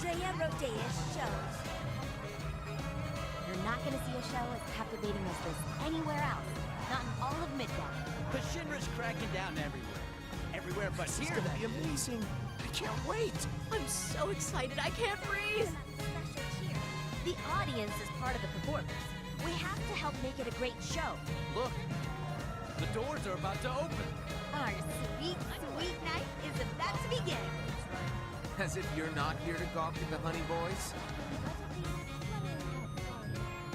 Andrea Rodea's shows. You're not gonna see a show as captivating as this anywhere else. Not in all of Midgard. But Shinra's cracking down everywhere. Everywhere but This here. is gonna be amazing. I can't wait. I'm so excited, I can't breathe. Special cheer. The audience is part of the performance. We have to help make it a great show. Look, the doors are about to open. Our sweet, sweet night is about to begin. As if you're not here to gawk at the honey boys?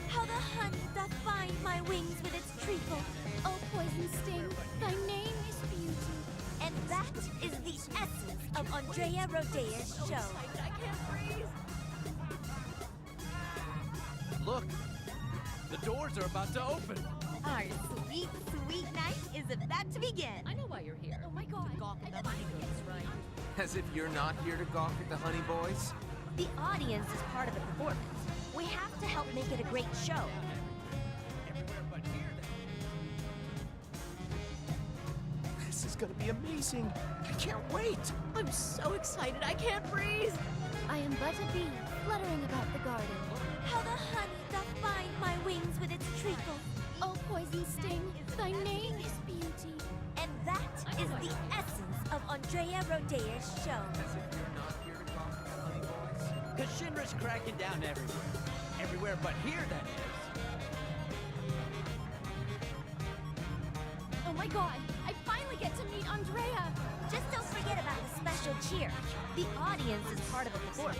How the honey doth find my wings with its treacle. Oh, poison sting, thy name is beauty. And that is the essence of Andrea Rodea's show. I can't breathe. Look, the doors are about to open. Our sweet, sweet night is about to begin. I know why you're here. Oh my god. Gawk at the honey girls, right? As if you're not here to gawk at the honey boys? The audience is part of the performance. We have to help make it a great show. Everywhere but here. This is gonna be amazing. I can't wait. I'm so excited, I can't breathe. I am but a bee, fluttering about the garden. How the honey doth find my wings with its treacle. Oh, poison sting, thy name is beauty. And that is the essence of Andrea Rodea's show. As if you're not here to gawk at the honey boys? Cause Shinra's cracking down everywhere. Everywhere but here, that is. Oh my god, I finally get to meet Andrea. Just don't forget about the special cheer. The audience is part of the performance.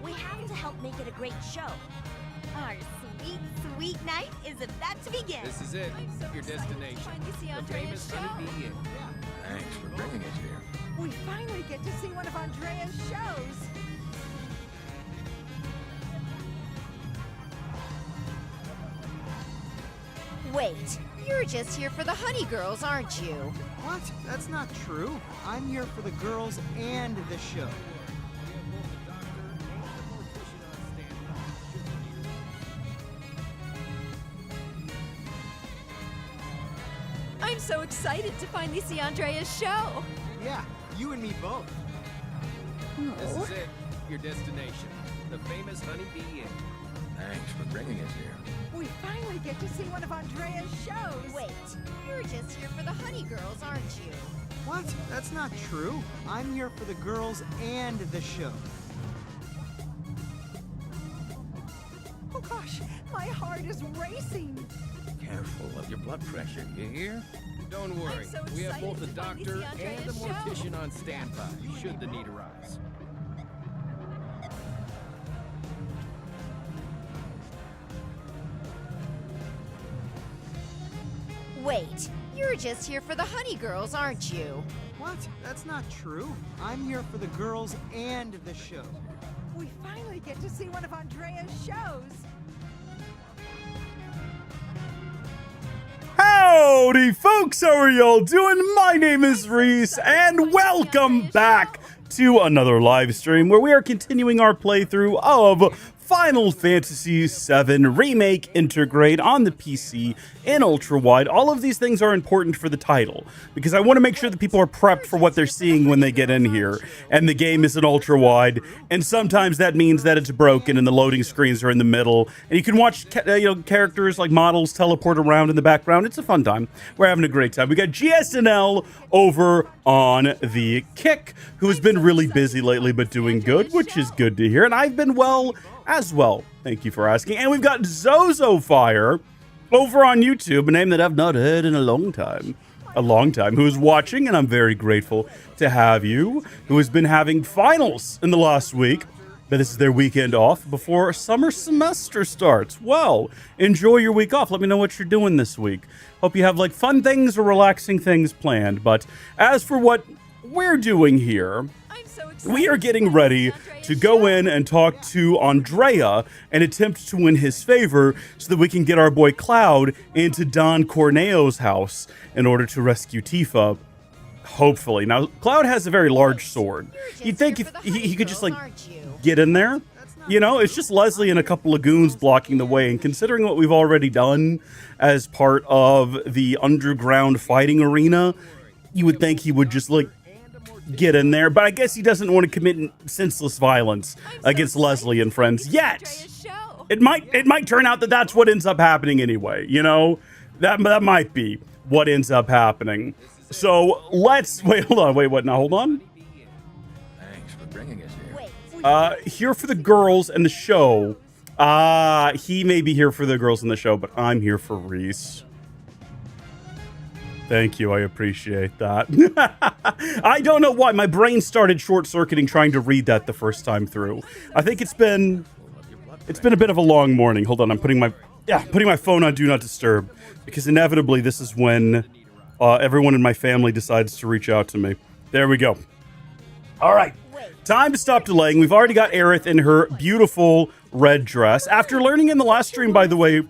We have to help make it a great show. Our sweet, sweet night is about to begin. This is it, I'm so your excited destination. to finally see The Andrea's famous show. Honeybee Inn. Thanks for bringing us here. We finally get to see one of Andrea's shows. Wait, you're just here for the honey girls, aren't you? What? That's not true. I'm here for the girls and the show. I'm so excited to finally see Andrea's show. Yeah, you and me both. This is it, your destination. The famous Honeybee Inn. Thanks for bringing us here. We finally get to see one of Andrea's shows. Wait, you're just here for the honey girls, aren't you? What? That's not true. I'm here for the girls and the show. Oh gosh, my heart is racing. Careful of your blood pressure, you hear? Don't worry, so we have excited both a to finally doctor see and a Andrea's show. mortician on standby, should the need arise. Wait, you're just here for the honey girls, aren't you? What? That's not true. I'm here for the girls and the show. We finally get to see one of Andrea's shows. Howdy, folks! How are y'all doing? My name is Reese, and welcome back to another live stream where we are continuing our playthrough of Final Fantasy VII Remake Intergrade on the PC in ultra wide. All of these things are important for the title because I want to make sure that people are prepped for what they're seeing when they get in here. And the game is in ultra wide, and sometimes that means that it's broken and the loading screens are in the middle, and you can watch characters like models teleport around in the background. It's a fun time. We're having a great time. We got GSNL over on the kick, who has been really busy lately but doing good, which is good to hear. And I've been well as well. Thank you for asking. And we've got Zozo Fire over on YouTube, a name that I've not heard in a long time, who is watching, and I'm very grateful to have you, who has been having finals in the last week. But this is their weekend off before summer semester starts. Well, enjoy your week off. Let me know what you're doing this week. Hope you have like fun things or relaxing things planned. But as for what we're doing here, we are getting ready to go in and talk to Andrea and attempt to win his favor so that we can get our boy Cloud into Don Corneo's house in order to rescue Tifa. Hopefully. Now, Cloud has a very large sword. You'd think if he could just like get in there. You know, it's just Leslie and a couple of goons blocking the way. And considering what we've already done as part of the underground fighting arena, you would think he would just like get in there, but I guess he doesn't want to commit senseless violence against Leslie and friends yet. It might turn out that that's what ends up happening anyway, you know? That might be what ends up happening. So let's wait, hold on, hold on. Thanks for bringing us here. Here for the girls and the show. He may be here for the girls in the show, but I'm here for Reese. Thank you, I appreciate that. I don't know why my brain started short-circuiting trying to read that the first time through. I think it's been a bit of a long morning. Hold on, I'm putting my phone on Do Not Disturb, because inevitably this is when everyone in my family decides to reach out to me. There we go. All right, time to stop delaying. We've already got Aerith in her beautiful red dress. After learning in the last stream, by the way,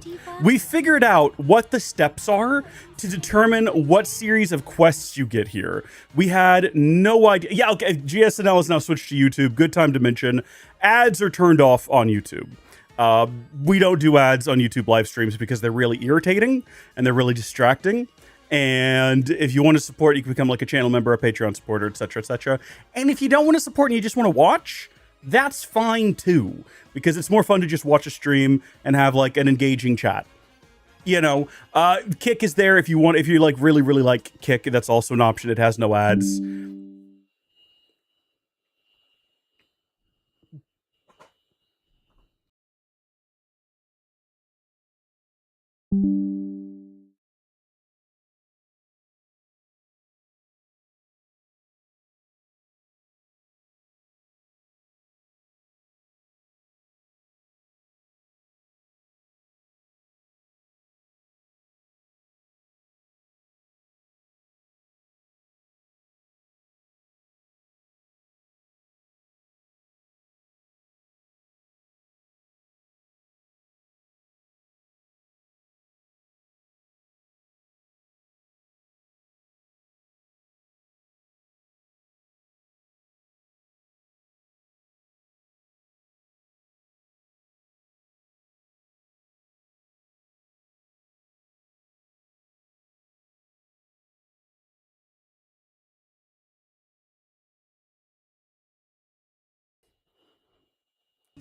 we figured out what the steps are to determine what series of quests you get here. We had no idea. Yeah, okay, GSNL has now switched to YouTube. Good time to mention, ads are turned off on YouTube. We don't do ads on YouTube live streams because they're really irritating and they're really distracting. And if you want to support, you can become like a channel member, a Patreon supporter, etc., etc. And if you don't want to support and you just want to watch, that's fine too, because it's more fun to just watch a stream and have like an engaging chat. You know, Kick is there if you want, if you like really like Kick, that's also an option. It has no ads.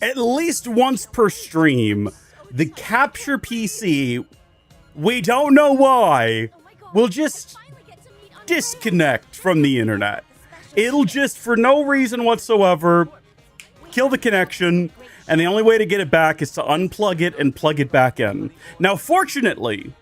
At least once per stream, the capture PC, we don't know why, will just disconnect from the internet. It'll just, for no reason whatsoever, kill the connection, and the only way to get it back is to unplug it and plug it back in. Now, fortunately,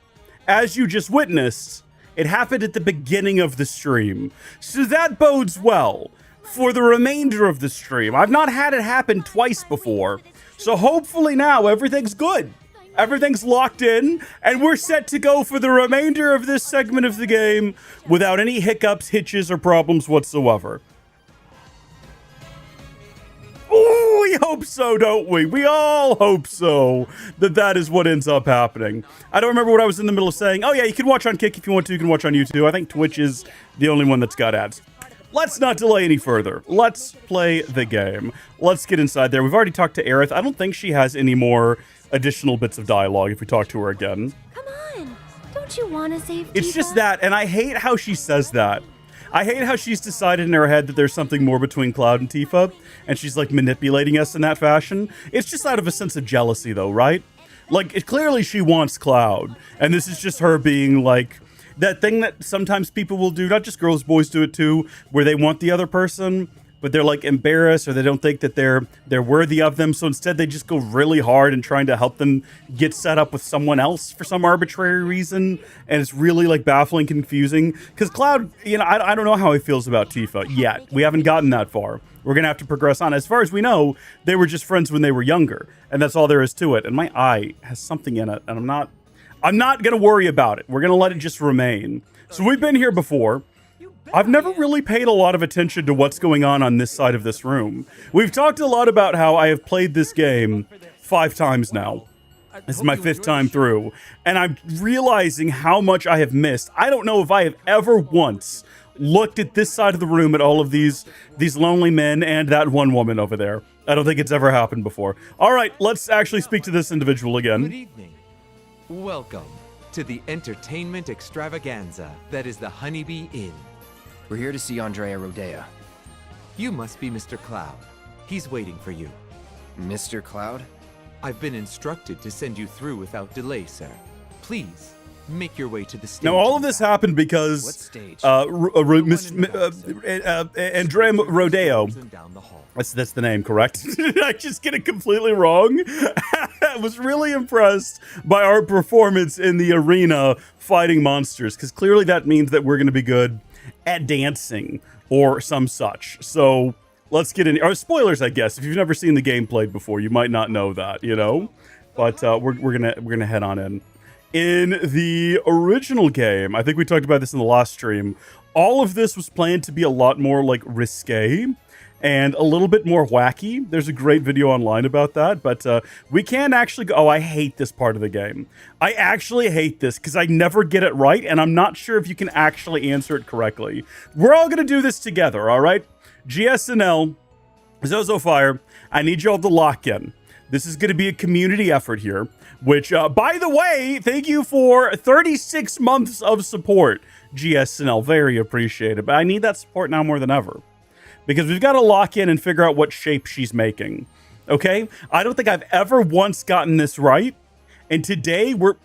as you just witnessed, it happened at the beginning of the stream, so that bodes well for the remainder of the stream. I've not had it happen twice before, so hopefully now everything's good. Everything's locked in, and we're set to go for the remainder of this segment of the game without any hiccups, hitches, or problems whatsoever. Ooh, we hope so, don't we? We all hope so, that is what ends up happening. I don't remember what I was in the middle of saying. Oh yeah, you can watch on Kick if you want to. You can watch on YouTube. I think Twitch is the only one that's got ads. Let's not delay any further. Let's play the game. Let's get inside there. We've already talked to Aerith. I don't think she has any more additional bits of dialogue if we talk to her again. Come on. Don't you want to save It's just that, and I hate how she says that. I hate how she's decided in her head that there's something more between Cloud and Tifa, and she's like manipulating us in that fashion. It's just out of a sense of jealousy though, right? Like, clearly she wants Cloud, and this is just her being like, that thing that sometimes people will do, not just girls, boys do it too, where they want the other person, but they're like embarrassed or they don't think that they're worthy of them. So instead they just go really hard in trying to help them get set up with someone else for some arbitrary reason. And it's really like baffling, confusing. Because Cloud, you know, I don't know how he feels about Tifa yet. We haven't gotten that far. We're going to have to progress on. As far as we know, they were just friends when they were younger. And that's all there is to it. And my eye has something in it. And I'm not going to worry about it. We're going to let it just remain. So we've been here before. I've never really paid a lot of attention to what's going on this side of this room. We've talked a lot about how I have played this game 5 times now. This is my 5th time through. And I'm realizing how much I have missed. I don't know if I have ever once looked at this side of the room at all of these lonely men and that one woman over there. I don't think it's ever happened before. All right, let's actually speak to this individual again. Good evening. Welcome to the entertainment extravaganza that is the Honeybee Inn. We're here to see Andrea Rodea. You must be Mr. Cloud. He's waiting for you. Mr. Cloud? I've been instructed to send you through without delay, sir. Please, make your way to the stage. Now, all of this happened because What stage? Andrea Rodeo. That's the name, correct? Did I just get it completely wrong? I was really impressed by our performance in the arena fighting monsters, because clearly that means that we're going to be good at dancing or some such. So let's get in. Or spoilers, I guess. If you've never seen the game played before, you might not know that, you know. But we're gonna head on in. In the original game, I think we talked about this in the last stream. All of this was planned to be a lot more like risque and a little bit more wacky. There's a great video online about that, but we can actually go. Oh, I hate this part of the game. I actually hate this because I never get it right, and I'm not sure if you can actually answer it correctly. We're all gonna do this together, all right? GSNL, Zozo Fire, I need you all to lock in. This is gonna be a community effort here, which, by the way, thank you for 36 months of support, GSNL. Very appreciated, but I need that support now more than ever. Because we've got to lock in and figure out what shape she's making. Okay? I don't think I've ever once gotten this right. And today we're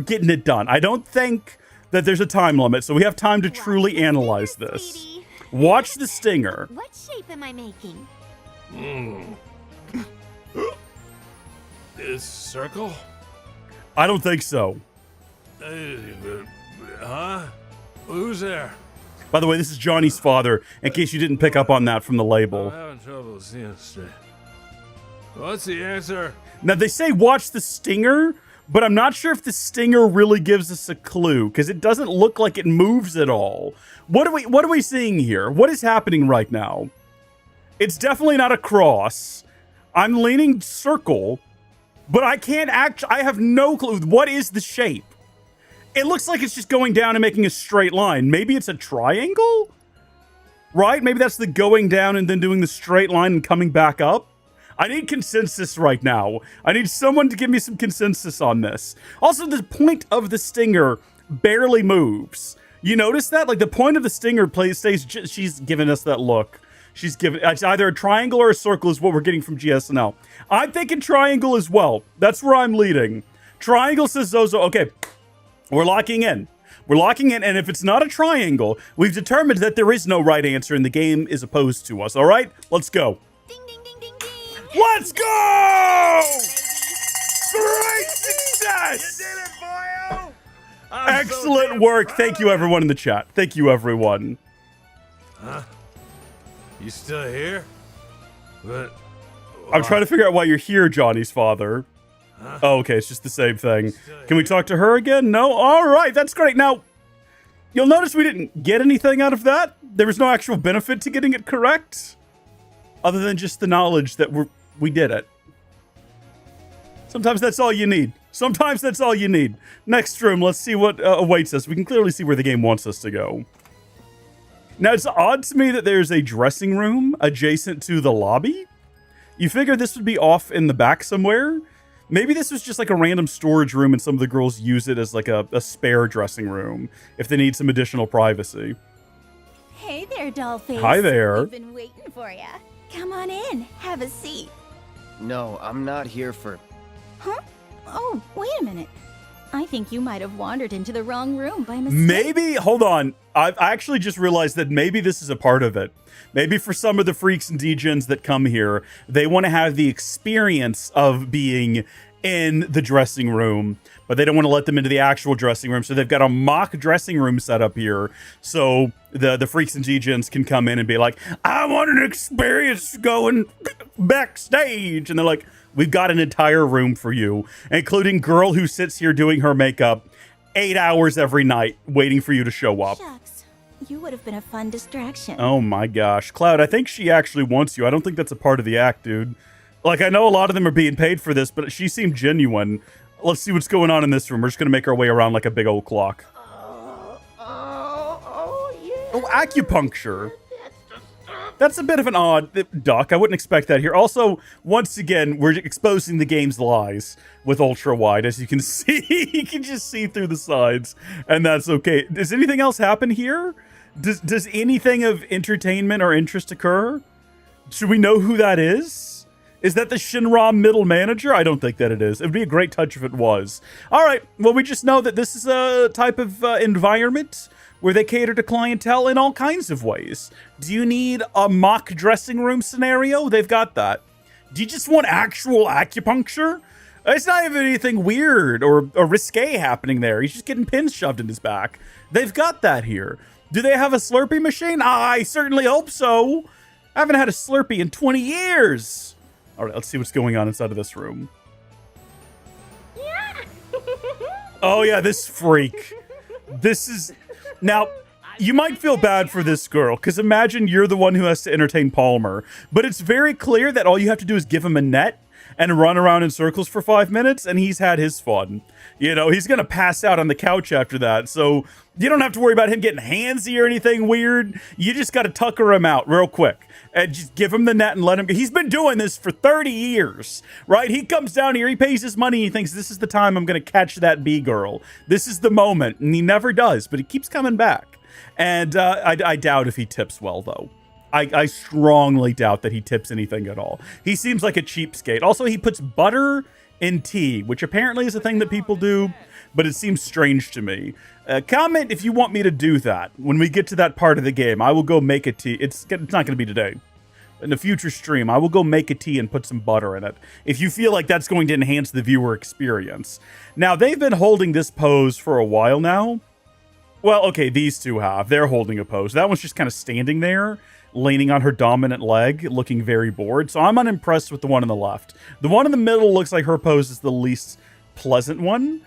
getting it done. I don't think that there's a time limit, so we have time to truly analyze this. Watch the stinger. What shape am I making? This circle? I don't think so. Huh? Who's there? By the way, this is Johnny's father, in case you didn't pick up on that from the I'm label. having trouble seeing straight. What's the answer? Now, they say watch the stinger, but I'm not sure if the stinger really gives us a clue, because it doesn't look like it moves at all. What are we seeing here? What is happening right now? It's definitely not a cross. I'm leaning circle, but I can't I have no clue. What is the shape? It looks like it's just going down and making a straight line. Maybe it's a triangle? Right? Maybe that's the going down and then doing the straight line and coming back up. I need consensus right now. I need someone to give me some consensus on this. Also, the point of the stinger barely moves. You notice that? Like, the point of the stinger stays, she's giving us that look. She's giving, it's either a triangle or a circle is what we're getting from GSNL. I'm thinking triangle as well. That's where I'm leading. Triangle says Zozo. Okay. We're locking in. We're locking in, and if it's not a triangle, we've determined that there is no right answer and the game is opposed to us, all right? Let's go. Ding, ding, ding, ding, ding. Let's go! Great success! You did it, boyo! Excellent work. Thank you, everyone in the chat. Thank you, everyone. Huh? You still here? But I'm trying to figure out why you're here, Johnny's father. Huh? Oh, okay, it's just the same thing. Can we talk to her again? No? All right, that's great. Now, you'll notice we didn't get anything out of that. There was no actual benefit to getting it correct, other than just the knowledge that we did it. Sometimes that's all you need. Sometimes that's all you need. Next room, let's see what awaits us. We can clearly see where the game wants us to go. Now, it's odd to me that there's a dressing room adjacent to the lobby. You figure this would be off in the back somewhere. Maybe this was just like a random storage room and some of the girls use it as like a spare dressing room if they need some additional privacy. Hey there, Dollface. Hi there. We've been waiting for ya. Come on in. Have a seat. No, I'm not here for... Huh? Oh, wait a minute. I think you might have wandered into the wrong room by mistake. Maybe, hold on. I actually just realized that maybe this is a part of it. Maybe for some of the freaks and degens that come here, they want to have the experience of being in the dressing room, but they don't want to let them into the actual dressing room. So they've got a mock dressing room set up here. So the freaks and degens can come in and be like, I want an experience going backstage. And they're like, we've got an entire room for you, including girl who sits here doing her makeup 8 hours every night waiting for you to show up. Shucks. You would have been a fun distraction. Oh my gosh. Cloud, I think she actually wants you. I don't think that's a part of the act, dude. Like, I know a lot of them are being paid for this, but she seemed genuine. Let's see what's going on in this room. We're just going to make our way around like a big old clock. Oh, acupuncture. That's a bit of an odd duck. I wouldn't expect that here. Also, once again, we're exposing the game's lies with ultra wide. As you can see, you can just see through the sides, and that's okay. Does anything else happen here? Does anything of entertainment or interest occur? Should we know who that is? Is that the Shinra middle manager? I don't think that it is. It would be a great touch if it was. All right. Well, we just know that this is a type of environment where they cater to clientele in all kinds of ways. Do you need a mock dressing room scenario? They've got that. Do you just want actual acupuncture? It's not even anything weird or risque happening there. He's just getting pins shoved in his back. They've got that here. Do they have a Slurpee machine? I certainly hope so. I haven't had a Slurpee in 20 years. All right, let's see what's going on inside of this room. Yeah. Oh, yeah, this freak. This is... Now, you might feel bad for this girl, because imagine you're the one who has to entertain Palmer. But it's very clear that all you have to do is give him a net and run around in circles for 5 minutes, and he's had his fun. You know, he's going to pass out on the couch after that, so you don't have to worry about him getting handsy or anything weird. You just got to tucker him out real quick and just give him the net and let him go. He's been doing this for 30 years, right? He comes down here, he pays his money, he thinks, this is the time I'm going to catch that bee girl. This is the moment, and he never does, but he keeps coming back. And I doubt if he tips well, though. I strongly doubt that he tips anything at all. He seems like a cheapskate. Also, he puts butter in tea, which apparently is a thing that people do, but it seems strange to me. Comment if you want me to do that. When we get to that part of the game, I will go make a tea. It's not going to be today. In a future stream, I will go make a tea and put some butter in it, if you feel like that's going to enhance the viewer experience. Now, they've been holding this pose for a while now. Well, okay, these two have. They're holding a pose. That one's just kind of standing there, leaning on her dominant leg, looking very bored. So I'm unimpressed with the one on the left. The one in the middle looks like her pose is the least pleasant one.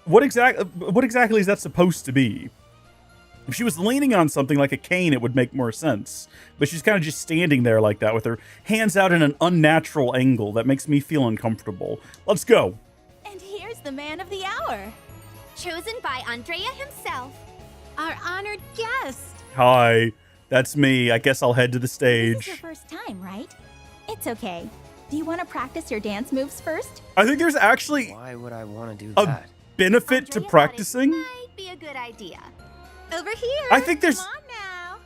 What exactly is that supposed to be? If she was leaning on something like a cane, it would make more sense. But she's kind of just standing there like that with her hands out in an unnatural angle that makes me feel uncomfortable. Let's go. And here's the man of the hour. Chosen by Andrea himself. Our honored guest. Hi, that's me. I guess I'll head to the This is stage. your first time, right? It's okay. Do you want to practice your dance moves first? I think there's actually Why would I want to do a that? benefit to Andrea thought it practicing. Might be a good idea. Over here. I think there's... Come on now.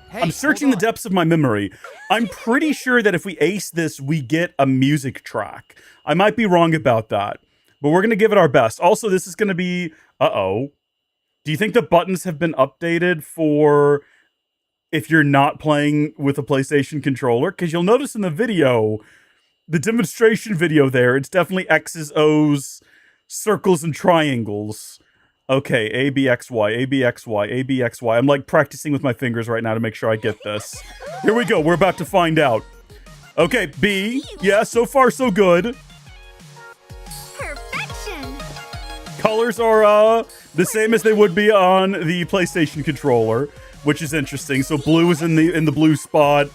Hey, I'm searching the hold on. depths of my memory. I'm pretty sure that if we ace this, we get a music track. I might be wrong about that, but we're going to give it our best. Also, this is going to be... Uh-oh. Do you think the buttons have been updated for if you're not playing with a PlayStation controller? Because you'll notice in the video, the demonstration video there, it's definitely X's, O's, circles, and triangles. Okay, A, B, X, Y, A, B, X, Y, A, B, X, Y. I'm like practicing with my fingers right now to make sure I get this. Here we go. We're about to find out. Okay, B. Yeah, so far so good. Perfection. Colors are the same as they would be on the PlayStation controller, which is interesting. So blue is in the blue spot,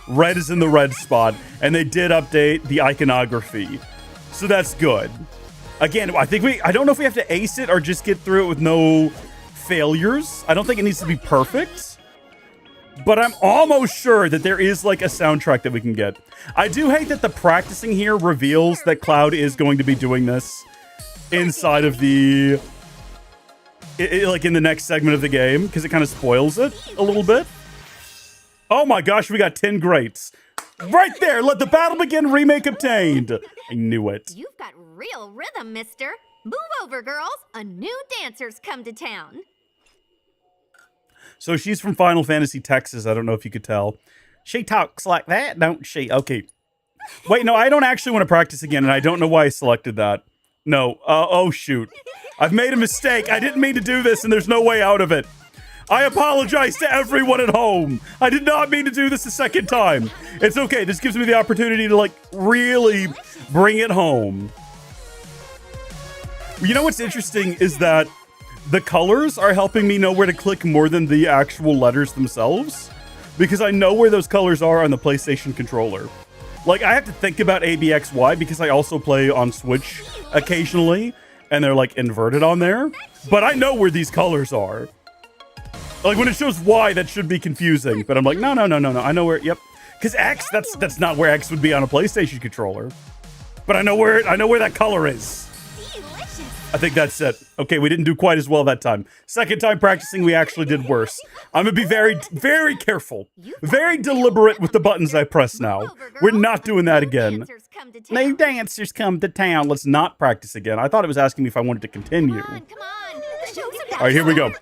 red is in the red spot, and they did update the iconography. So that's good. Again, I don't know if we have to ace it or just get through it with no failures. I don't think it needs to be perfect, but I'm almost sure that there is like a soundtrack that we can get. I do hate that the practicing here reveals that Cloud is going to be doing this inside of the like in the next segment of the game, because it kind of spoils it a little bit. Oh my gosh, we got 10 greats right there. Let the battle begin. Remake obtained. I knew it. You've got real rhythm, mister. Move over, girls. A new dancer's come to town. So she's from Final Fantasy Texas. I don't know if you could tell. She talks like that, don't she? Okay. Wait, no, I don't actually want to practice again, and I don't know why I selected that. No. Oh, shoot. I've made a mistake. I didn't mean to do this, and there's no way out of it. I apologize to everyone at home. I did not mean to do this a second time. It's okay. This gives me the opportunity to, like, really bring it home. You know what's interesting is that the colors are helping me know where to click more than the actual letters themselves, because I know where those colors are on the PlayStation controller. Like, I have to think about A, B, X, Y because I also play on Switch occasionally, and they're, like, inverted on there. But I know where these colors are. Like, when it shows Y, that should be confusing. But I'm like, no. I know where, yep. Because X, that's not where X would be on a PlayStation controller. But I know where that color is. Delicious. I think that's it. Okay, we didn't do quite as well that time. Second time practicing, we actually did worse. I'm gonna be very, very careful. Very deliberate with the buttons I press now. We're not doing that again. New dancers come to town. Let's not practice again. I thought it was asking me if I wanted to continue. Come on. All right, here we go.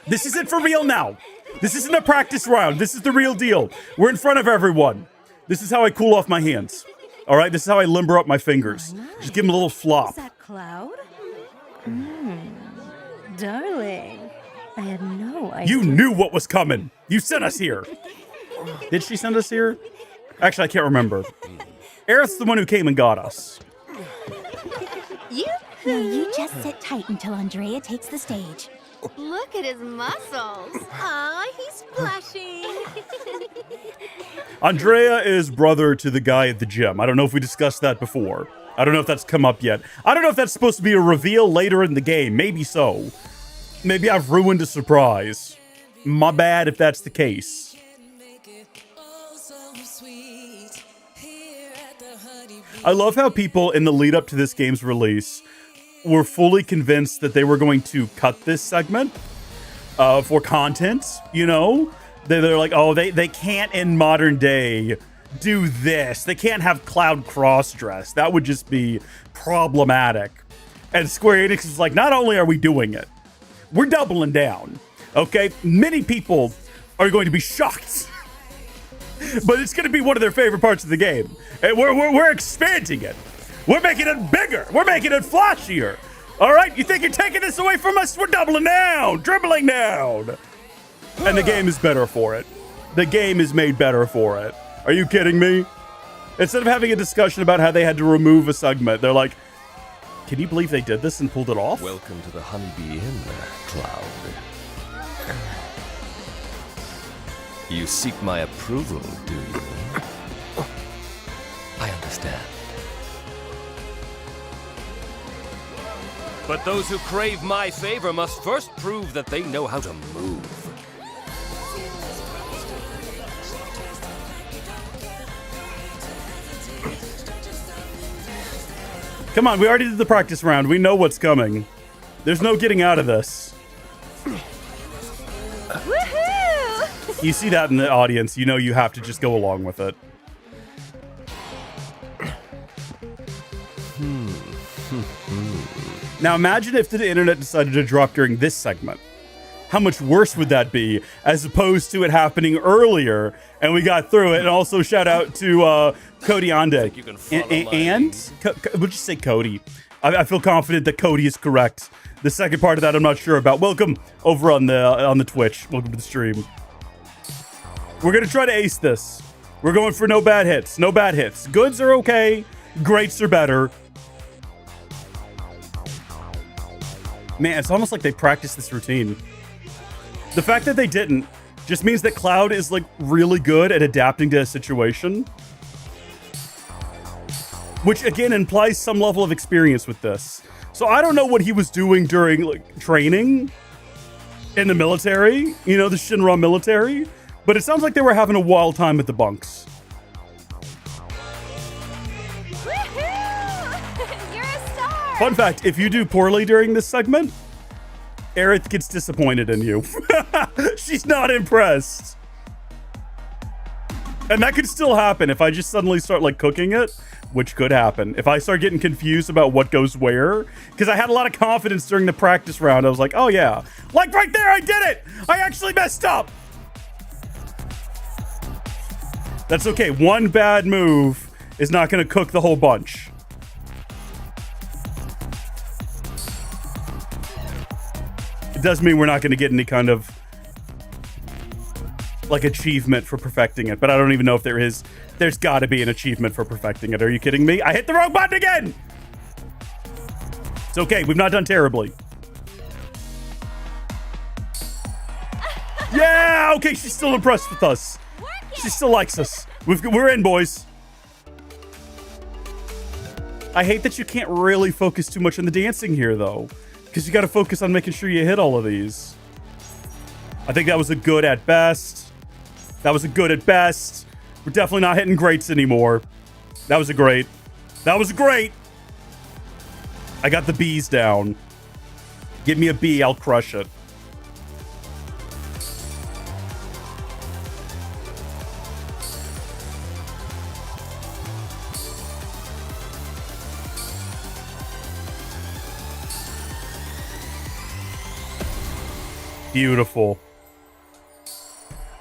This is it for real now. This isn't a practice round. This is the real deal. We're in front of everyone. This is how I cool off my hands. All right, this is how I limber up my fingers. Just give them a little flop. Is that Cloud? Darling, I had no idea. You knew what was coming. You sent us here. Did she send us here? Actually, I can't remember. Aerith's the one who came and got us. You just sit tight until Andrea takes the stage. Look at his muscles. Aw, he's blushing. Andrea is brother to the guy at the gym. I don't know if we discussed that before. I don't know if that's come up yet. I don't know if that's supposed to be a reveal later in the game. Maybe so. Maybe I've ruined a surprise. My bad if that's the case. I love how people in the lead up to this game's release were fully convinced that they were going to cut this segment for content, you know? They're like, oh, they can't in modern day do this. They can't have Cloud cross-dress. That would just be problematic. And Square Enix is like, not only are we doing it, we're doubling down, okay? Many people are going to be shocked. But it's going to be one of their favorite parts of the game. And we're expanding it. We're making it bigger. We're making it flashier. All right? You think you're taking this away from us? We're doubling down, dribbling down. And the game is better for it. The game is made better for it. Are you kidding me? Instead of having a discussion about how they had to remove a segment, they're like, can you believe they did this and pulled it off? Welcome to the Honeybee Inn, Cloud. You seek my approval, do you? I understand. But those who crave my favor must first prove that they know how to move. Come on, we already did the practice round. We know what's coming. There's no getting out of this. Woohoo! You see that in the audience, you know you have to just go along with it. Now imagine if the internet decided to drop during this segment. How much worse would that be as opposed to it happening earlier and we got through it? And also shout out to Cody Ande. Would you say Cody? I feel confident that Cody is correct. The second part of that I'm not sure about. Welcome over on the Twitch. Welcome to the stream. We're gonna try to ace this. We're going for no bad hits. No bad hits. Goods are okay. Greats are better. Man, it's almost like they practiced this routine. The fact that they didn't just means that Cloud is like really good at adapting to a situation. Which again implies some level of experience with this. So I don't know what he was doing during like training in the military, you know, the Shinra military, but it sounds like they were having a wild time at the bunks. Fun fact, if you do poorly during this segment, Aerith gets disappointed in you. She's not impressed. And that could still happen if I just suddenly start like cooking it, which could happen. If I start getting confused about what goes where, because I had a lot of confidence during the practice round. I was like, oh yeah, like right there, I did it. I actually messed up. That's okay. One bad move is not going to cook the whole bunch. It does mean we're not going to get any kind of like achievement for perfecting it, but I don't even know if there is. There's got to be an achievement for perfecting it. Are you kidding me? I hit the wrong button again. It's okay. We've not done terribly. Yeah. Okay. She's still impressed with us. She still likes us. We're in, boys. I hate that you can't really focus too much on the dancing here, though. Because you got to focus on making sure you hit all of these. I think that was a good at best. That was a good at best. We're definitely not hitting greats anymore. That was a great. That was great. I got the B's down. Give me a B, I'll crush it. Beautiful.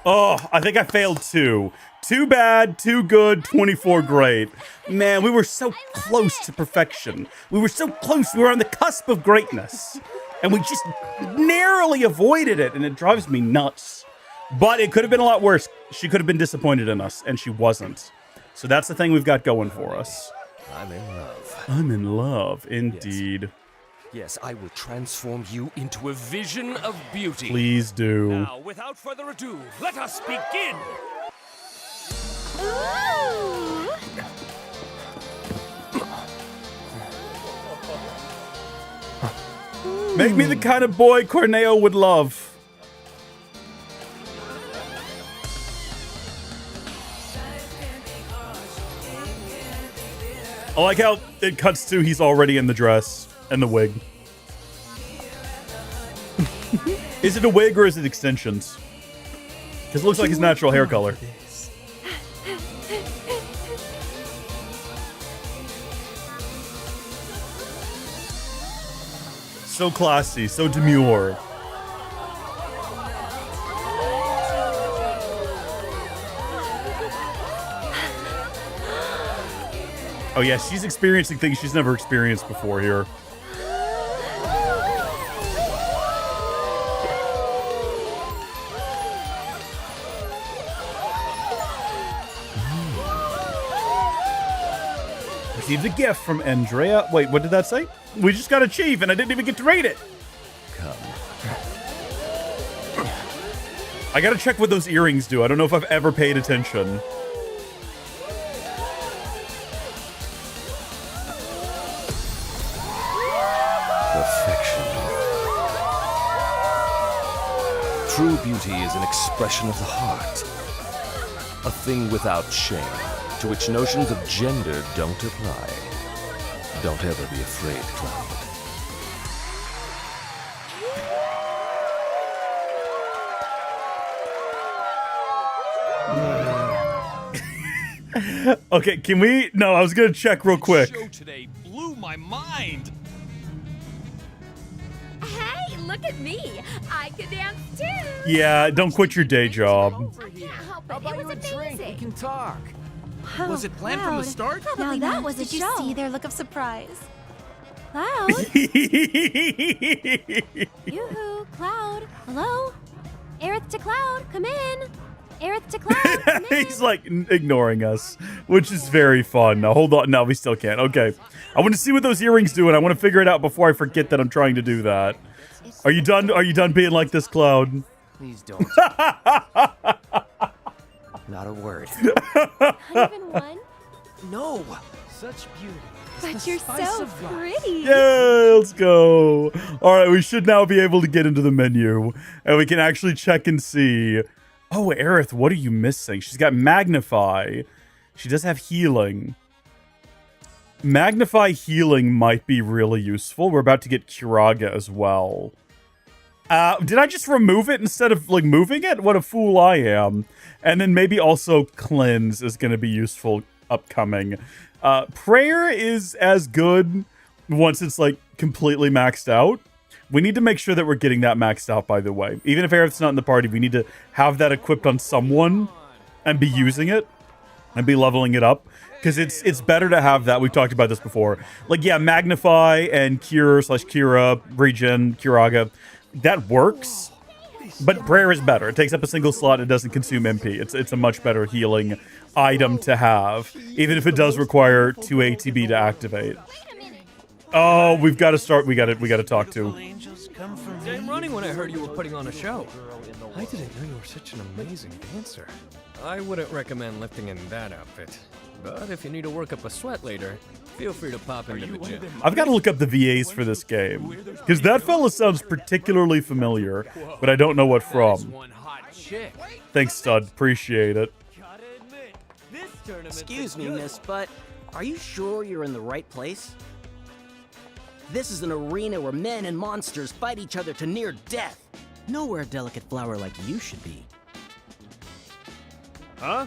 Oh, I think I failed 2. Too bad, too good, 24 great. Man, we were so close to perfection. We were so close. We were on the cusp of greatness. And we just narrowly avoided it, and it drives me nuts. But it could have been a lot worse. She could have been disappointed in us, and she wasn't. So that's the thing we've got going for us. I'm in love. I'm in love, indeed. Yes, I will transform you into a vision of beauty. Please do. Now, without further ado, let us begin. Ooh. Make me the kind of boy Corneo would love. I like how it cuts to he's already in the dress and the wig. Is it a wig or is it extensions? Because it looks like his natural hair color. So classy, so demure. Oh yeah, she's experiencing things she's never experienced before here. Received a gift from Andrea. Wait, what did that say? We just got a chief and I didn't even get to read it. Come. I gotta check what those earrings do. I don't know if I've ever paid attention. Perfection. True beauty is an expression of the heart. A thing without shame, to which notions of gender don't apply. Don't ever be afraid, Cloud. Okay, can we? No, I was gonna check real quick. Show today blew my mind. Hey, look at me. I can dance too. Yeah, don't quit your day job. I can't help it. How about It you was a drink? We amazing. can talk. Was it planned from the start? Now that was a Did you show. see their look of surprise? Cloud. Yoo-hoo, Cloud. Hello? Aerith to Cloud, come in. Aerith to Cloud, come in. He's like ignoring us, which is very fun. Now hold on. No, we still can't. Okay. I want to see what those earrings do, and I want to figure it out before I forget that I'm trying to do that. Are you done? Are you done being like this, Cloud? Please don't. Not a word. Not even one. No. Such beauty. But you're so pretty. Yeah, let's go. All right, we should now be able to get into the menu, and we can actually check and see. Oh, Aerith, what are you missing? She's got Magnify. She does have Healing. Magnify Healing might be really useful. We're about to get Curaga as well. Did I just remove it instead of, like, moving it? What a fool I am. And then maybe also Cleanse is going to be useful upcoming. Prayer is as good once it's, like, completely maxed out. We need to make sure that we're getting that maxed out, by the way. Even if Aerith's not in the party, we need to have that equipped on someone and be using it and be leveling it up. Because it's better to have that. We've talked about this before. Like, yeah, Magnify and Cure/Cura, Regen, Curaga. That works. But Prayer is better. It takes up a single slot. It doesn't consume MP. It's a much better healing item to have. Even if it does require 2 ATB to activate. Oh, we've got to start. We got to talk to. I'm running when I heard you were putting on a show. I didn't know you were such an amazing dancer. I wouldn't recommend lifting in that outfit. But if you need to work up a sweat later, feel free to pop into the gym. I've got to look up the VAs for this game. Because that fella sounds particularly familiar, but I don't know what from. Thanks, stud. Appreciate it. Excuse me, miss, but are you sure you're in the right place? This is an arena where men and monsters fight each other to near death. Nowhere a delicate flower like you should be. Huh?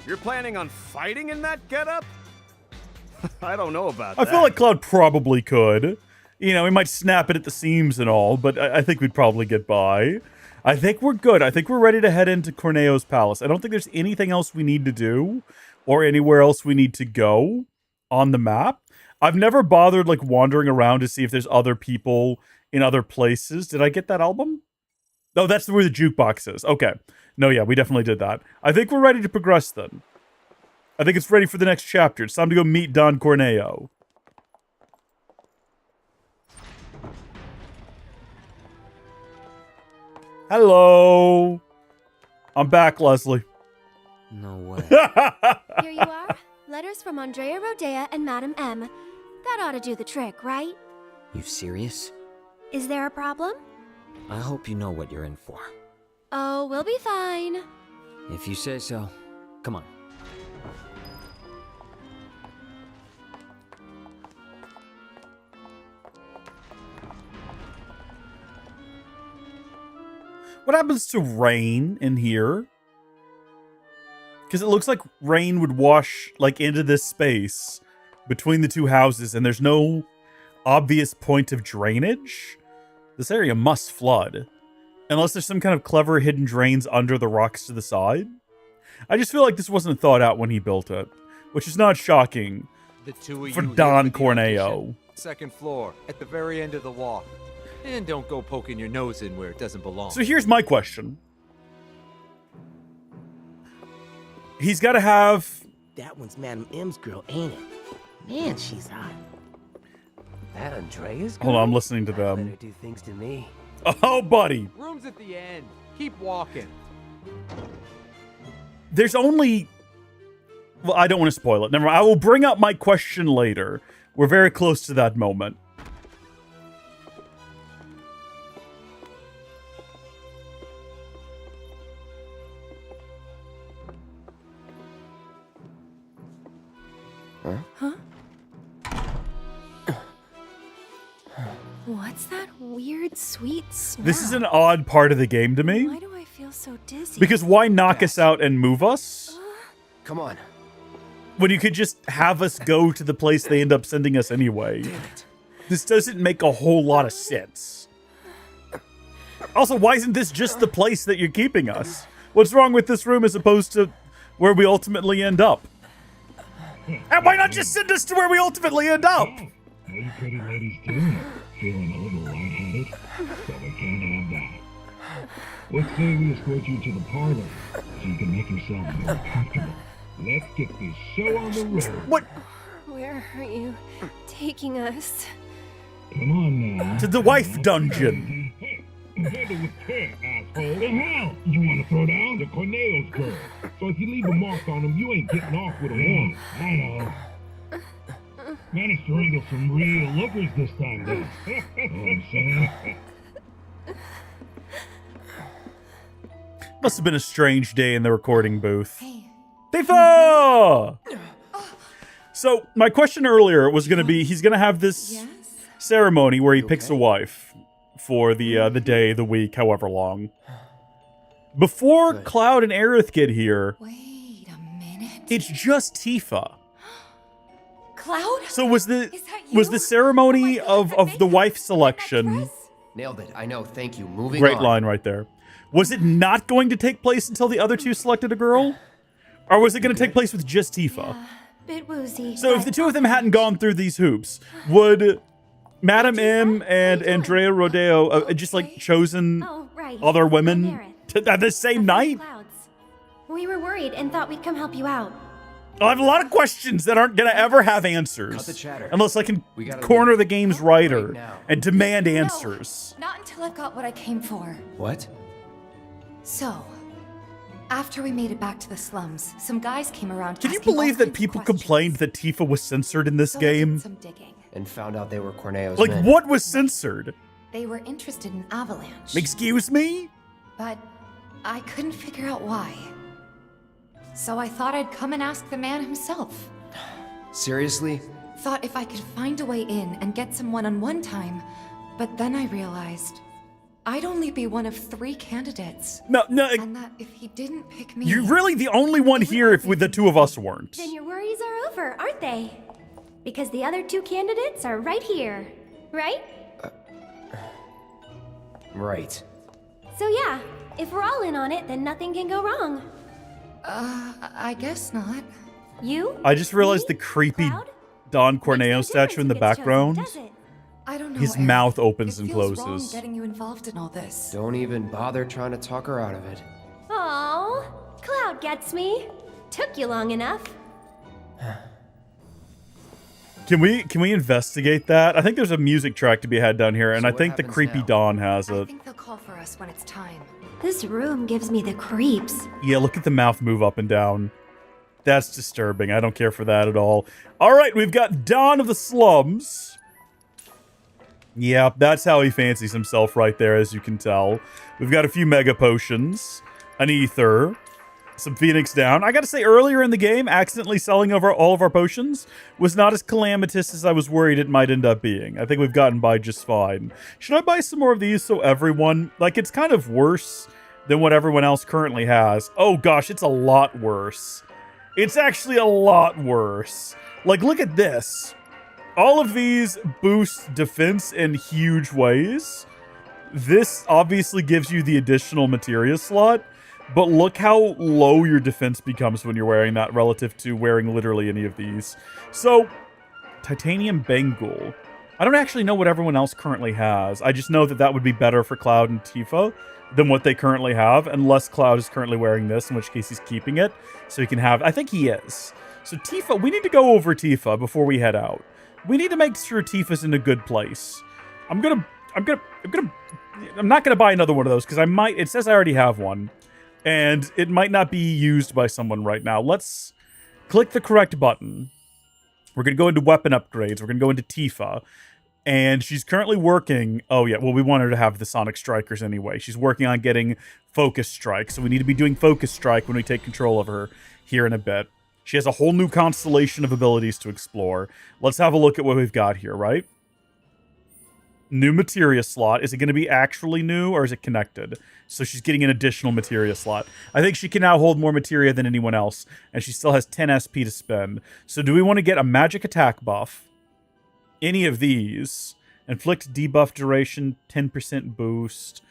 You're planning on fighting in that getup? I don't know about that. I feel like Cloud probably could. You know, he might snap it at the seams and all, but I think we'd probably get by. I think we're good. I think we're ready to head into Corneo's palace. I don't think there's anything else we need to do or anywhere else we need to go on the map. I've never bothered, like, wandering around to see if there's other people in other places. Did I get that album? Oh, that's where the jukebox is. Okay. No, yeah, we definitely did that. I think we're ready to progress then. I think it's ready for the next chapter. It's time to go meet Don Corneo. Hello. I'm back, Leslie. No way. Here you are. Letters from Andrea Rodea and Madam M. That ought to do the trick, right? You serious? Is there a problem? I hope you know what you're in for. Oh, we'll be fine. If you say so. Come on. What happens to rain in here? Because it looks like rain would wash, like, into this space between the two houses, and there's no obvious point of drainage. This area must flood. Unless there's some kind of clever hidden drains under the rocks to the side. I just feel like this wasn't thought out when he built it, which is not shocking The two of for you Don here for the Corneo. audition. Second floor, at the very end of the walk. And don't go poking your nose in where it doesn't belong. So here's my question. He's got to have... That one's Madam M's girl, ain't it? Man, she's hot. That Andrea's girl? Hold on, I'm listening to Let her them. do things to me. Oh, buddy. Room's at the end. Keep walking. There's only... Well, I don't want to spoil it. Never mind. I will bring up my question later. We're very close to that moment. Huh? What's that weird, sweet smell? This is an odd part of the game to me. Why do I feel so dizzy? Because why knock us out and move us? Come on. When you could just have us go to the place they end up sending us anyway. This doesn't make a whole lot of sense. Also, why isn't this just the place that you're keeping us? What's wrong with this room as opposed to where we ultimately end up? And why not just send us to where we ultimately end up? How you pretty ladies doing? Feeling a little lightheaded? So we can't have that. Let's say we escort you to the parlor so you can make yourself more comfortable. Let's get this show on the road. What? Where are you taking us? Come on now. To the wife dungeon. Hey, together with her, asshole. The hell? You want to throw down? The Corneo's girl. So if you leave a mark on him, you ain't getting off with a warning. I know. Managed to wrangle some real lookers this time, though. Know what I'm saying? Must have been a strange day in the recording booth. Tifa! So, my question earlier was going to be, he's going to have this ceremony where he picks a wife for the day, the week, however long. Before Cloud and Aerith get here, it's just Tifa. Cloud? So was the ceremony of the wife selection... Nailed it. I know. Thank you. Moving Great on. line right there. Was it not going to take place until the other two selected a girl? Or was it going to take place with just Tifa? Bit woozy. So if the two of them hadn't gone through these hoops, would Madam M and Andrea Rodeo just like chosen other women at the same night? We were worried and thought we'd come help you out. I have a lot of questions that aren't going to ever have answers. Cut the chatter. Unless I can corner the game's writer right now. and demand answers. Not until I've got what I came for. What? So, after we made it back to the slums, some guys came around. Can you asking believe all that kinds of people questions. complained that Tifa was censored in this So I did game? some digging. And found out they were Corneo's Like, men. what was censored? They were interested in Avalanche. Excuse me? But I couldn't figure out why. So I thought I'd come and ask the man himself. Seriously? Thought if I could find a way in and get some one-on-one time, but then I realized I'd only be one of 3 candidates. No, and that if he didn't pick me... You're really the only one here if the 2 of us weren't. Then your worries are over, aren't they? Because the other 2 candidates are right here, right? Right. So yeah, if we're all in on it, then nothing can go wrong. I guess not. You? I just realized the creepy Don Corneo statue in the background. I don't know. His Eric. mouth opens It and feels closes. wrong getting you involved in all this. Don't even bother trying to talk her out of it. Aww, Cloud gets me. Took you long enough. Can we investigate that? I think there's a music track to be had down here, and I think the creepy Don has I it. think they'll call for us when it's time. This room gives me the creeps. Yeah, look at the mouth move up and down. That's disturbing. I don't care for that at all. All right, we've got Don of the Slums. Yeah, that's how he fancies himself right there, as you can tell. We've got a few mega potions, an ether, some Phoenix down. I gotta say, earlier in the game, accidentally selling over all of our potions was not as calamitous as I was worried it might end up being. I think we've gotten by just fine. Should I buy some more of these so everyone... Like, it's kind of worse than what everyone else currently has. Oh gosh, it's a lot worse. It's actually a lot worse. Like, look at this. All of these boost defense in huge ways. This obviously gives you the additional materia slot, but look how low your defense becomes when you're wearing that relative to wearing literally any of these. So, Titanium Bengal. I don't actually know what everyone else currently has. I just know that that would be better for Cloud and Tifa than what they currently have, unless Cloud is currently wearing this, in which case he's keeping it, so he can have... I think he is. So Tifa, we need to go over Tifa before we head out. We need to make sure Tifa's in a good place. I'm not gonna buy another one of those, because I might... It says I already have one, and it might not be used by someone right now. Let's click the correct button. We're gonna go into weapon upgrades. We're gonna go into Tifa. And she's currently working... Oh, yeah. Well, we want her to have the Sonic Strikers anyway. She's working on getting Focus Strike. So we need to be doing Focus Strike when we take control of her here in a bit. She has a whole new constellation of abilities to explore. Let's have a look at what we've got here, right? New materia slot. Is it going to be actually new, or is it connected? So she's getting an additional materia slot. I think she can now hold more materia than anyone else. And she still has 10 SP to spend. So do we want to get a magic attack buff? Any of these. Inflict debuff duration, 10% boost.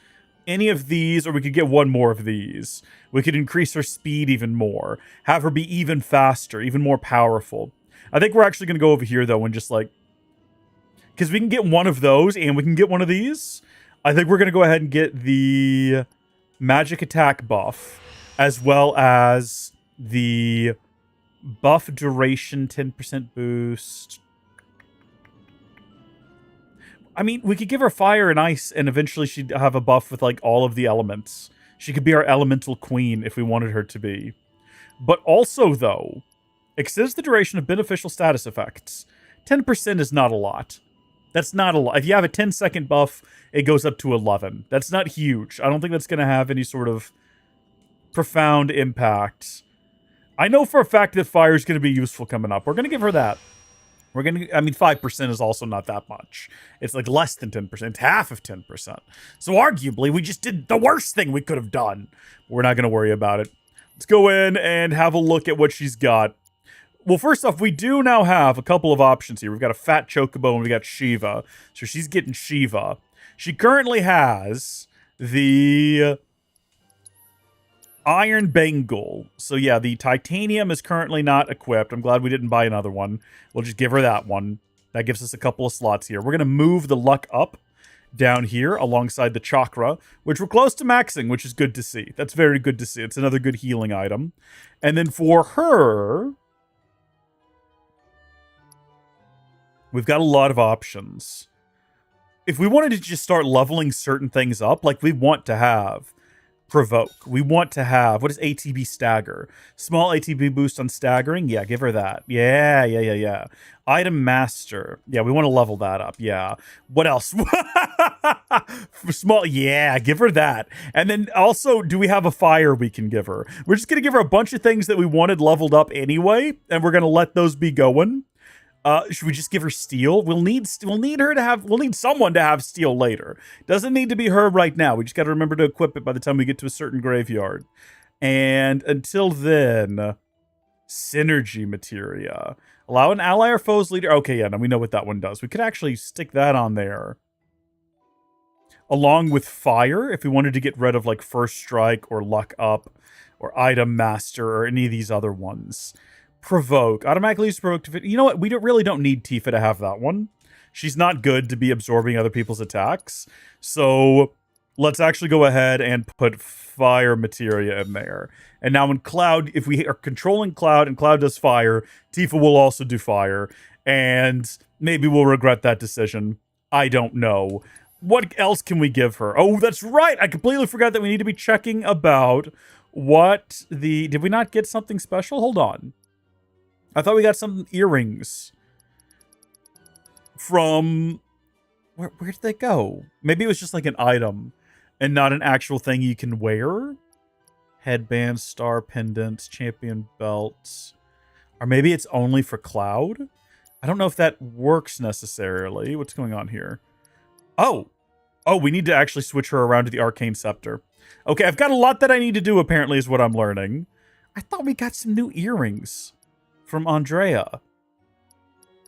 Any of these, or we could get one more of these. We could increase her speed even more. Have her be even faster, even more powerful. I think we're actually going to go over here, though, and just, like... Because we can get one of those, and we can get one of these. I think we're going to go ahead and get the magic attack buff, as well as the buff duration, 10% boost... I mean, we could give her fire and ice, and eventually she'd have a buff with, like, all of the elements. She could be our elemental queen if we wanted her to be. But also, though, extends the duration of beneficial status effects. 10% is not a lot. That's not a lot. If you have a 10-second buff, it goes up to 11. That's not huge. I don't think that's going to have any sort of profound impact. I know for a fact that fire is going to be useful coming up. We're going to give her that. We're going to, I mean, 5% is also not that much. It's like less than 10%. It's half of 10%. So arguably, we just did the worst thing we could have done. We're not going to worry about it. Let's go in and have a look at what she's got. Well, first off, we do now have a couple of options here. We've got a fat Chocobo and we got Shiva. So she's getting Shiva. She currently has the Iron Bengal. So yeah, the Titanium is currently not equipped. I'm glad we didn't buy another one. We'll just give her that one. That gives us a couple of slots here. We're going to move the luck up down here alongside the chakra, which we're close to maxing, which is good to see. That's very good to see. It's another good healing item. And then for her, we've got a lot of options. If we wanted to just start leveling certain things up, like we want to have Provoke. We want to have, what is ATB Stagger? Small ATB boost on staggering? Yeah, give her that. Yeah. Item Master. Yeah, we want to level that up. Yeah. What else? Small, yeah, give her that. And then also, do we have a fire we can give her? We're just going to give her a bunch of things that we wanted leveled up anyway, and we're going to let those be going. Should we just give her steel? We'll need someone to have steel later. Doesn't need to be her right now. We just got to remember to equip it by the time we get to a certain graveyard. And until then, synergy materia. Allow an ally or foe's leader. Okay, yeah, now we know what that one does. We could actually stick that on there. Along with fire, if we wanted to get rid of like first strike or luck up or item master or any of these other ones. Provoke. Automatically use provoke to fit. You know what? We really don't need Tifa to have that one. She's not good to be absorbing other people's attacks. So let's actually go ahead and put fire materia in there. And now when Cloud, if we are controlling Cloud and Cloud does fire, Tifa will also do fire. And maybe we'll regret that decision. I don't know. What else can we give her? Oh, that's right. I completely forgot that we need to be checking about what the... Did we not get something special? Hold on. I thought we got some earrings from... Where did they go? Maybe it was just like an item and not an actual thing you can wear. Headbands, star pendants, champion belts. Or maybe it's only for Cloud? I don't know if that works necessarily. What's going on here? Oh, we need to actually switch her around to the Arcane Scepter. Okay, I've got a lot that I need to do, apparently, is what I'm learning. I thought we got some new earrings from Andrea.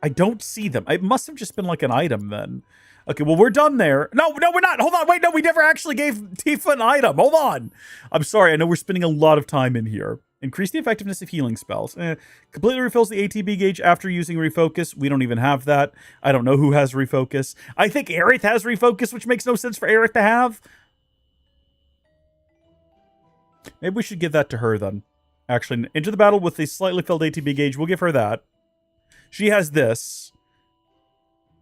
I don't see them. It must have just been like an item then. Okay, well, we're done there. No, we're not. Hold on. Wait, no, we never actually gave Tifa an item. Hold on. I'm sorry. I know we're spending a lot of time in here. Increase the effectiveness of healing spells. Completely refills the ATB gauge after using refocus. We don't even have that. I don't know who has refocus. I think Aerith has refocus, which makes no sense for Aerith to have. Maybe we should give that to her then. Actually, enter the battle with a slightly filled ATB gauge. We'll give her that. She has this.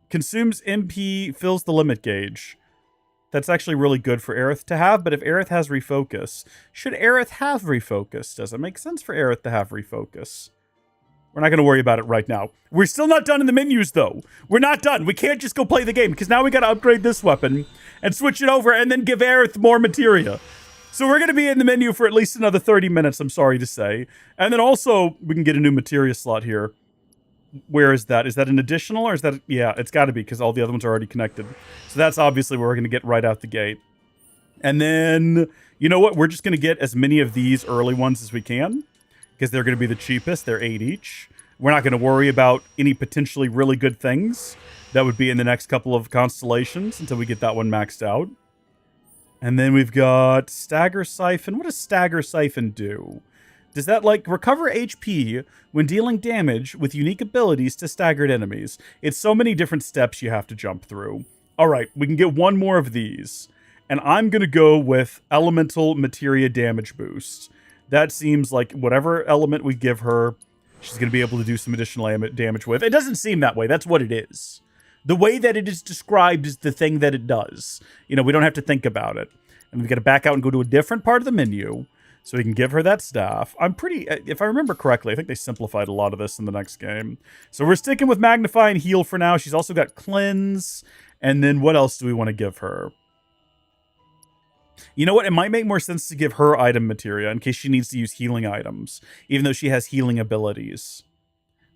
Consumes MP, fills the limit gauge. That's actually really good for Aerith to have, but if Aerith has refocus, should Aerith have refocus? Does it make sense for Aerith to have refocus? We're not going to worry about it right now. We're still not done in the menus, though. We're not done. We can't just go play the game, because now we got to upgrade this weapon and switch it over and then give Aerith more materia. So we're going to be in the menu for at least another 30 minutes, I'm sorry to say. And then also, we can get a new materia slot here. Where is that? Is that an additional or is that... Yeah, it's got to be because all the other ones are already connected. So that's obviously where we're going to get right out the gate. And then, you know what? We're just going to get as many of these early ones as we can because they're going to be the cheapest. They're 8 each. We're not going to worry about any potentially really good things that would be in the next couple of constellations until we get that one maxed out. And then we've got Stagger Siphon. What does Stagger Siphon do? Does that, like, recover HP when dealing damage with unique abilities to staggered enemies? It's so many different steps you have to jump through. All right, we can get one more of these. And I'm going to go with Elemental Materia Damage Boost. That seems like whatever element we give her, she's going to be able to do some additional damage with. It doesn't seem that way. That's what it is. The way that it is described is the thing that it does. You know, we don't have to think about it. And we've got to back out and go to a different part of the menu so we can give her that staff. I'm pretty... If I remember correctly, I think they simplified a lot of this in the next game. So we're sticking with Magnify and Heal for now. She's also got Cleanse. And then what else do we want to give her? You know what? It might make more sense to give her item materia in case she needs to use healing items, even though she has healing abilities.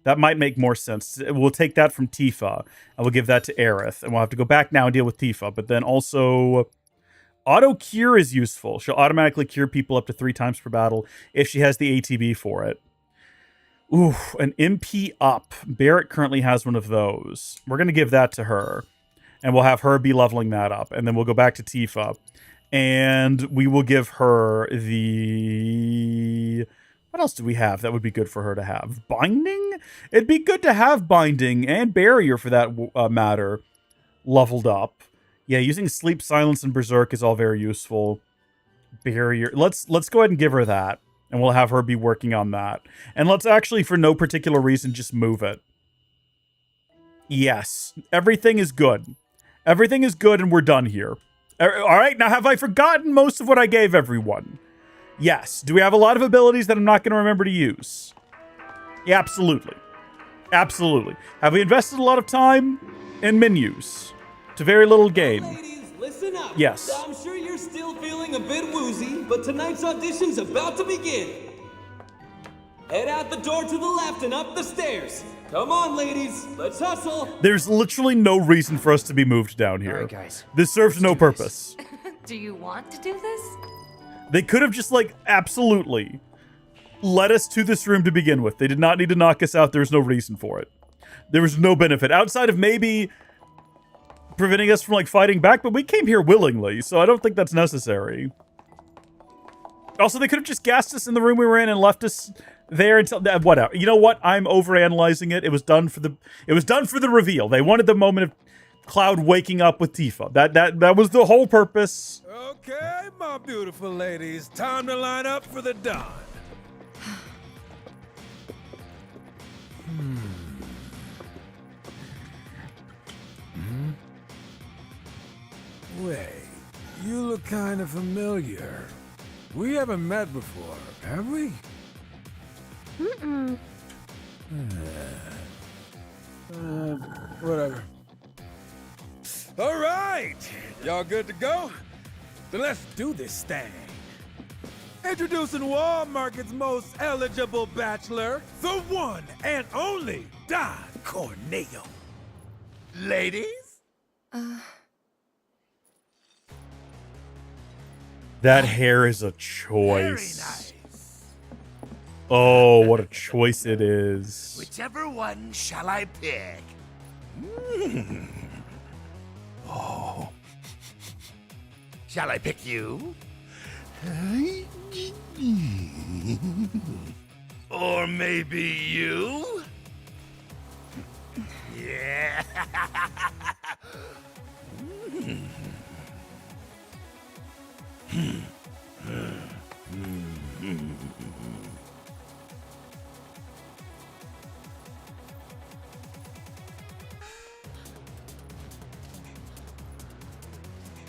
That might make more sense. We'll take that from Tifa, and we'll give that to Aerith. And we'll have to go back now and deal with Tifa. But then also, Auto Cure is useful. She'll automatically cure people up to 3 times per battle if she has the ATB for it. Ooh, an MP up. Barrett currently has one of those. We're going to give that to her. And we'll have her be leveling that up. And then we'll go back to Tifa. And we will give her the... What else do we have that would be good for her to have? Binding? It'd be good to have Binding and Barrier, for that matter, leveled up. Yeah, using Sleep, Silence, and Berserk is all very useful. Barrier. Let's go ahead and give her that. And we'll have her be working on that. And let's actually, for no particular reason, just move it. Yes. Everything is good. Everything is good, and we're done here. All right, now have I forgotten most of what I gave everyone? Yes. Do we have a lot of abilities that I'm not going to remember to use? Yeah, absolutely. Absolutely. Have we invested a lot of time in menus to very little gain? Ladies, listen up. Yes. I'm sure you're still feeling a bit woozy, but tonight's audition's about to begin. Head out the door to the left and up the stairs. Come on, ladies. Let's hustle. There's literally no reason for us to be moved down here. All right, guys. This serves no purpose. Do you want to do this? They could have just, like, absolutely led us to this room to begin with. They did not need to knock us out. There's no reason for it. There was no benefit outside of maybe preventing us from, like, fighting back, but we came here willingly, so I don't think that's necessary. Also, they could have just gassed us in the room we were in and left us there until whatever. You know what? I'm overanalyzing it. It was done for the reveal. They wanted the moment of Cloud waking up with Tifa. That was the whole purpose. Okay, my beautiful ladies, time to line up for the dawn. Wait, you look kind of familiar. We haven't met before, have we? Mm-mm. Whatever. All right, y'all good to go? Then let's do this thing. Introducing Wall Market's most eligible bachelor, the one and only Don Corneo. Ladies? That hair is a choice. Oh, what a choice it is. Whichever one shall I pick? Oh. Shall I pick you? Or maybe you? Yeah.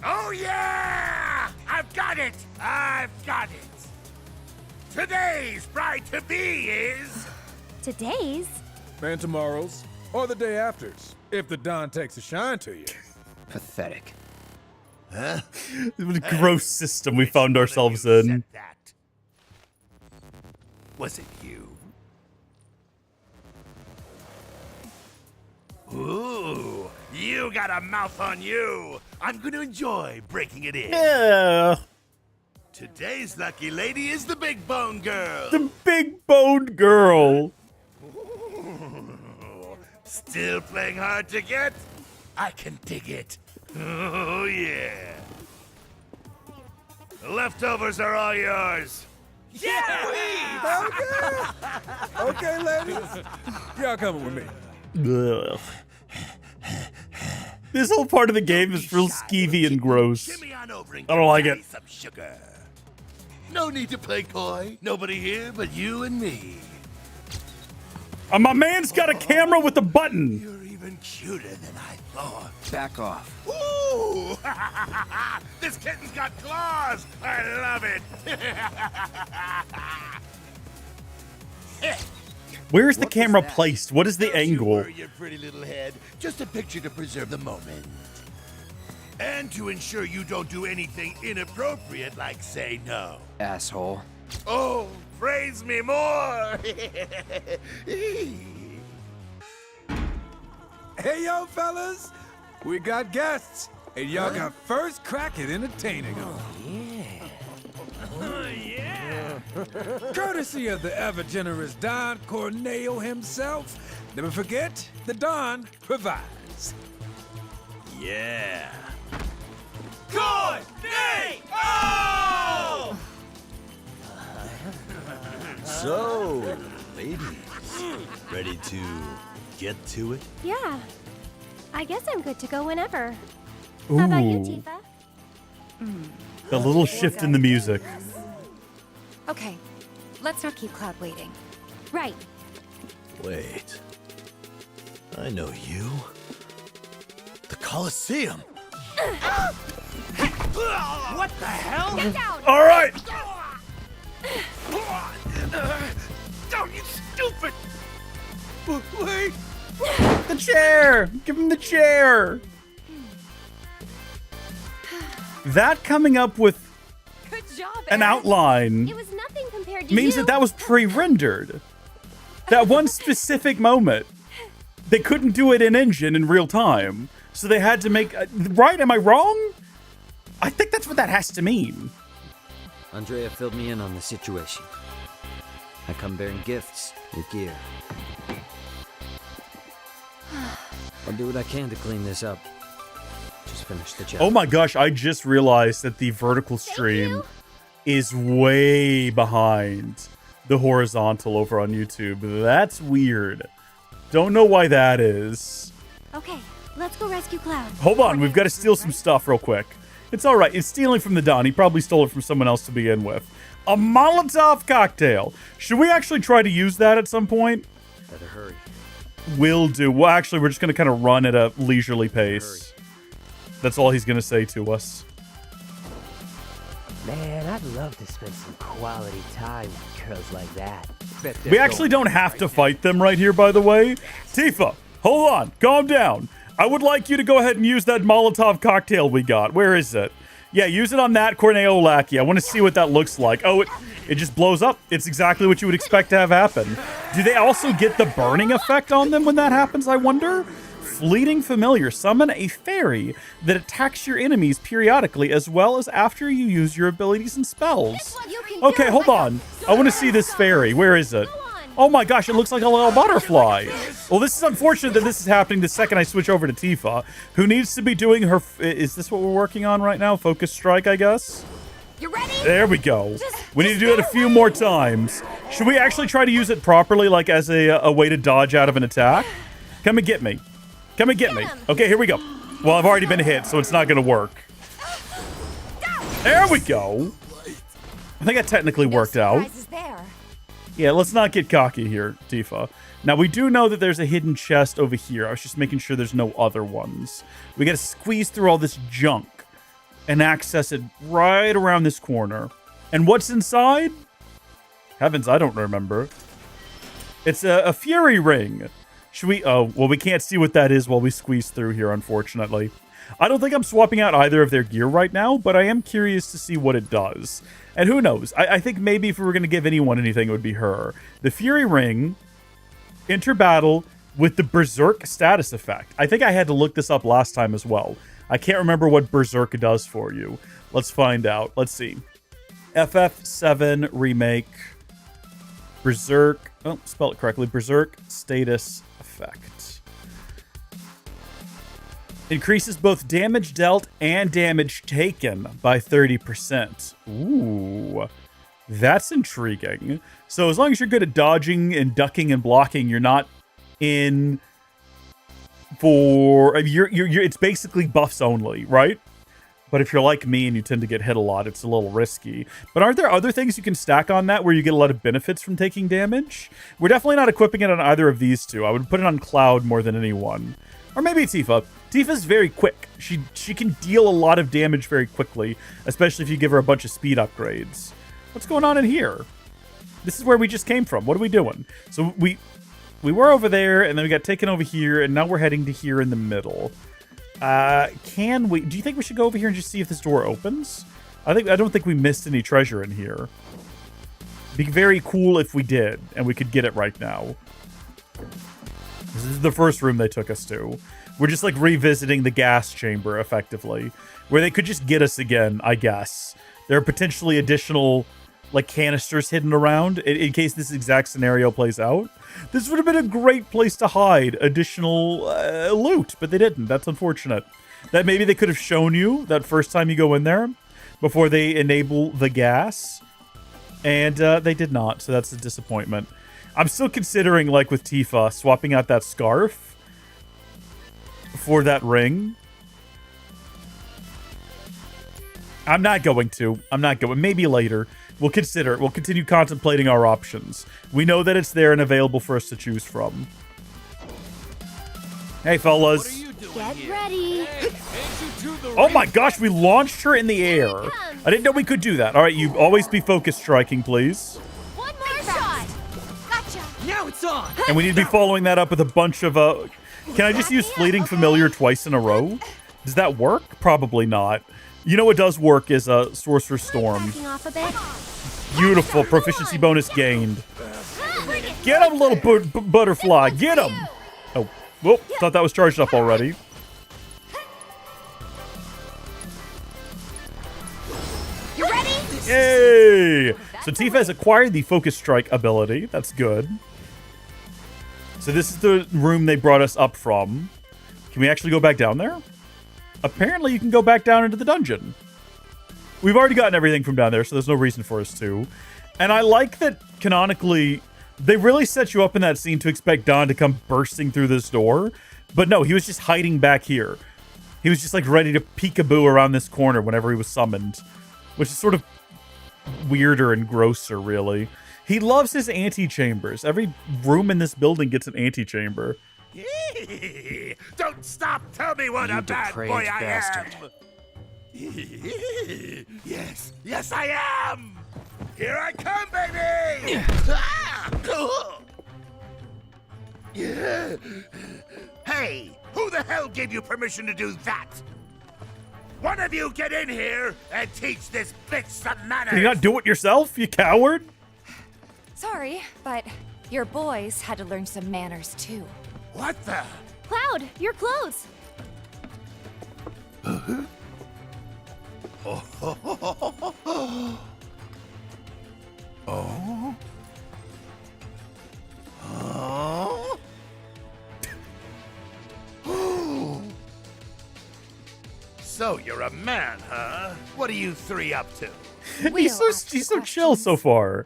Oh yeah! I've got it! I've got it! Today's bride-to-be is... Today's? And tomorrow's, or the day after's, if the Don takes a shine to you. Pathetic. Huh? What a gross system we found ourselves in. Was it you? Ooh, you got a mouth on you. I'm going to enjoy breaking it in. Yeah. Today's lucky lady is the big bone girl. The big boned girl. Ooh, still playing hard to get? I can dig it. Oh, yeah. The leftovers are all yours. Yeah! Okay, ladies. Y'all coming with me. Ugh. This whole part of the game is real skeevy and gross. I don't like it. Some sugar. No need to play coy. Nobody here but you and me. My man's got a camera with a button. You're even cuter than I thought. Back off. Ooh! This kitten's got claws. I love it. Where's the camera placed? What is the Don't you angle? worry your pretty little head. Just a picture to preserve the moment. And to ensure you don't do anything inappropriate like say no. Asshole. Oh, praise me more. Hey, yo, fellas. We got guests, and y'all got first crack at entertaining them. Oh, yeah. Courtesy of the ever-generous Don Corneo himself. Never forget, the Don provides. Yeah. Corneo! So, ladies, ready to get to it? Yeah. I guess I'm good to go whenever. How about you, Ooh. Tifa? A little shift in the music. Okay, let's not keep Cloud waiting. Right. Wait. I know you. The Colosseum. What the hell? Get down! All right. Don't you stupid! Wait! The chair! Give him the chair! That coming up with Good job, an Aaron. outline It was nothing compared to means you. that was pre-rendered. That one specific moment. They couldn't do it in engine in real time. So they had to make... right? Am I wrong? I think that's what that has to mean. Andrea filled me in on the situation. I come bearing gifts with gear. I'll do what I can to clean this up. Just finish the job. Oh my gosh, I just realized that the vertical stream is way behind the horizontal over on YouTube. That's weird. Don't know why that is. Okay, let's go rescue Cloud. Hold on, we've got to steal some stuff real quick. It's all right. It's stealing from the Don. He probably stole it from someone else to begin with. A Molotov cocktail. Should we actually try to use that at some point? Better hurry. Will do. Well, actually, we're just going to kind of run at a leisurely pace. That's all he's going to say to us. Man, I'd love to spend some quality time with girls like that. We actually don't have to fight them right here, by the way. Tifa, hold on. Calm down. I would like you to go ahead and use that Molotov cocktail we got. Where is it? Yeah, use it on that Corneo lackey. I want to see what that looks like. Oh, it just blows up. It's exactly what you would expect to have happen. Do they also get the burning effect on them when that happens, I wonder? Fleeting familiar. Summon a fairy that attacks your enemies periodically as well as after you use your abilities and spells. Okay, hold on. I want to see this fairy. Where is it? Oh my gosh, it looks like a little butterfly. Well, this is unfortunate that this is happening the second I switch over to Tifa, who needs to be doing her... Is this what we're working on right now? Focus strike, I guess? You ready? There we go. We need to do it a few more times. Should we actually try to use it properly, like as a way to dodge out of an attack? Come and get me. Come and get me. Okay, here we go. Well, I've already been hit, so it's not going to work. There we go. I think that technically worked out. Yeah, let's not get cocky here, Tifa. Now, we do know that there's a hidden chest over here. I was just making sure there's no other ones. We got to squeeze through all this junk and access it right around this corner. And what's inside? Heavens, I don't remember. It's a Fury Ring. Should we... Oh, well, we can't see what that is while we squeeze through here, unfortunately. I don't think I'm swapping out either of their gear right now, but I am curious to see what it does. And who knows? I think maybe if we were going to give anyone anything, it would be her. The Fury Ring, enter battle with the Berserk status effect. I think I had to look this up last time as well. I can't remember what Berserk does for you. Let's find out. Let's see. FF7 Remake. Berserk. Oh, spell it correctly. Berserk status effect. Increases both damage dealt and damage taken by 30%. Ooh, that's intriguing. So as long as you're good at dodging and ducking and blocking, you're not in for... it's basically buffs only, right? But if you're like me and you tend to get hit a lot, it's a little risky. But aren't there other things you can stack on that where you get a lot of benefits from taking damage? We're definitely not equipping it on either of these two. I would put it on Cloud more than anyone. Or maybe Tifa. Tifa's very quick. She can deal a lot of damage very quickly, especially if you give her a bunch of speed upgrades. What's going on in here? This is where we just came from. What are we doing? So we were over there, and then we got taken over here, and now we're heading to here in the middle. Can we... Do you think we should go over here and just see if this door opens? I don't think we missed any treasure in here. It'd be very cool if we did, and we could get it right now. This is the first room they took us to. We're just like revisiting the gas chamber, effectively, where they could just get us again, I guess. There are potentially additional, like, canisters hidden around in case this exact scenario plays out. This would have been a great place to hide additional loot, but they didn't. That's unfortunate. That maybe they could have shown you that first time you go in there before they enable the gas, and they did not, so that's a disappointment. I'm still considering, like with Tifa, swapping out that scarf for that ring. I'm not going to. Maybe later. We'll consider it. We'll continue contemplating our options. We know that it's there and available for us to choose from. Hey, fellas. Get ready. Oh my gosh, we launched her in the air. I didn't know we could do that. All right, you always be focus striking, please. One more shot. Gotcha. Now it's on. And we need to be following that up with a bunch of... Can I just use Fleeting Familiar twice in a row? Does that work? Probably not. You know what does work is a Sorcerer's Storm. Beautiful. Proficiency bonus gained. Get him, little butterfly. Get him. Oh, whoop. Thought that was charged up already. You ready? Yay! So Tifa has acquired the Focus Strike ability. That's good. So this is the room they brought us up from. Can we actually go back down there? Apparently you can go back down into the dungeon. We've already gotten everything from down there, so there's no reason for us to. And I like that, canonically, they really set you up in that scene to expect Don to come bursting through this door. But no, he was just hiding back here. He was just like ready to peekaboo around this corner whenever he was summoned. Which is sort of weirder and grosser, really. He loves his antechambers. Every room in this building gets an antechamber. Don't stop! Tell me what You a bad depraved boy I bastard. am! Yes, I am! Here I come, baby! Hey, who the hell gave you permission to do that? One of you get in here and teach this bitch some manners! Can you not do it yourself, you coward? Sorry, but your boys had to learn some manners too. What the? Cloud, your clothes. So you're a man, huh? What are you three up to? he's so chill so far.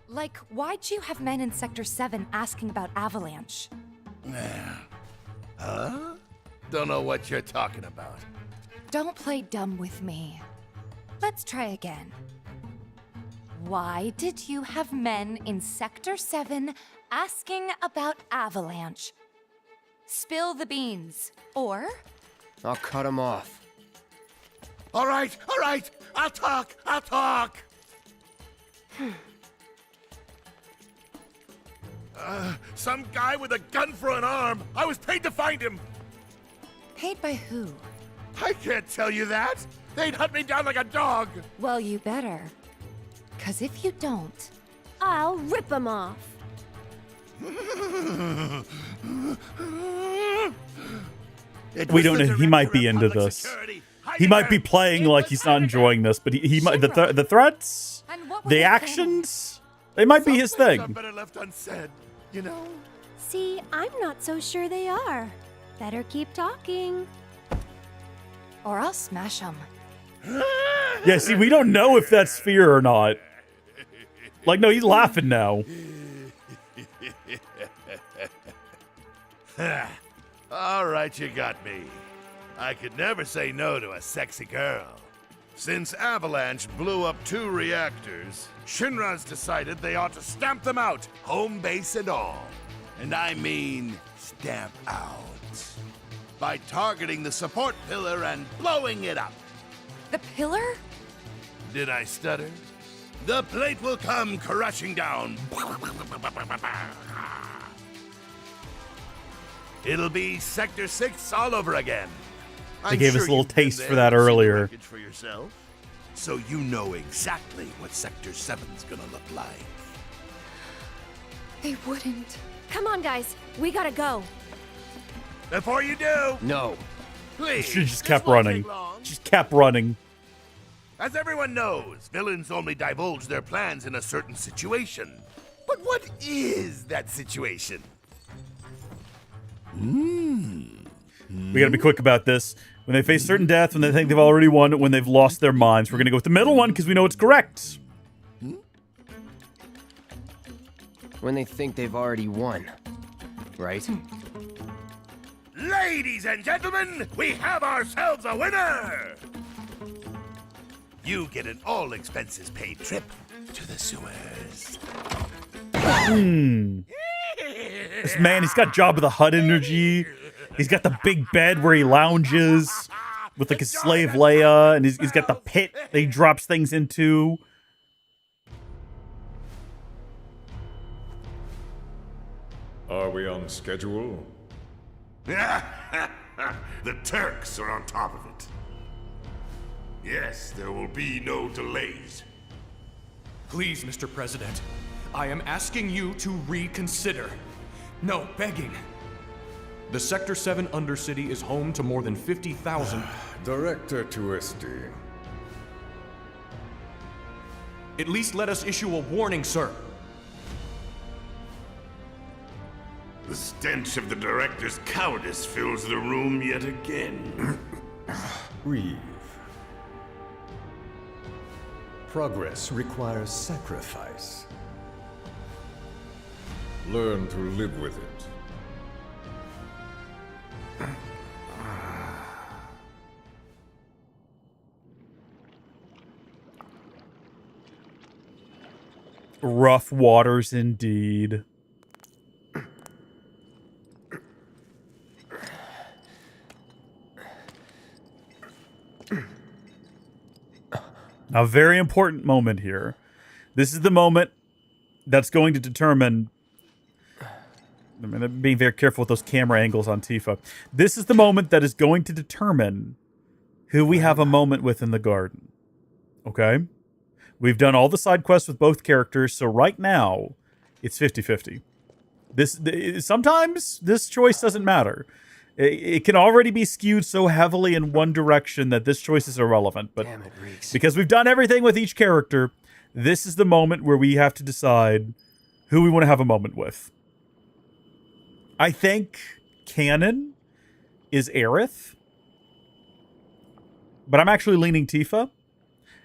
Like, why'd you have men in Sector 7 asking about Avalanche? Huh? Don't know what you're talking about. Don't play dumb with me. Let's try again. Why did you have men in Sector 7 asking about Avalanche? Spill the beans. Or... I'll cut him off. All right. I'll talk. Some guy with a gun for an arm. I was paid to find him. Paid by who? I can't tell you that. They'd hunt me down like a dog. Well, you better. 'Cause if you don't... I'll rip them off. We don't know. He might be into this. He might be playing like he's not enjoying this, but he might. The threats, the actions, they might be his thing. Better left unsaid, you know. See, I'm not so sure they are. Better keep talking. Or I'll smash them. Yeah, see, we don't know if that's fear or not. Like, no, he's laughing now. All right, you got me. I could never say no to a sexy girl. Since Avalanche blew up 2 reactors, Shinra's decided they ought to stamp them out, home base and all. And I mean stamp out. By targeting the support pillar and blowing it up. The pillar? Did I stutter? The plate will come crashing down. It'll be Sector 6 all over again. They gave us a little taste for that earlier. For yourself, so you know exactly what Sector 7's gonna look like. They wouldn't. Come on, guys. We gotta go. Before you do, no. Please. She just kept running. Just kept running. As everyone knows, villains only divulge their plans in a certain situation. But what is that situation? We gotta be quick about this. When they face certain death, when they think they've already won, when they've lost their minds. We're gonna go with the middle one because we know it's correct. When they think they've already won. Right? Ladies and gentlemen, we have ourselves a winner! You get an all-expenses-paid trip to the sewers. This man, he's got Jabba the Hutt energy. He's got the big bed where he lounges with like his slave Leia, and he's got the pit that he drops things into. Are we on schedule? The Turks are on top of it. Yes, there will be no delays. Please, Mr. President. I am asking you to reconsider. No, begging. The Sector 7 Undercity is home to more than 50,000... Director Twisty. At least let us issue a warning, sir. The stench of the director's cowardice fills the room yet again. Reeve. Progress requires sacrifice. Learn to live with it. Rough waters indeed. A very important moment here. This is the moment that's going to determine... I'm being very careful with those camera angles on Tifa. This is the moment that is going to determine who we have a moment with in the garden. Okay? We've done all the side quests with both characters, so right now, it's 50-50. Sometimes this choice doesn't matter. It can already be skewed so heavily in one direction that this choice is irrelevant. But Damn it, Reeks. because we've done everything with each character, this is the moment where we have to decide who we want to have a moment with. I think canon is Aerith, but I'm actually leaning Tifa.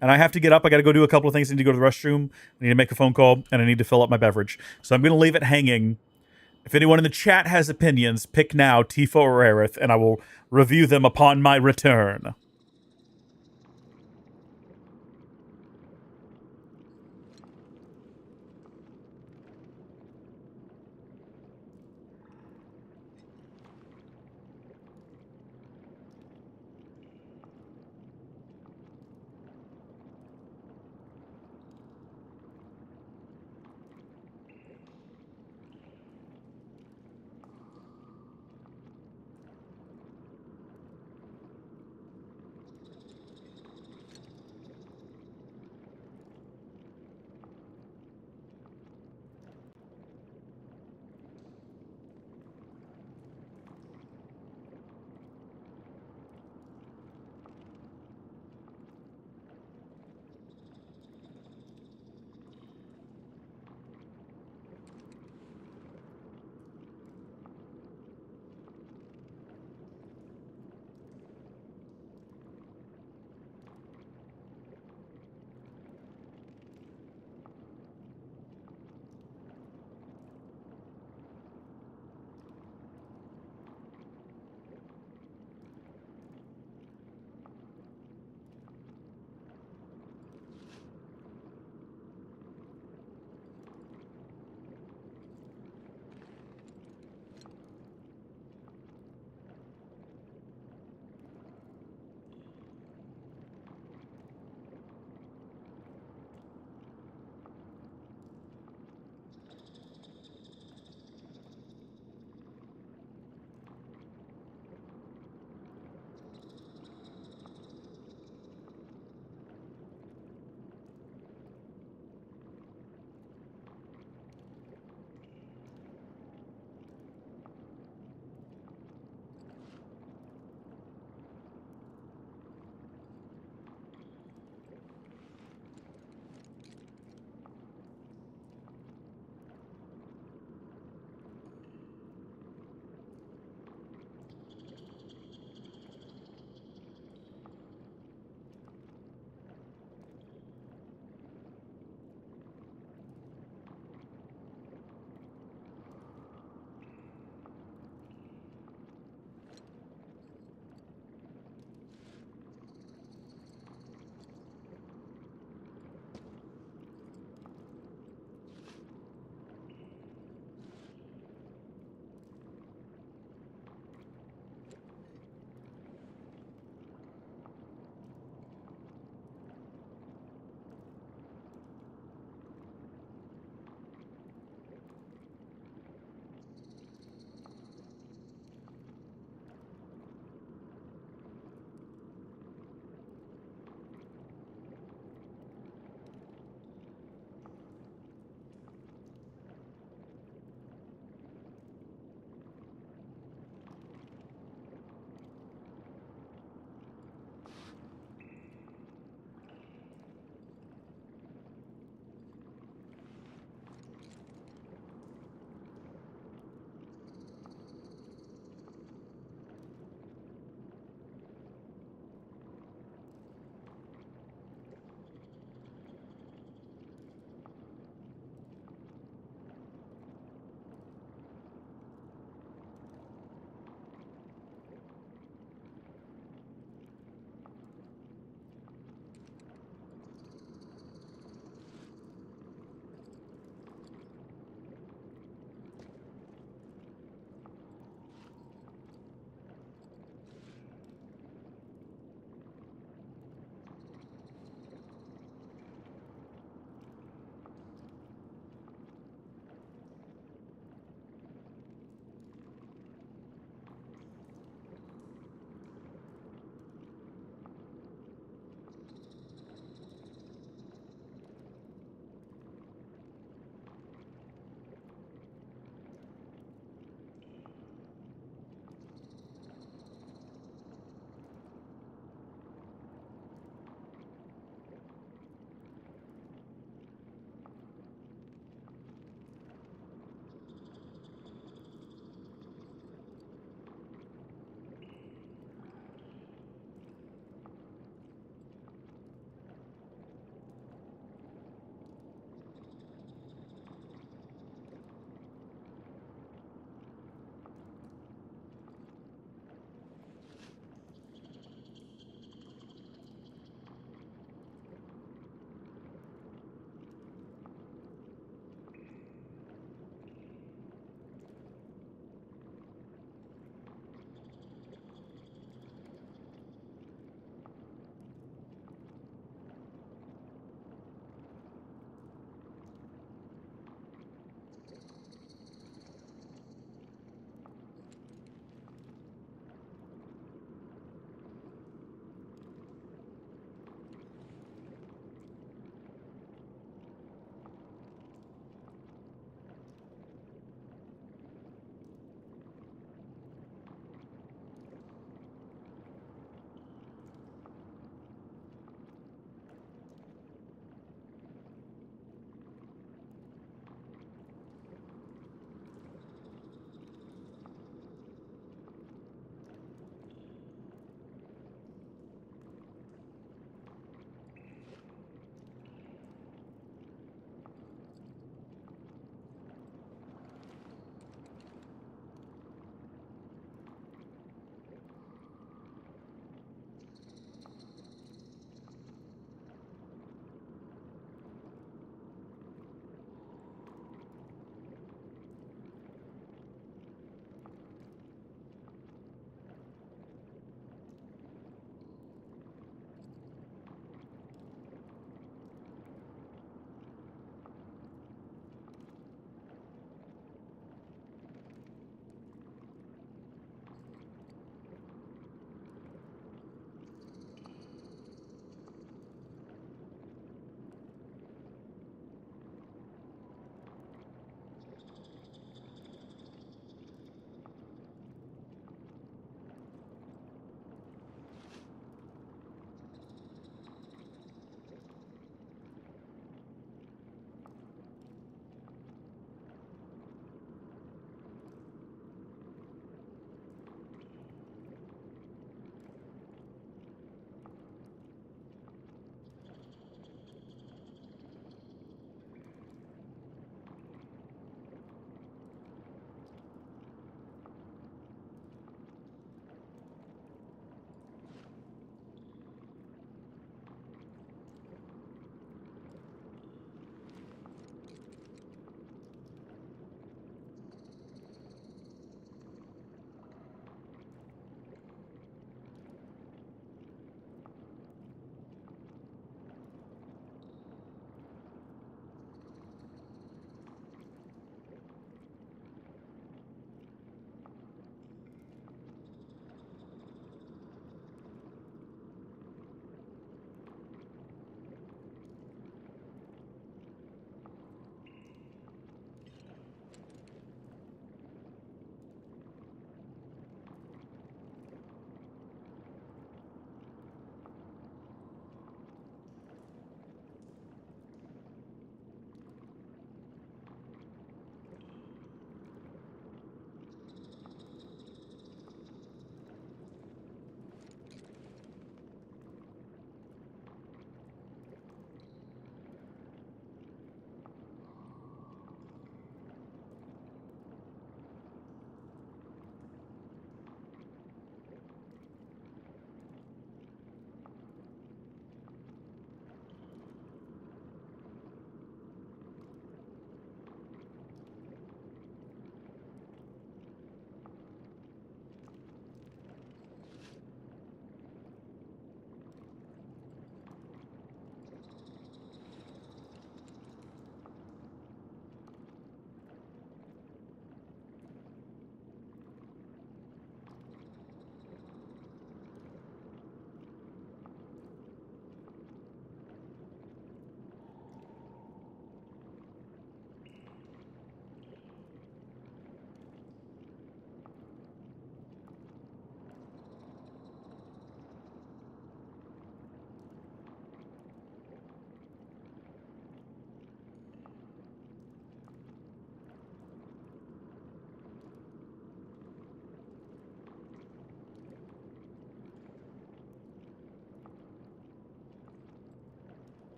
And I have to get up. I got to go do a couple of things. I need to go to the restroom. I need to make a phone call, and I need to fill up my beverage. So I'm going to leave it hanging. If anyone in the chat has opinions, pick now, Tifa or Aerith, and I will review them upon my return.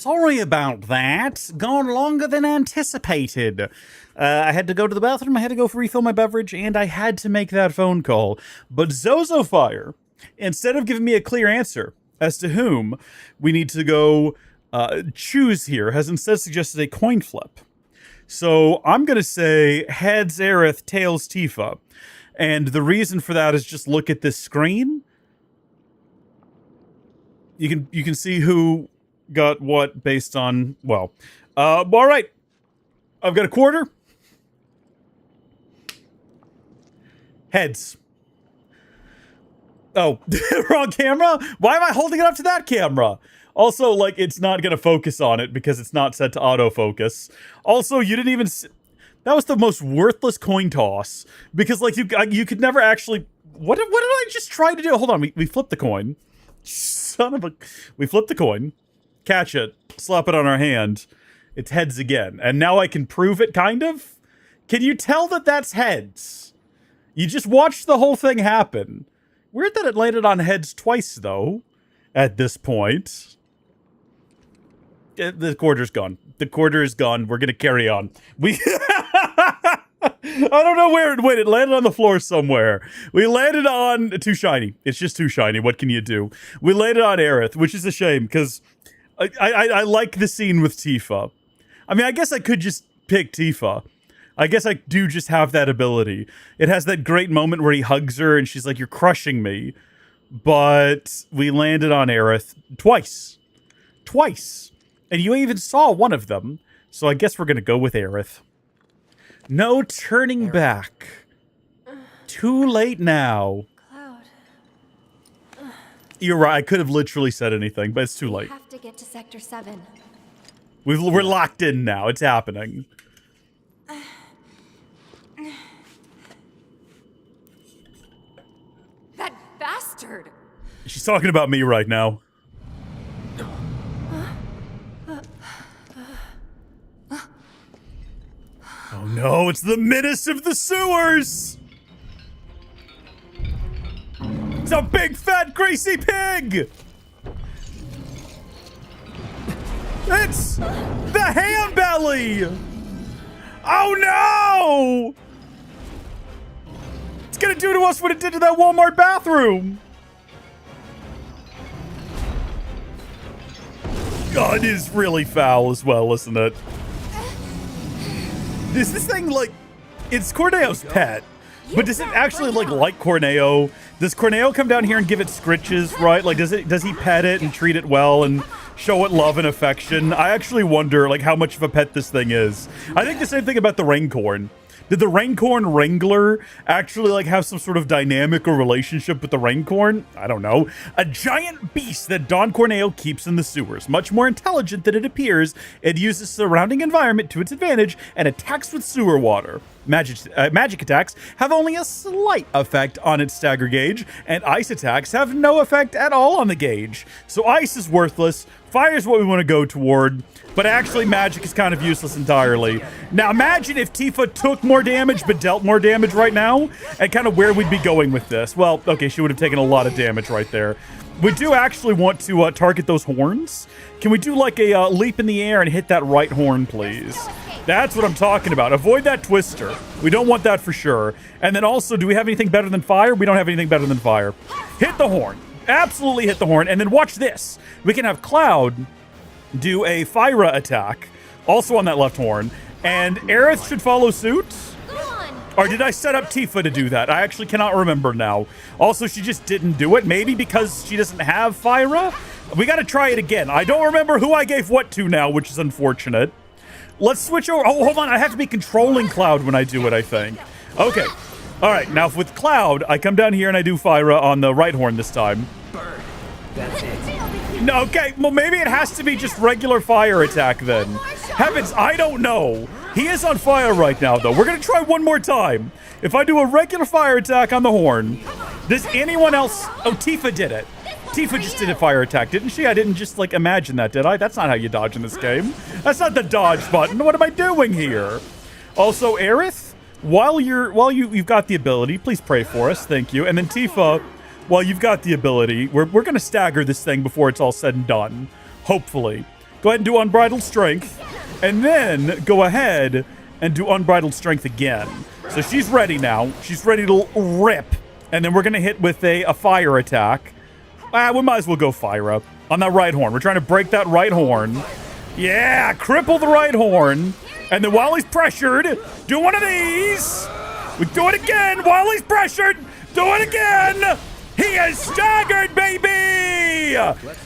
sorry about that. Gone longer than anticipated. I had to go to the bathroom, I had to go refill my beverage, and I had to make that phone call. But Zozofire, instead of giving me a clear answer as to whom we need to go choose here, has instead suggested a coin flip. So I'm going to say heads Aerith, tails Tifa. And the reason for that is just look at this screen. You can see who got what based on, well, all right. I've got a quarter. Heads. Oh, wrong camera? Why am I holding it up to that camera? Also, like, it's not going to focus on it because it's not set to autofocus. Also, you didn't even... That was the most worthless coin toss. Because, like, you could never actually... What did I just try to do? Hold on, we flipped the coin. Son of a... We flipped the coin. Catch it. Slap it on our hand. It's heads again. And now I can prove it, kind of? Can you tell that that's heads? You just watched the whole thing happen. Weird that it landed on heads twice, though, at this point. The quarter's gone. The quarter is gone. We're going to carry on. I don't know where it went. It landed on the floor somewhere. We landed on... Too shiny. It's just too shiny. What can you do? We landed on Aerith, which is a shame, because I like the scene with Tifa. I mean, I guess I could just pick Tifa. I guess I do just have that ability. It has that great moment where he hugs her and she's like, "You're crushing me." But we landed on Aerith twice. Twice. And you even saw one of them. So I guess we're going to go with Aerith. No turning back. Too late now. Cloud. You're right. I could have literally said anything, but it's too late. We have to get to Sector 7. We're locked in now. It's happening. That bastard! She's talking about me right now. Oh no, it's the menace of the sewers! It's a big fat greasy pig! It's the ham belly! Oh no! It's gonna do to us what it did to that Walmart bathroom! God, it is really foul as well, isn't it? Is this thing like... It's Corneo's pet, but does it actually like Corneo? Does Corneo come down here and give it scritches, right? Like, does he pet it and treat it well and show it love and affection? I actually wonder, like, how much of a pet this thing is. I think the same thing about the Raincorn. Did the Raincorn Wrangler actually, like, have some sort of dynamic or relationship with the Raincorn? I don't know. A giant beast that Don Corneo keeps in the sewers. Much more intelligent than it appears. It uses surrounding environment to its advantage and attacks with sewer water. Magic attacks have only a slight effect on its stagger gauge, and ice attacks have no effect at all on the gauge. So ice is worthless, fire is what we want to go toward, but actually magic is kind of useless entirely. Now imagine if Tifa took more damage but dealt more damage right now, and kind of where we'd be going with this. Well, okay, she would have taken a lot of damage right there. We do actually want to target those horns. Can we do like a leap in the air and hit that right horn, please? That's what I'm talking about. Avoid that twister. We don't want that for sure. And then also, do we have anything better than fire? We don't have anything better than fire. Hit the horn. Absolutely hit the horn. And then watch this. We can have Cloud do a Fyra attack, also on that left horn. And Aerith should follow suit. Or did I set up Tifa to do that? I actually cannot remember now. Also, she just didn't do it. Maybe because she doesn't have Fyra? We got to try it again. I don't remember who I gave what to now, which is unfortunate. Let's switch over. Oh, hold on. I have to be controlling Cloud when I do it, I think. Okay. All right. Now, with Cloud, I come down here and I do Fyra on the right horn this time. Burn. That's it. No, okay. Well, maybe it has to be just regular fire attack then. Heavens, I don't know. He is on fire right now, though. We're going to try one more time. If I do a regular fire attack on the horn, does anyone else... Oh, Tifa did it. Tifa just did a fire attack, didn't she? I didn't just, like, imagine that, did I? That's not how you dodge in this game. That's not the dodge button. What am I doing here? Also, Aerith, while you've got the ability, please pray for us. Thank you. And then Tifa, while you've got the ability, we're going to stagger this thing before it's all said and done. Hopefully. Go ahead and do Unbridled Strength. And then go ahead and do Unbridled Strength again. So she's ready now. She's ready to rip. And then we're going to hit with a fire attack. We might as well go fire up on that right horn. We're trying to break that right horn. Yeah, cripple the right horn. And then while he's pressured, do one of these. We do it again while he's pressured. Do it again. He is staggered, baby.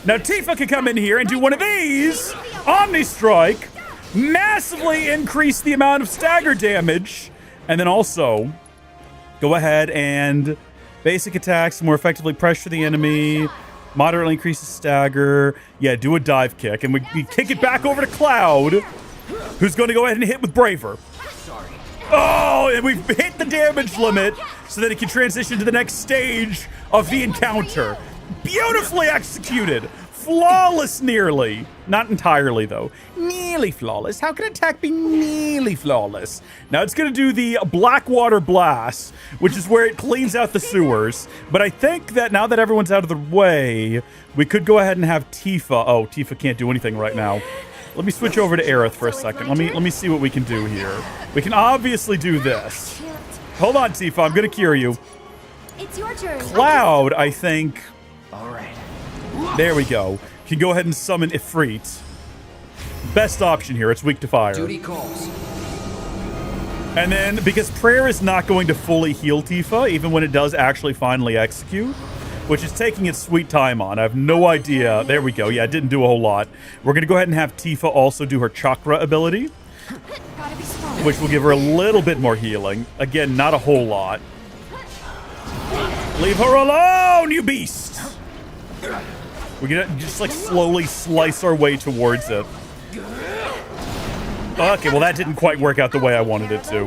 Now Tifa can come in here and do one of these. Omni Strike. Massively increase the amount of stagger damage. And then also go ahead and basic attacks more effectively pressure the enemy. Moderately increases stagger. Yeah, do a dive kick. And we kick it back over to Cloud, who's going to go ahead and hit with Braver. Oh, and we've hit the damage limit so that it can transition to the next stage of the encounter. Beautifully executed. Flawless nearly. Not entirely, though. Nearly flawless. How can an attack be nearly flawless? Now, it's going to do the Blackwater Blast, which is where it cleans out the sewers. But I think that now that everyone's out of the way, we could go ahead and have Tifa. Oh, Tifa can't do anything right now. Let me switch over to Aerith for a second. Let me see what we can do here. We can obviously do this. Hold on, Tifa. I'm going to cure you. It's your turn. Cloud, I think. All right. There we go. Can go ahead and summon Ifrit. Best option here. It's weak to fire. Duty calls. And then, because prayer is not going to fully heal Tifa, even when it does actually finally execute, which is taking its sweet time on. I have no idea. There we go. Yeah, it didn't do a whole lot. We're going to go ahead and have Tifa also do her chakra ability, which will give her a little bit more healing. Again, not a whole lot. Leave her alone, you beast! We're going to just like slowly slice our way towards it. Okay, well that didn't quite work out the way I wanted it to.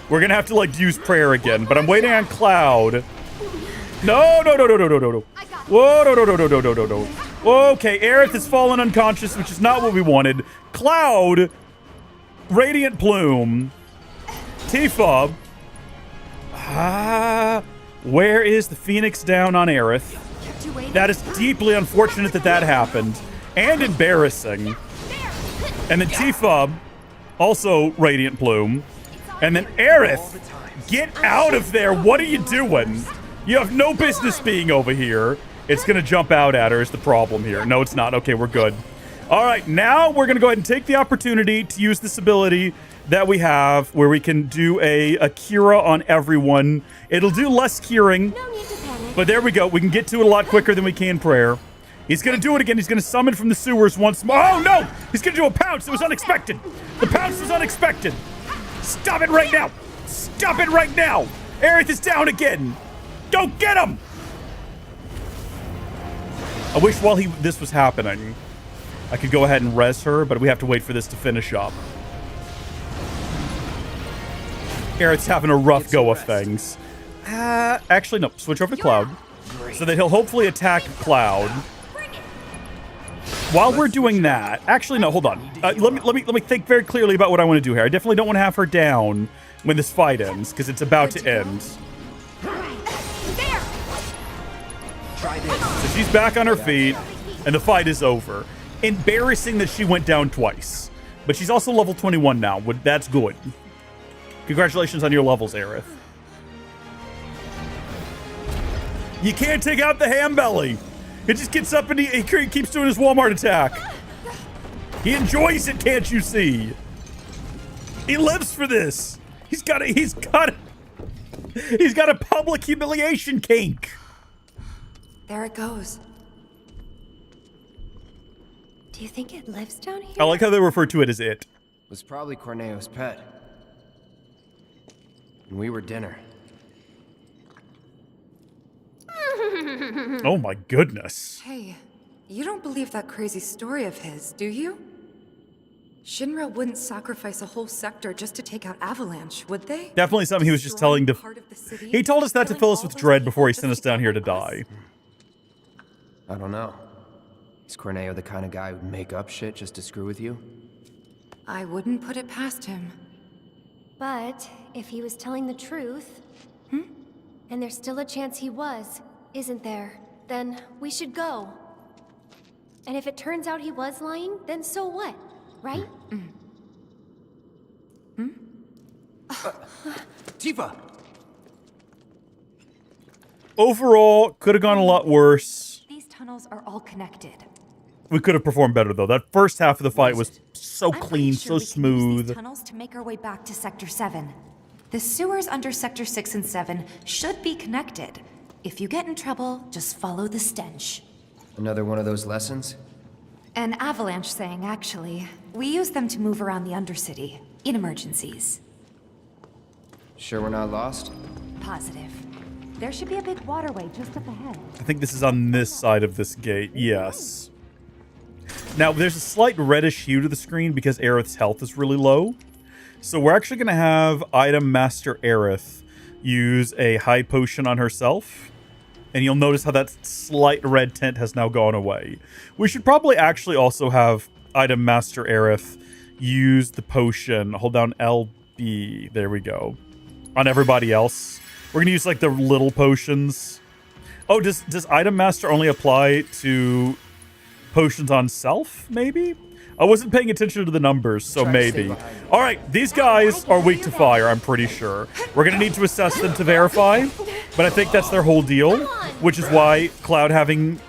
We're going to have to like use prayer again, but I'm waiting on Cloud. No. Whoa, no. Okay, Aerith has fallen unconscious, which is not what we wanted. Cloud, Radiant Plume, Tifa. Where is the Phoenix down on Aerith? That is deeply unfortunate that happened. And embarrassing. And then Tifa, also Radiant Plume. And then Aerith, get out of there. What are you doing? You have no business being over here. It's going to jump out at her is the problem here. No, it's not. Okay, we're good. All right, now we're going to go ahead and take the opportunity to use this ability that we have where we can do a cura on everyone. It'll do less curing, but there we go. We can get to it a lot quicker than we can prayer. He's going to do it again. He's going to summon from the sewers once more. Oh, no! He's going to do a pounce. It was unexpected. The pounce was unexpected. Stop it right now. Stop it right now. Aerith is down again. Don't get him! I wish while this was happening, I could go ahead and res her, but we have to wait for this to finish up. Aerith's having a rough go of things. Actually, no. Switch over to Cloud. So that he'll hopefully attack Cloud. While we're doing that, actually, no, hold on. Let me think very clearly about what I want to do here. I definitely don't want to have her down when this fight ends, because it's about to end. So she's back on her feet, and the fight is over. Embarrassing that she went down twice. But she's also level 21 now. That's good. Congratulations on your levels, Aerith. You can't take out the ham belly. It just gets up and he keeps doing his Walmart attack. He enjoys it, can't you see? He lives for this. He's got a public humiliation kink. There it goes. Do you think it lives down here? I like how they refer to it as it. It was probably Corneo's pet. And we were dinner. Oh my goodness. Hey, you don't believe that crazy story of his, do you? Shinra wouldn't sacrifice a whole sector just to take out Avalanche, would they? Definitely something he was just telling to... He told us that to fill us with dread before he sent us down here to die. I don't know. Is Corneo the kind of guy who'd make up shit just to screw with you? I wouldn't put it past him. But if he was telling the truth, and there's still a chance he was, isn't there? Then we should go. And if it turns out he was lying, then so what? Right? Tifa! Overall, could have gone a lot worse. These tunnels are all connected. We could have performed better, though. That first half of the fight was so clean, so Sure we can use smooth. these tunnels to make our way back to Sector 7. The sewers under Sector 6 and 7 should be connected. If you get in trouble, just follow the stench. Another one of those lessons? An avalanche thing, actually. We use them to move around the Undercity, in emergencies. Sure we're not lost? Positive. There should be a big waterway just up ahead. I think this is on this side of this gate, yes. Now, there's a slight reddish hue to the screen because Aerith's health is really low. So we're actually going to have Item Master Aerith use a high potion on herself. And you'll notice how that slight red tint has now gone away. We should probably actually also have Item Master Aerith use the potion. Hold down LB. There we go. On everybody else. We're going to use like the little potions. Oh, does Item Master only apply to potions on self, maybe? I wasn't paying attention to the numbers, so maybe. All right, these guys are weak to fire, I'm pretty sure. We're going to need to assess them to verify, but I think that's their whole deal, which is why Cloud having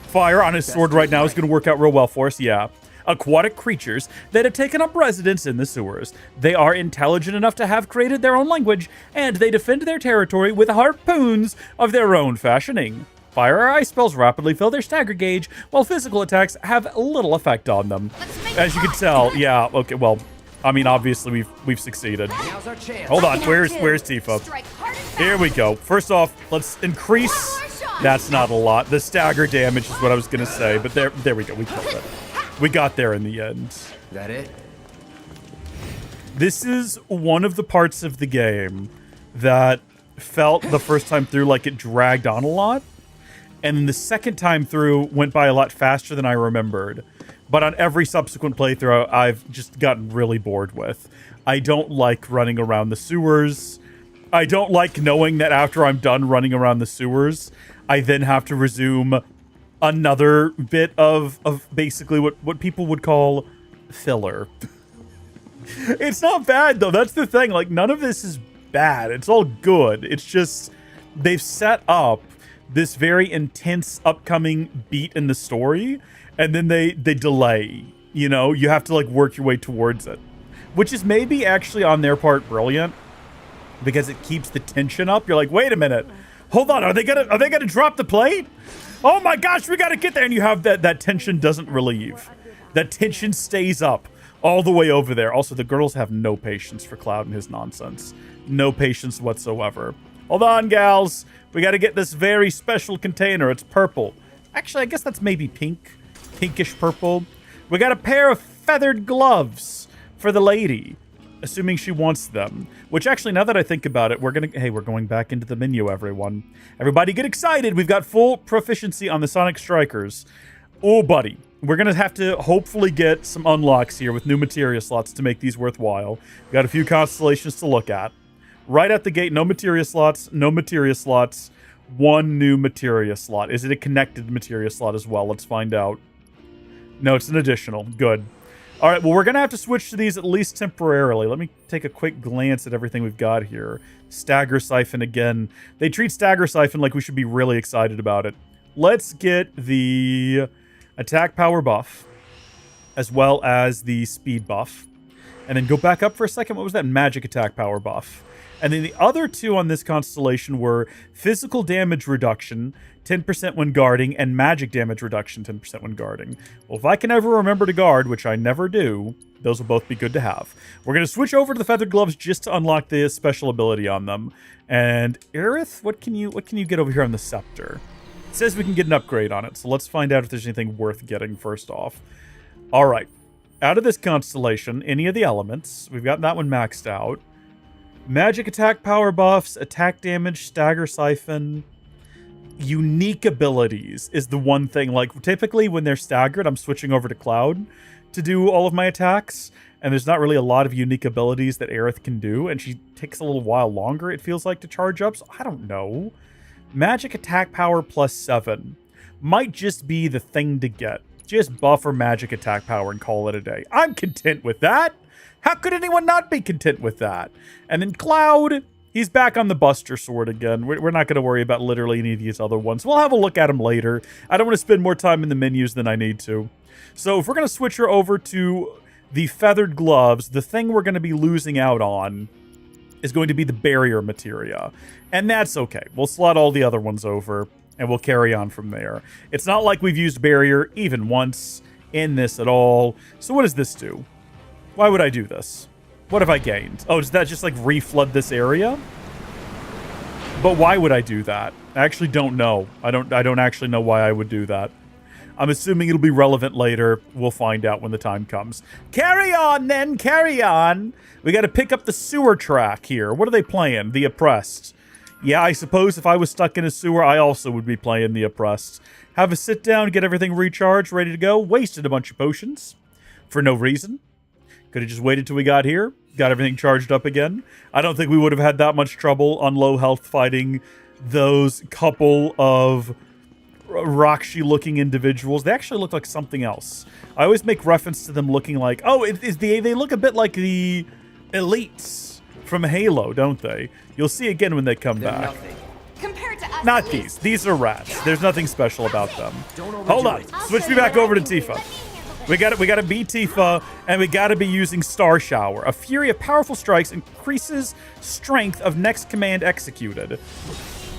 fire on his sword right now is going to work out real well for us, yeah. Aquatic creatures that have taken up residence in the sewers. They are intelligent enough to have created their own language, and they defend their territory with harpoons of their own fashioning. Fire or ice spells rapidly fill their stagger gauge, while physical attacks have little effect on them. As you can tell, yeah, okay, well, I mean, obviously we've succeeded. Hold on, where's Tifa? Here we go. First off, let's increase. That's not a lot. The stagger damage is what I was gonna say, but there we go. We killed it. We got there in the end. That it? This is one of the parts of the game that felt the first time through like it dragged on a lot. And then the second time through went by a lot faster than I remembered. But on every subsequent playthrough, I've just gotten really bored with. I don't like running around the sewers. I don't like knowing that after I'm done running around the sewers, I then have to resume another bit of basically what people would call filler. It's not bad, though. That's the thing. Like, none of this is bad. It's all good. It's just they've set up this very intense upcoming beat in the story, and then they delay. You know, you have to like work your way towards it, which is maybe actually on their part brilliant because it keeps the tension up. You're like, wait a minute, hold on, are they gonna drop the plate? Oh my gosh, we gotta get there, and you have that tension doesn't relieve. That tension stays up all the way over there. Also, the girls have no patience for Cloud and his nonsense. No patience whatsoever. Hold on, gals. We got to get this very special container. It's purple. Actually, I guess that's maybe pink. Pinkish purple. We got a pair of feathered gloves for the lady, assuming she wants them. Which actually, now that I think about it, we're going back into the menu, everyone. Everybody get excited. We've got full proficiency on the Sonic Strikers. Oh, buddy. We're going to have to hopefully get some unlocks here with new materia slots to make these worthwhile. We've got a few constellations to look at. Right at the gate, no materia slots, one new materia slot. Is it a connected materia slot as well? Let's find out. No, it's an additional. Good. All right, well, we're going to have to switch to these at least temporarily. Let me take a quick glance at everything we've got here. Stagger Siphon again. They treat Stagger Siphon like we should be really excited about it. Let's get the attack power buff as well as the speed buff. And then go back up for a second. What was that? Magic attack power buff. And then the other two on this constellation were physical damage reduction, 10% when guarding, and magic damage reduction, 10% when guarding. Well, if I can ever remember to guard, which I never do, those will both be good to have. We're going to switch over to the feathered gloves just to unlock the special ability on them. And Aerith, what can you get over here on the scepter? It says we can get an upgrade on it, so let's find out if there's anything worth getting first off. All right. Out of this constellation, any of the elements, we've got that one maxed out. Magic attack power buffs, attack damage, stagger siphon, unique abilities is the one thing. Like, typically when they're staggered, I'm switching over to Cloud to do all of my attacks, and there's not really a lot of unique abilities that Aerith can do, and she takes a little while longer, it feels like, to charge up, so I don't know. Magic attack power +7 might just be the thing to get. Just buff her magic attack power and call it a day. I'm content with that. How could anyone not be content with that? And then Cloud, he's back on the Buster Sword again. We're not going to worry about literally any of these other ones. We'll have a look at them later. I don't want to spend more time in the menus than I need to. So if we're going to switch her over to the Feathered Gloves, the thing we're going to be losing out on is going to be the barrier materia. And that's okay. We'll slot all the other ones over, and we'll carry on from there. It's not like we've used barrier even once in this at all. So what does this do? Why would I do this? What have I gained? Oh, does that just like reflood this area? But why would I do that? I actually don't know. I don't actually know why I would do that. I'm assuming it'll be relevant later. We'll find out when the time comes. Carry on then, carry on. We got to pick up the sewer track here. What are they playing? The Oppressed. Yeah, I suppose if I was stuck in a sewer, I also would be playing The Oppressed. Have a sit down, get everything recharged, ready to go. Wasted a bunch of potions for no reason. Could have just waited till we got here, got everything charged up again. I don't think we would have had that much trouble on low health fighting those couple of Rakshi-looking individuals. They actually look like something else. I always make reference to them looking like, oh, they look a bit like the elites from Halo, don't they? You'll see again when they come back. Nothing. Compared to us, not these. These are rats. There's nothing special about them. Hold on. Switch me back over to Tifa. We gotta beat Tifa, and we gotta be using Star Shower. A fury of powerful strikes increases strength of next command executed.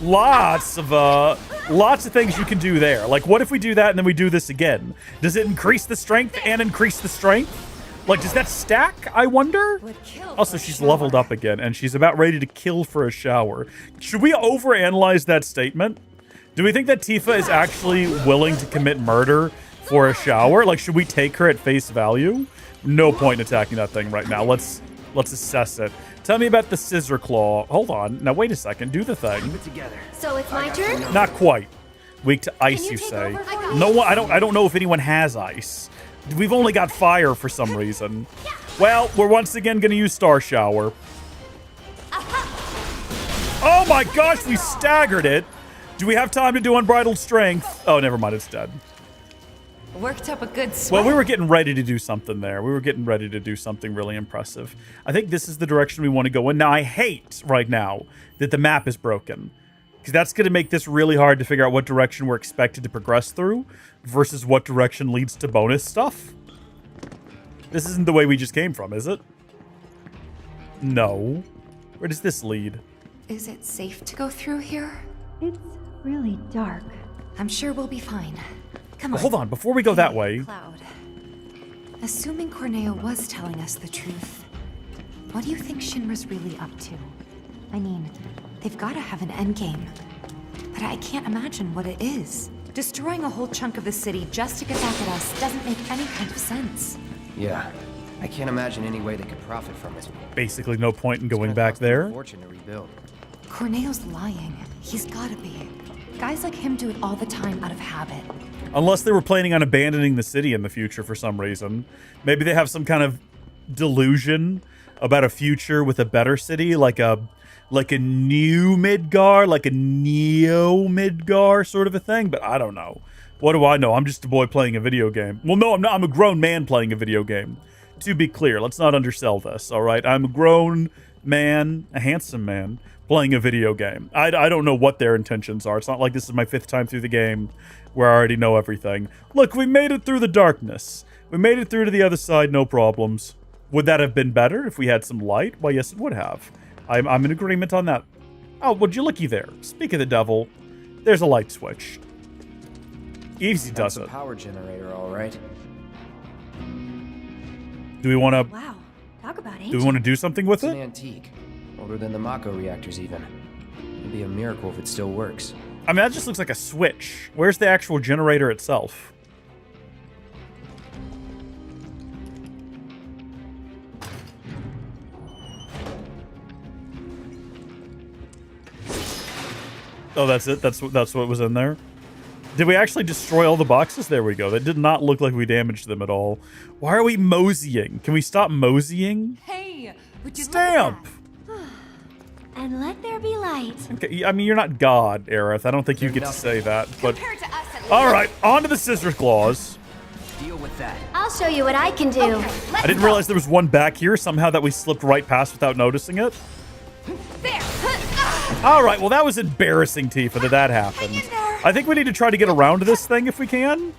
Lots of things you can do there. Like, what if we do that and then we do this again? Does it increase the strength and increase the strength? Like, does that stack, I wonder? Also, she's leveled up again, and she's about ready to kill for a shower. Should we overanalyze that statement? Do we think that Tifa is actually willing to commit murder for a shower? Like, should we take her at face value? No point in attacking that thing right now. Let's assess it. Tell me about the Scissor Claw. Hold on. Now, wait a second. Do the thing. So it's my turn? Not quite. Weak to ice, you say. No one. I don't know if anyone has ice. We've only got fire for some reason. Well, we're once again going to use Star Shower. Oh my gosh, we staggered it. Do we have time to do Unbridled Strength? Oh, never mind. It's dead. Worked up a good sweat. Well, we were getting ready to do something there. We were getting ready to do something really impressive. I think this is the direction we want to go in. Now, I hate right now that the map is broken, because that's going to make this really hard to figure out what direction we're expected to progress through versus what direction leads to bonus stuff. This isn't the way we just came from, is it? No. Where does this lead? Is it safe to go through here? It's really dark. I'm sure we'll be fine. Come on. Hold on, before we go that way. Cloud. Assuming Corneo was telling us the truth, what do you think Shinra's really up to? I mean, they've got to have an endgame. But I can't imagine what it is. Destroying a whole chunk of the city just to get back at us doesn't make any kind of sense. Yeah, I can't imagine any way they could profit from it. Basically no point in going back there. Fortune to rebuild. Corneo's lying. He's gotta be. Guys like him do it all the time out of habit. Unless they were planning on abandoning the city in the future for some reason. Maybe they have some kind of delusion about a future with a better city, like a new Midgar, like a neo Midgar sort of a thing, but I don't know. What do I know? I'm just a boy playing a video game. Well, no, I'm not. I'm a grown man playing a video game. To be clear, let's not undersell this, all right? I'm a grown man, a handsome man, playing a video game. I don't know what their intentions are. It's not like this is my 5th time through the game where I already know everything. Look, we made it through the darkness. We made it through to the other side, no problems. Would that have been better if we had some light? Well, yes, it would have. I'm in agreement on that. Oh, would you looky there? Speak of the devil, there's a light switch. Easy does it. Power generator, all right. Do we want to? Wow, talk about Do we want to do something with It's it? an antique, older than the Mako reactors even. It'd be a miracle if it still works. I mean, that just looks like a switch. Where's the actual generator itself? Oh, that's it? That's what was in there? Did we actually destroy all the boxes? There we go. That did not look like we damaged them at all. Why are we moseying? Can we stop moseying? Hey, would you Stamp! And let there be light. Okay, I mean, you're not God, Aerith. I don't think you get to say that, but... All right, on to the Scissor Claws. Deal with that. I'll show you what I can do. I didn't realize there was one back here somehow that we slipped right past without noticing it. All right, well, that was embarrassing, Tifa, that happened. I think we need to try to get around this thing if we can.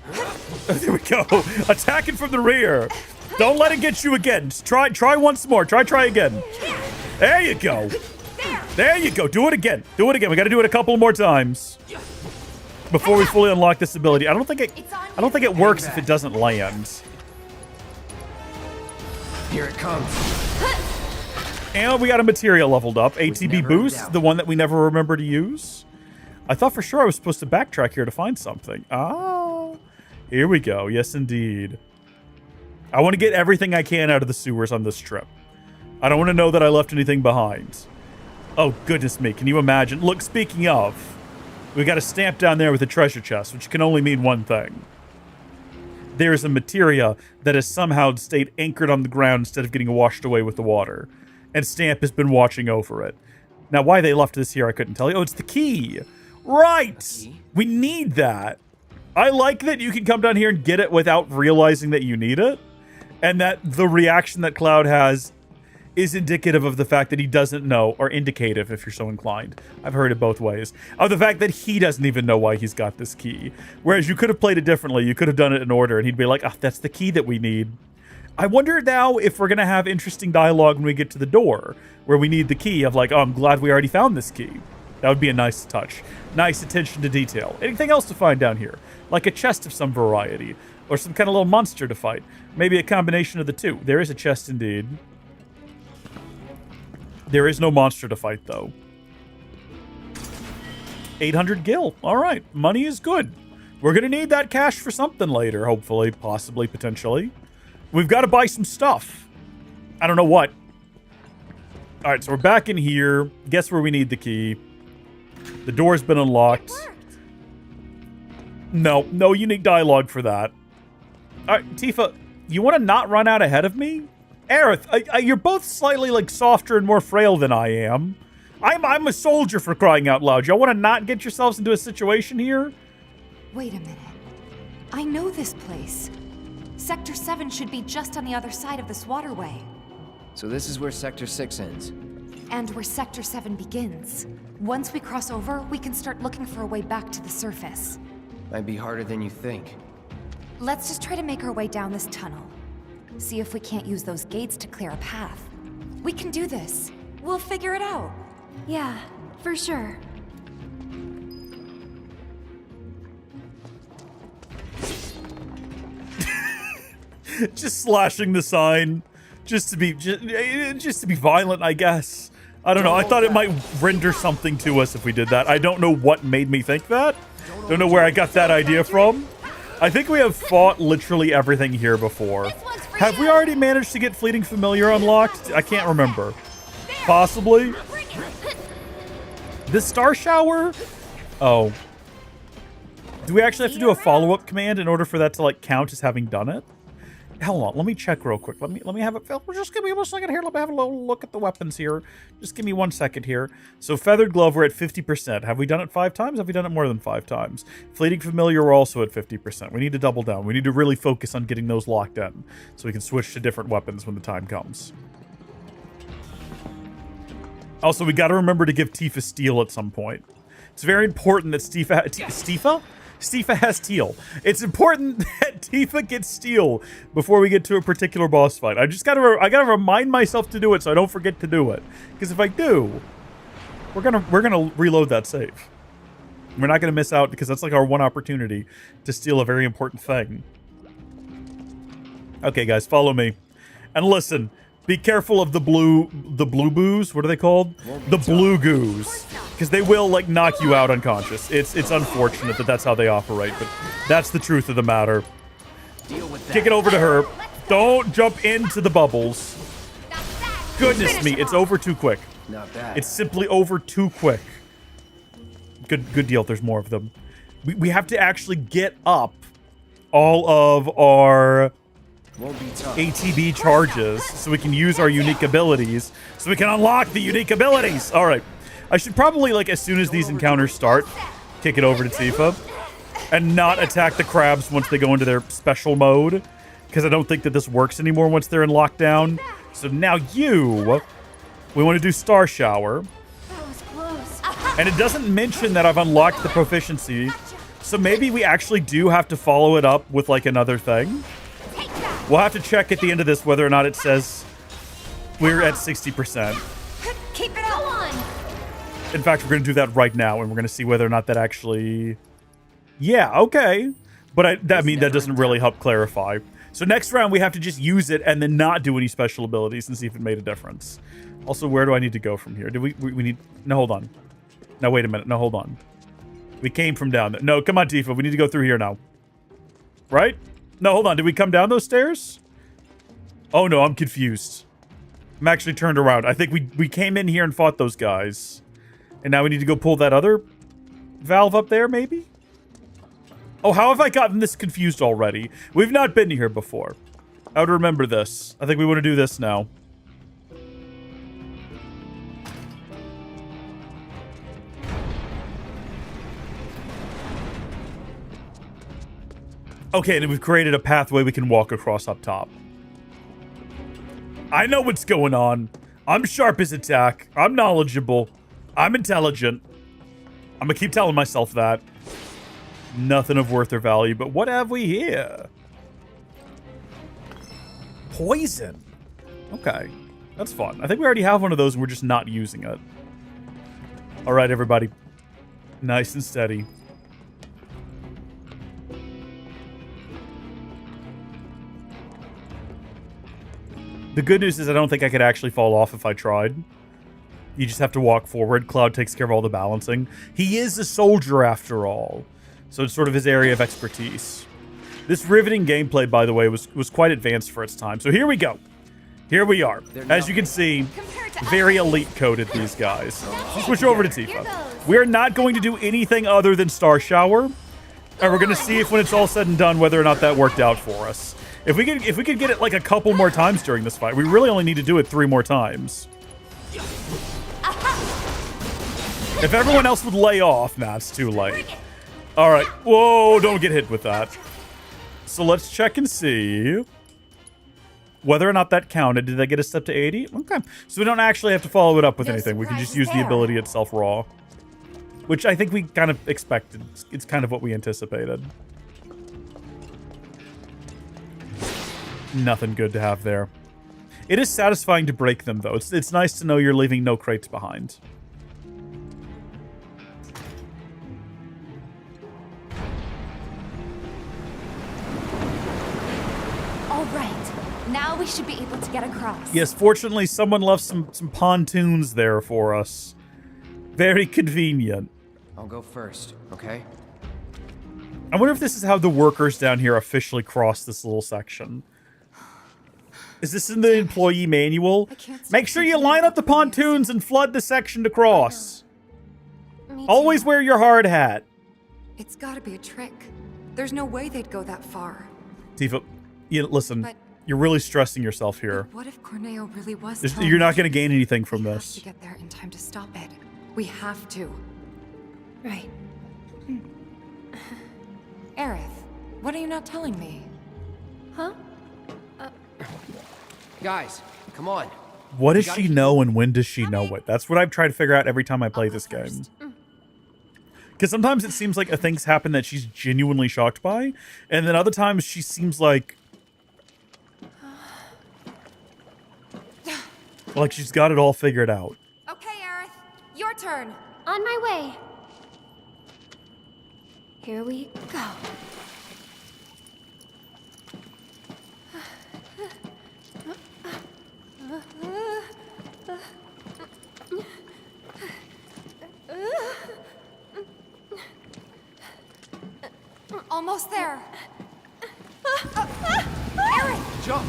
There we go. Attacking from the rear. Don't let it get you again. Just try once more. Try again. There you go. There you go. Do it again. Do it again. We got to do it a couple more times before we fully unlock this ability. I don't think it works if it doesn't land. Here it comes. And we got a materia leveled up. ATB boost, the one that we never remember to use. I thought for sure I was supposed to backtrack here to find something. Ah, here we go. Yes, indeed. I want to get everything I can out of the sewers on this trip. I don't want to know that I left anything behind. Oh, goodness me. Can you imagine? Look, speaking of, we got a stamp down there with a treasure chest, which can only mean one thing. There is a materia that has somehow stayed anchored on the ground instead of getting washed away with the water. And Stamp has been watching over it. Now, why they left this here, I couldn't tell you. Oh, it's the key. Right. We need that. I like that you can come down here and get it without realizing that you need it. And that the reaction that Cloud has is indicative of the fact that he doesn't know, or indicative if you're so inclined. I've heard it both ways. Of the fact that he doesn't even know why he's got this key. Whereas you could have played it differently. You could have done it in order and he'd be like, oh, that's the key that we need. I wonder now if we're going to have interesting dialogue when we get to the door, where we need the key of like, oh, I'm glad we already found this key. That would be a nice touch. Nice attention to detail. Anything else to find down here? Like a chest of some variety, or some kind of little monster to fight. Maybe a combination of the two. There is a chest indeed. There is no monster to fight, though. 800 gil. All right. Money is good. We're going to need that cash for something later, hopefully, possibly, potentially. We've got to buy some stuff. I don't know what. All right, so we're back in here. Guess where we need the key. The door's been unlocked. No unique dialogue for that. All right, Tifa, you want to not run out ahead of me? Aerith, you're both slightly like softer and more frail than I am. I'm a soldier, for crying out loud. Y'all want to not get yourselves into a situation here? Wait a minute. I know this place. Sector 7 should be just on the other side of this waterway. So this is where Sector 6 ends. And where Sector 7 begins. Once we cross over, we can start looking for a way back to the surface. Might be harder than you think. Let's just try to make our way down this tunnel. See if we can't use those gates to clear a path. We can do this. We'll figure it out. Yeah, for sure. Just slashing the sign, just to be violent, I guess. I don't know. I thought it might render something to us if we did that. I don't know what made me think that. Don't know where I got that idea from. I think we have fought literally everything here before. Have we already managed to get Fleeting Familiar unlocked? I can't remember. Possibly. This Star Shower? Oh. Do we actually have to do a follow-up command in order for that to like count as having done it? Hold on, let me check real quick. Let me have it. Just give me 1 second here. Let me have a little look at the weapons here. Just give me 1 second here. So Feathered Glove, we're at 50%. Have we done it 5 times? Have we done it more than 5 times? Fleeting Familiar, we're also at 50%. We need to double down. We need to really focus on getting those locked in so we can switch to different weapons when the time comes. Also, we got to remember to give Tifa Steel at some point. It's very important that Tifa has Steel. It's important that Tifa gets Steel before we get to a particular boss fight. I gotta remind myself to do it so I don't forget to do it. Because if I do, we're gonna reload that save. We're not gonna miss out because that's like our one opportunity to steal a very important thing. Okay, guys, follow me. And listen, be careful of the blue boos. What are they called? The blue goos. Because they will, like, knock you out unconscious. It's unfortunate that that's how they operate, but that's the truth of the matter. Kick it over to her. Don't jump into the bubbles. Goodness me, it's over too quick. Not bad. It's simply over too quick. Good deal, there's more of them. We have to actually get up all of our ATB charges so we can use our unique abilities, so we can unlock the unique abilities. All right. I should probably, like, as soon as these encounters start, kick it over to Tifa. and not attack the crabs once they go into their special mode, because I don't think that this works anymore once they're in lockdown. So now we want to do Star Shower. That was close. And it doesn't mention that I've unlocked the proficiency, so maybe we actually do have to follow it up with like another thing. We'll have to check at the end of this whether or not it says we're at 60%. Keep it on. In fact, we're going to do that right now, and we're going to see whether or not that actually... Yeah, okay. But that doesn't really help clarify. So next round, we have to just use it and then not do any special abilities and see if it made a difference. Also, where do I need to go from here? Do we need... No, hold on. No, wait a minute. No, hold on. We came from down there. No, come on, Tifa. We need to go through here now. Right? No, hold on. Did we come down those stairs? Oh, no, I'm confused. I'm actually turned around. I think we came in here and fought those guys. And now we need to go pull that other valve up there, maybe? Oh, how have I gotten this confused already? We've not been here before. I would remember this. I think we want to do this now. Okay, and we've created a pathway we can walk across up top. I know what's going on. I'm sharp as attack. I'm knowledgeable. I'm intelligent. I'm gonna keep telling myself that. Nothing of worth or value, but what have we here? Poison. Okay, that's fun. I think we already have one of those and we're just not using it. All right, everybody. Nice and steady. The good news is I don't think I could actually fall off if I tried. You just have to walk forward. Cloud takes care of all the balancing. He is a soldier after all. So it's sort of his area of expertise. This riveting gameplay, by the way, was quite advanced for its time. So here we go. Here we are. As you can see, very elite coded, these guys. Switch over to Tifa. We're not going to do anything other than Star Shower. And we're going to see if when it's all said and done, whether or not that worked out for us. If we could get it like a couple more times during this fight, we really only need to do it 3 more times. If everyone else would lay off, nah, it's too late. All right. Whoa, don't get hit with that. So let's check and see whether or not that counted. Did that get us up to 80? Okay. So we don't actually have to follow it up with anything. We can just use the ability itself raw, which I think we kind of expected. It's kind of what we anticipated. Nothing good to have there. It is satisfying to break them, though. It's nice to know you're leaving no crates behind. All right. Now we should be able to get across. Yes, fortunately, someone left some pontoons there for us. Very convenient. I'll go first, okay? I wonder if this is how the workers down here officially cross this little section. Is this in the employee manual? Make sure you line up the pontoons and flood the section to cross. Always wear your hard hat. It's gotta be a trick. There's no way they'd go that far. Tifa, listen, you're really stressing yourself here. What if Corneo really was You're not going to gain anything from this. We have to get there in time to stop it. We have to. Right. Aerith, what are you not telling me? Huh? Guys, come on. What does she know and when does she know it? That's what I've tried to figure out every time I play this game. Because sometimes it seems like things happen that she's genuinely shocked by, and then other times she seems like she's got it all figured out. Okay, Aerith, your turn. On my way. Here we go. Almost there. Aerith! Jump!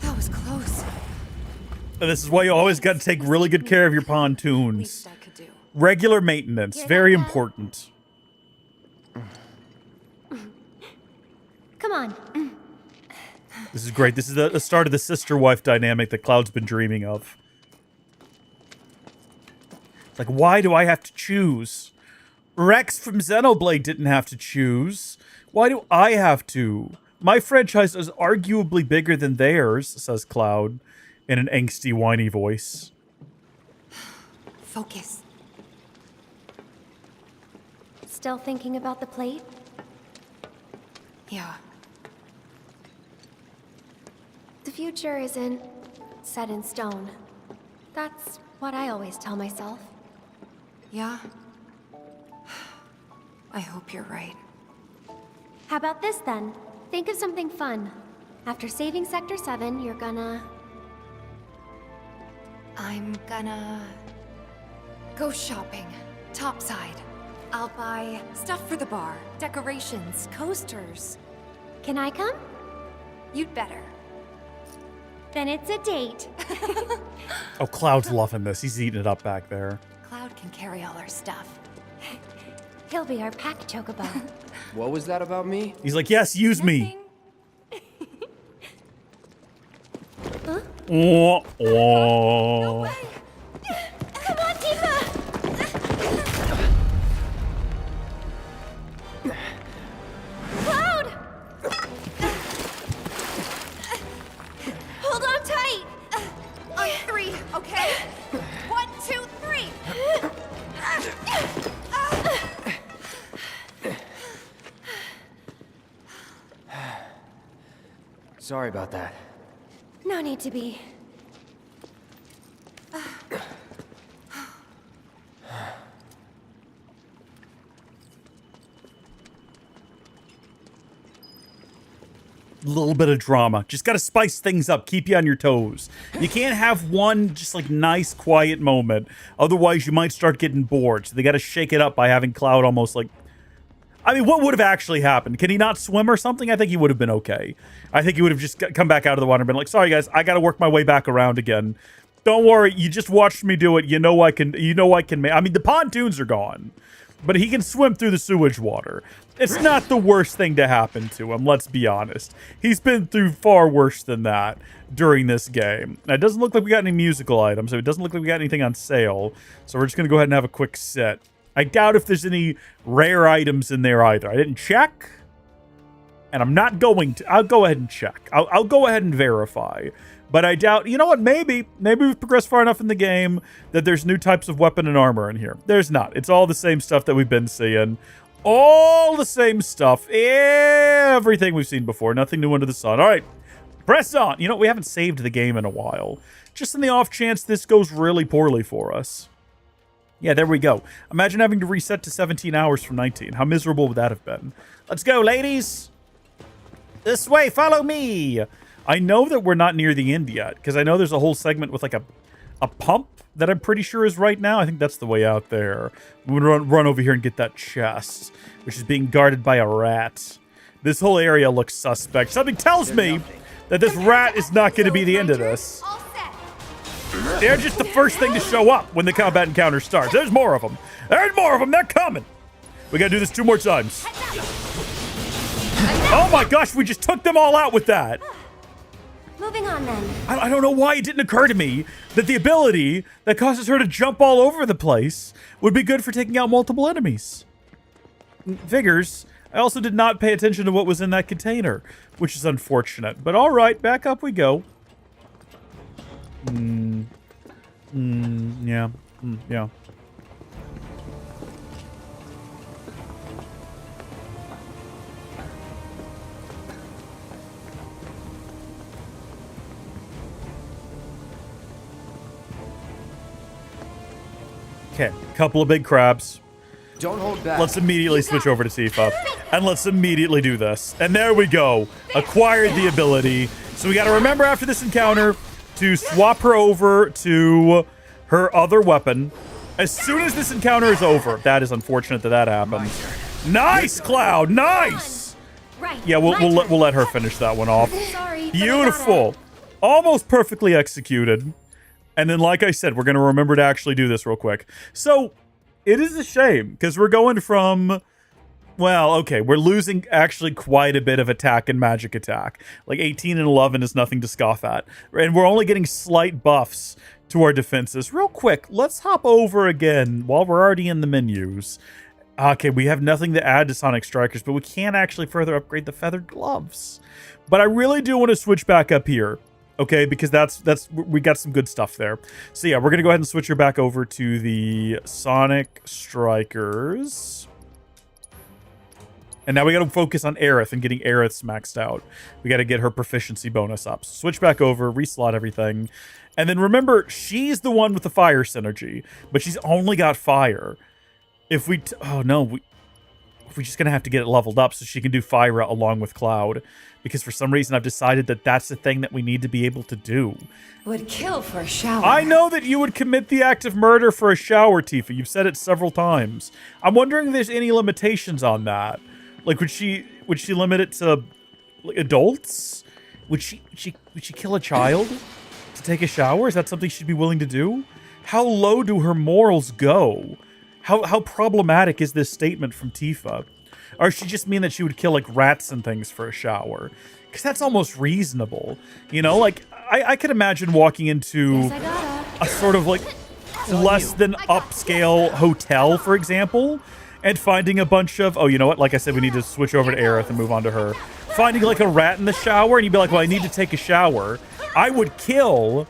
That was close. And this is why you always got to take really good care of your pontoons. Regular maintenance, very important. Come on. This is great. This is the start of the sister-wife dynamic that Cloud's been dreaming of. It's like, why do I have to choose? Rex from Xenoblade didn't have to choose. Why do I have to? My franchise is arguably bigger than theirs, says Cloud in an angsty, whiny voice. Focus. Still thinking about the plate? Yeah. The future isn't set in stone. That's what I always tell myself. Yeah? I hope you're right. How about this then? Think of something fun. After saving Sector 7, you're gonna... I'm gonna... go shopping. Topside. I'll buy stuff for the bar, decorations, coasters. Can I come? You'd better. Then it's a date. Oh, Cloud's loving this. He's eating it up back there. Cloud can carry all our stuff. He'll be our pack chocobo. What was that about me? He's like, yes, use me. Huh? Oh, oh. No way. Come on, Tifa! Cloud! Hold on tight! On three, okay? 1, 2, 3! Sorry about that. No need to be. Little bit of drama. Just got to spice things up, keep you on your toes. You can't have one just like nice, quiet moment. Otherwise, you might start getting bored. So they got to shake it up by having Cloud almost like... I mean, what would have actually happened? Can he not swim or something? I think he would have been okay. I think he would have just come back out of the water and been like, sorry, guys, I got to work my way back around again. Don't worry. You just watched me do it. You know I can... I mean, the pontoons are gone. But he can swim through the sewage water. It's not the worst thing to happen to him, let's be honest. He's been through far worse than that during this game. Now, it doesn't look like we got any musical items, so it doesn't look like we got anything on sale. So we're just going to go ahead and have a quick sit. I doubt if there's any rare items in there either. I didn't check, and I'm not going to. I'll go ahead and check. I'll go ahead and verify. But I doubt, you know what, maybe we've progressed far enough in the game that there's new types of weapon and armor in here. There's not. It's all the same stuff that we've been seeing. All the same stuff. Everything we've seen before. Nothing new under the sun. All right, press on. You know, we haven't saved the game in a while. Just in the off chance this goes really poorly for us. Yeah, there we go. Imagine having to reset to 17 hours from 19. How miserable would that have been? Let's go, ladies. This way, follow me. I know that we're not near the end yet, because I know there's a whole segment with like a pump that I'm pretty sure is right now. I think that's the way out there. We're going to run over here and get that chest, which is being guarded by a rat. This whole area looks suspect. Something tells me that this rat is not going to be the end of this. They're just the first thing to show up when the combat encounter starts. There's more of them. There's more of them. They're coming. We got to do this 2 more times. Oh my gosh, we just took them all out with that. Moving on then. I don't know why it didn't occur to me that the ability that causes her to jump all over the place would be good for taking out multiple enemies. Figures. I also did not pay attention to what was in that container, which is unfortunate. But all right, back up we go. Yeah. Yeah. Okay, couple of big crabs. Don't hold back. Let's immediately switch over to Tifa. And let's immediately do this. And there we go. Acquired the ability. So we got to remember after this encounter to swap her over to her other weapon. As soon as this encounter is over. That is unfortunate that happened. Nice, Cloud. Nice. Yeah, we'll let her finish that one off. Beautiful. Almost perfectly executed. And then, like I said, we're going to remember to actually do this real quick. So, it is a shame, because we're going from Well, okay, we're losing actually quite a bit of attack and magic attack. Like 18 and 11 is nothing to scoff at. And we're only getting slight buffs to our defenses. Real quick, let's hop over again while we're already in the menus. Okay, we have nothing to add to Sonic Strikers, but we can actually further upgrade the feathered gloves. But I really do want to switch back up here. Okay, because we got some good stuff there. So yeah, we're going to go ahead and switch her back over to the Sonic Strikers. And now we got to focus on Aerith and getting Aerith's maxed out. We got to get her proficiency bonus up. So switch back over, reslot everything. And then remember, she's the one with the fire synergy, but she's only got fire. If we... oh, no. We're just going to have to get it leveled up so she can do fire along with Cloud. Because for some reason, I've decided that that's the thing that we need to be able to do. Would kill for a shower. I know that you would commit the act of murder for a shower, Tifa. You've said it several times. I'm wondering if there's any limitations on that. Like, would she limit it to like, adults? Would she kill a child to take a shower? Is that something she'd be willing to do? How low do her morals go? How problematic is this statement from Tifa? Or does she just mean that she would kill like rats and things for a shower? Because that's almost reasonable. You know, like I could imagine walking into a sort of like less than upscale hotel, for example, and finding a bunch of, oh, you know what? Like I said, we need to switch over to Aerith and move on to her. Finding like a rat in the shower, and you'd be like, well, I need to take a shower. I would kill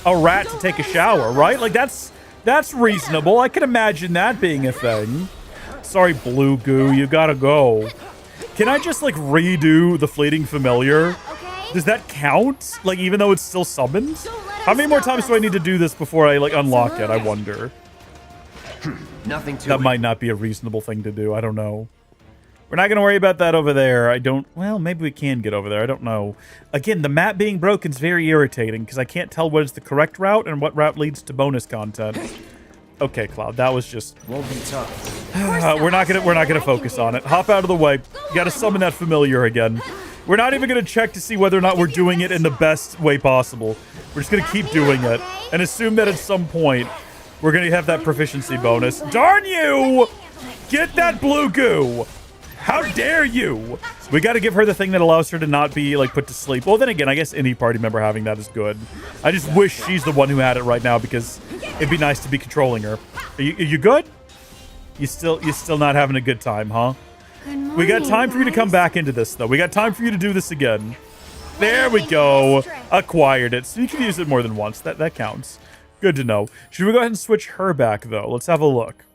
a rat to take a shower, right? Like that's reasonable. I can imagine that being a thing. Sorry, Blue Goo, you gotta go. Can I just like redo the Fleeting Familiar? Does that count? Like even though it's still summoned? How many more times do I need to do this before I like unlock it? I wonder. Nothing to That might not be a reasonable thing to do. I don't know. We're not going to worry about that over there. Well, maybe we can get over there. I don't know. Again, the map being broken is very irritating because I can't tell what is the correct route and what route leads to bonus content. Okay, Cloud, that was just... won't be tough. we're not gonna focus on it. Hop out of the way. You got to summon that familiar again. We're not even going to check to see whether or not we're doing it in the best way possible. We're just going to keep doing it and assume that at some point we're going to have that proficiency bonus. Darn you! Get that blue goo! How dare you! We got to give her the thing that allows her to not be like put to sleep. Well, then again, I guess any party member having that is good. I just wish she's the one who had it right now because it'd be nice to be controlling her. Are you good? You still not having a good time, huh? We got time for you to come back into this, though. We got time for you to do this again. There we go. Acquired it. So you can use it more than once. That counts. Good to know. Should we go ahead and switch her back, though? Let's have a look.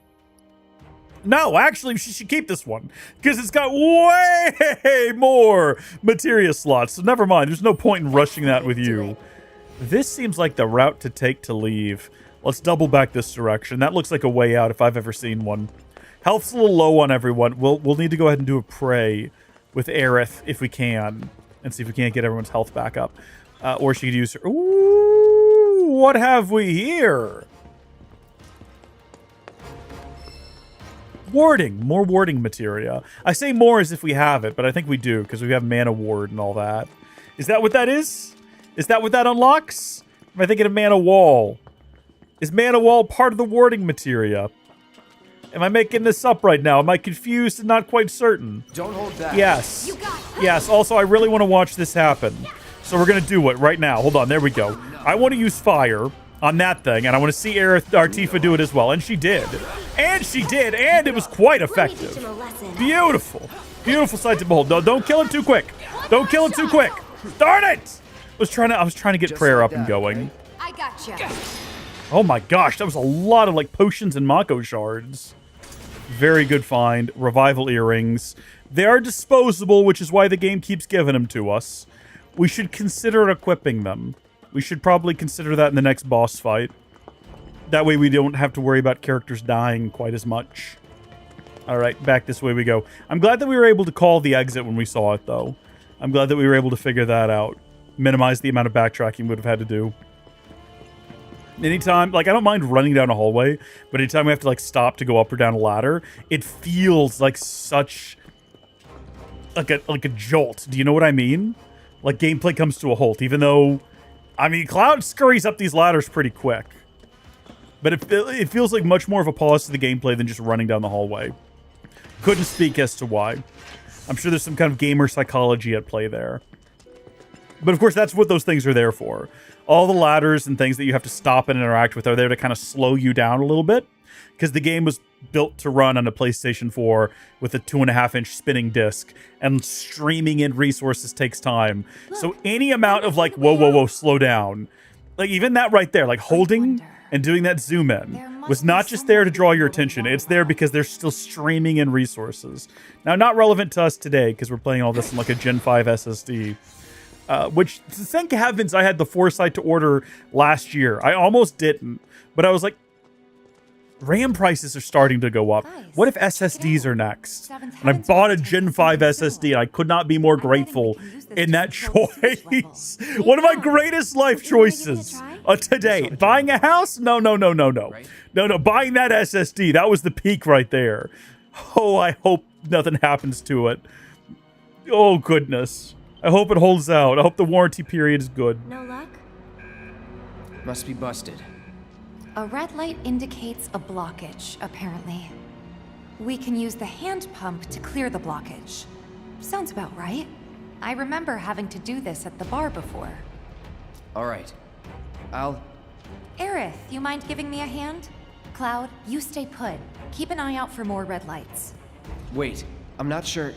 No, actually, she should keep this one. Because it's got way more materia slots. So never mind. There's no point in rushing that with you. This seems like the route to take to leave. Let's double back this direction. That looks like a way out if I've ever seen one. Health's a little low on everyone. We'll need to go ahead and do a pray with Aerith if we can. And see if we can't get everyone's health back up. Or she could use her... Ooh, what have we here? Warding. More warding materia. I say more as if we have it, but I think we do, because we have mana ward and all that. Is that what that is? Is that what that unlocks? Am I thinking of mana wall? Is mana wall part of the warding materia? Am I making this up right now? Am I confused and not quite certain? Don't hold back. Yes. Yes. Also, I really want to watch this happen. So we're going to do it right now. Hold on. There we go. I want to use fire on that thing, and I want to see Tifa do it as well. And she did. And she did. And it was quite effective. Beautiful. Beautiful sight to behold. No, don't kill it too quick. Don't kill it too quick. Darn it! I was trying to get prayer up and going. I gotcha. Oh my gosh, that was a lot of like potions and Mako shards. Very good find. Revival earrings. They are disposable, which is why the game keeps giving them to us. We should consider equipping them. We should probably consider that in the next boss fight. That way we don't have to worry about characters dying quite as much. Alright, back this way we go. I'm glad that we were able to call the exit when we saw it, though. I'm glad that we were able to figure that out. Minimize the amount of backtracking we would have had to do. Anytime, like, I don't mind running down a hallway, but anytime we have to, like, stop to go up or down a ladder, it feels like such... like a jolt. Do you know what I mean? Like, gameplay comes to a halt, even though... I mean, Cloud scurries up these ladders pretty quick. But it feels like much more of a pause to the gameplay than just running down the hallway. Couldn't speak as to why. I'm sure there's some kind of gamer psychology at play there. But of course, that's what those things are there for. All the ladders and things that you have to stop and interact with are there to kind of slow you down a little bit. Because the game was built to run on a PlayStation 4 with a 2.5-inch spinning disc. And streaming in resources takes time. So any amount of like, whoa, whoa, whoa, slow down. Like even that right there, like holding and doing that zoom in was not just there to draw your attention. It's there because they're still streaming in resources. Now, not relevant to us today because we're playing all this on like a Gen 5 SSD. Which, thank heavens, I had the foresight to order last year. I almost didn't, but I was like, RAM prices are starting to go up. What if SSDs are next? And I bought a Gen 5 SSD, and I could not be more grateful in that choice. One of my greatest life choices today. Buying a house? No. No, buying that SSD, that was the peak right there. Oh, I hope nothing happens to it. Oh, goodness. I hope it holds out. I hope the warranty period is good. No luck? Must be busted. A red light indicates a blockage, apparently. We can use the hand pump to clear the blockage. Sounds about right. I remember having to do this at the bar before. All right. I'll... Aerith, you mind giving me a hand? Cloud, you stay put. Keep an eye out for more red lights. Wait, I'm not sure...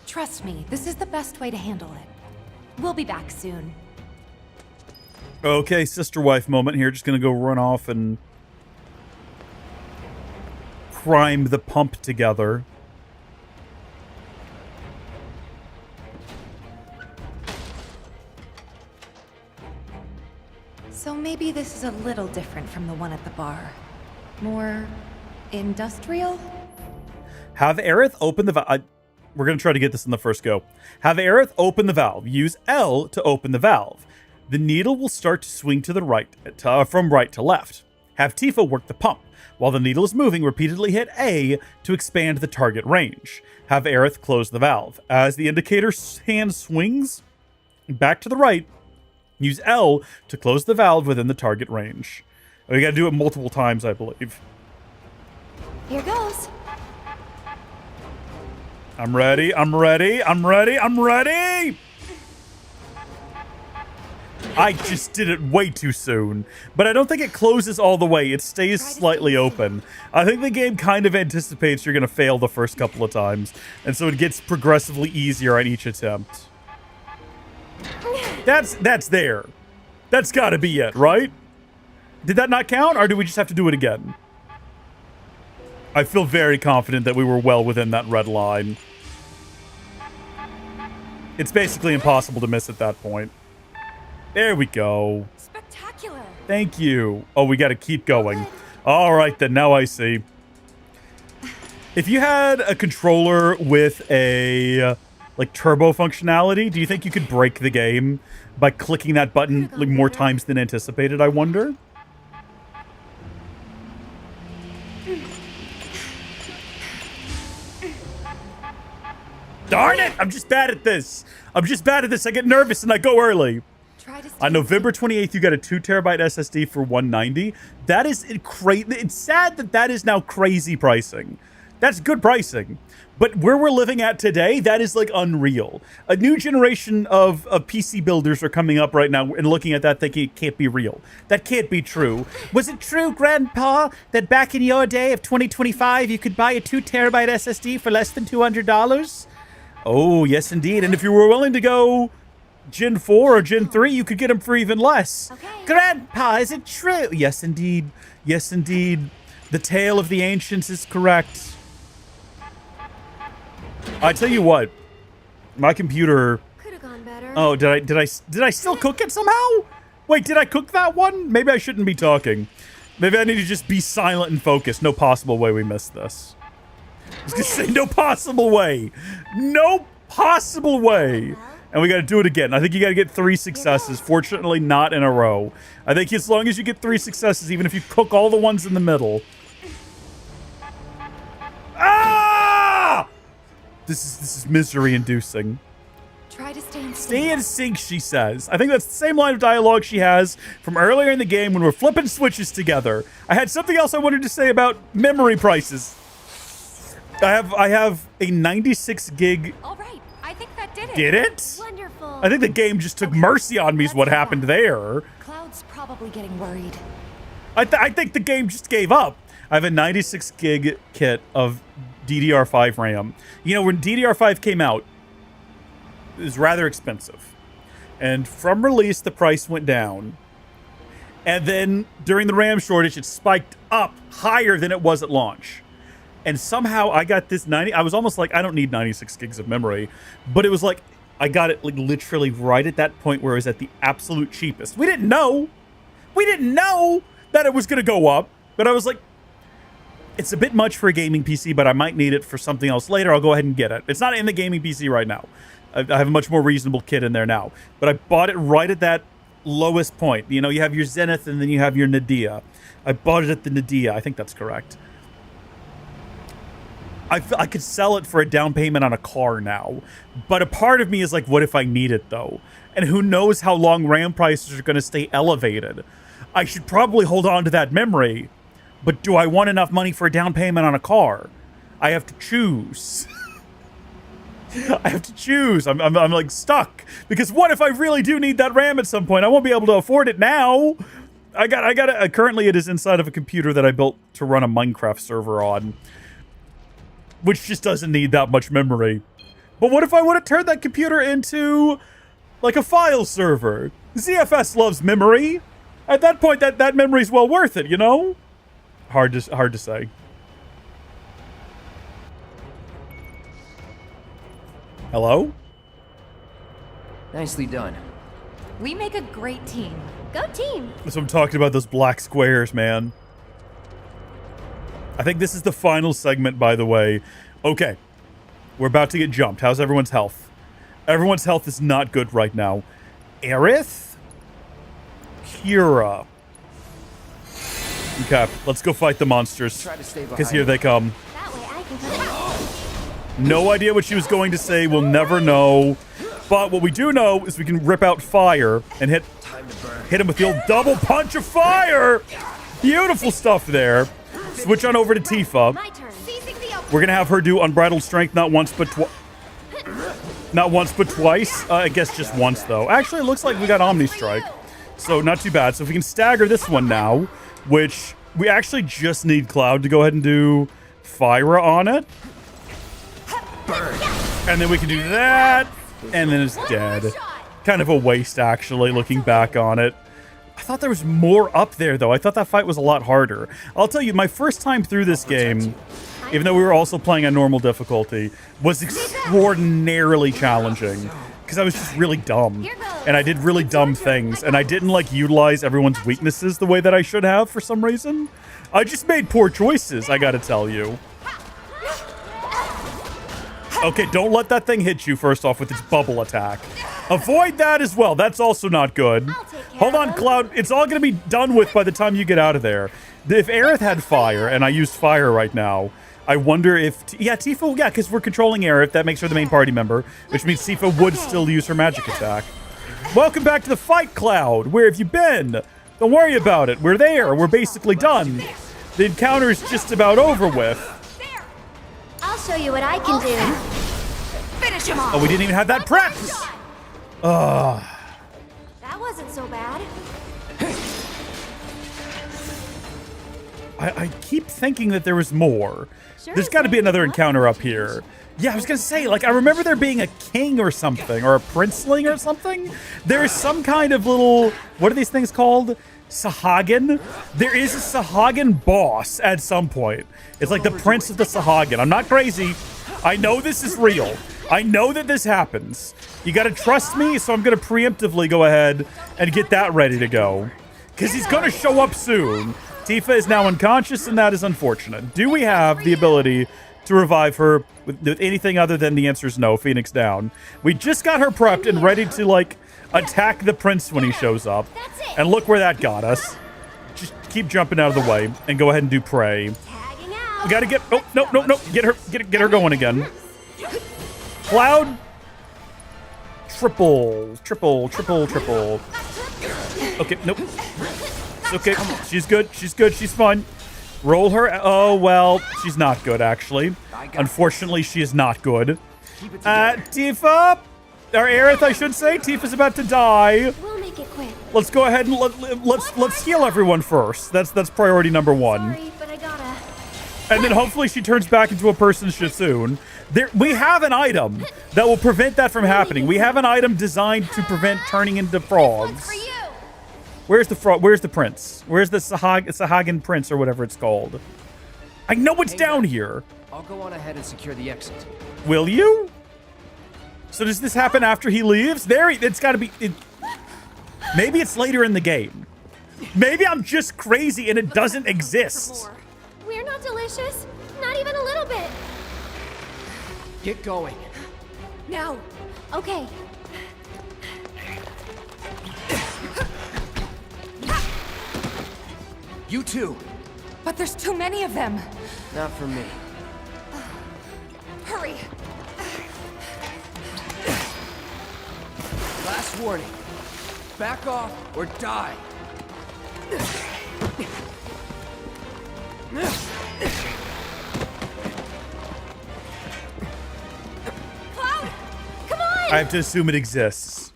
Trust me, this is the best way to handle it. We'll be back soon. Okay, sister wife moment here. Just gonna go run off and prime the pump together. So maybe this is a little different from the one at the bar. More industrial? Have Aerith open the valve. We're gonna try to get this in the first go. Have Aerith open the valve. Use L to open the valve. The needle will start to swing to the right, from right to left. Have Tifa work the pump. While the needle is moving, repeatedly hit A to expand the target range. Have Aerith close the valve. As the indicator hand swings back to the right, use L to close the valve within the target range. We gotta do it multiple times, I believe. Here goes. I'm ready, I'm ready, I'm ready, I'm ready! I just did it way too soon. But I don't think it closes all the way. It stays slightly open. I think the game kind of anticipates you're going to fail the first couple of times. And so it gets progressively easier on each attempt. That's there. That's got to be it, right? Did that not count? Or do we just have to do it again? I feel very confident that we were well within that red line. It's basically impossible to miss at that point. There we go. Spectacular. Thank you. Oh, we got to keep going. All right, then. Now I see. If you had a controller with a like turbo functionality, do you think you could break the game by clicking that button like more times than anticipated? I wonder. Darn it! I'm just bad at this. I'm just bad at this. I get nervous and I go early. On November 28th, you got a 2TB SSD for $190. That is crazy. It's sad that that is now crazy pricing. That's good pricing. But where we're living at today, that is like unreal. A new generation of PC builders are coming up right now and looking at that thinking it can't be real. That can't be true. Was it true, Grandpa, that back in your day of 2025, you could buy a 2TB SSD for less than $200? Oh, yes, indeed. And if you were willing to go Gen 4 or Gen 3, you could get them for even less. Okay. Grandpa, is it true? Yes, indeed. Yes, indeed. The tale of the ancients is correct. I tell you what, my computer. Could have gone better. Oh, did I still cook it somehow? Wait, did I cook that one? Maybe I shouldn't be talking. Maybe I need to just be silent and focused. No possible way we missed this. I was gonna say no possible way. No possible way. And we got to do it again. I think you got to get 3 successes. Fortunately, not in a row. I think as long as you get 3 successes, even if you cook all the ones in the middle. Ah! This is misery-inducing. Try to stay in sync. Stay in sync, she says. I think that's the same line of dialogue she has from earlier in the game when we're flipping switches together. I had something else I wanted to say about memory prices. I have a 96 gig. All right, I think that did it. Did it? Wonderful. I think the game just took mercy on me is what happened there. Cloud's probably getting worried. I think the game just gave up. I have a 96 gig kit of DDR5 RAM. You know, when DDR5 came out, it was rather expensive. And from release, the price went down. And then during the RAM shortage, it spiked up higher than it was at launch. And somehow I got this I was almost like, I don't need 96 gigs of memory. But it was like, I got it like literally right at that point where it was at the absolute cheapest. We didn't know. We didn't know that it was going to go up. But I was like, it's a bit much for a gaming PC, but I might need it for something else later. I'll go ahead and get it. It's not in the gaming PC right now. I have a much more reasonable kit in there now. But I bought it right at that lowest point. You know, you have your Zenith and then you have your Nadia. I bought it at the Nadia. I think that's correct. I could sell it for a down payment on a car now. But a part of me is like, what if I need it, though? And who knows how long RAM prices are going to stay elevated. I should probably hold on to that memory. But do I want enough money for a down payment on a car? I have to choose. I have to choose. I'm like stuck. Because what if I really do need that RAM at some point? I won't be able to afford it now. I got currently it is inside of a computer that I built to run a Minecraft server on. Which just doesn't need that much memory. But what if I want to turn that computer into like a file server? ZFS loves memory. At that point, that memory's well worth it, you know? Hard to say. Hello? Nicely done. We make a great team. Go team. So I'm talking about those black squares, man. I think this is the final segment, by the way. Okay. We're about to get jumped. How's everyone's health? Everyone's health is not good right now. Aerith? Kira. Okay, let's go fight the monsters. Because here they come. No idea what she was going to say. We'll never know. But what we do know is we can rip out fire and hit him with the old double punch of fire. Beautiful stuff there. Switch on over to Tifa. We're going to have her do Unbridled Strength not once but twice. I guess just once, though. Actually, it looks like we got Omni Strike. So not too bad. So if we can stagger this one now, which we actually just need Cloud to go ahead and do Fyra on it. And then we can do that. And then it's dead. Kind of a waste, actually, looking back on it. I thought there was more up there, though. I thought that fight was a lot harder. I'll tell you, my first time through this game, even though we were also playing on normal difficulty, was extraordinarily challenging. Because I was just really dumb. And I did really dumb things. And I didn't, like, utilize everyone's weaknesses the way that I should have for some reason. I just made poor choices, I gotta tell you. Okay, don't let that thing hit you, first off, with its bubble attack. Avoid that as well. That's also not good. Hold on, Cloud. It's all going to be done with by the time you get out of there. If Aerith had fire, and I used fire right now, I wonder if... yeah, Tifa... yeah, because we're controlling Aerith. That makes her the main party member, which means Tifa would still use her magic attack. Welcome back to the fight, Cloud. Where have you been? Don't worry about it. We're there. We're basically done. The encounter's just about over with. I'll show you what I can do. Finish him off. Oh, we didn't even have that prepped. That wasn't so bad. I keep thinking that there was more. There's got to be another encounter up here. Yeah, I was going to say, like, I remember there being a king or something, or a princeling or something. There's some kind of little, what are these things called? Sahagin? There is a Sahagin boss at some point. It's like the Prince of the Sahagin. I'm not crazy. I know this is real. I know that this happens. You gotta trust me, so I'm gonna preemptively go ahead and get that ready to go. Because he's gonna show up soon. Tifa is now unconscious, and that is unfortunate. Do we have the ability to revive her with anything other than the answer is no? Phoenix down. We just got her prepped and ready to, like, attack the prince when he shows up. And look where that got us. Just keep jumping out of the way and go ahead and do pray. We gotta get... oh, no. Get her going again. Cloud. Triple. Okay, nope. It's okay. She's good. She's fine. Roll her. Oh, well, she's not good, actually. Unfortunately, she is not good. Tifa, or Aerith, I should say. Tifa's about to die. We'll make it quick. Let's go ahead and let's heal everyone first. That's priority number one. Sorry, but I gotta. And then hopefully she turns back into a person soon. We have an item that will prevent that from happening. We have an item designed to prevent turning into frogs. Where's the frog? Where's the prince? Where's the Sahagan prince or whatever it's called? I know it's down here. I'll go on ahead and secure the exit. Will you? So does this happen after he leaves? It's got to be. Maybe it's later in the game. Maybe I'm just crazy and it doesn't exist. We're not delicious. Not even a little bit. Get going. Now. Okay. You too. But there's too many of them. Not for me. Hurry. Last warning. Back off or die. Cloud! Come on! I have to assume it exists.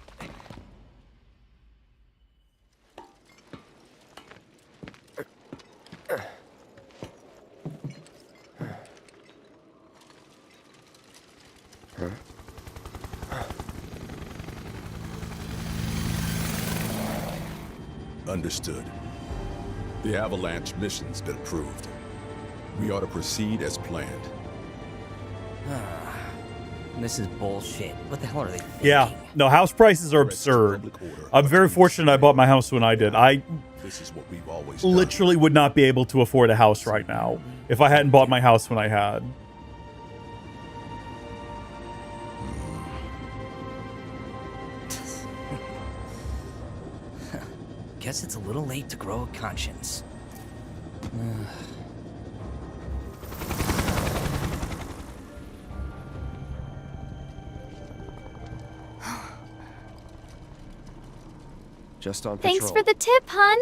Understood. The Avalanche mission's been approved. We ought to proceed as planned. This is bullshit. What the hell are they thinking? Yeah, no, house prices are absurd. I'm very fortunate I bought my house when I did. I literally would not be able to afford a house right now if I hadn't bought my house when I had. Guess it's a little late to grow a conscience. Just on patrol. Thanks for the tip, hun.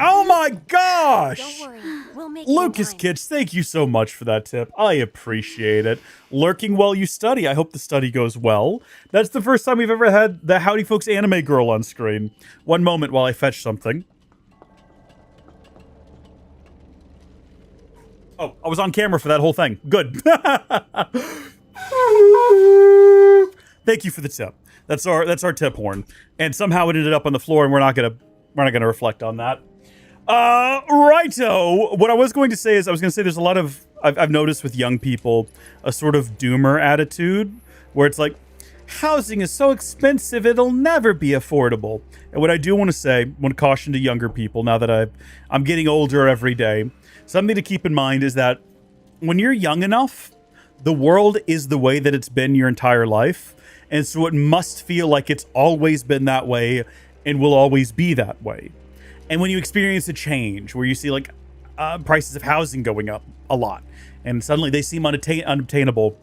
Oh my gosh! Don't worry, we'll make Lucas Kitsch, thank you so much for that tip. I appreciate it. Lurking while you study. I hope the study goes well. That's the first time we've ever had the Howdy Folks anime girl on screen. One moment while I fetch something. Oh, I was on camera for that whole thing. Good. Thank you for the tip. That's our tip horn. And somehow it ended up on the floor, and we're not gonna reflect on that. Righto. What I was going to say is there's a lot of I've noticed with young people a sort of doomer attitude where it's like housing is so expensive it'll never be affordable. And what I do want to say, want to caution to younger people now that I'm getting older every day, something to keep in mind is that when you're young enough, the world is the way that it's been your entire life. And so it must feel like it's always been that way and will always be that way. And when you experience a change where you see like prices of housing going up a lot and suddenly they seem unobtainable,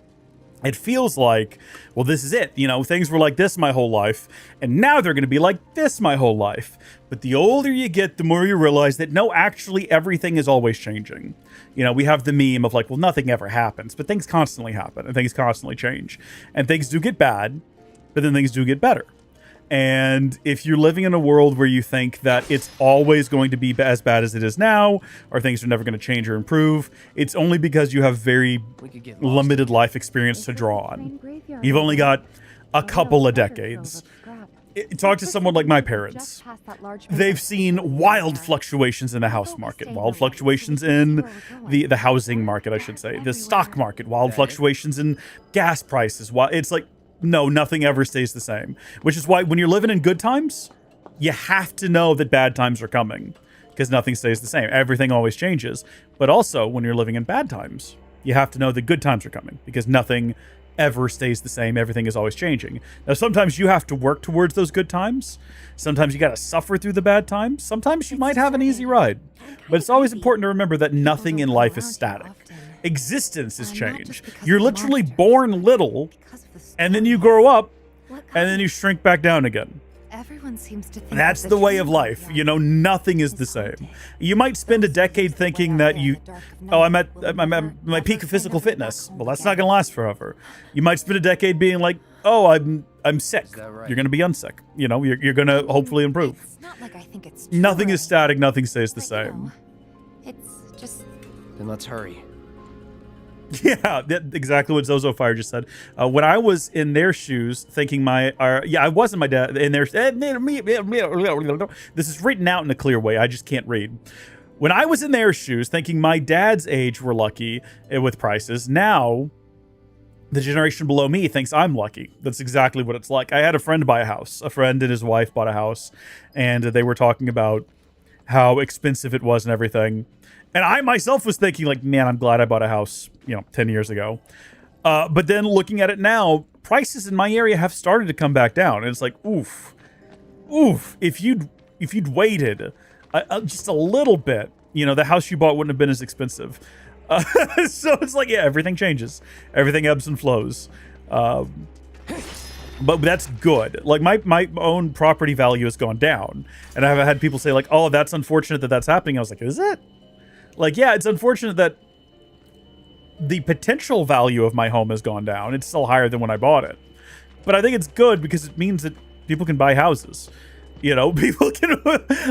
it feels like, well, this is it. You know, things were like this my whole life and now they're going to be like this my whole life. But the older you get, the more you realize that no, actually everything is always changing. You know, we have the meme of like, well, nothing ever happens, but things constantly happen and things constantly change and things do get bad, but then things do get better. And if you're living in a world where you think that it's always going to be as bad as it is now, or things are never going to change or improve, it's only because you have very limited life experience to draw on. You've only got a couple of decades. Talk to someone like my parents. They've seen wild fluctuations in the house market, wild fluctuations in the housing market, I should say, the stock market, wild fluctuations in gas prices. It's like, no, nothing ever stays the same. Which is why when you're living in good times, you have to know that bad times are coming because nothing stays the same. Everything always changes. But also when you're living in bad times, you have to know that good times are coming because nothing ever stays the same. Everything is always changing. Now, sometimes you have to work towards those good times. Sometimes you got to suffer through the bad times. Sometimes you might have an easy ride. But it's always important to remember that nothing in life is static. Existence is change. You're literally born little, and then you grow up, and then you shrink back down again. Everyone seems to think That's the way of life. You know, nothing is the same. You might spend a decade thinking that I'm at my peak of physical fitness. Well, that's not going to last forever. You might spend a decade being like, oh, I'm sick. You're going to be unsick. You know, you're going to hopefully improve. It's not like I think it's Nothing is static. Nothing stays the same. It's just... Then let's hurry. Yeah, exactly what Zozo Fire just said. When I was in their shoes, thinking I wasn't my dad in their. This is written out in a clear way. I just can't read. When I was in their shoes, thinking my dad's age were lucky with prices. Now, the generation below me thinks I'm lucky. That's exactly what it's like. I had a friend buy a house. A friend and his wife bought a house, and they were talking about how expensive it was and everything. And I myself was thinking, like, man, I'm glad I bought a house, 10 years ago. But then looking at it now, prices in my area have started to come back down. And it's like, oof. If you'd waited just a little bit, the house you bought wouldn't have been as expensive. So it's like, yeah, everything changes. Everything ebbs and flows. But that's good. Like, my own property value has gone down. And I've had people say, like, oh, that's unfortunate that that's happening. I was like, is it? Like, yeah, it's unfortunate that the potential value of my home has gone down. It's still higher than when I bought it. But I think it's good because it means that people can buy houses. People can...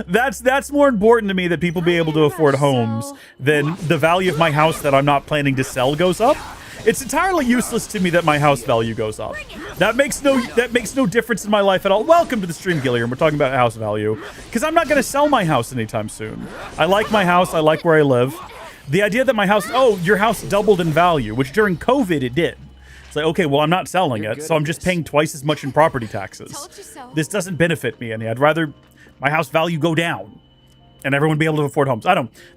That's more important to me, that people be able to afford homes, than the value of my house that I'm not planning to sell goes up. It's entirely useless to me that my house value goes up. That makes no difference in my life at all. Welcome to the stream, Gilliam. We're talking about house value. Because I'm not going to sell my house anytime soon. I like my house. I like where I live. The idea that my house... Oh, your house doubled in value, which during COVID it did. It's like, okay, well, I'm not selling it, so I'm just paying twice as much in property taxes. This doesn't benefit me any. I'd rather my house value go down and everyone be able to afford homes.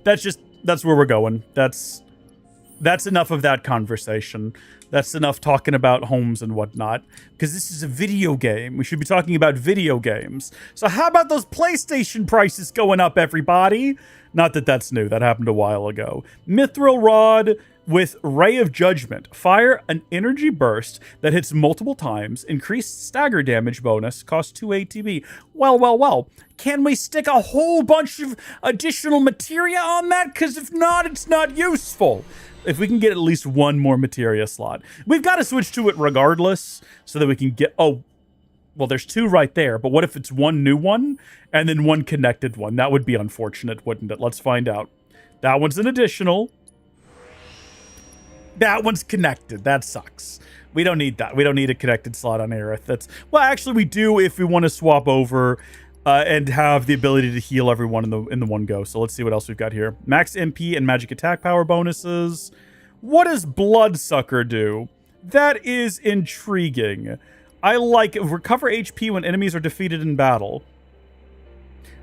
That's where we're going. That's enough of that conversation. That's enough talking about homes and whatnot, because this is a video game. We should be talking about video games. So how about those PlayStation prices going up, everybody? Not that that's new. That happened a while ago. Mithril Rod with Ray of Judgment. Fire an energy burst that hits multiple times. Increased stagger damage bonus. Cost 2 ATB. Well. Can we stick a whole bunch of additional materia on that? Because if not, it's not useful. If we can get at least one more materia slot. We've got to switch to it regardless so that we can get... Oh, well, there's two right there. But what if it's one new one and then one connected one? That would be unfortunate, wouldn't it? Let's find out. That one's an additional. That one's connected. That sucks. We don't need that. We don't need a connected slot on Aerith. Well, actually, we do if we want to swap over and have the ability to heal everyone in the one go. So let's see what else we've got here. Max MP and magic attack power bonuses. What does Bloodsucker do? That is intriguing. I like it. Recover HP when enemies are defeated in battle.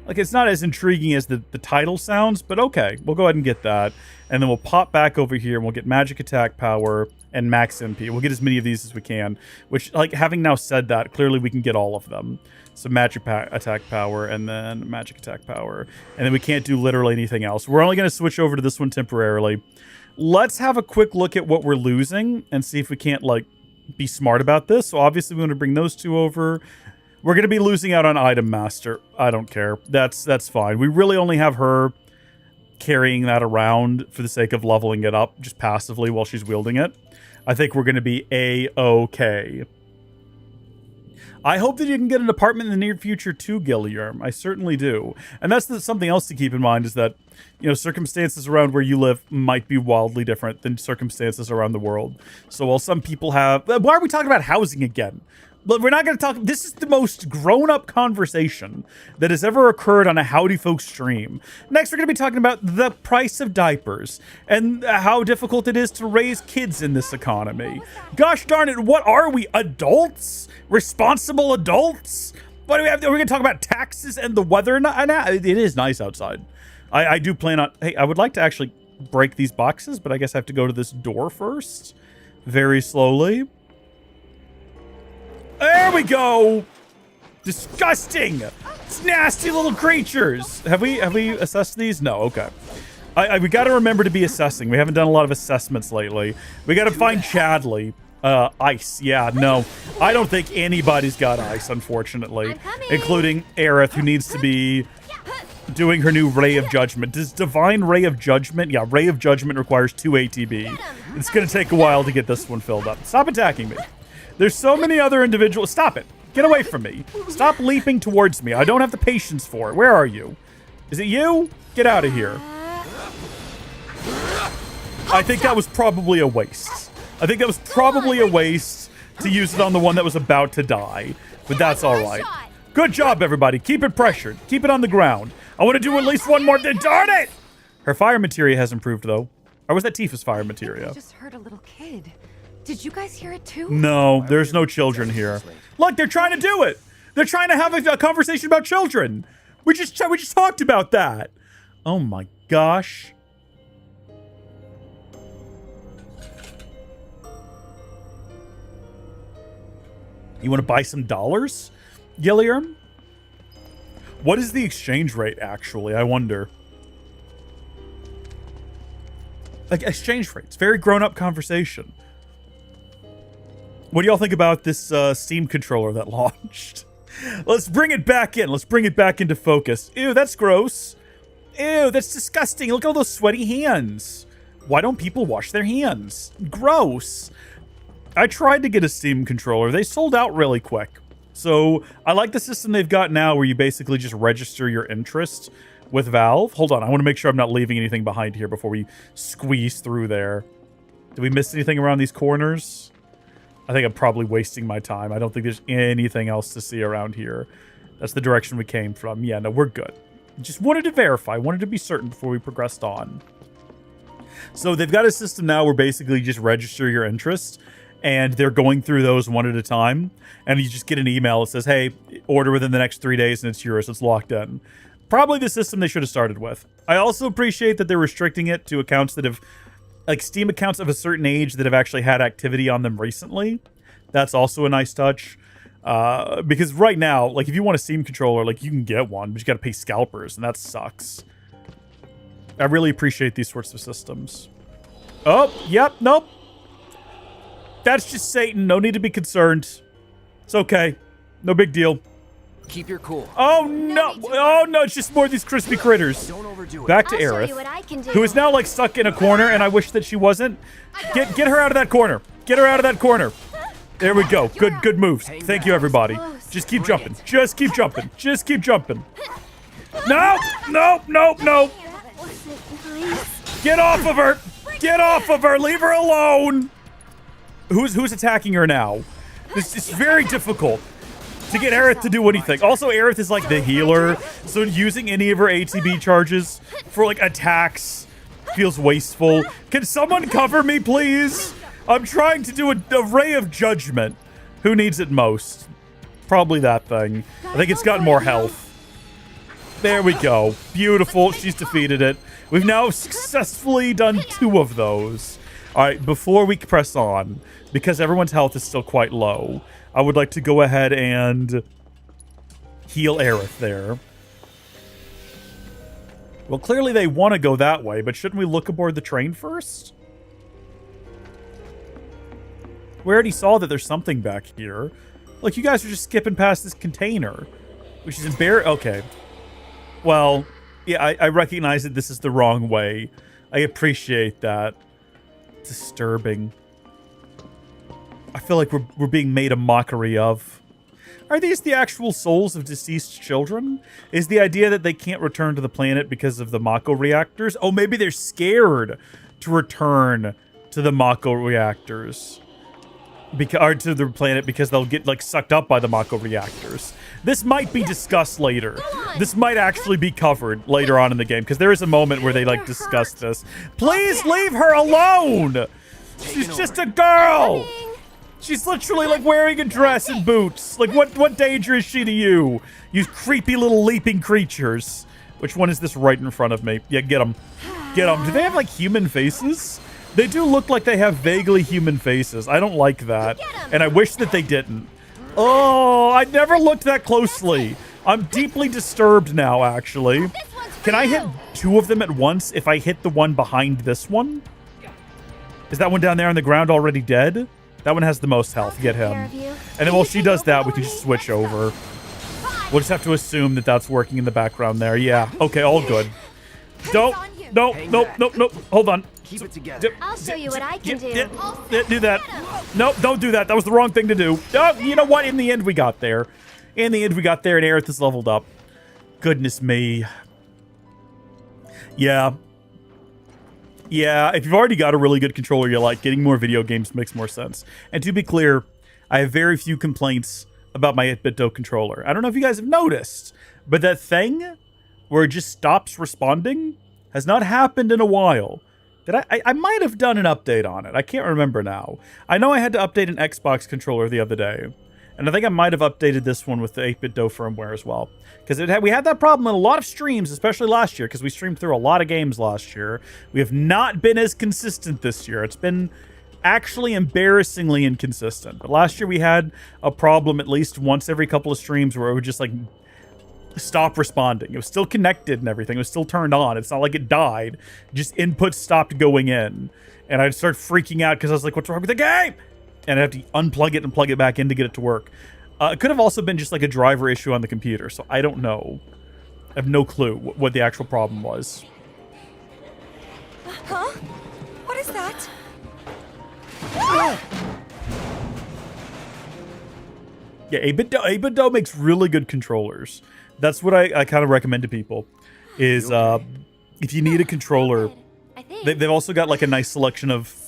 Like, it's not as intriguing as the title sounds, but okay. We'll go ahead and get that. And then we'll pop back over here and we'll get magic attack power and max MP. We'll get as many of these as we can. Which, like, having now said that, clearly we can get all of them. So magic attack power and then magic attack power. And then we can't do literally anything else. We're only going to switch over to this one temporarily. Let's have a quick look at what we're losing and see if we can't, like, be smart about this. So obviously we want to bring those two over. We're going to be losing out on Item Master. I don't care. That's fine. We really only have her carrying that around for the sake of leveling it up just passively while she's wielding it. I think we're going to be A-okay. I hope that you can get an apartment in the near future too, Gilliam. I certainly do. And that's something else to keep in mind, is that, circumstances around where you live might be wildly different than circumstances around the world. So while some people have... Why are we talking about housing again? But we're not going to talk... This is the most grown-up conversation that has ever occurred on a Howdy Folks stream. Next, we're going to be talking about the price of diapers and how difficult it is to raise kids in this economy. Gosh darn it, what are we? Adults? Responsible adults? What do we have? We're going to talk about taxes and the weather. It is nice outside. I do plan on... Hey, I would like to actually break these boxes, but I guess I have to go to this door first. Very slowly. There we go. Disgusting. It's nasty little creatures. Have we assessed these? No. Okay. We got to remember to be assessing. We haven't done a lot of assessments lately. We got to find Chadley. Ice. Yeah, no. I don't think anybody's got ice, unfortunately. Including Aerith, who needs to be doing her new Ray of Judgment. Does Divine Ray of Judgment? Yeah, Ray of Judgment requires 2 ATB. It's going to take a while to get this one filled up. Stop attacking me. There's so many other individuals. Stop it. Get away from me. Stop leaping towards me. I don't have the patience for it. Where are you? Is it you? Get out of here. I think that was probably a waste. I think that was probably a waste to use it on the one that was about to die. But that's all right. Good job, everybody. Keep it pressured. Keep it on the ground. I want to do at least one more. Darn it! Her fire materia has improved, though. Or was that Tifa's fire materia? I just heard a little kid. Did you guys hear it too? No, there's no children here. Look, they're trying to do it. They're trying to have a conversation about children. We just talked about that. Oh my gosh. You want to buy some dollars, Gilliam? What is the exchange rate, actually? I wonder. Like, exchange rates. Very grown-up conversation. What do y'all think about this Steam controller that launched? Let's bring it back in. Let's bring it back into focus. Ew, that's gross. Ew, that's disgusting. Look at all those sweaty hands. Why don't people wash their hands? Gross. I tried to get a Steam controller. They sold out really quick. So I like the system they've got now where you basically just register your interest with Valve. Hold on. I want to make sure I'm not leaving anything behind here before we squeeze through there. Did we miss anything around these corners? I think I'm probably wasting my time. I don't think there's anything else to see around here. That's the direction we came from. Yeah, no, we're good. Just wanted to verify. Wanted to be certain before we progressed on. So they've got a system now where basically you just register your interest, and they're going through those one at a time. And you just get an email that says, hey, order within the next 3 days and it's yours. It's locked in. Probably the system they should have started with. I also appreciate that they're restricting it to accounts that have, like Steam accounts of a certain age that have actually had activity on them recently. That's also a nice touch. Because right now, like if you want a Steam controller, like you can get one, but you got to pay scalpers, and that sucks. I really appreciate these sorts of systems. Oh, yep, nope. That's just Satan. No need to be concerned. It's okay. No big deal. Keep your cool. Oh no! Oh no! It's just more of these crispy critters. Don't overdo it. Back to Aerith, who is now like stuck in a corner, and I wish that she wasn't. Get her out of that corner. Get her out of that corner. There we go. Good moves. Thank you, everybody. Just keep jumping. Just keep jumping. Just keep jumping. No! No! No! No! Get off of her! Get off of her! Leave her alone! Who's attacking her now? This is very difficult to get Aerith to do anything. Also, Aerith is like the healer, so using any of her ATB charges for like attacks feels wasteful. Can someone cover me, please? I'm trying to do a Ray of Judgment. Who needs it most? Probably that thing. I think it's got more health. There we go. Beautiful. She's defeated it. We've now successfully done 2 of those. All right, before we press on, because everyone's health is still quite low, I would like to go ahead and heal Aerith there. Well, clearly they want to go that way, but shouldn't we look aboard the train first? We already saw that there's something back here. Look, you guys are just skipping past this container, which is embarrassing. Okay. Well, yeah, I recognize that this is the wrong way. I appreciate that. Disturbing. I feel like we're being made a mockery of. Are these the actual souls of deceased children? Is the idea that they can't return to the planet because of the Mako reactors? Oh, maybe they're scared to return to the Mako reactors. Or to the planet because they'll get like sucked up by the Mako reactors. This might be discussed later. This might actually be covered later on in the game because there is a moment where they like discuss this. Please leave her alone! She's just a girl! She's literally like wearing a dress and boots. Like what danger is she to you? You creepy little leaping creatures. Which one is this right in front of me? Yeah, get them. Get them. Do they have like human faces? They do look like they have vaguely human faces. I don't like that. And I wish that they didn't. Oh, I never looked that closely. I'm deeply disturbed now, actually. Can I hit 2 of them at once if I hit the one behind this one? Is that one down there on the ground already dead? That one has the most health. Get him. And then while she does that, we can just switch over. We'll just have to assume that that's working in the background there. Yeah. Okay, all good. Don't. Nope. Hold on. Keep it together. I'll show you what I can do. Do that. Nope, don't do that. That was the wrong thing to do. Oh, you know what? In the end, we got there. In the end, we got there, and Aerith is leveled up. Goodness me. Yeah. Yeah, if you've already got a really good controller you like, getting more video games makes more sense. And to be clear, I have very few complaints about my 8BitDo controller. I don't know if you guys have noticed, but that thing where it just stops responding has not happened in a while. I might have done an update on it. I can't remember now. I know I had to update an Xbox controller the other day. And I think I might have updated this one with the 8BitDo firmware as well. Because we had that problem in a lot of streams, especially last year, because we streamed through a lot of games last year. We have not been as consistent this year. It's been actually embarrassingly inconsistent. But last year we had a problem at least once every couple of streams where it would just like stop responding. It was still connected and everything. It was still turned on. It's not like it died. Just input stopped going in. And I'd start freaking out because I was like, what's wrong with the game? And I'd have to unplug it and plug it back in to get it to work. It could have also been just like a driver issue on the computer. So I don't know. I have no clue what the actual problem was. Huh? What is that? Yeah, 8BitDo makes really good controllers. That's what I kind of recommend to people. Is if you need a controller, they've also got like a nice selection of.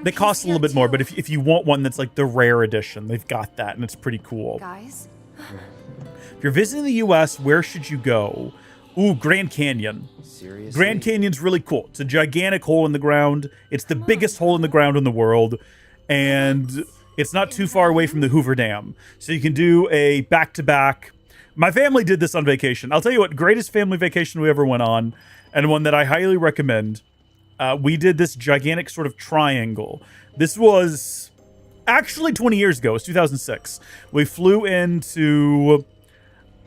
They cost a little bit more, but if you want one that's like the rare edition, they've got that, and it's pretty cool. Guys? If you're visiting the U.S., where should you go? Ooh, Grand Canyon. Seriously? Grand Canyon's really cool. It's a gigantic hole in the ground. It's the biggest hole in the ground in the world, and it's not too far away from the Hoover Dam. So you can do a back-to-back. My family did this on vacation. I'll tell you what, greatest family vacation we ever went on, and one that I highly recommend. We did this gigantic sort of triangle. This was actually 20 years ago. It was 2006. We flew into...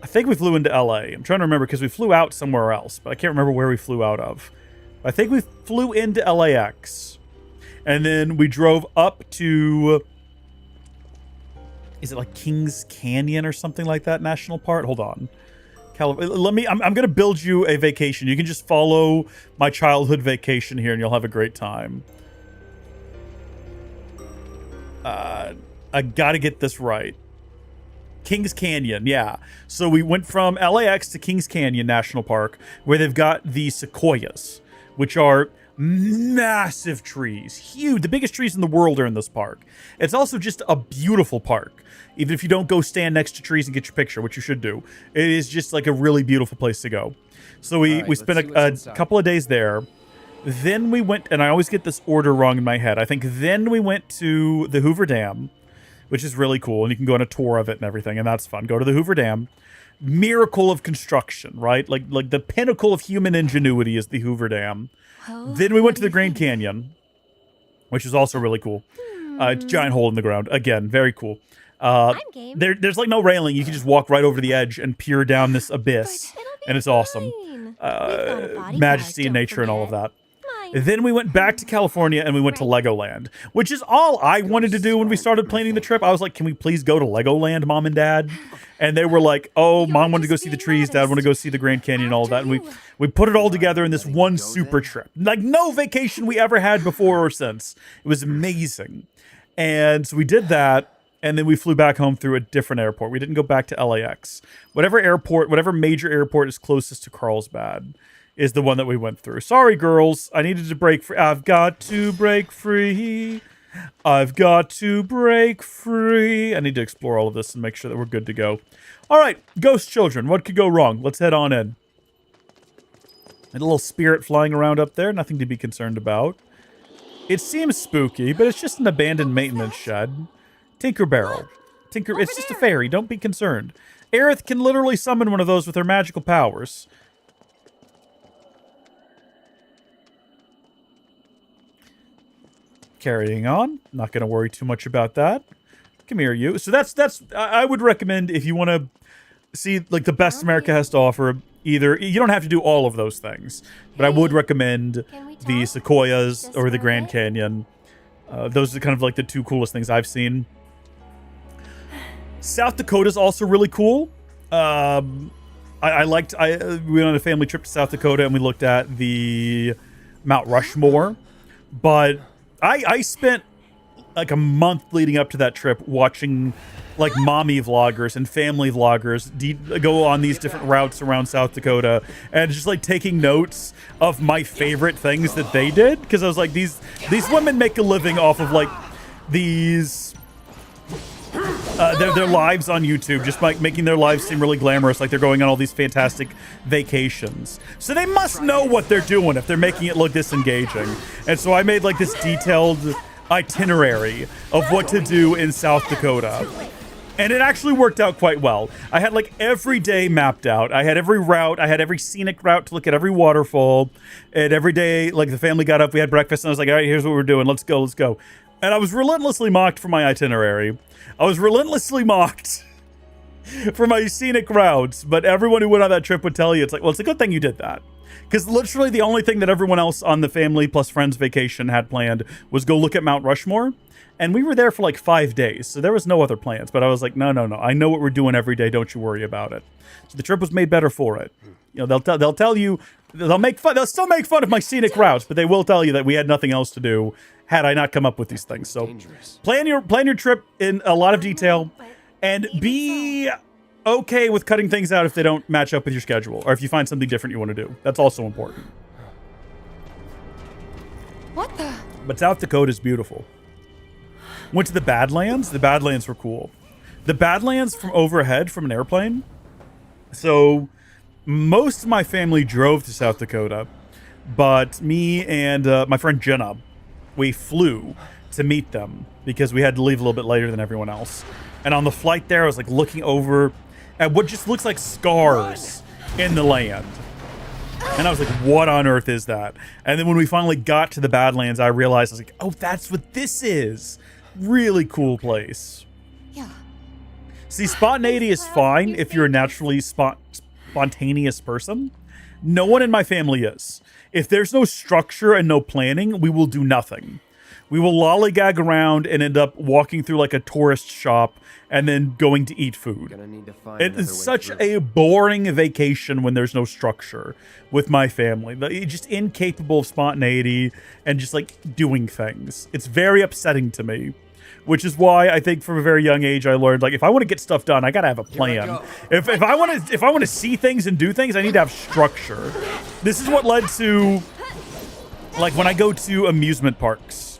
I think we flew into LA. I'm trying to remember because we flew out somewhere else, but I can't remember where we flew out of. I think we flew into LAX. And then we drove up to... Is it like Kings Canyon or something like that? National Park? Hold on. I'm going to build you a vacation. You can just follow my childhood vacation here and you'll have a great time. I got to get this right. Kings Canyon, yeah. So we went from LAX to Kings Canyon National Park, where they've got the sequoias, which are massive trees. Huge. The biggest trees in the world are in this park. It's also just a beautiful park. Even if you don't go stand next to trees and get your picture, which you should do. It is just like a really beautiful place to go. So we spent a couple of days there. Then we went, and I always get this order wrong in my head. I think then we went to the Hoover Dam, which is really cool. And you can go on a tour of it and everything, and that's fun. Go to the Hoover Dam. Miracle of construction, right? Like the pinnacle of human ingenuity is the Hoover Dam. Then we went to the Grand Canyon, which is also really cool. It's a giant hole in the ground. Again, very cool. There's like no railing. You can just walk right over the edge and peer down this abyss. And it's awesome. Majesty and nature and all of that. Then we went back to California and we went to Legoland, which is all I wanted to do when we started planning the trip. I was like, can we please go to Legoland, Mom and Dad? And they were like, oh, Mom wanted to go see the trees, Dad wanted to go see the Grand Canyon and all that. And we put it all together in this one super trip. Like no vacation we ever had before or since. It was amazing. And so we did that. And then we flew back home through a different airport. We didn't go back to LAX. Whatever major airport is closest to Carlsbad is the one that we went through. Sorry, girls. I needed to break free. I've got to break free. I've got to break free. I need to explore all of this and make sure that we're good to go. All right, ghost children. What could go wrong? Let's head on in. A little spirit flying around up there. Nothing to be concerned about. It seems spooky, but it's just an abandoned maintenance shed. Tinker Barrel. It's just a fairy. Don't be concerned. Aerith can literally summon one of those with her magical powers. Carrying on. Not going to worry too much about that. Come here, you. So that's I would recommend if you want to see like the best America has to offer. Either you don't have to do all of those things, but I would recommend the Sequoias or the Grand Canyon. Those are kind of like the two coolest things I've seen. South Dakota is also really cool. We went on a family trip to South Dakota and we looked at the Mount Rushmore. But I spent like a month leading up to that trip watching like mommy vloggers and family vloggers go on these different routes around South Dakota and just like taking notes of my favorite things that they did, because I was like, these women make a living off of like these their lives on YouTube, just like making their lives seem really glamorous, like they're going on all these fantastic vacations. So they must know what they're doing if they're making it look this engaging. And so I made like this detailed itinerary of what to do in South Dakota. And it actually worked out quite well. I had like every day mapped out. I had every route. I had every scenic route to look at every waterfall. And every day, like the family got up, we had breakfast, and I was like, all right, here's what we're doing. Let's go, let's go. And I was relentlessly mocked for my itinerary. I was relentlessly mocked for my scenic routes. But everyone who went on that trip would tell you, it's like, well, it's a good thing you did that. Because literally the only thing that everyone else on the family plus friends vacation had planned was go look at Mount Rushmore. And we were there for like 5 days, so there was no other plans. But I was like, no. I know what we're doing every day. Don't you worry about it. So the trip was made better for it. You know, they'll tell you, they'll still make fun of my scenic routes, but they will tell you that we had nothing else to do had I not come up with these things. So plan your trip in a lot of detail, and be okay with cutting things out if they don't match up with your schedule, or if you find something different you want to do. That's also important. What the? But South Dakota is beautiful. Went to the Badlands. The Badlands were cool. The Badlands from overhead from an airplane. So most of my family drove to South Dakota, but me and my friend Jenna, we flew to meet them because we had to leave a little bit later than everyone else. And on the flight there, I was like looking over at what just looks like scars in the land. And I was like, what on earth is that? And then when we finally got to the Badlands, I realized, I was like, oh, that's what this is. Really cool place. Yeah. See, spontaneity is fine if you're a naturally spontaneous person. No one in my family is. If there's no structure and no planning, we will do nothing. We will lollygag around and end up walking through like a tourist shop and then going to eat food. It's such a boring vacation when there's no structure with my family. Just incapable of spontaneity and just like doing things. It's very upsetting to me. Which is why I think from a very young age I learned, like, if I want to get stuff done, I gotta have a plan. If I want to see things and do things, I need to have structure. This is what led to, like, when I go to amusement parks,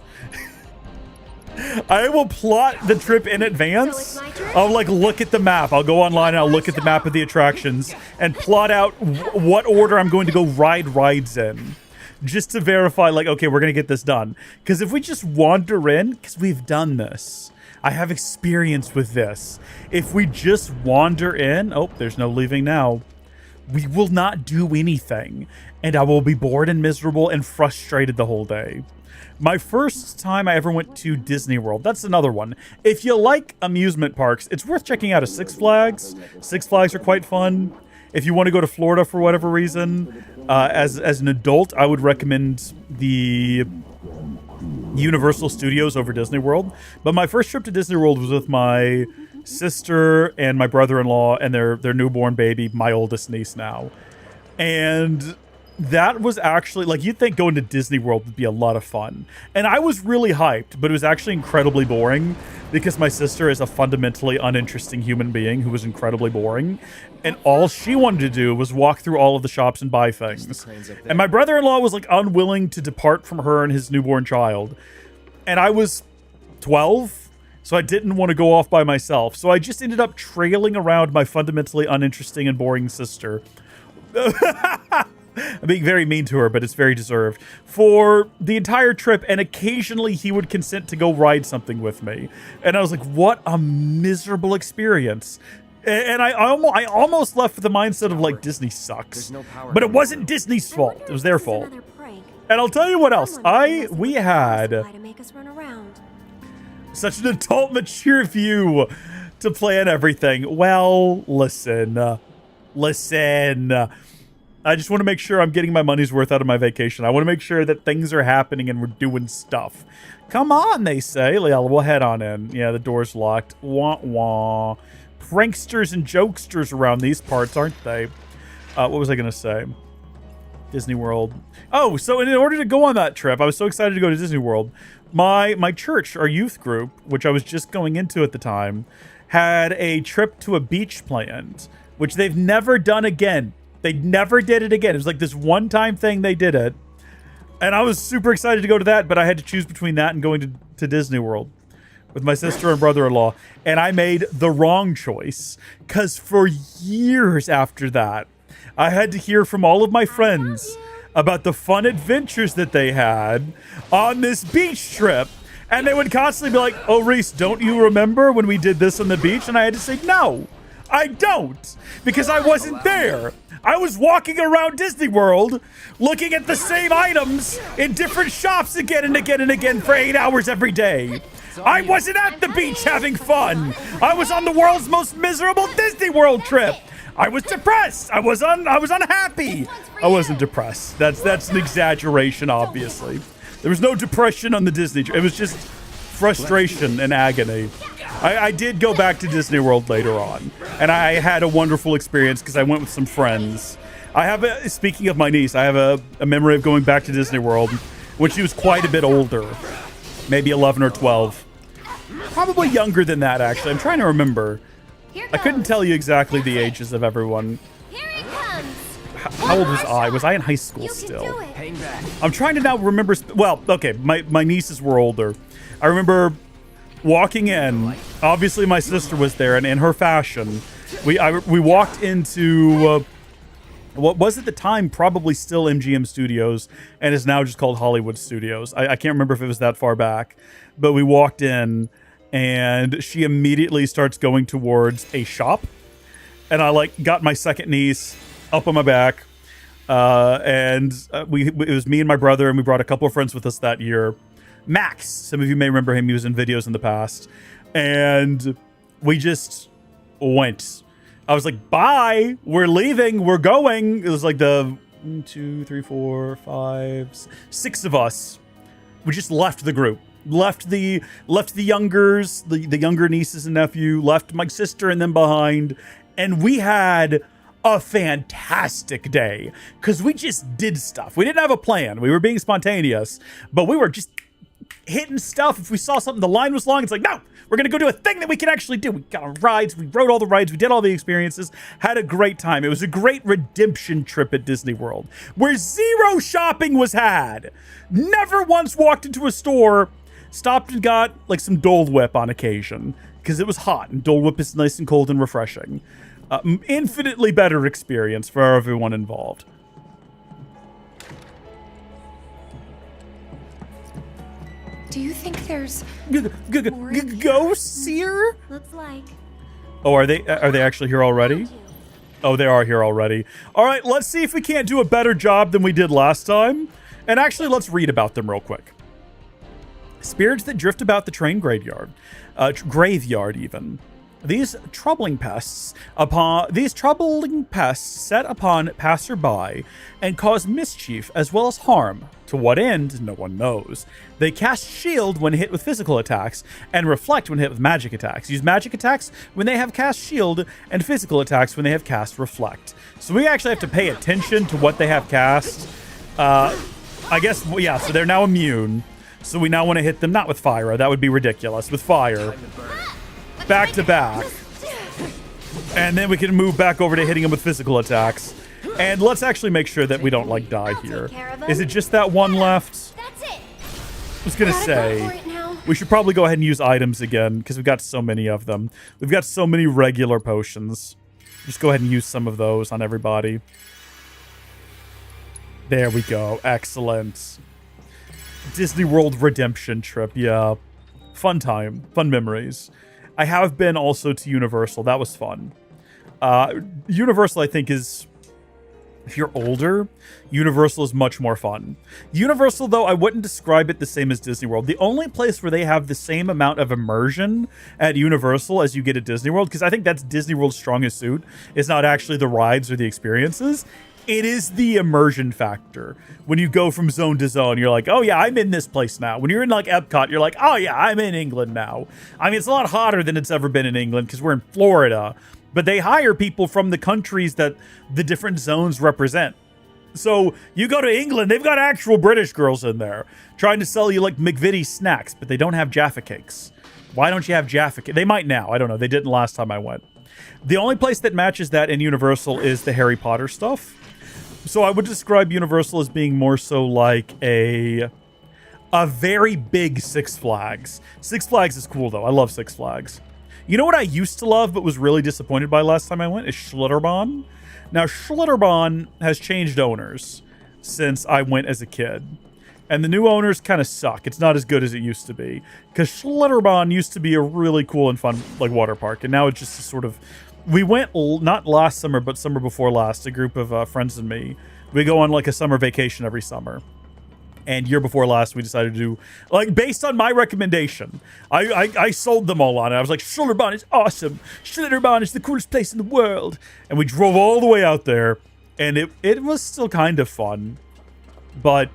I will plot the trip in advance. I'll like look at the map. I'll go online and I'll look at the map of the attractions and plot out what order I'm going to go ride rides in. Just to verify, like, okay, we're going to get this done. Because if we just wander in, because we've done this. I have experience with this. If we just wander in, oh, there's no leaving now. We will not do anything. And I will be bored and miserable and frustrated the whole day. My first time I ever went to Disney World, that's another one. If you like amusement parks, it's worth checking out a Six Flags. Six Flags are quite fun. If you want to go to Florida for whatever reason, as an adult, I would recommend the Universal Studios over Disney World. But my first trip to Disney World was with my sister and my brother-in-law and their newborn baby, my oldest niece now. And that was actually, like, you'd think going to Disney World would be a lot of fun. And I was really hyped, but it was actually incredibly boring because my sister is a fundamentally uninteresting human being who was incredibly boring. And all she wanted to do was walk through all of the shops and buy things. And my brother-in-law was like unwilling to depart from her and his newborn child. And I was 12, so I didn't want to go off by myself. So I just ended up trailing around my fundamentally uninteresting and boring sister. I'm being very mean to her, but it's very deserved. For the entire trip, and occasionally he would consent to go ride something with me. And I was like, what a miserable experience. And I almost left with the mindset of, like, Disney sucks. But it wasn't Disney's fault. It was their fault. And I'll tell you what else. We had such an adult, mature view to plan everything. Well, listen. I just want to make sure I'm getting my money's worth out of my vacation. I want to make sure that things are happening and we're doing stuff. Come on, they say. Yeah, we'll head on in. Yeah, the door's locked. Wah, wah. Pranksters and jokesters around these parts, aren't they? What was I going to say? Disney World. Oh, so in order to go on that trip, I was so excited to go to Disney World. My church, our youth group, which I was just going into at the time, had a trip to a beach planned, which they've never done again. They never did it again. It was like this one-time thing they did it. And I was super excited to go to that, but I had to choose between that and going to Disney World with my sister and brother-in-law. And I made the wrong choice, because for years after that, I had to hear from all of my friends about the fun adventures that they had on this beach trip. And they would constantly be like, oh, Reese, don't you remember when we did this on the beach? And I had to say, no, I don't, because I wasn't there. I was walking around Disney World looking at the same items in different shops again and again and again for 8 hours every day. I wasn't at the beach having fun. I was on the world's most miserable Disney World trip. I was depressed. I was unhappy. I wasn't depressed. That's an exaggeration, obviously. There was no depression on the Disney trip. It was just frustration and agony. I did go back to Disney World later on, and I had a wonderful experience because I went with some friends. Speaking of my niece, I have a memory of going back to Disney World when she was quite a bit older, maybe 11 or 12. Probably younger than that, actually. I'm trying to remember. I couldn't tell you exactly the ages of everyone. How old was I? Was I in high school still? I'm trying to now remember. Well, okay, my nieces were older. I remember walking in. Obviously, my sister was there, and in her fashion, we walked into what was at the time probably still MGM Studios, and is now just called Hollywood Studios. I can't remember if it was that far back, but we walked in, and she immediately starts going towards a shop, and I got my second niece up on my back, and it was me and my brother, and we brought a couple of friends with us that year. Max, some of you may remember him. He was in videos in the past, and we just went. I was like, bye, we're leaving, we're going. It was like the 1, 2, 3, 4, 5, 6 of us. We just left the group. Left the youngers, the younger nieces and nephew, left my sister and them behind, and we had a fantastic day because we just did stuff. We didn't have a plan. We were being spontaneous, but we were just hitting stuff. If we saw something, the line was long, it's like, no, we're gonna go do a thing that we can actually do. We got on rides, we rode all the rides, we did all the experiences, had a great time. It was a great redemption trip at Disney World where zero shopping was had. Never once walked into a store, stopped and got like some Dole Whip on occasion because it was hot, and Dole Whip is nice and cold and refreshing. Infinitely better experience for everyone involved. Do you think there's ghosts here? Looks like. Oh, are they actually here already? Oh, they are here already. All right, let's see if we can't do a better job than we did last time. And actually, let's read about them real quick. Spirits that drift about the train graveyard, even. These troubling pests set upon passerby and cause mischief as well as harm. To what end, no one knows. They cast shield when hit with physical attacks and reflect when hit with magic attacks. Use magic attacks when they have cast shield and physical attacks when they have cast reflect. So we actually have to pay attention to what they have cast. I guess, yeah, so they're now immune. So we now want to hit them, not with fire. That would be ridiculous. With fire. Back to back. And then we can move back over to hitting them with physical attacks. And let's actually make sure that we don't die here. Is it just that one left? That's it. I was gonna say we should probably go ahead and use items again because we've got so many of them. We've got so many regular potions. Just go ahead and use some of those on everybody. There we go. Excellent. Disney World redemption trip. Yeah. Fun time. Fun memories. I have been also to Universal. That was fun. Universal, I think, is... If you're older, Universal is much more fun. Universal, though, I wouldn't describe it the same as Disney World. The only place where they have the same amount of immersion at Universal as you get at Disney World, because I think that's Disney World's strongest suit, is not actually the rides or the experiences, It is the immersion factor. When you go from zone to zone, you're like, oh yeah, I'm in this place now. When you're in like Epcot, you're like, oh yeah, I'm in England now. I mean, it's a lot hotter than it's ever been in England because we're in Florida, but they hire people from the countries that the different zones represent. So you go to England, they've got actual British girls in there trying to sell you like McVitie snacks, but they don't have Jaffa cakes. Why don't you have Jaffa cakes? They might now. I don't know. They didn't last time I went. The only place that matches that in Universal is the Harry Potter stuff. So I would describe Universal as being more so like a very big Six Flags. Six Flags is cool, though. I love Six Flags. You know what I used to love but was really disappointed by last time I went is Schlitterbahn. Now, Schlitterbahn has changed owners since I went as a kid. And the new owners kind of suck. It's not as good as it used to be. Because Schlitterbahn used to be a really cool and fun like water park. And now it's just a sort of... We went, not last summer, but summer before last, a group of friends and me. We go on like a summer vacation every summer. And year before last, we decided to do, like, based on my recommendation, I sold them all on it. I was like, Schlitterbahn is awesome. Schlitterbahn is the coolest place in the world. And we drove all the way out there. And it was still kind of fun. But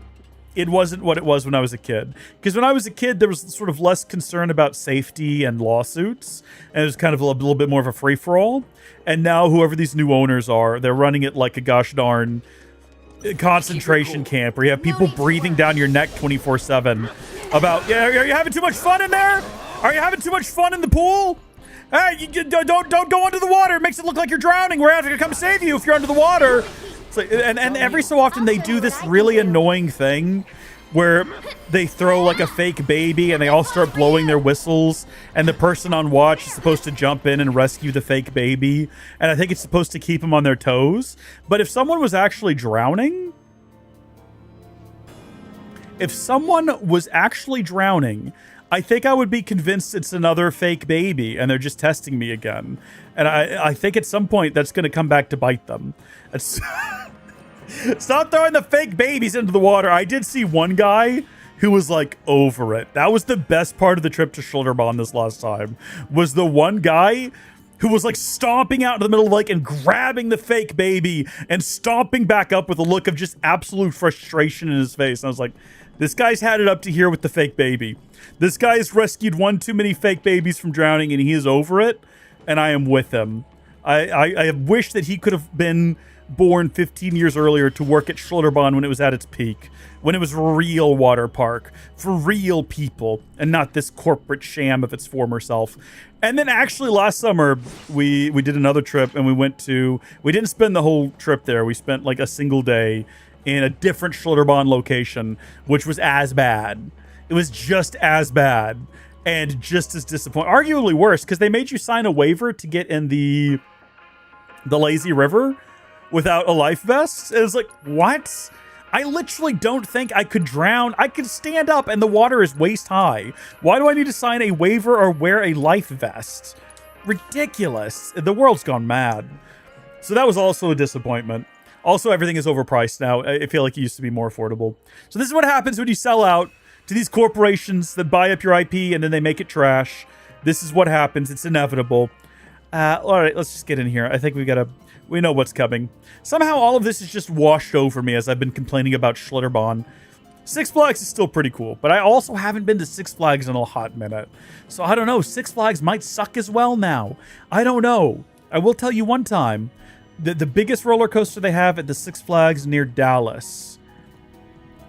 it wasn't what it was when I was a kid. Because when I was a kid, there was sort of less concern about safety and lawsuits. And it was kind of a little bit more of a free-for-all. And now, whoever these new owners are, they're running it like a gosh darn concentration camp where you have people breathing down your neck 24/7 about, yeah, are you having too much fun in there? Are you having too much fun in the pool? Hey, you don't go under the water. It makes it look like you're drowning. We're having to come save you if you're under the water. So, and every so often they do this really annoying thing where they throw like a fake baby and they all start blowing their whistles and the person on watch is supposed to jump in and rescue the fake baby. And I think it's supposed to keep them on their toes. But if someone was actually drowning, I think I would be convinced it's another fake baby and they're just testing me again. And I think at some point that's going to come back to bite them. Stop throwing the fake babies into the water. I did see one guy who was like over it. That was the best part of the trip to Schlitterbahn this last time, was the one guy who was like stomping out into the middle of the lake and grabbing the fake baby and stomping back up with a look of just absolute frustration in his face. And I was like, this guy's had it up to here with the fake baby. This guy has rescued one too many fake babies from drowning and he is over it. And I am with him. I wish that he could have been born 15 years earlier to work at Schlitterbahn when it was at its peak, when it was a real water park for real people and not this corporate sham of its former self. And then actually last summer we did another trip and we didn't spend the whole trip there. We spent like a single day in a different Schlitterbahn location, which was as bad. It was just as bad and just as disappointing, arguably worse, because they made you sign a waiver to get in the lazy river without a life vest. It was like, what? I literally don't think I could drown. I could stand up and the water is waist high. Why do I need to sign a waiver or wear a life vest? Ridiculous. The world's gone mad. So that was also a disappointment. Also, everything is overpriced now. I feel like it used to be more affordable. So this is what happens when you sell out to these corporations that buy up your IP and then they make it trash. This is what happens. It's inevitable. All right, let's just get in here. I think we know what's coming. Somehow all of this is just washed over me as I've been complaining about Schlitterbahn. Six Flags is still pretty cool, but I also haven't been to Six Flags in a hot minute. So I don't know, Six Flags might suck as well now. I don't know. I will tell you one time, the biggest roller coaster they have at the Six Flags near Dallas.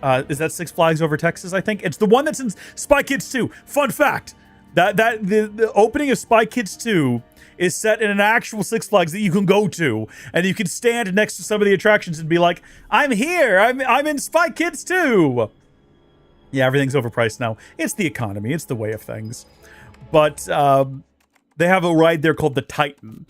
Is that Six Flags Over Texas, I think? It's the one that's in Spy Kids 2. Fun fact, the opening of Spy Kids 2 is set in an actual Six Flags that you can go to, and you can stand next to some of the attractions and be like, I'm here, I'm in Spy Kids 2. Yeah, everything's overpriced now. It's the economy, it's the way of things. But they have a ride there called the Titan.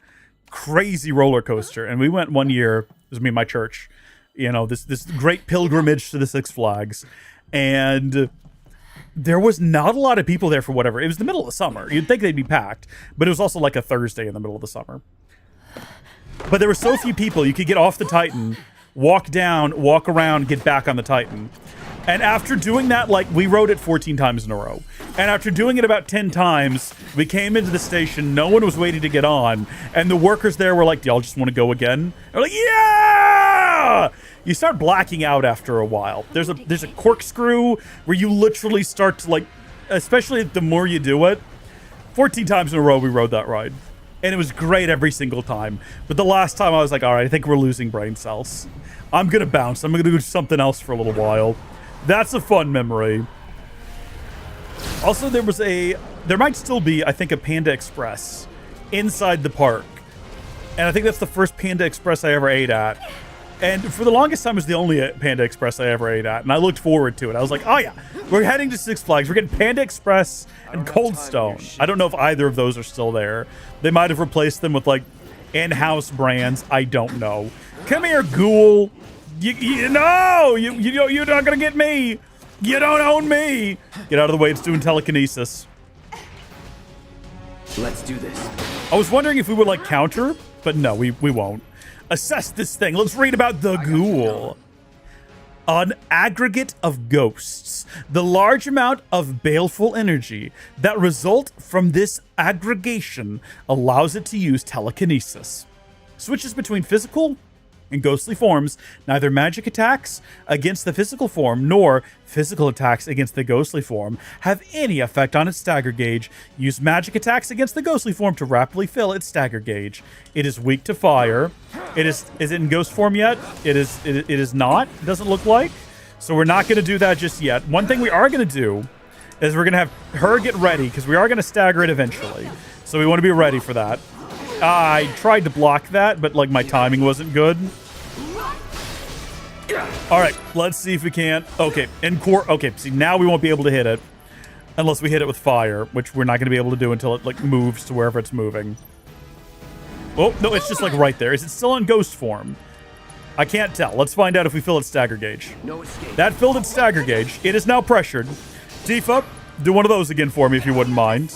Crazy roller coaster. And we went one year, it was me and my church, you know, this great pilgrimage to the Six Flags. And there was not a lot of people there for whatever. It was the middle of the summer. You'd think they'd be packed, but it was also like a Thursday in the middle of the summer. But there were so few people, you could get off the Titan, walk down, walk around, get back on the Titan. And after doing that, like, we rode it 14 times in a row. And after doing it about 10 times, we came into the station, no one was waiting to get on, and the workers there were like, do y'all just want to go again? And we're like, yeah! you start blacking out after a while. There's a corkscrew where you literally start to, like, especially the more you do it. 14 times in a row we rode that ride, and it was great every single time. But the last time I was like, all right, I think we're losing brain cells. I'm gonna bounce. I'm gonna do something else for a little while. That's a fun memory. Also, there might still be, I think, a Panda Express inside the park. And I think that's the first Panda Express I ever ate at. And for the longest time, it was the only Panda Express I ever ate at. And I looked forward to it. I was like, oh yeah, we're heading to Six Flags. We're getting Panda Express and Cold Stone. I don't know if either of those are still there. They might have replaced them with, like, in-house brands. I don't know. Come here, ghoul. You're not going to get me. You don't own me. Get out of the way. It's doing telekinesis. Let's do this. I was wondering if we would, like, counter, but no, we won't. Assess this thing. Let's read about the ghoul. An aggregate of ghosts. The large amount of baleful energy that result from this aggregation allows it to use telekinesis. Switches between physical and ghostly forms. Neither magic attacks against the physical form nor physical attacks against the ghostly form have any effect on its stagger gauge. Use magic attacks against the ghostly form to rapidly fill its stagger gauge. It is weak to fire. Is it in ghost form yet? It is not. It doesn't look like. So we're not going to do that just yet. One thing we are going to do is we're going to have her get ready, because we are going to stagger it eventually. So we want to be ready for that. I tried to block that, but, like, my timing wasn't good. All right, let's see if we can. Okay, okay, see, now we won't be able to hit it unless we hit it with fire, which we're not going to be able to do until it, like, moves to wherever it's moving. Oh, no, it's just, like, right there. Is it still in ghost form? I can't tell. Let's find out if we fill its stagger gauge. No escape. That filled its stagger gauge. It is now pressured. Tifa, do one of those again for me if you wouldn't mind.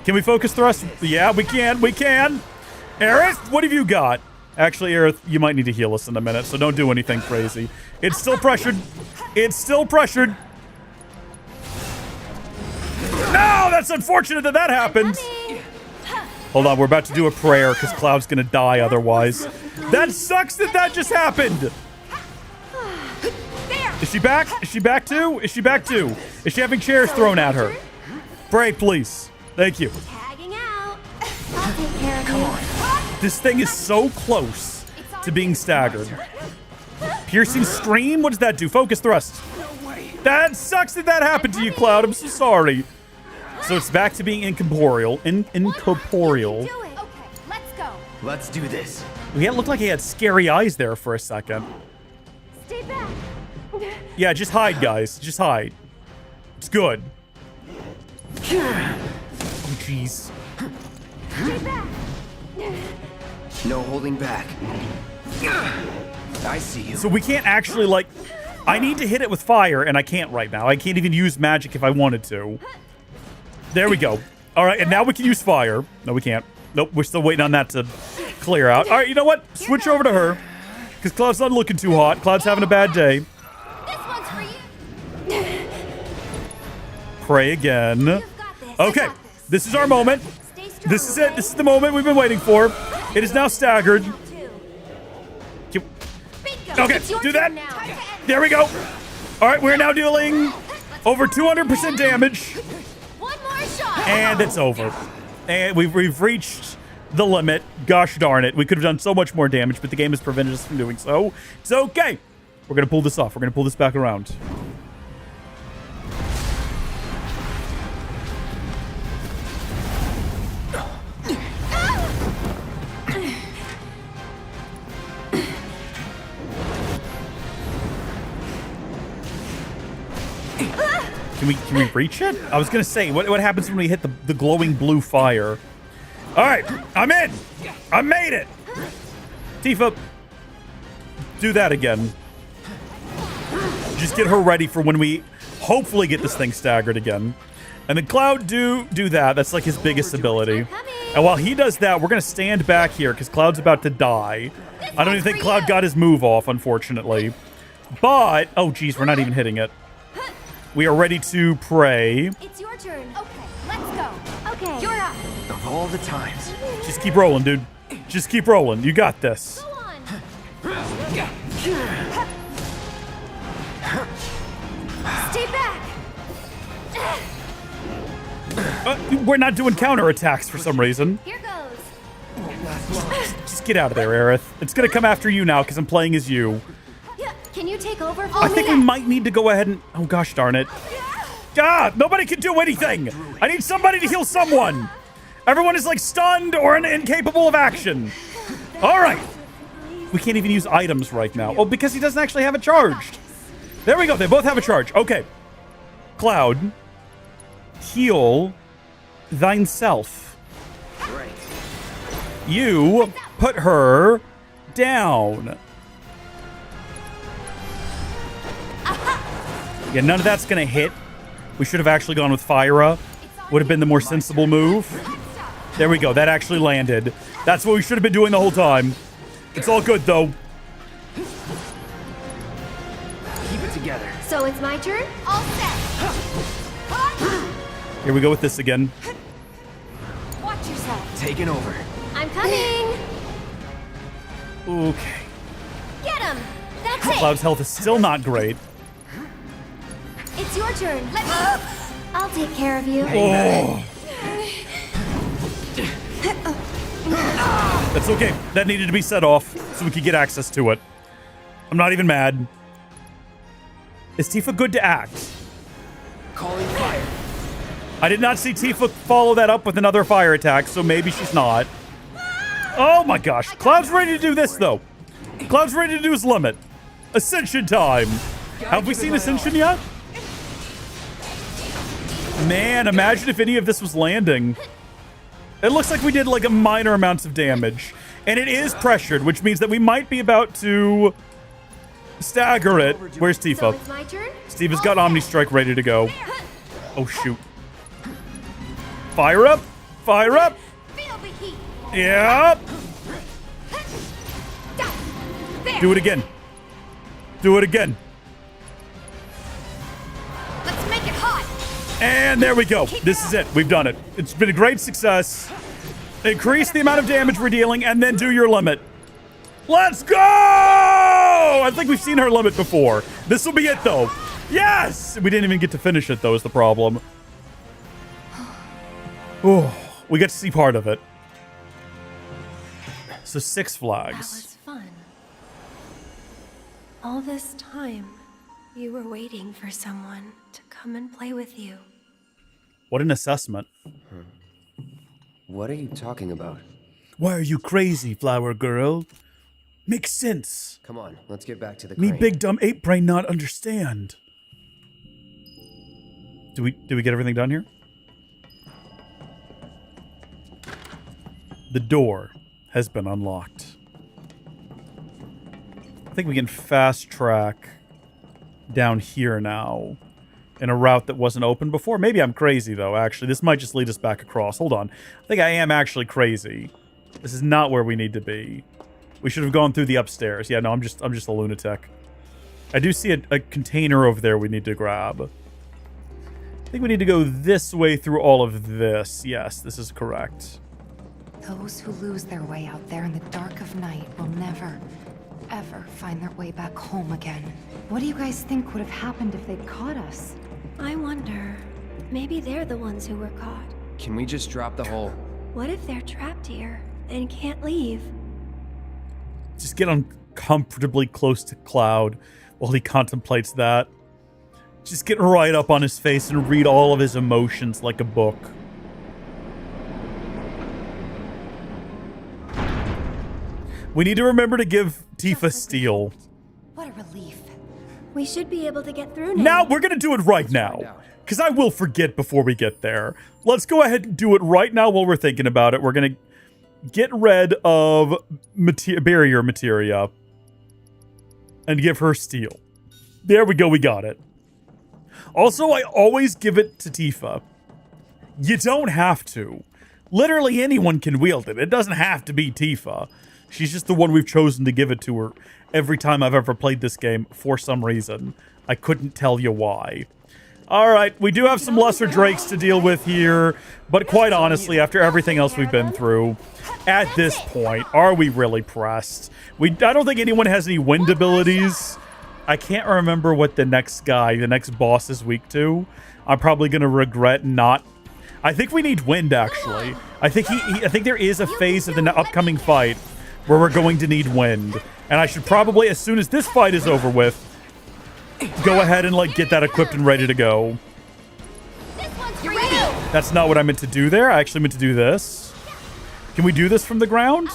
Can we focus thrust? Yeah, we can. We can. Aerith, what have you got? Actually, Aerith, you might need to heal us in a minute, so don't do anything crazy. It's still pressured. It's still pressured. No, that's unfortunate that that happened. Hold on, we're about to do a prayer because Cloud's going to die otherwise. That sucks that that just happened. Is she back? Is she back too? Is she back too? Is she having chairs thrown at her? Pray, please. Thank you. I'll take care of you. This thing is so close to being staggered. Piercing stream? What does that do? Focus thrust. That sucks that that happened to you, Cloud. I'm so sorry. So it's back to being incorporeal. Incorporeal. Okay, let's go. Let's do this. Yeah, it looked like he had scary eyes there for a second. Stay back. Yeah, just hide, guys. Just hide. It's good. Oh, jeez. Stay back. No holding back. I see you. So we can't actually, like... I need to hit it with fire, and I can't right now. I can't even use magic if I wanted to. There we go. All right, and now we can use fire. No, we can't. Nope, we're still waiting on that to clear out. All right, you know what? Switch over to her. Because Cloud's not looking too hot. Cloud's having a bad day. This one's for you. Pray again. Okay, this is our moment. This is it. This is the moment we've been waiting for. It is now staggered. Okay, do that. There we go. All right, we're now dealing over 200% damage. One more shot. And it's over. And we've reached the limit. Gosh darn it. We could have done so much more damage, but the game has prevented us from doing so. It's okay. We're going to pull this off. We're going to pull this back around. Can we reach it? I was gonna say, what happens when we hit the glowing blue fire? All right, I'm in. I made it. Tifa, do that again. Just get her ready for when we hopefully get this thing staggered again. And then Cloud, do that. That's like his biggest ability. And while he does that, we're gonna stand back here because Cloud's about to die. I don't even think Cloud got his move off, unfortunately. But, oh geez, we're not even hitting it. We are ready to pray. It's your turn. Okay, let's go. Okay, you're up. Of all the times. Just keep rolling, dude. Just keep rolling. You got this. Go on. Stay back! We're not doing counterattacks for some reason. Here goes. Just get out of there, Aerith. It's gonna come after you now because I'm playing as you. Can you take over for I think we might need to go ahead and... Oh, gosh darn it. God, nobody can do anything. I need somebody to heal someone. Everyone is like stunned or incapable of action. All right. We can't even use items right now. Oh, because he doesn't actually have it charged. There we go. They both have a charge. Okay. Cloud, heal thyself. You put her down. Yeah, none of that's gonna hit. We should have actually gone with Fyra. Would have been the more sensible move. There we go. That actually landed. That's what we should have been doing the whole time. It's all good, though. Keep it together. So it's my turn? All set. Here we go with this again. Watch yourself. Taking over. I'm coming. Okay. Get him. That's it. Cloud's health is still not great. It's your turn. I'll take care of you. Oh. That's okay. That needed to be set off so we could get access to it. I'm not even mad. Is Tifa good to act? Calling fire. I did not see Tifa follow that up with another fire attack, so maybe she's not. Oh my gosh. Cloud's ready to do this, though. Cloud's ready to do his limit. Ascension time. Have we seen Ascension yet? Man, imagine if any of this was landing. It looks like we did like a minor amounts of damage. And it is pressured, which means that we might be about to stagger it. Where's Tifa? So it's my turn? Tifa's got Omni Strike ready to go. Oh, shoot. Fire up. Fire up. Yep. Do it again. Do it again. Let's make it hot. And there we go. This is it. We've done it. It's been a great success. Increase the amount of damage we're dealing and then do your limit. Let's go! I think we've seen her limit before. This will be it, though. Yes! We didn't even get to finish it, though, is the problem. Oh, we get to see part of it. So 6 flags. That was fun. All this time, you were waiting for someone to come and play with you. What an assessment. What are you talking about? Why are you crazy, flower girl? Makes sense. Come on, let's get back to the Me crane. big dumb ape brain not understand. Do we get everything done here? The door has been unlocked. I think we can fast track down here now in a route that wasn't open before. Maybe I'm crazy though, actually. This might just lead us back across. Hold on. I think I am actually crazy. This is not where we need to be. We should have gone through the upstairs. Yeah, no, I'm just a lunatic. I do see a container over there we need to grab. I think we need to go this way through all of this. Yes, this is correct. Those who lose their way out there in the dark of night will never, ever find their way back home again. What do you guys think would have happened if they'd caught us? I wonder, maybe they're the ones who were caught. Can we just drop the whole... What if they're trapped here and can't leave? Just get uncomfortably close to Cloud while he contemplates that. Just get right up on his face and read all of his emotions like a book. We need to remember to give Tifa steel. What a relief. We should be able to get through now. Now, we're going to do it right now. Because I will forget before we get there. Let's go ahead and do it right now while we're thinking about it. We're going to get rid of barrier materia. And give her steel. There we go, we got it. Also, I always give it to Tifa. You don't have to. Literally anyone can wield it. It doesn't have to be Tifa. She's just the one we've chosen to give it to her every time I've ever played this game for some reason. I couldn't tell you why. All right, we do have some lesser drakes to deal with here, but quite honestly, after everything else we've been through, at this point, are we really pressed? I don't think anyone has any wind abilities. I can't remember what the next boss is weak to. I'm probably going to regret not. I think we need wind, actually. I think there is a phase of the upcoming fight where we're going to need wind. And I should probably, as soon as this fight is over with, go ahead and like get that equipped and ready to go. That's not what I meant to do there. I actually meant to do this. Can we do this from the ground?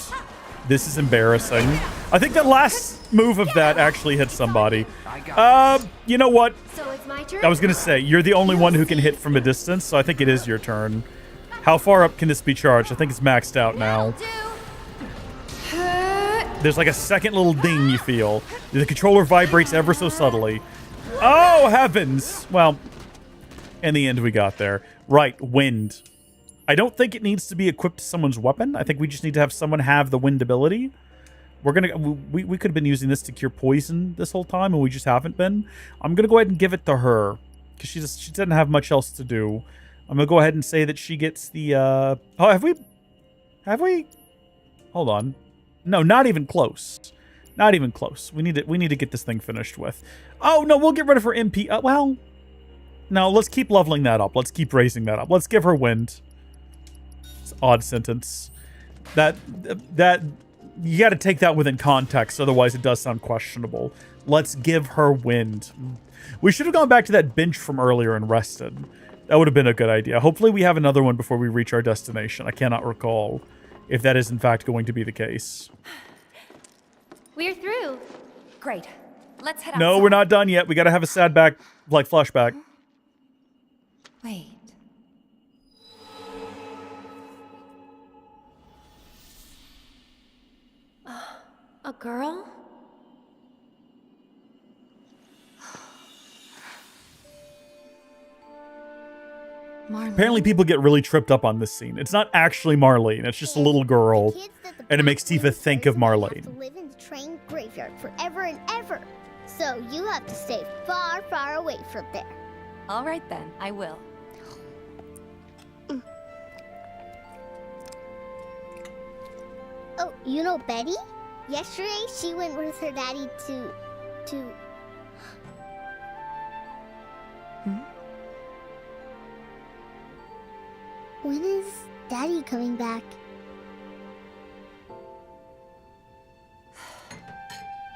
This is embarrassing. I think that last move of that actually hit somebody. You know what? So it's my turn? I was going to say, you're the only one who can hit from a distance, so I think it is your turn. How far up can this be charged? I think it's maxed out now. There's like a second little ding you feel. The controller vibrates ever so subtly. Oh, heavens. Well, in the end, we got there. Right, wind. I don't think it needs to be equipped to someone's weapon. I think we just need to have someone have the wind ability. We could have been using this to cure poison this whole time, and we just haven't been. I'm going to go ahead and give it to her, because she doesn't have much else to do. I'm going to go ahead and say that she gets the... Oh, have we? Hold on. No, not even close. Not even close. We need to get this thing finished with. Oh, no, we'll get rid of her MP. Well, no, let's keep leveling that up. Let's keep raising that up. Let's give her wind. It's an odd sentence. That you got to take that within context, otherwise it does sound questionable. Let's give her wind. We should have gone back to that bench from earlier and rested. That would have been a good idea. Hopefully we have another one before we reach our destination. I cannot recall if that is in fact going to be the case. We're through. Great. Let's head out. No, we're not done yet. We got to have a sad back, like flashback. Wait. A girl? Marlene. Apparently people get really tripped up on this scene. It's not actually Marlene. It's just a little girl. And it makes Tifa think of Marlene. To live in the train graveyard forever and ever. So you have to stay far, far away from there. All right then, I will. Oh, you know Betty? Yesterday, she went with her daddy to... When is Daddy coming back?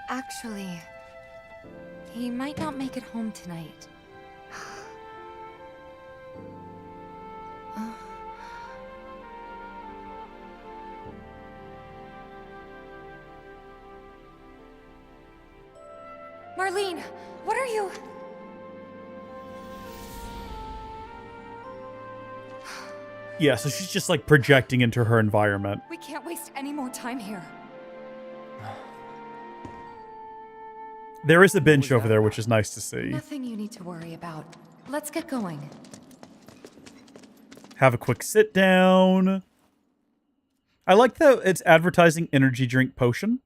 Actually, he might not make it home tonight. Marlene, what are you? Yeah, so she's just like projecting into her environment. We can't waste any more time here. There is a bench over there, which is nice to see. Nothing you need to worry about. Let's get going. Have a quick sit down. I like that it's advertising energy drink potion,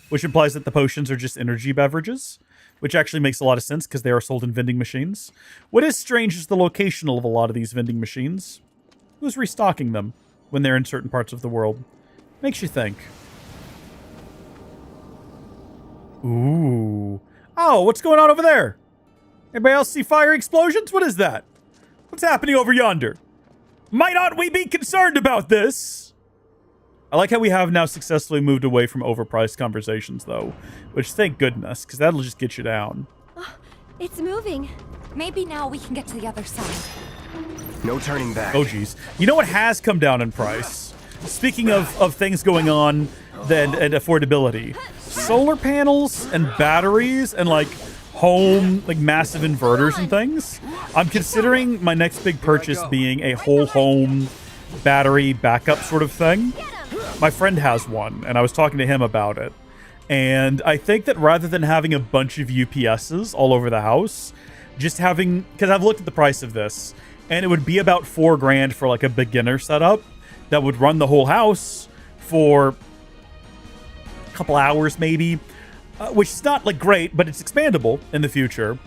which implies that the potions are just energy beverages, which actually makes a lot of sense because they are sold in vending machines. What is strange is the location of a lot of these vending machines. Who's restocking them when they're in certain parts of the world? Makes you think. Ooh. Oh, what's going on over there? Anybody else see fire explosions? What is that? What's happening over yonder? Might not we be concerned about this? I like how we have now successfully moved away from overpriced conversations, though. Which, thank goodness, because that'll just get you down. It's moving. Maybe now we can get to the other side. No turning back. Oh, geez. You know what has come down in price? Speaking of things going on and affordability. Solar panels and batteries and, like, home, like, massive inverters and things. I'm considering my next big purchase being a whole home battery backup sort of thing. My friend has one, and I was talking to him about it. And I think that rather than having a bunch of UPSs all over the house, just having... Because I've looked at the price of this, and it would be about $4 grand for, like, a beginner setup that would run the whole house for a couple hours, maybe. Which is not, like, great, but it's expandable in the future.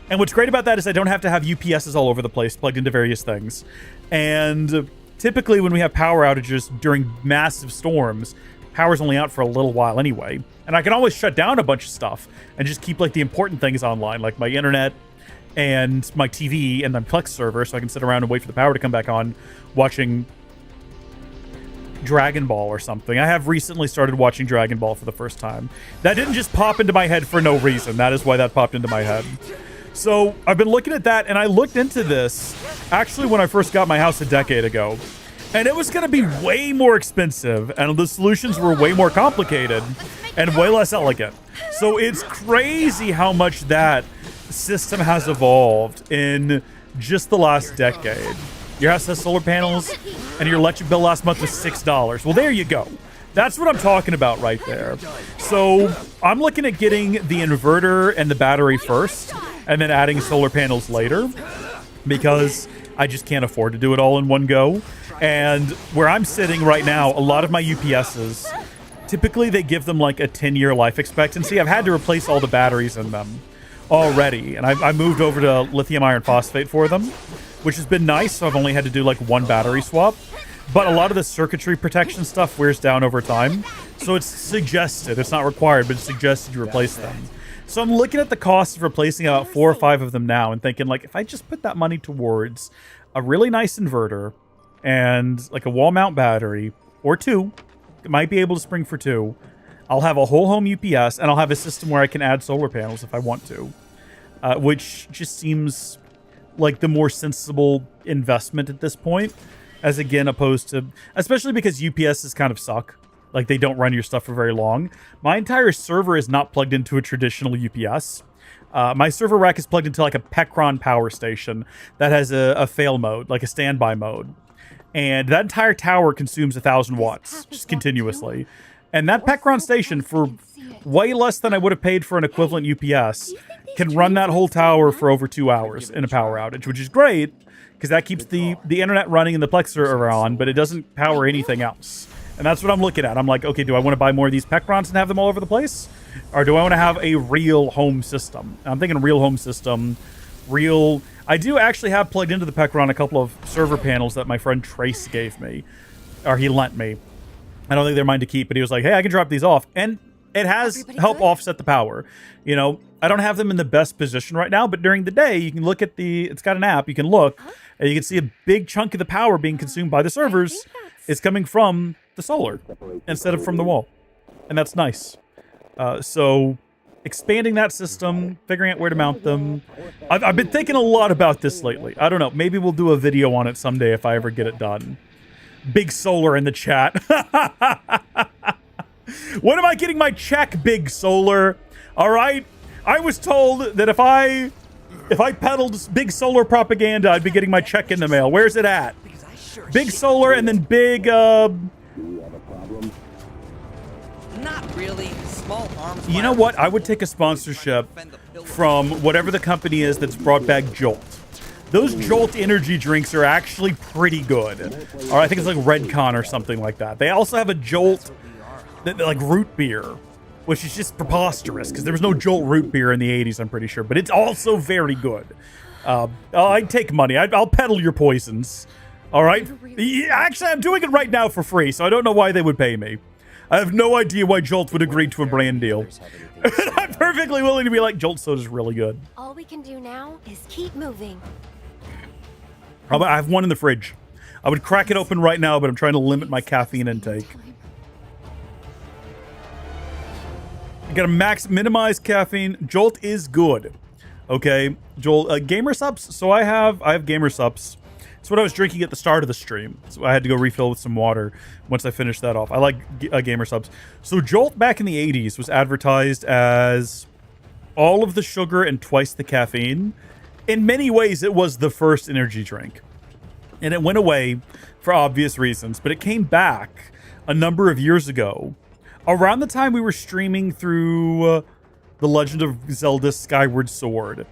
And what's great about that is I don't have to have UPSs all over the place plugged into various things. And typically when we have power outages during massive storms, power's only out for a little while anyway. And I can always shut down a bunch of stuff and just keep like the important things online, like my internet and my TV and my Plex server, so I can sit around and wait for the power to come back on watching Dragon Ball or something. I have recently started watching Dragon Ball for the first time. That didn't just pop into my head for no reason. That is why that popped into my head. So I've been looking at that, and I looked into this actually when I first got my house a decade ago. And it was going to be way more expensive, and the solutions were way more complicated and way less elegant. So it's crazy how much that system has evolved in just the last decade. Your house has solar panels, and your electric bill last month was $6. Well, there you go. That's what I'm talking about right there. So I'm looking at getting the inverter and the battery first, and then adding solar panels later, because I just can't afford to do it all in one go. And where I'm sitting right now, a lot of my UPSs, typically they give them like a 10-year life expectancy. I've had to replace all the batteries in them already, and I moved over to lithium iron phosphate for them, which has been nice. So I've only had to do like one battery swap, but a lot of the circuitry protection stuff wears down over time. So it's suggested, it's not required, but it's suggested you replace them. So I'm looking at the cost of replacing about 4 or 5 of them now and thinking, like, if I just put that money towards a really nice inverter and like a wall mount battery or 2, it might be able to spring for 2. I'll have a whole home UPS, and I'll have a system where I can add solar panels if I want to, which just seems like the more sensible investment at this point, as again opposed to, especially because UPSs kind of suck. Like, they don't run your stuff for very long. My entire server is not plugged into a traditional UPS. My server rack is plugged into like a Pecron power station that has a fail mode, like a standby mode. And that entire tower consumes 1,000 watts just continuously. And that Pecron station, for way less than I would have paid for an equivalent UPS, can run that whole tower for over 2 hours in a power outage, which is great because that keeps the internet running and the Plex server on, but it doesn't power anything else. And that's what I'm looking at. I'm like, okay, do I want to buy more of these Pecrons and have them all over the place? Or do I want to have a real home system? I'm thinking real home system, real... I do actually have plugged into the Pecron a couple of server panels that my friend Trace gave me, or he lent me. I don't think they're mine to keep, but he was like, hey, I can drop these off. And it has helped offset the power. You know, I don't have them in the best position right now, but during the day, you can look at the... It's got an app. You can look, and you can see a big chunk of the power being consumed by the servers is coming from the solar instead of from the wall. And that's nice. So expanding that system, figuring out where to mount them. I've been thinking a lot about this lately. I don't know. Maybe we'll do a video on it someday if I ever get it done. Big Solar in the chat. When am I getting my check, Big Solar? All right. I was told that if I peddled Big Solar propaganda, I'd be getting my check in the mail. Where's it at? Big Solar and then Big... Not really. Small arms. You know what? I would take a sponsorship from whatever the company is that's brought back Jolt. Those Jolt energy drinks are actually pretty good. Or I think it's like Redcon or something like that. They also have a Jolt, like root beer, which is just preposterous because there was no Jolt root beer in the 80s, I'm pretty sure. But it's also very good. I'd take money. I'll peddle your poisons. All right? Actually, I'm doing it right now for free, so I don't know why they would pay me. I have no idea why Jolt would agree to a brand deal. I'm perfectly willing to be like, Jolt soda's really good. All we can do now is keep moving. I have one in the fridge. I would crack it open right now, but I'm trying to limit my caffeine intake. I gotta minimize caffeine. Jolt is good. Okay, Jolt, Gamer Sups. So I have Gamer Sups. It's what I was drinking at the start of the stream. So I had to go refill with some water once I finished that off. I like Gamer Subs. So Jolt back in the 80s was advertised as all of the sugar and twice the caffeine. In many ways, it was the first energy drink. And it went away for obvious reasons, but it came back a number of years ago. Around the time we were streaming through The Legend of Zelda Skyward Sword.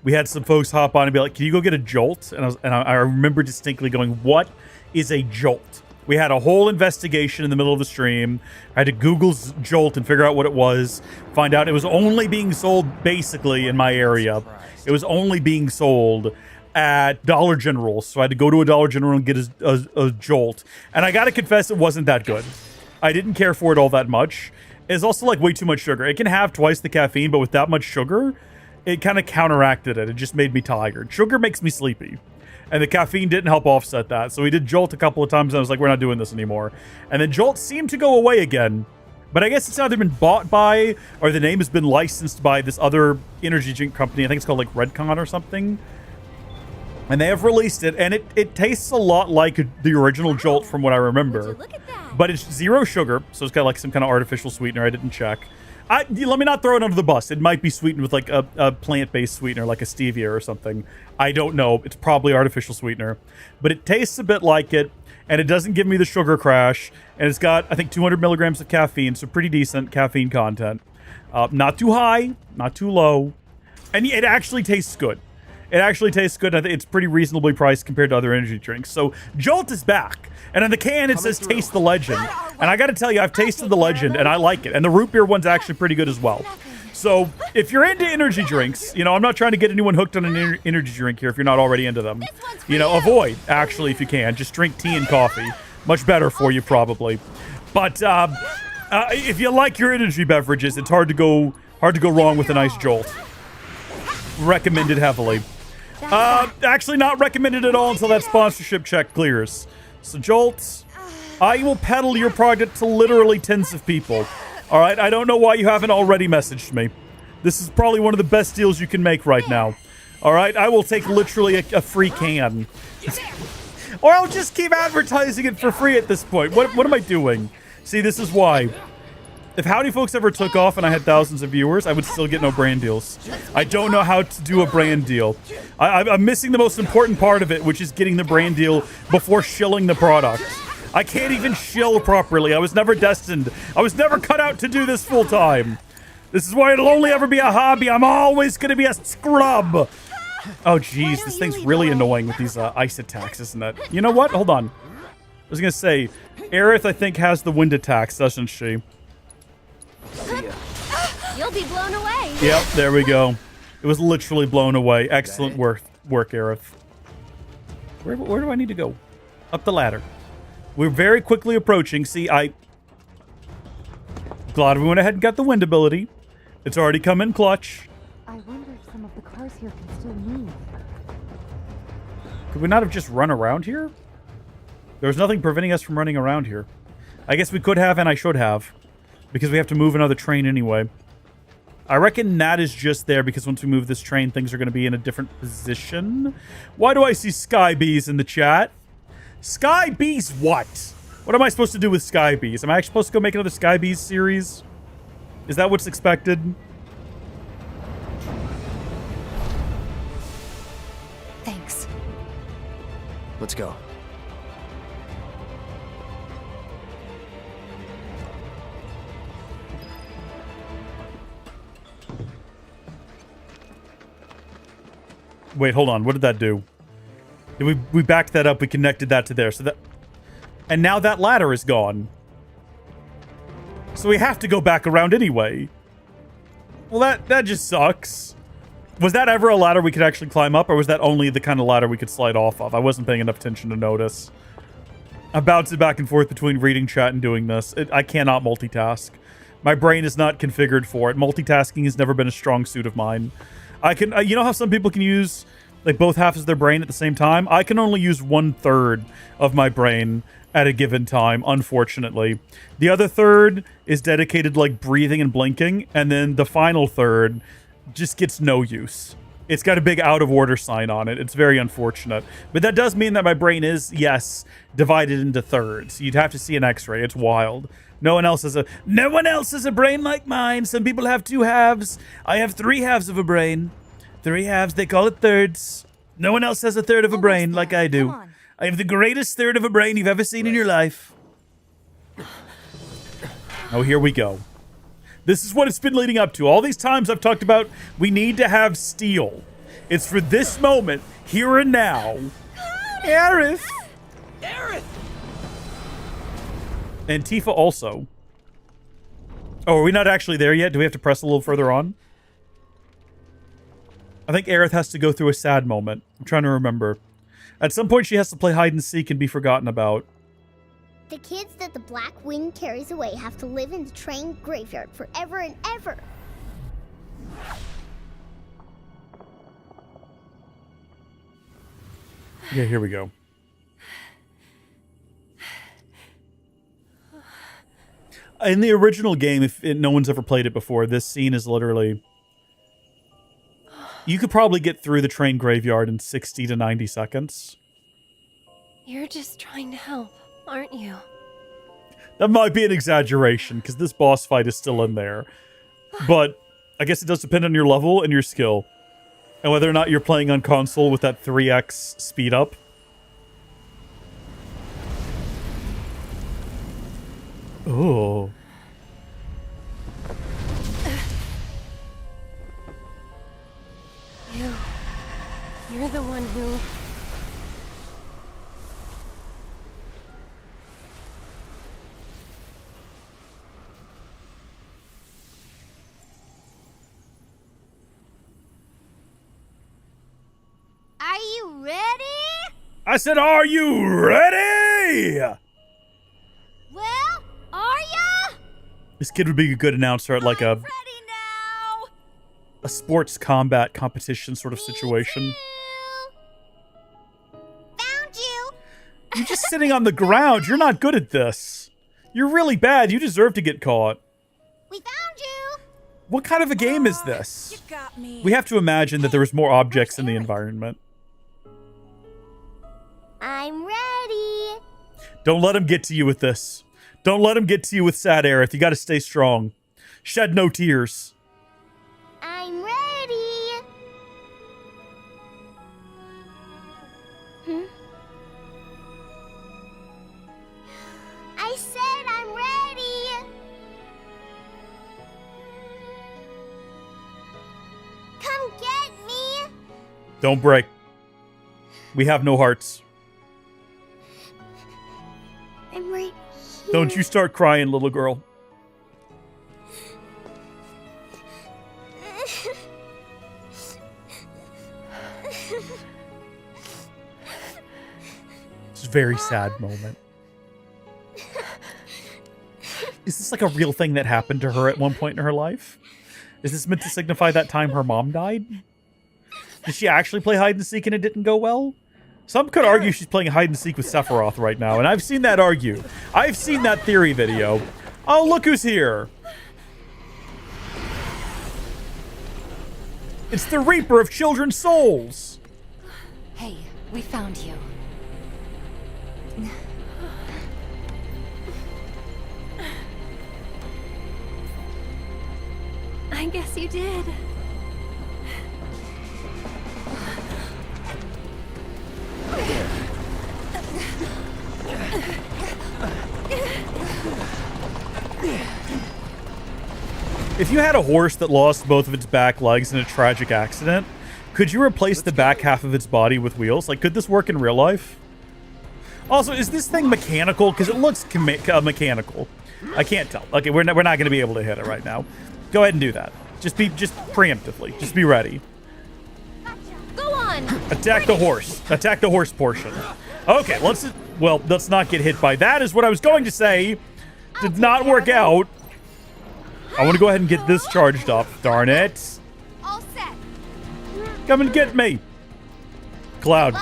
We had some folks hop on and be like, can you go get a Jolt? And I remember distinctly going, what is a Jolt? We had a whole investigation in the middle of the stream. I had to Google Jolt and figure out what it was. Find out it was only being sold basically in my area. It was only being sold at Dollar General. So I had to go to a Dollar General and get a Jolt. And I gotta confess, it wasn't that good. I didn't care for it all that much. It's also like way too much sugar. It can have twice the caffeine, but with that much sugar, it kind of counteracted it. It just made me tired. Sugar makes me sleepy. And the caffeine didn't help offset that. So we did Jolt a couple of times, and I was like, we're not doing this anymore. And then Jolt seemed to go away again. But I guess it's either been bought by, or the name has been licensed by this other energy drink company. I think it's called like Redcon or something. And they have released it, and it tastes a lot like the original Jolt from what I remember. But it's 0 sugar, so it's got like some kind of artificial sweetener. I didn't check. Let me not throw it under the bus. It might be sweetened with like a plant-based sweetener, like a stevia or something. I don't know. It's probably artificial sweetener. But it tastes a bit like it, and it doesn't give me the sugar crash. And it's got, I think, 200 milligrams of caffeine, so pretty decent caffeine content. Not too high, not too low. And it actually tastes good. It actually tastes good. I think it's pretty reasonably priced compared to other energy drinks. So Jolt is back. And on the can, it says taste the legend. And I got to tell you, I've tasted the legend, and I like it. And the root beer one's actually pretty good as well. So if you're into energy drinks, you know, I'm not trying to get anyone hooked on an energy drink here if you're not already into them. You know, avoid, actually, if you can. Just drink tea and coffee. Much better for you, probably. But if you like your energy beverages, it's hard to go wrong with a nice Jolt. Recommended heavily. Actually not recommended at all until that sponsorship check clears. So Jolt, I will peddle your product to literally tens of people. All right, I don't know why you haven't already messaged me. This is probably one of the best deals you can make right now. All right, I will take literally a free can. Or I'll just keep advertising it for free at this point. What am I doing? See, this is why. If Howdy Folks ever took off and I had thousands of viewers, I would still get no brand deals. I don't know how to do a brand deal. I'm missing the most important part of it, which is getting the brand deal before shilling the product. I can't even shill properly. I was never destined. I was never cut out to do this full time. This is why it'll only ever be a hobby. I'm always going to be a scrub. Oh, geez. This thing's really annoying with these ice attacks, isn't it? You know what? Hold on. I was going to say, Aerith, I think, has the wind attacks, doesn't she? You'll be blown away. Yep, there we go. It was literally blown away. Excellent work, Aerith. Where do I need to go? Up the ladder. We're very quickly approaching. See, glad we went ahead and got the wind ability. It's already come in clutch. I wonder if some of the cars here can still move. Could we not have just run around here? There was nothing preventing us from running around here. I guess we could have, and I should have. Because we have to move another train anyway. I reckon that is just there because once we move this train, things are going to be in a different position. Why do I see Sky Bees in the chat? Sky Bees what? What am I supposed to do with Sky Bees? Am I actually supposed to go make another Sky Bees series? Is that what's expected? Thanks. Let's go. Wait, hold on. What did that do? We backed that up. We connected that to there. So that, and now that ladder is gone. So we have to go back around anyway. Well, that just sucks. Was that ever a ladder we could actually climb up, or was that only the kind of ladder we could slide off of? I wasn't paying enough attention to notice. I'm bouncing back and forth between reading chat and doing this. I cannot multitask. My brain is not configured for it. Multitasking has never been a strong suit of mine. I can, you know how some people can use like both halves of their brain at the same time? I can only use 1/3 of my brain at a given time, unfortunately. The other third is dedicated to like breathing and blinking, and then the final third just gets no use. It's got a big out of order sign on it. It's very unfortunate. But that does mean that my brain is, yes, divided into thirds. You'd have to see an x-ray. It's wild. No one else has a brain like mine. Some people have 2 halves. I have 3 halves of a brain. 3 halves, they call it thirds. No one else has a third of a brain like I do. I have the greatest third of a brain you've ever seen in your life. Oh, here we go. This is what it's been leading up to. All these times I've talked about we need to have steel. It's for this moment, here and now. Aerith! Aerith! And Tifa also. Oh, are we not actually there yet? Do we have to press a little further on? I think Aerith has to go through a sad moment. I'm trying to remember. At some point, she has to play hide and seek and be forgotten about. The kids that the Black Wind carries away have to live in the train graveyard forever and ever. Yeah, here we go. In the original game, if no one's ever played it before, this scene is literally... You could probably get through the train graveyard in 60 to 90 seconds. You're just trying to help, aren't you? That might be an exaggeration, because this boss fight is still in there. But I guess it does depend on your level and your skill. And whether or not you're playing on console with that 3x speed up. Oh. You're the one who... Are you ready? I said, are you ready? Well, are ya? This kid would be a good announcer at like a sports combat competition sort of situation. Found you. You're just sitting on the ground. You're not good at this. You're really bad. You deserve to get caught. We found you. What kind of a game is this? You got me. We have to imagine that there was more objects in the environment. I'm ready. Don't let him get to you with this. Don't let him get to you with sad Aerith. You got to stay strong. Shed no tears. I'm ready. I said I'm ready. Come get me. Don't break. We have no hearts. I'm right here. Don't you start crying, little girl. It's a very sad moment. Is this like a real thing that happened to her at one point in her life? Is this meant to signify that time her mom died? Did she actually play hide and seek and it didn't go well? Some could argue she's playing hide and seek with Sephiroth right now, and I've seen that argue. I've seen that theory video. Oh, look who's here. It's the Reaper of Children's Souls. Hey, we found you. I guess you did. If you had a horse that lost both of its back legs in a tragic accident, could you replace the back half of its body with wheels? Like, could this work in real life? Also, is this thing mechanical? Because it looks mechanical. I can't tell. Okay, we're not going to be able to hit it right now. Go ahead and do that. Just preemptively. Just be ready. Go on. Attack the horse. Attack the horse portion. Okay, let's not get hit by that is what I was going to say. Did not work out. I want to go ahead and get this charged up. Darn it. All set. Come and get me. Cloud,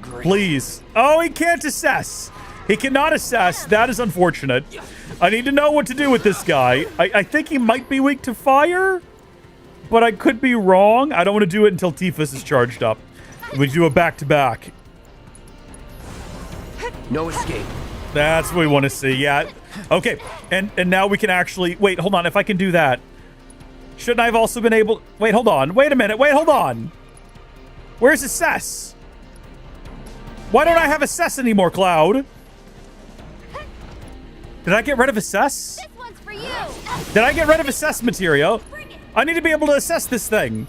please. Oh, he can't assess. He cannot assess. That is unfortunate. I need to know what to do with this guy. I think he might be weak to fire, but I could be wrong. I don't want to do it until Tifa's is charged up. We do a back-to-back. No escape. That's what we want to see, yeah. Okay, and now we can actually... Wait, hold on. If I can do that, shouldn't I have also been able... Wait, hold on. Wait a minute. Wait, hold on. Where's assess? Why don't I have assess anymore, Cloud? Did I get rid of assess? This one's for you. Did I get rid of assess material? I need to be able to assess this thing.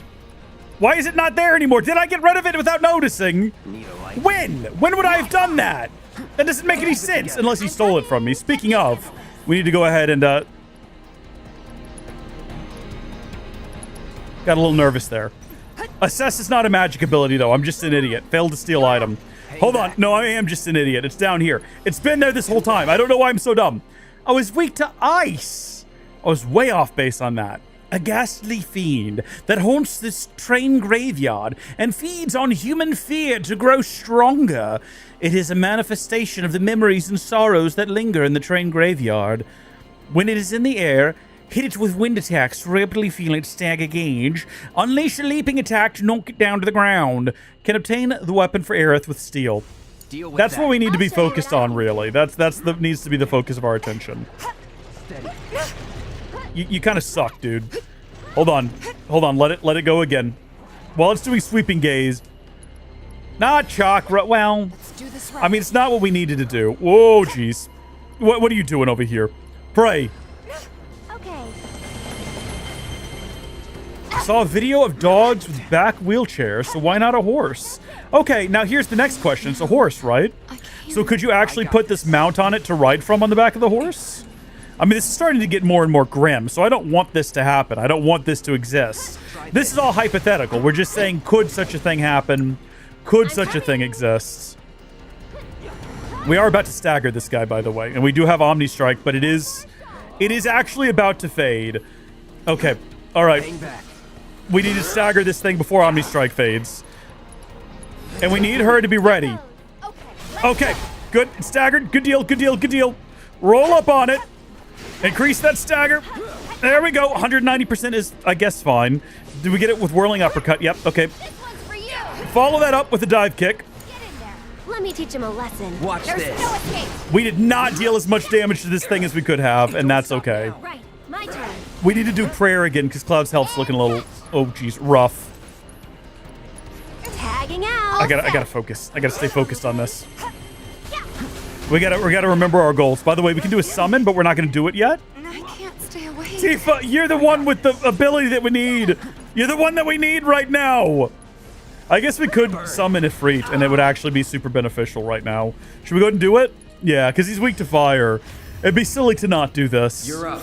Why is it not there anymore? Did I get rid of it without noticing? When? When would I have done that? That doesn't make any sense unless he stole it from me. Speaking of, we need to go ahead and, got a little nervous there. Assess is not a magic ability, though. I'm just an idiot. Failed to steal item. Hold on. No, I am just an idiot. It's down here. It's been there this whole time. I don't know why I'm so dumb. I was weak to ice. I was way off base on that. A ghastly fiend that haunts this train graveyard and feeds on human fear to grow stronger. It is a manifestation of the memories and sorrows that linger in the train graveyard. When it is in the air, hit it with wind attacks, rapidly feeling it stagger gauge. Unleash a leaping attack to knock it down to the ground. Can obtain the weapon for Aerith with steel. That's what we need to be focused on, really. That's needs to be the focus of our attention. You kind of suck, dude. Hold on. Let it go again. While it's doing sweeping gaze. Not chakra. Well, I mean, it's not what we needed to do. Whoa, jeez. What are you doing over here? Pray. Saw a video of dogs with back wheelchairs, so why not a horse? Okay, now here's the next question. It's a horse, right? So could you actually put this mount on it to ride from on the back of the horse? I mean, this is starting to get more and more grim, so I don't want this to happen. I don't want this to exist. This is all hypothetical. We're just saying, could such a thing happen? Could such a thing exist? We are about to stagger this guy, by the way, and we do have Omni Strike, but it is actually about to fade. Okay, all right. We need to stagger this thing before Omni Strike fades. And we need her to be ready. Okay, good. It's staggered. Good deal, good deal, good deal. Roll up on it. Increase that stagger. There we go. 190% is, I guess, fine. Did we get it with whirling uppercut? Yep, okay. Follow that up with a dive kick. Let me teach him a lesson. Watch this. No escape. We did not deal as much damage to this thing as we could have, and that's okay. Right, my turn. We need to do prayer again because Cloud's health's looking a little, oh geez, rough. Tagging out. I gotta focus. I gotta stay focused on this. We gotta remember our goals. By the way, we can do a summon, but we're not gonna do it yet. I can't stay away. Tifa, you're the one with the ability that we need. You're the one that we need right now. I guess we could summon Ifrit, and it would actually be super beneficial right now. Should we go ahead and do it? Yeah, because he's weak to fire. It'd be silly to not do this. You're up.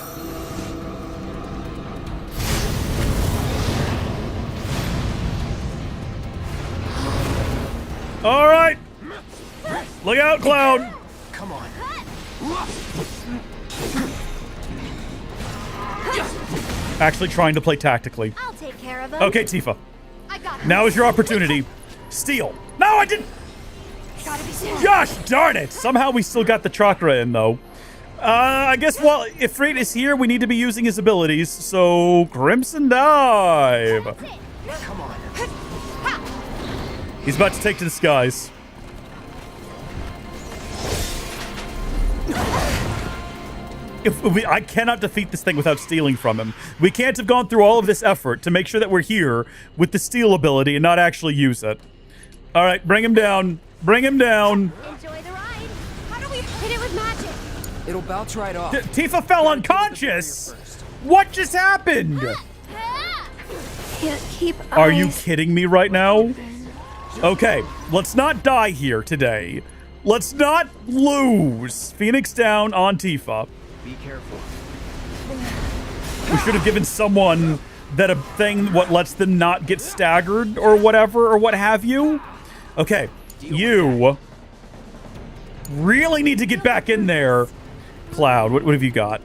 All right. Look out, Cloud. Come on. Actually trying to play tactically. I'll take care of him. Okay, Tifa. Now is your opportunity. Steal. No, I didn't. Gosh darn it. Somehow we still got the chakra in, though. I guess while Ifrit is here, we need to be using his abilities. So, Crimson Dive. Come on. He's about to take to the skies. I cannot defeat this thing without stealing from him. We can't have gone through all of this effort to make sure that we're here with the steal ability and not actually use it. All right, bring him down. Bring him down. Enjoy the ride. How do we hit it with magic? It'll bounce right off. Tifa fell unconscious. What just happened? Can't keep Are you kidding me right now? Okay, let's not die here today. Let's not lose. Phoenix down on Tifa. Be careful. We should have given someone that a thing what lets them not get staggered or whatever or what have you. Okay, you really need to get back in there. Cloud, what have you got?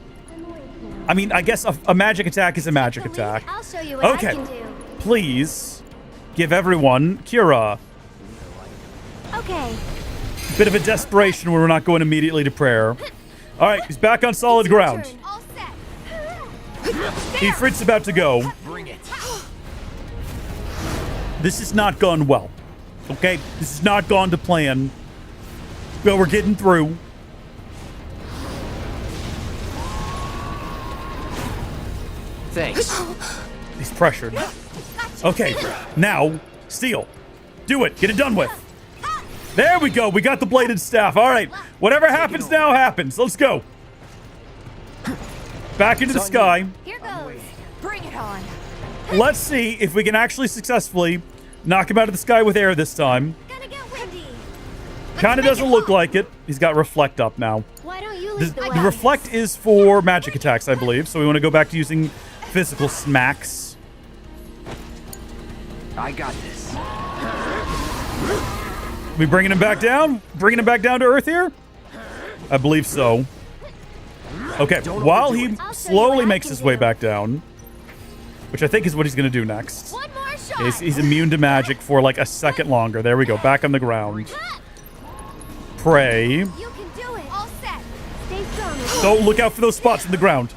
I mean, I guess a magic attack is a magic attack. I'll show you what I Okay, can do. please give everyone Kira. Okay. Bit of a desperation when we're not going immediately to prayer. All right, he's back on solid ground. All set. Ifrit's about to go. Bring it. This has not gone well. Okay? This has not gone to plan. Well, we're getting through. Thanks. He's pressured. Okay, now, steal. Do it. Get it done with. There we go. We got the bladed staff. All right. Whatever happens now happens. Let's go. Back into the sky. Here goes. Bring it on. Let's see if we can actually successfully knock him out of the sky with air this time. Gonna get windy. Kind of doesn't look like it. He's got reflect up now. Why don't you The reflect is for magic attacks, I believe. So we want to go back to using physical smacks. I got this. We bringing him back down? Bringing him back down to earth here? I believe so. Okay, while he slowly makes his way back down, which I think is what he's going to do next. He's immune to magic for like a second longer. There we go. Back on the ground. Pray. You can do it. All set. Stay strong. So look out for those spots in the ground.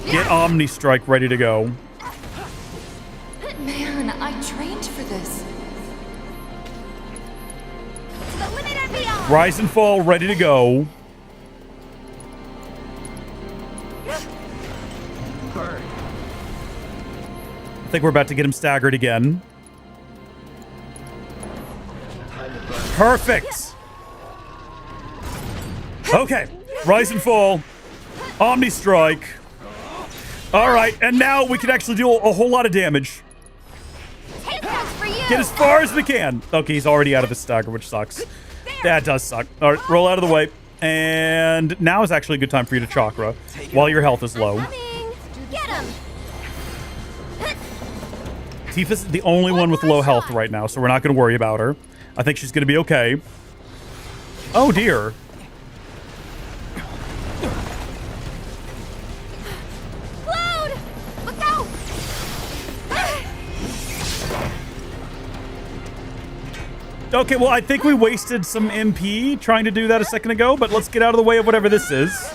Get Omni Strike ready to go. Man, I trained for this. To the limit and beyond. Rise and Fall ready to go. Burn. I think we're about to get him staggered again. Perfect. Okay. Rise and Fall. Omni Strike. All right. And now we can actually do a whole lot of damage. Get as far as we can. Okay, he's already out of his stagger, which sucks. That does suck. All right. Roll out of the way. And now is actually a good time for you to chakra while your health is low. Get him. Tifa's the only one with low health right now, so we're not going to worry about her. I think she's going to be okay. Oh, dear. Glade! Look out! Okay, well, I think we wasted some MP trying to do that a second ago, but let's get out of the way of whatever this is.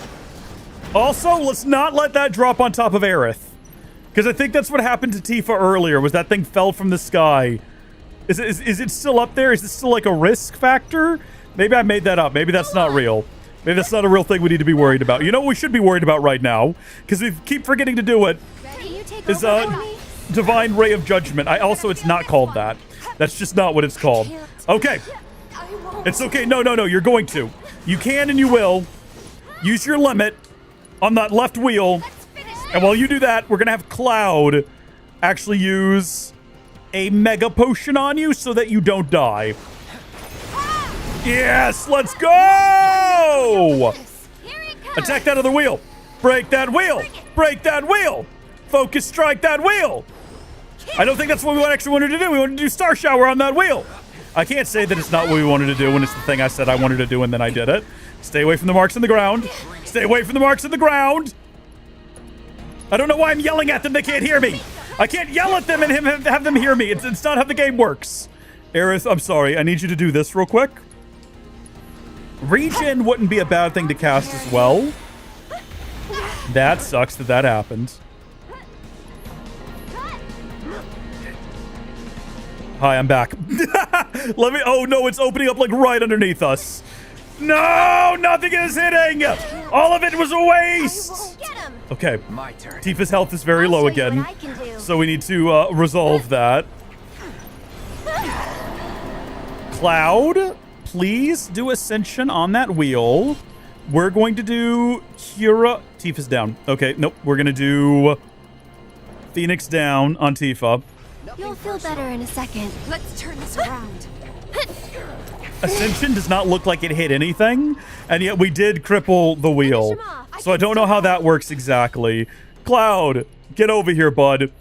Also, let's not let that drop on top of Aerith. Because I think that's what happened to Tifa earlier, was that thing fell from the sky. Is it still up there? Is this still like a risk factor? Maybe I made that up. Maybe that's not real. Maybe that's not a real thing we need to be worried about. You know what we should be worried about right now? Because we keep forgetting to do it. Is Divine Ray of Judgment. It's not called that. That's just not what it's called. Okay. It's okay. No. You're going to. You can and you will. Use your limit on that left wheel. And while you do that, we're going to have Cloud actually use a mega potion on you so that you don't die. Yes, let's go! Attack that other wheel. Break that wheel. Break that wheel. Focus strike that wheel. I don't think that's what we actually wanted to do. We wanted to do Star Shower on that wheel. I can't say that it's not what we wanted to do when it's the thing I said I wanted to do and then I did it. Stay away from the marks on the ground. Stay away from the marks on the ground. I don't know why I'm yelling at them. They can't hear me. I can't yell at them and have them hear me. It's not how the game works. Aerith, I'm sorry. I need you to do this real quick. Regen wouldn't be a bad thing to cast as well. That sucks that happened. Hi, I'm back. Oh no, it's opening up like right underneath us. No, nothing is hitting. All of it was a waste. Okay, Tifa's health is very low again, so we need to resolve that. Cloud, please do Ascension on that wheel. We're going to do Kira. Tifa's down. Okay, nope. We're going to do Phoenix down on Tifa. You'll feel better in a second. Let's turn this around. Ascension does not look like it hit anything, and yet we did cripple the wheel. So I don't know how that works exactly. Cloud, get over here, bud.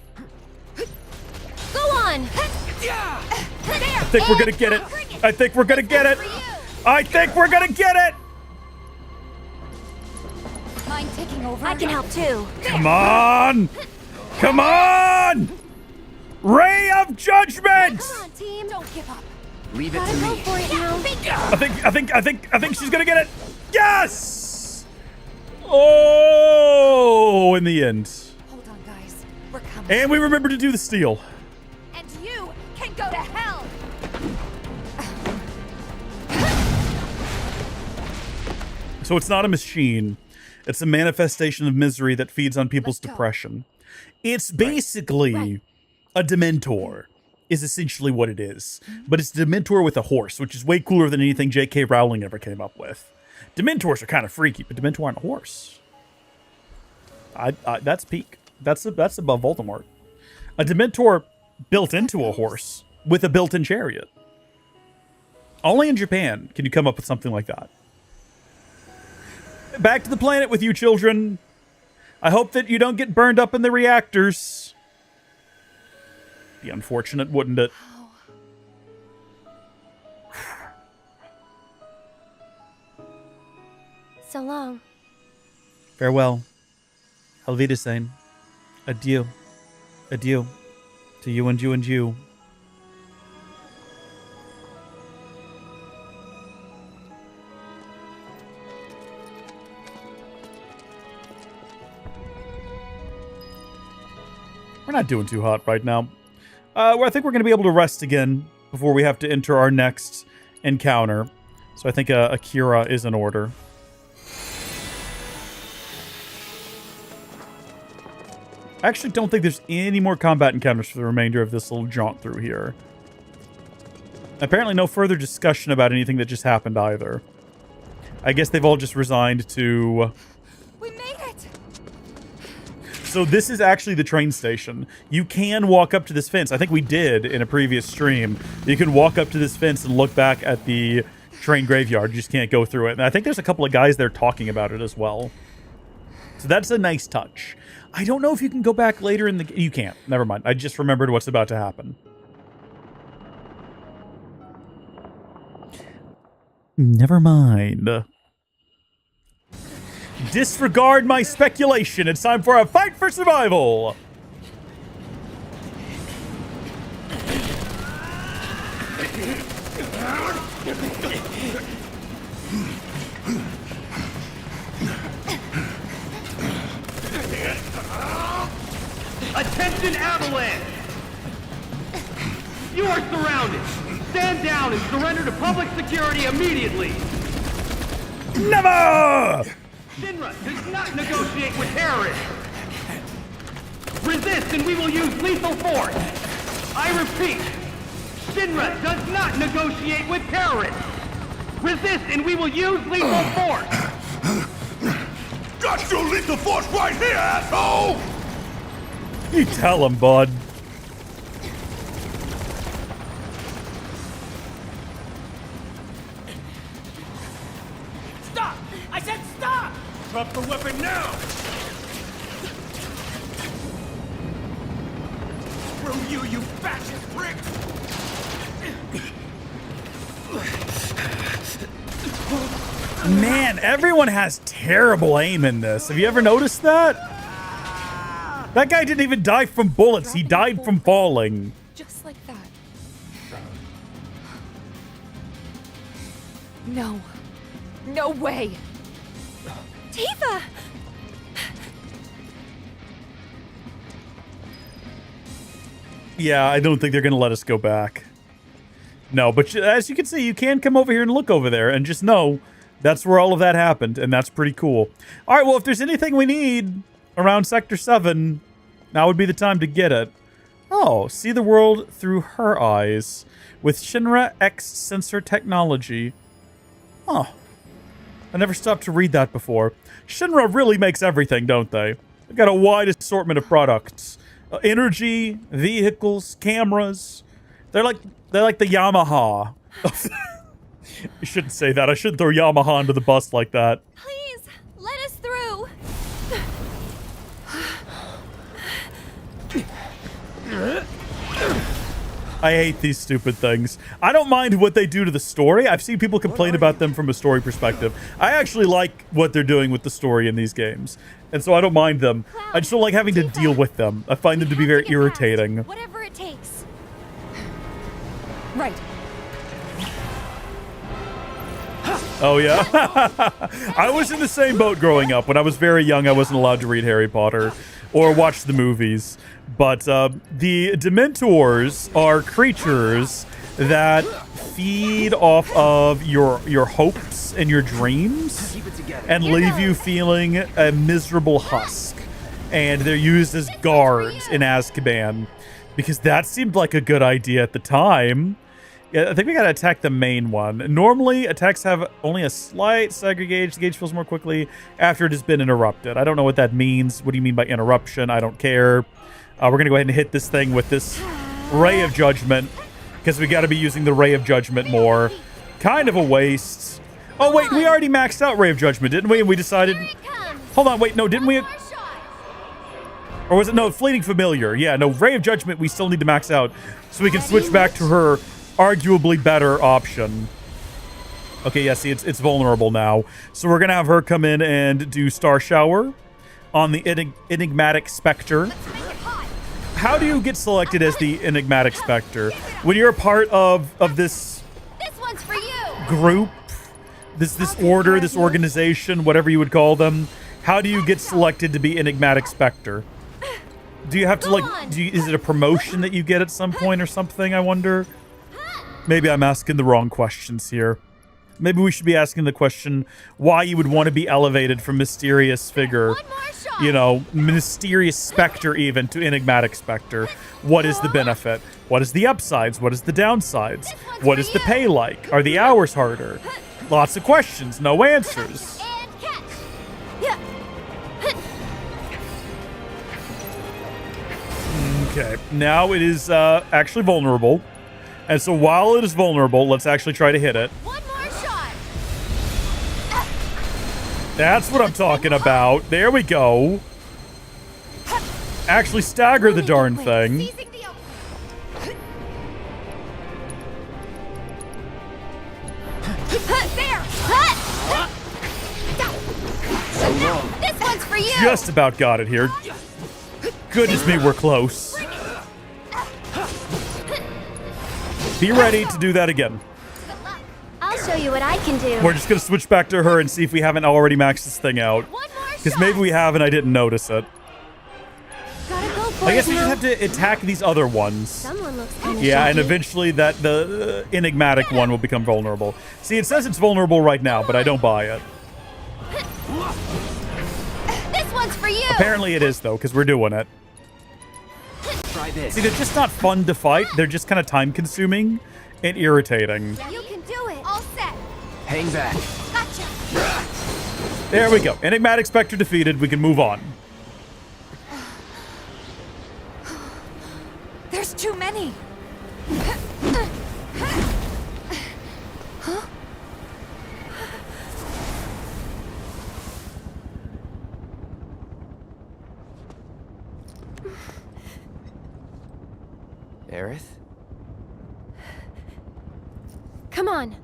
Go on. I think we're gonna get it. I think we're gonna get it. I think we're gonna get it. Mind taking over? I can help too. Come on. Come on. Ray of Judgment. Come on, team. Don't give up. Leave it to me. For it now. I think she's gonna get it. Yes! Oh, in the end. Hold on, guys. We're coming. And we remember to do the steal. And you can go to hell. So it's not a machine. It's a manifestation of misery that feeds on people's depression. It's basically a Dementor. Is essentially what it is. But it's Dementor with a horse, which is way cooler than anything J.K. Rowling ever came up with. Dementors are kind of freaky, but Dementor on a horse. That's peak. That's above Voldemort. A Dementor built into a horse. with a built-in chariot. Only in Japan can you come up with something like that. Back to the planet with you, children. I hope that you don't get burned up in the reactors. Be unfortunate, wouldn't it? So long. Farewell. Auf Wiedersehen. Adieu. Adieu. To you and you and you. We're not doing too hot right now. I think we're going to be able to rest again before we have to enter our next encounter. So I think Akira is in order. I actually don't think there's any more combat encounters for the remainder of this little jaunt through here. Apparently no further discussion about anything that just happened either. I guess they've all just resigned to... We made it! So this is actually the train station. You can walk up to this fence. I think we did in a previous stream. You can walk up to this fence and look back at the train graveyard. You just can't go through it. And I think there's a couple of guys there talking about it as well. So that's a nice touch. I don't know if you can go back later in the... You can't. Never mind. I just remembered what's about to happen. Never mind. Disregard my speculation. It's time for a fight for survival. Attention, Avalanche! You are surrounded. Stand down and surrender to public security immediately. Never! Shinra does not negotiate with terrorists. Resist and we will use lethal force. I repeat, Shinra does not negotiate with terrorists. Resist and we will use lethal force. Got your lethal force right here, asshole! You tell him, bud. Stop! I said stop! Drop the weapon now! Screw you, you fascist prick! Man, everyone has terrible aim in this. Have you ever noticed that? That guy didn't even die from bullets. He died from falling. Just like that. No. No way. Tifa! Yeah, I don't think they're going to let us go back. No, but as you can see, you can come over here and look over there and just know that's where all of that happened, and that's pretty cool. All right, well, if there's anything we need around Sector 7, now would be the time to get it. Oh, see the world through her eyes with Shinra X sensor technology. Huh. I never stopped to read that before. Shinra really makes everything, don't they? They've got a wide assortment of products. Energy, vehicles, cameras. They're like the Yamaha. I shouldn't say that. I shouldn't throw Yamaha under the bus like that. Please, let us through. I hate these stupid things. I don't mind what they do to the story. I've seen people complain about them from a story perspective. I actually like what they're doing with the story in these games. And so I don't mind them. I just don't like having to deal with them. I find them to be very irritating. Whatever it takes. Right. Oh, yeah? I was in the same boat growing up. When I was very young, I wasn't allowed to read Harry Potter or watch the movies. But the Dementors are creatures that feed off of your hopes and your dreams and leave you feeling a miserable husk. And they're used as guards in Azkaban because that seemed like a good idea at the time. Yeah, I think we gotta attack the main one. Normally, attacks have only a slight stagger gauge. The gauge fills more quickly after it has been interrupted. I don't know what that means. What do you mean by interruption? I don't care. We're gonna go ahead and hit this thing with this Ray of Judgment. because we got to be using the Ray of Judgment more. Kind of a waste. Oh, wait, we already maxed out Ray of Judgment, didn't we? And we decided... Hold on, wait, no, didn't we... Or was it... No, Fleeting Familiar. Yeah, no, Ray of Judgment we still need to max out so we can switch back to her arguably better option. Okay, yeah, see, it's vulnerable now. So we're going to have her come in and do Star Shower on the Enigmatic Spectre. How do you get selected as the Enigmatic Spectre? When you're a part of this one's for you. Group, this order, this organization, whatever you would call them, how do you get selected to be Enigmatic Spectre? Do you have to, like, is it a promotion that you get at some point or something, I wonder? Maybe I'm asking the wrong questions here. Maybe we should be asking the question why you would want to be elevated from mysterious figure, you know, mysterious specter even, to enigmatic specter. What is the benefit? What is the upsides? What is the downsides? What is the pay like? Are the hours harder? Lots of questions, no answers. Okay, now it is actually vulnerable. And so while it is vulnerable, let's actually try to hit it. That's what I'm talking about. There we go. Actually stagger the darn thing. This one's for you. Just about got it here. Goodness me, we're close. Be ready to do that again. I'll show you what I can do. We're just going to switch back to her and see if we haven't already maxed this thing out. Because maybe we have and I didn't notice it. I guess we just have to attack these other ones. Someone looks kind of and eventually the enigmatic one will become vulnerable. See, it says it's vulnerable right now, but I don't buy it. This one's for you. Apparently it is, though, because we're doing it. Try this. See, they're just not fun to fight. They're just kind of time-consuming and irritating. You can do it. All set. Hang back. Gotcha. There we go. Enigmatic Spectre defeated. We can move on. There's too many. Aerith? Come on.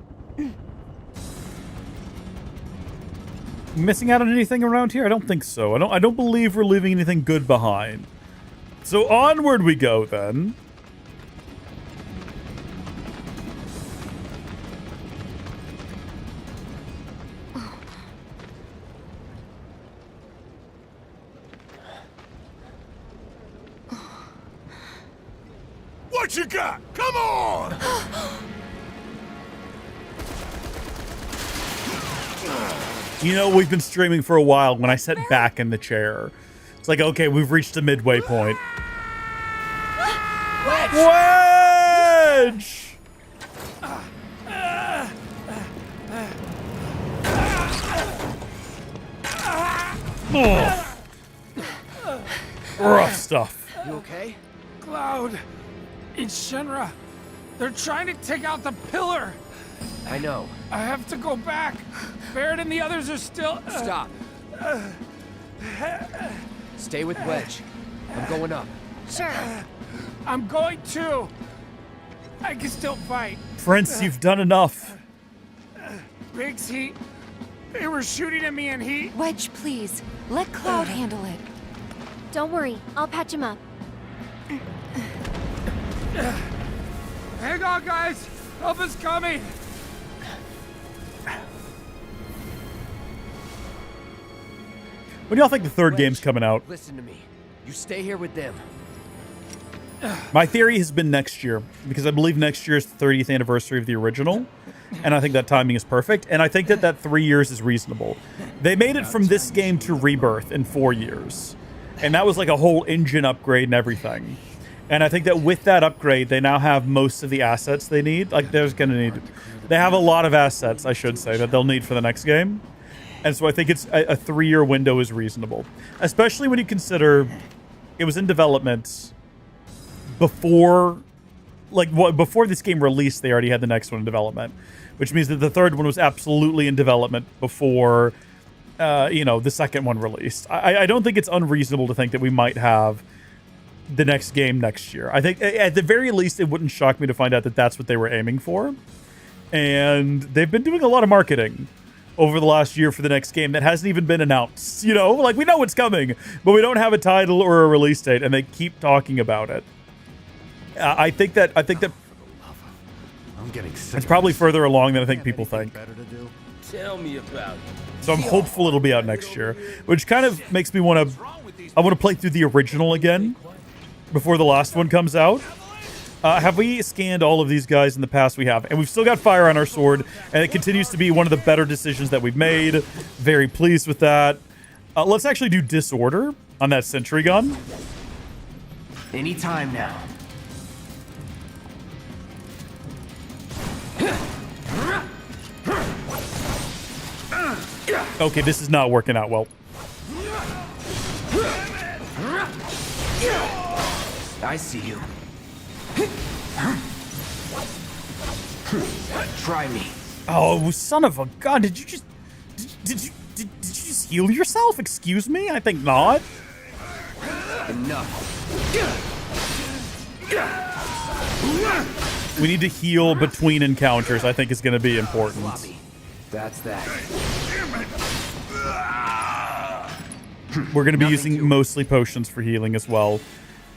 Missing out on anything around here? I don't think so. I don't believe we're leaving anything good behind. So onward we go then. What you got? Come on! You know, we've been streaming for a while. When I sat back in the chair, it's like, okay, we've reached the midway point. Wedge! Oh. Rough stuff. You okay? Cloud, it's Shinra. They're trying to take out the pillar. I know. I have to go back. Barrett and the others are still... Stop. Stay with Wedge. I'm going up. Sure. I'm going too. I can still fight. Prince, you've done enough. Biggs, they were shooting at me and he... Wedge, please. Let Cloud handle it. Don't worry. I'll patch him up. Hang on, guys. Help is coming. When do y'all think the third game's coming out? Listen to me. You stay here with them. My theory has been next year, because I believe next year is the 30th anniversary of the original, and I think that timing is perfect, and I think that 3 years is reasonable. They made it from this game to Rebirth in 4 years, and that was like a whole engine upgrade and everything. And I think that with that upgrade, they now have most of the assets they need. Like, they have a lot of assets, I should say, that they'll need for the next game. And so I think it's a 3-year window is reasonable, especially when you consider it was in development before like before this game released, they already had the next one in development, which means that the third one was absolutely in development before, you know, the second one released. I don't think it's unreasonable to think that we might have the next game next year. I think at the very least, it wouldn't shock me to find out that that's what they were aiming for. And they've been doing a lot of marketing over the last year for the next game that hasn't even been announced. You know, like we know it's coming, but we don't have a title or a release date, and they keep talking about it. I think that I'm getting sick. it's probably further along than I think people think. Tell me about it. So I'm hopeful it'll be out next year, which kind of makes me want to. I want to play through the original again before the last one comes out. Have we scanned all of these guys in the past? We have. And we've still got fire on our sword, and it continues to be one of the better decisions that we've made. Very pleased with that. Let's actually do disorder on that sentry gun. Anytime now. Okay, this is not working out well. I see you. Try me. Oh, son of a gun! Did you just did you just heal yourself? Excuse me? I think not. Enough. We need to heal between encounters. I think is going to be important. That's that. We're going to be using mostly potions for healing as well.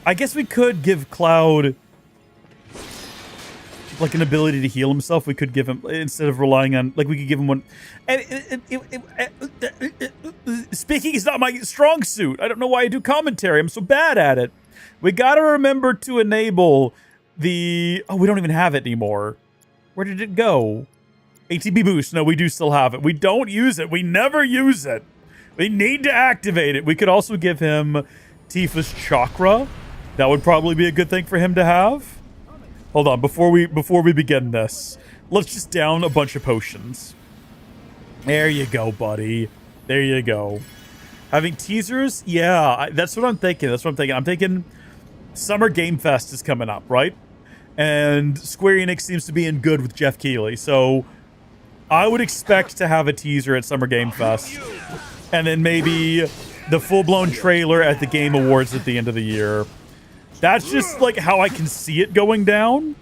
I guess we could give Cloud like an ability to heal himself. We could give him, instead of relying on, like we could give him one. And speaking is not my strong suit. I don't know why I do commentary. I'm so bad at it. We got to remember to enable the, oh, we don't even have it anymore. Where did it go? ATB boost. No, we do still have it. We don't use it. We never use it. We need to activate it. We could also give him Tifa's chakra. That would probably be a good thing for him to have. Hold on, before we begin this, let's just down a bunch of potions. There you go, buddy. There you go. Having teasers? Yeah, that's what I'm thinking. That's what I'm thinking. I'm thinking Summer Game Fest is coming up, right? And Square Enix seems to be in good with Jeff Keighley, so I would expect to have a teaser at Summer Game Fest. And then maybe the full-blown trailer at the Game Awards at the end of the year. That's just like how I can see it going down.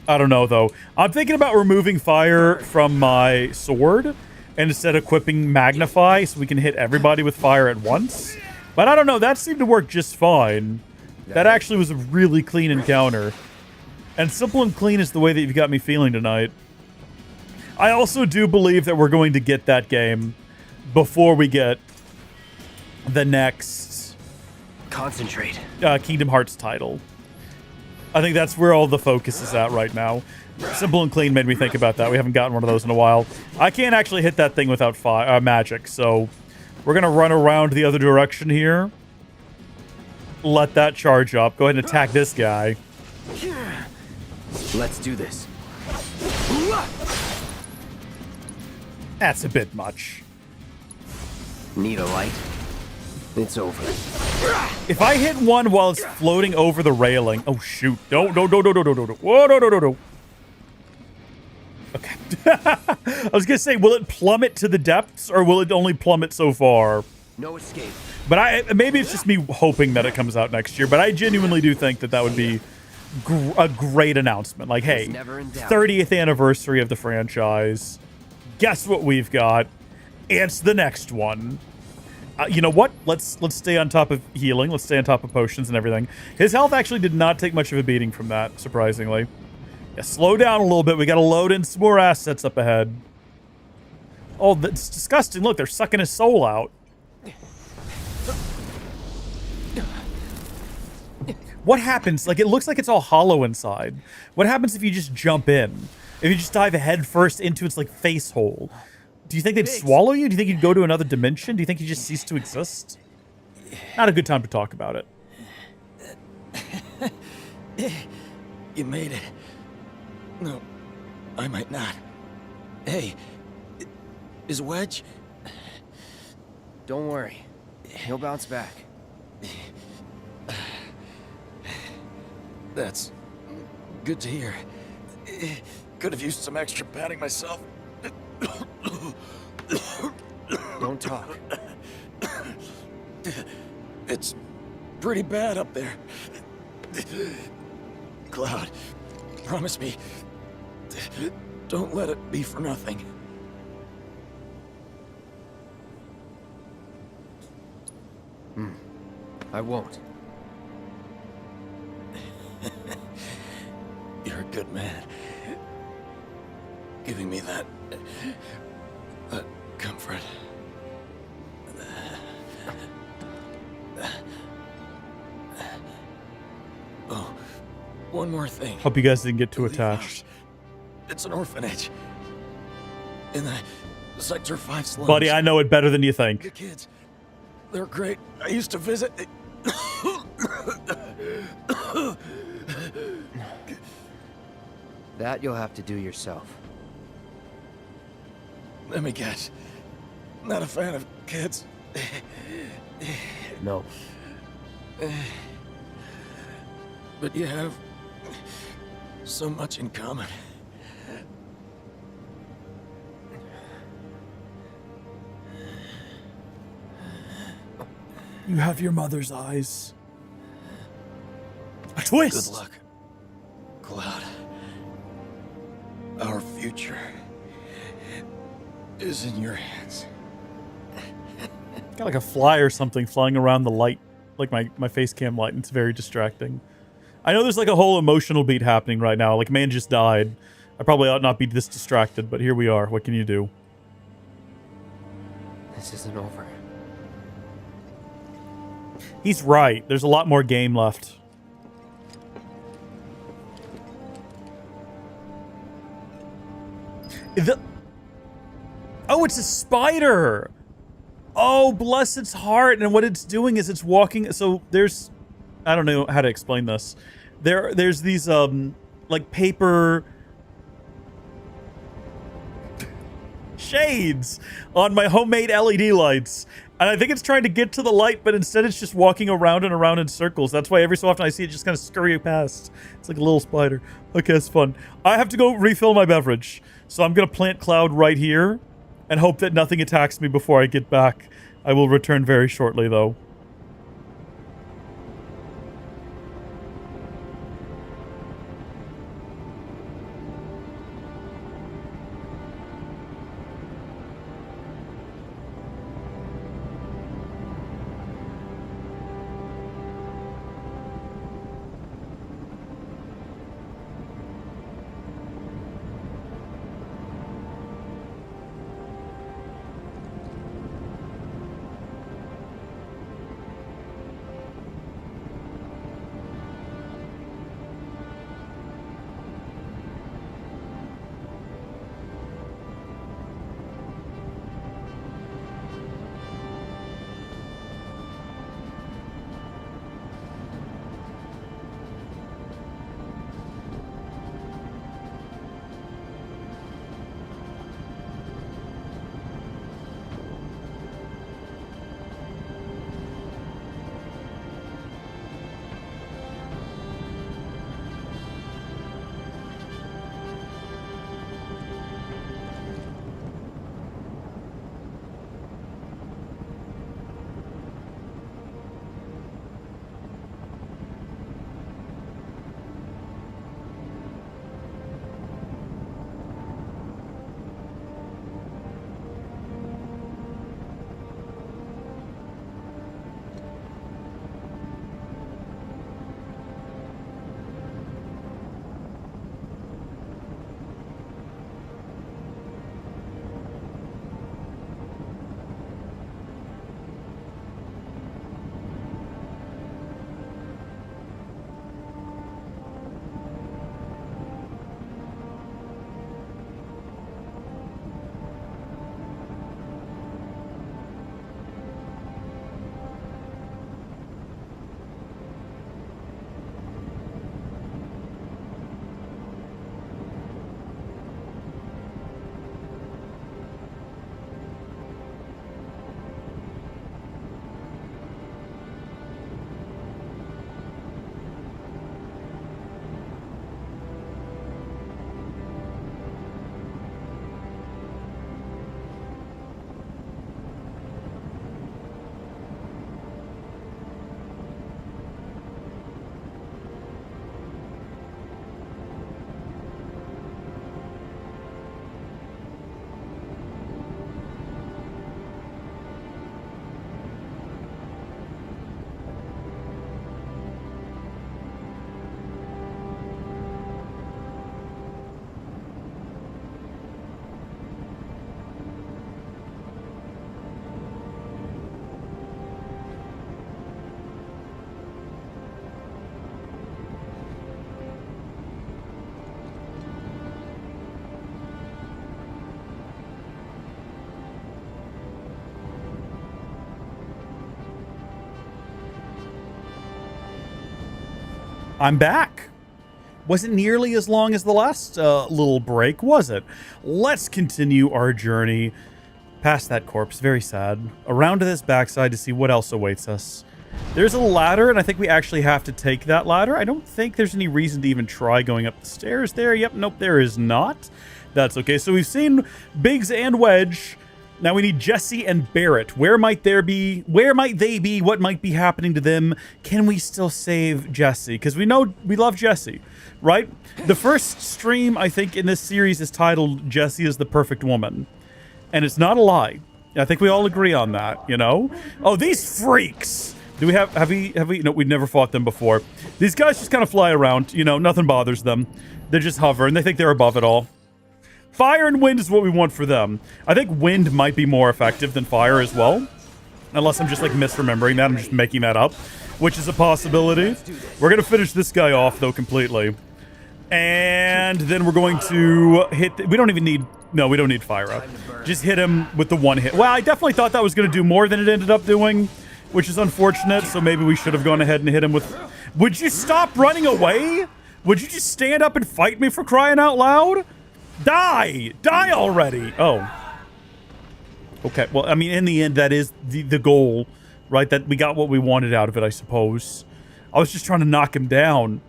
I don't know, though. I'm thinking about removing fire from my sword and instead equipping Magnify so we can hit everybody with fire at once. But I don't know. That seemed to work just fine. That actually was a really clean encounter. And simple and clean is the way that you've got me feeling tonight. I also do believe that we're going to get that game before we get the next concentrate Kingdom Hearts title. I think that's where all the focus is at right now. Simple and clean made me think about that. We haven't gotten one of those in a while. I can't actually hit that thing without magic, so we're gonna run around the other direction here. Let that charge up. Go ahead and attack this guy. Let's do this. That's a bit much. Need a light? It's over. If I hit one while it's floating over the railing... Oh, shoot. No. Whoa, no. Okay. I was going to say, will it plummet to the depths, or will it only plummet so far? No escape. But maybe it's just me hoping that it comes out next year, but I genuinely do think that that would be a great announcement. Like, hey, 30th anniversary of the franchise. Guess what we've got? It's the next one. You know what? Let's stay on top of healing. Let's stay on top of potions and everything. His health actually did not take much of a beating from that, surprisingly. Yeah, slow down a little bit. We got to load in some more assets up ahead. Oh, that's disgusting. Look, they're sucking his soul out. What happens? Like, it looks like it's all hollow inside. What happens if you just jump in? If you just dive head first into its, like, face hole? Do you think they'd swallow you? Do you think you'd go to another dimension? Do you think you just cease to exist? Not a good time to talk about it. You made it. No, I might not. Hey, is Wedge? Don't worry. He'll bounce back. That's Good to hear. Could have used some extra padding myself. Don't talk. It's pretty bad up there. Cloud, promise me, don't let it be for nothing. I won't. You're a good man. Giving me that comfort. Oh, one more thing. Hope you guys didn't get too attached. It's an orphanage. In the Sector 5 slums. Buddy, I know it better than you think. The kids, they're great. I used to visit. That you'll have to do yourself. Let me guess. Not a fan of kids. No. But you have so much in common. You have your mother's eyes. A twist! Good luck, Cloud. Our future is in your hands. Got like a fly or something flying around the light, like my face cam light, and it's very distracting. I know there's like a whole emotional beat happening right now, like man just died. I probably ought not be this distracted, but here we are. What can you do? This isn't over. He's right. There's a lot more game left. Oh, it's a spider! Oh, bless its heart. And what it's doing is it's walking. So there's, I don't know how to explain this. There's these, like paper shades on my homemade LED lights. And I think it's trying to get to the light, but instead it's just walking around and around in circles. That's why every so often I see it just kind of scurry past. It's like a little spider. Okay, it's fun. I have to go refill my beverage. So I'm going to plant Cloud right here and hope that nothing attacks me before I get back. I will return very shortly, though. I'm back. Wasn't nearly as long as the last little break, was it? Let's continue our journey past that corpse. Very sad. Around to this backside to see what else awaits us. There's a ladder, and I think we actually have to take that ladder. I don't think there's any reason to even try going up the stairs there. Yep, nope, there is not. That's okay. So we've seen Biggs and Wedge. Now we need Jesse and Barrett. Where might they be? What might be happening to them? Can we still save Jesse? Because we know we love Jesse, right? The first stream, I think, in this series is titled Jesse is the Perfect Woman. And it's not a lie. I think we all agree on that, you know? Oh, these freaks! Do we have we? No, we've never fought them before. These guys just kind of fly around, you know, nothing bothers them. They just hover, and they think they're above it all. Fire and wind is what we want for them. I think wind might be more effective than fire as well. Unless I'm just, like, misremembering that. I'm just making that up, which is a possibility. We're going to finish this guy off, though, completely. And then we're going to hit... we don't even need... No, we don't need fire up. Just hit him with the one hit. Well, I definitely thought that was going to do more than it ended up doing, which is unfortunate, so maybe we should have gone ahead and hit him with... Would you stop running away? Would you just stand up and fight me, for crying out loud? Die! Die already! Oh. Okay, well, I mean, in the end, that is the goal, right? That we got what we wanted out of it, I suppose. I was just trying to knock him down.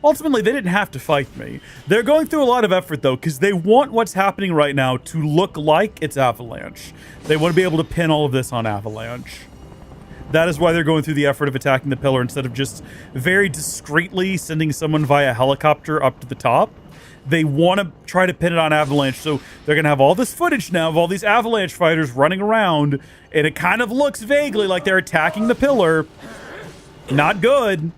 Ultimately, they didn't have to fight me. They're going through a lot of effort, though, because they want what's happening right now to look like it's Avalanche. They want to be able to pin all of this on Avalanche. That is why they're going through the effort of attacking the pillar instead of just very discreetly sending someone via helicopter up to the top. They want to try to pin it on Avalanche, so they're going to have all this footage now of all these Avalanche fighters running around, and it kind of looks vaguely like they're attacking the pillar. Not good.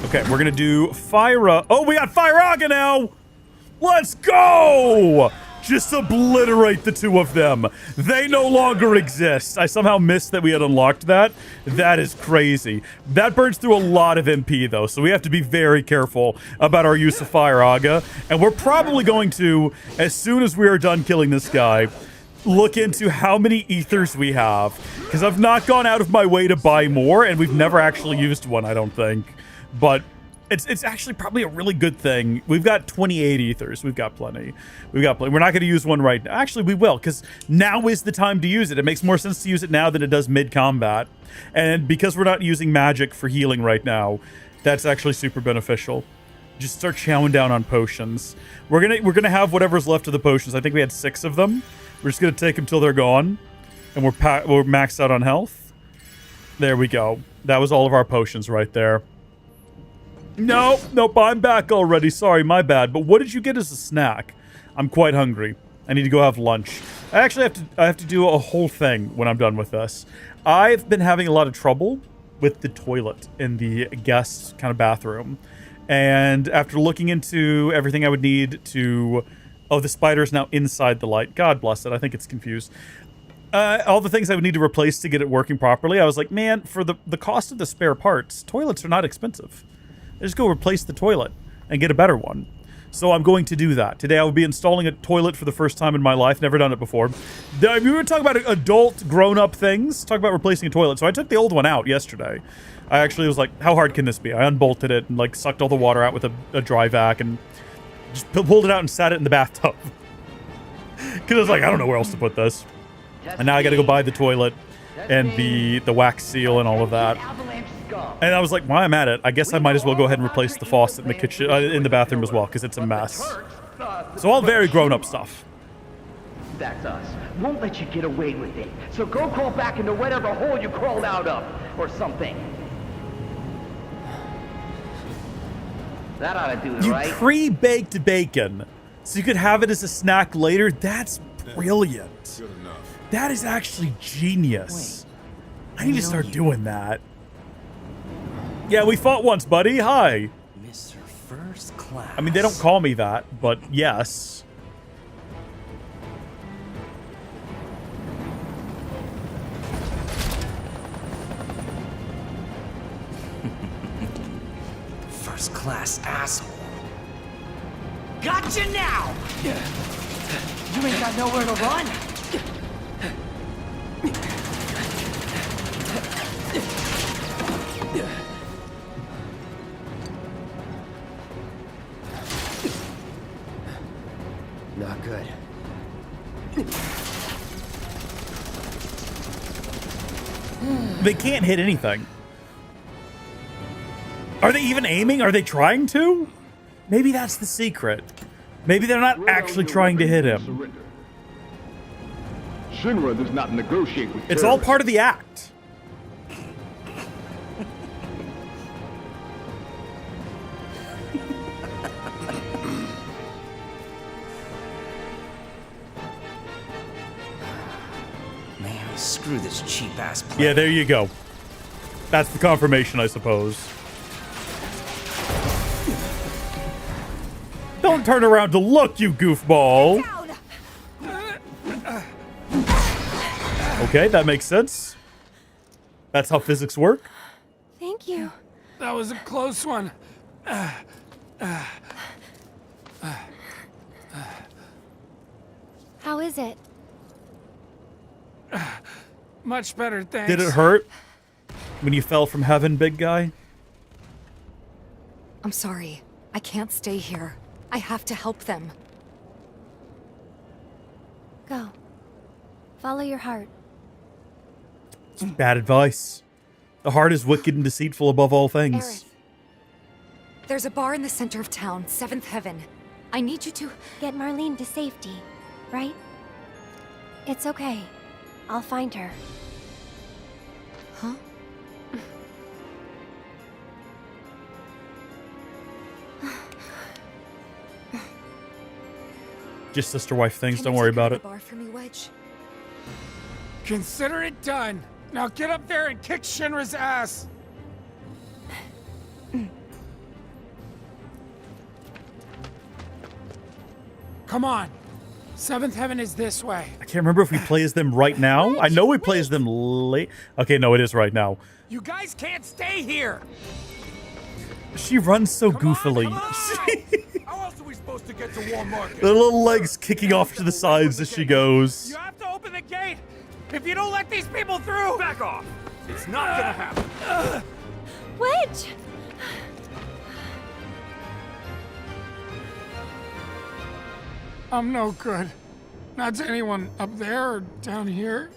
Okay, we're going to do Fire... Oh, we got Fire-Aga now! Let's go! Just obliterate the two of them. They no longer exist. I somehow missed that we had unlocked that. That is crazy. That burns through a lot of MP, though, so we have to be very careful about our use of Fire-Aga. And we're probably going to, as soon as we are done killing this guy, look into how many ethers we have. Because I've not gone out of my way to buy more, and we've never actually used one, I don't think. But... It's actually probably a really good thing. We've got 28 ethers. We've got plenty. We're not going to use one right now. Actually, we will, because now is the time to use it. It makes more sense to use it now than it does mid-combat. And because we're not using magic for healing right now, that's actually super beneficial. Just start chowing down on potions. We're gonna have whatever's left of the potions. I think we had 6 of them. We're just gonna take them till they're gone, and we're maxed out on health. There we go. That was all of our potions right there. Nope, I'm back already. Sorry, my bad. But what did you get as a snack? I'm quite hungry. I need to go have lunch. I actually have to do a whole thing when I'm done with this. I've been having a lot of trouble with the toilet in the guest kind of bathroom. And after looking into everything I would need to... Oh, the spider is now inside the light. God bless it. I think it's confused. All the things I would need to replace to get it working properly, I was like, man, for the cost of the spare parts, toilets are not expensive. Just go replace the toilet and get a better one. So I'm going to do that. Today I will be installing a toilet for the first time in my life. Never done it before. We were talking about adult, grown-up things. Talk about replacing a toilet. So I took the old one out yesterday. I actually was like, how hard can this be? I unbolted it and like sucked all the water out with a dry vac and just pulled it out and sat it in the bathtub. Because I was like, I don't know where else to put this. And now I got to go buy the toilet and the wax seal and all of that. And I was like, while I'm at it, I guess I might as well go ahead and replace the faucet in the kitchen, in the bathroom as well, because it's a mess. So all very grown-up stuff. That's us. Won't let you get away with it. So go crawl back into whatever hole you crawled out of, or something. That ought to do it, right? You pre-baked bacon, so you could have it as a snack later. That's brilliant. Good enough. That is actually genius. I need to start doing that. Yeah, we fought once, buddy. Hi. Mr. First Class. I mean, they don't call me that, but yes. First Class asshole. Gotcha now! You ain't got nowhere to run. They can't hit anything. Are they even aiming? Are they trying to? Maybe that's the secret. Maybe they're not actually trying to hit him. Shinra does not negotiate with It's all part of the act. Man, screw this cheap-ass play. Yeah, there you go. That's the confirmation, I suppose. Don't turn around to look, you goofball. Okay, that makes sense. That's how physics work. Thank you. That was a close one. How is it? Much better, thanks. Did it hurt when you fell from heaven, big guy? I'm sorry. I can't stay here. I have to help them. Go. Follow your heart. Bad advice. The heart is wicked and deceitful above all things. Aerith. There's a bar in the center of town, Seventh Heaven. I need you to... Get Marlene to safety, right? It's okay. I'll find her. Huh? Just sister wife things, don't worry about it. Bar for me, Wedge. Consider it done. Now get up there and kick Shinra's ass. Come on. Seventh Heaven is this way. I can't remember if we play as them right now. I know we play as them late. Okay, no, it is right now. You guys can't stay here. She runs so goofily. How else are we supposed to get to War Market? The little legs kicking off to the sides as she goes. You have to open the gate. If you don't let these people through, back off. It's not gonna happen. Wedge! I'm no good. Not to anyone up there or down here.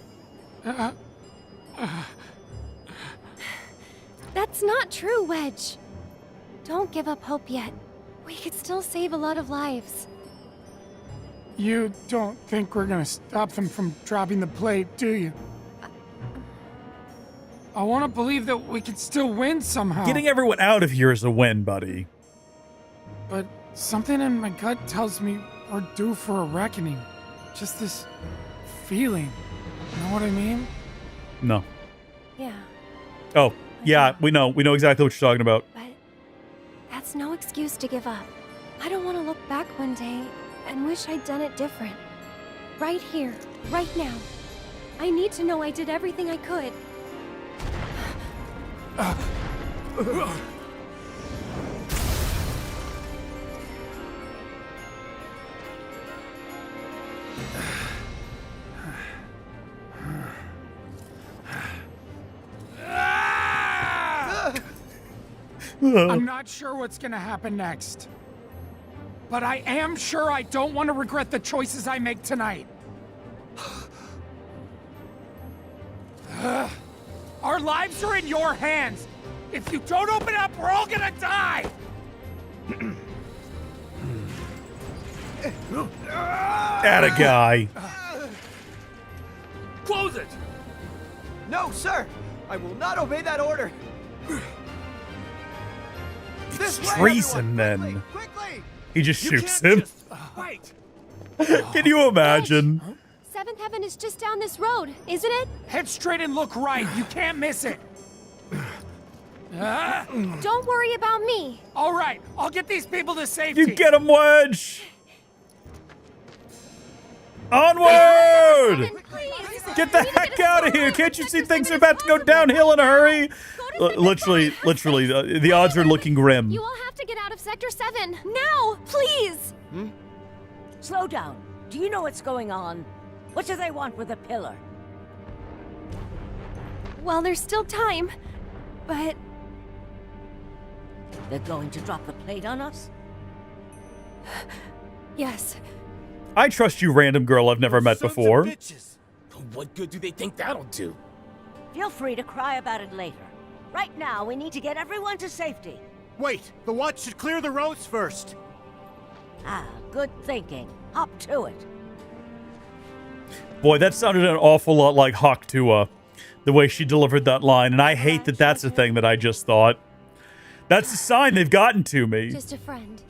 That's not true, Wedge. Don't give up hope yet. We could still save a lot of lives. You don't think we're gonna stop them from dropping the plate, do you? I want to believe that we could still win somehow. Getting everyone out of here is a win, buddy. But something in my gut tells me we're due for a reckoning. Just this feeling. You know what I mean? No. Yeah, Oh, yeah, we know. We know exactly what you're talking about. but that's no excuse to give up. I don't want to look back one day and wish I'd done it different. Right here, right now. I need to know I did everything I could. I'm not sure what's gonna happen next. But I am sure I don't want to regret the choices I make tonight. Our lives are in your hands. If you don't open up, we're all gonna die. Atta guy. Close it! No, sir! I will not obey that order! It's treason, then. He just shoots him. Wait! Can you imagine? Seventh Heaven is just down this road, isn't it? Head straight and look right. You can't miss it. Don't worry about me. All right, I'll get these people to safety. You get him, Wedge! Onward! Get the heck out of here! Can't you see things are about to go downhill in a hurry? Literally, the odds are looking grim. You all have to get out of Sector 7, now, please! Slow down. Do you know what's going on? What do they want with a pillar? Well, there's still time, but... They're going to drop the plate on us? Yes. I trust you, random girl I've never met before. What good do they think that'll do? Feel free to cry about it later. Right now, we need to get everyone to safety. Wait, the watch should clear the roads first. Ah, good thinking. Hop to it. Boy, that sounded an awful lot like Hawktua, the way she delivered that line, and I hate that that's a thing that I just thought. That's a sign they've gotten to me. Just a friend.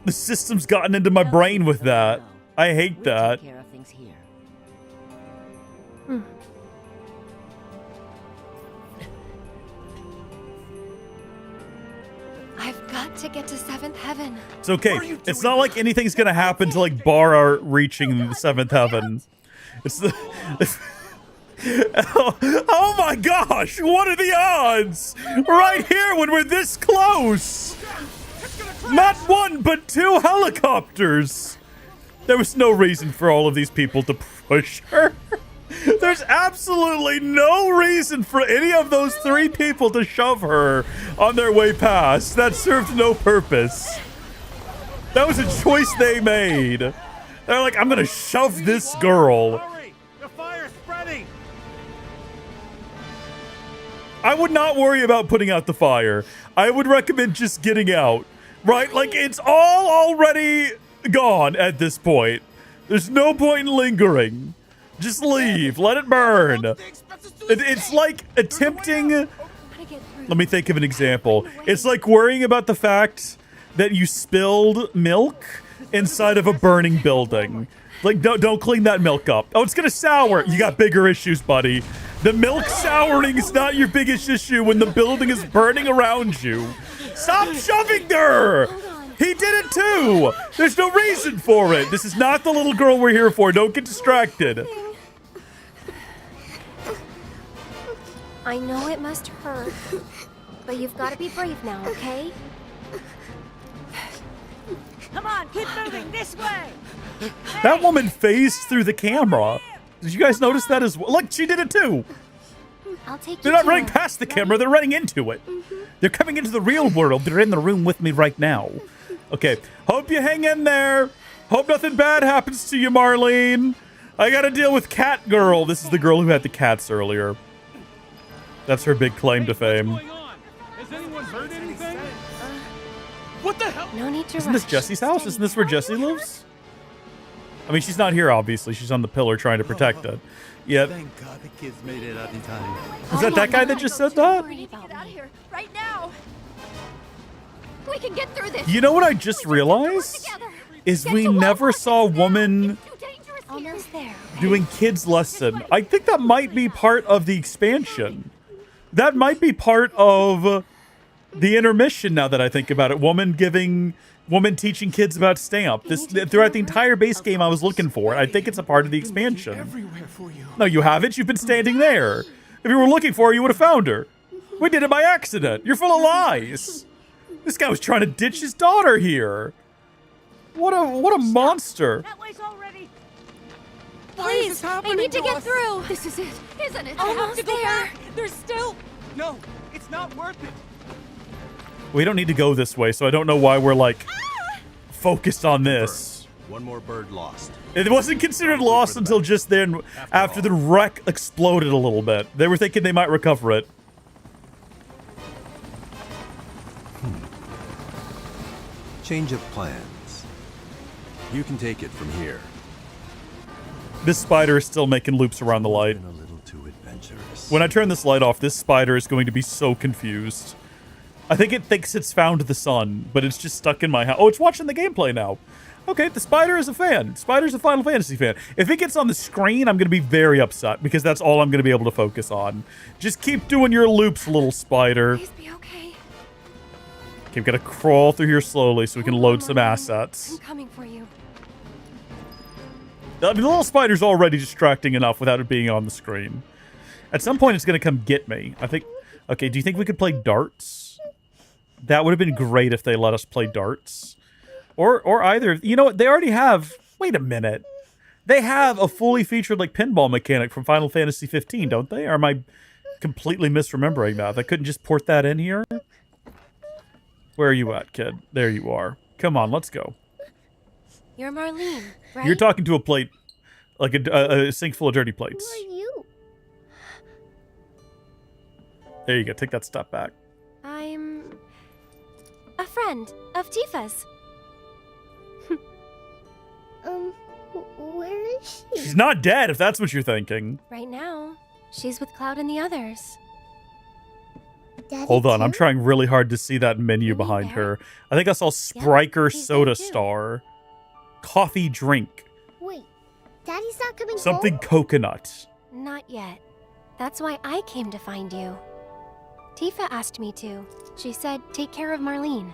The system's gotten into my brain with that. I hate that. Take care of things here. I've got to get to 7th heaven. It's okay. It's not like anything's gonna happen to like bar our reaching the 7th heaven. It's the oh my gosh, what are the odds? Right here when we're this close. Not one, but 2 helicopters. There was no reason for all of these people to push her. There's absolutely no reason for any of those 3 people to shove her on their way past. That served no purpose. That was a choice they made. They're like, I'm gonna shove this girl. Hurry! The fire's spreading! I would not worry about putting out the fire. I would recommend just getting out. Right? Like, it's all already gone at this point. There's no point in lingering. Just leave. Let it burn. It's like attempting... Let me think of an example. It's like worrying about the fact that you spilled milk inside of a burning building. Like, don't clean that milk up. Oh, it's gonna sour. You got bigger issues, buddy. The milk souring is not your biggest issue when the building is burning around you. Stop shoving her! He did it too! There's no reason for it. This is not the little girl we're here for. Don't get distracted. I know it must hurt, but you've got to be brave now, okay? Come on, keep moving this way. That woman phased through the camera. Did you guys notice that as well? Look, she did it too. I'll take They're you not running there. past the camera, they're running into it. They're coming into the real world. They're in the room with me right now. Okay, hope you hang in there. Hope nothing bad happens to you, Marlene. I gotta deal with Cat Girl. This is the girl who had the cats earlier. That's her big claim to fame. Has anyone heard anything? What the hell? No need to Isn't this rush. Jesse's house? Isn't this where Jesse lives? I mean, she's not here, obviously. She's on the pillar trying to protect it. Yeah. Thank God the kids made it out in time. Was that guy that just said that? We need to get out of here right now. We can get through this. You know what I just realized? Is we never saw a woman Almost there. doing kids lesson. I think that might be part of the expansion. That might be part of the intermission now that I think about it. Woman teaching kids about stamp. This throughout the entire base game I was looking for it. I think it's a part of the expansion. Everywhere for you. No, you haven't. You've been standing there. If you were looking for her, you would have found her. We did it by accident. You're full of lies. This guy was trying to ditch his daughter here. What a monster. That way's already. Please, I need to get through. This is it, isn't it? Almost there. There's still... No, it's not worth it. We don't need to go this way, so I don't know why we're like focused on this. One more bird lost. It wasn't considered lost until just then, after the wreck exploded a little bit. They were thinking they might recover it. Change of plans. You can take it from here. This spider is still making loops around the light. A little too adventurous. When I turn this light off, this spider is going to be so confused. I think it thinks it's found the sun, but it's just stuck in my house. Oh, it's watching the gameplay now. Okay, the spider is a fan. Spider's a Final Fantasy fan. If it gets on the screen, I'm going to be very upset because that's all I'm going to be able to focus on. Just keep doing your loops, little spider. Please be okay. Okay, we've got to crawl through here slowly so we can load some assets. I'm coming for you. I mean, the little spider's already distracting enough without it being on the screen. At some point, it's going to come get me. I think... Okay, do you think we could play darts? That would have been great if they let us play darts. Or either... You know what? They already have... Wait a minute. They have a fully featured, like, pinball mechanic from Final Fantasy 15, don't they? Or am I completely misremembering that? They couldn't just port that in here? Where are you at, kid? There you are. Come on, let's go. You're Marlene, right? You're talking to a plate, like a sink full of dirty plates. Who are you? There you go. Take that step back. I'm a friend of Tifa's. Where is she? She's not dead, if that's what you're thinking. Right now, she's with Cloud and the others. Daddy Hold on, I'm too? trying really hard to see that menu behind her. I think I saw Spriker he's Soda there too. Star. Coffee drink. Wait, Daddy's not coming Something home? coconut. Not yet. That's why I came to find you. Tifa asked me to. She said, take care of Marlene.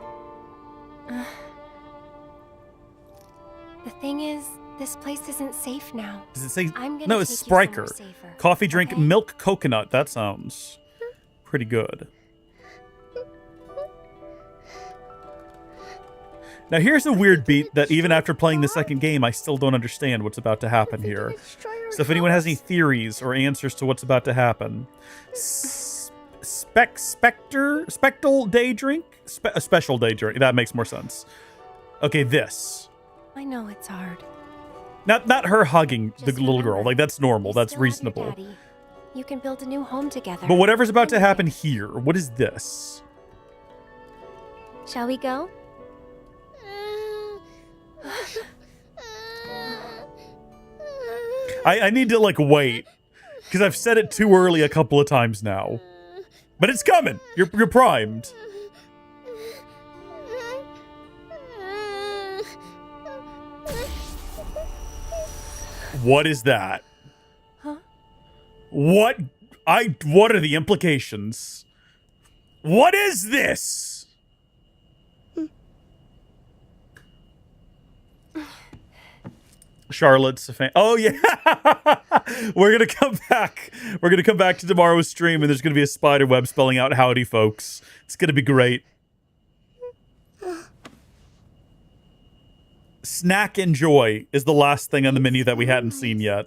The thing is, this place isn't safe now. Does it say? I'm gonna No, it's take you somewhere Spriker. safer, Coffee drink, okay? milk coconut. That sounds pretty good. Now here's a weird beat that even after playing the second game, I still don't understand what's about to happen here. So if anyone has any theories or answers to what's about to happen. Spectral day drink? A special day drink. That makes more sense. Okay, this. I know it's hard. Not her hugging the Just little remember, girl. Like, that's normal. you That's still have your reasonable. daddy. You can build a new home together. But whatever's about to happen here, what is this? Shall we go? I need to, like, wait. Because I've said it too early a couple of times now. But it's coming. You're primed. What is that? Huh? What are the implications? What is this? Charlotte's a fan. Oh yeah. We're gonna come back. We're gonna come back to tomorrow's stream and there's gonna be a spider web spelling out howdy, folks. It's gonna be great. Snack Enjoy is the last thing on the menu that we hadn't seen yet.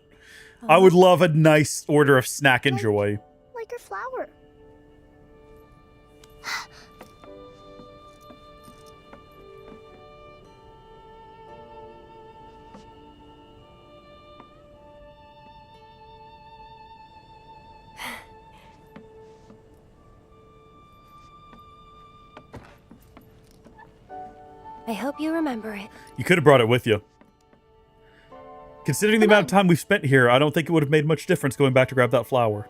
I would love a nice order of Snack Enjoy. Like her flower. I hope you remember it. You could have brought it with you. Considering the amount of time we've spent here, I don't think it would have made much difference going back to grab that flower.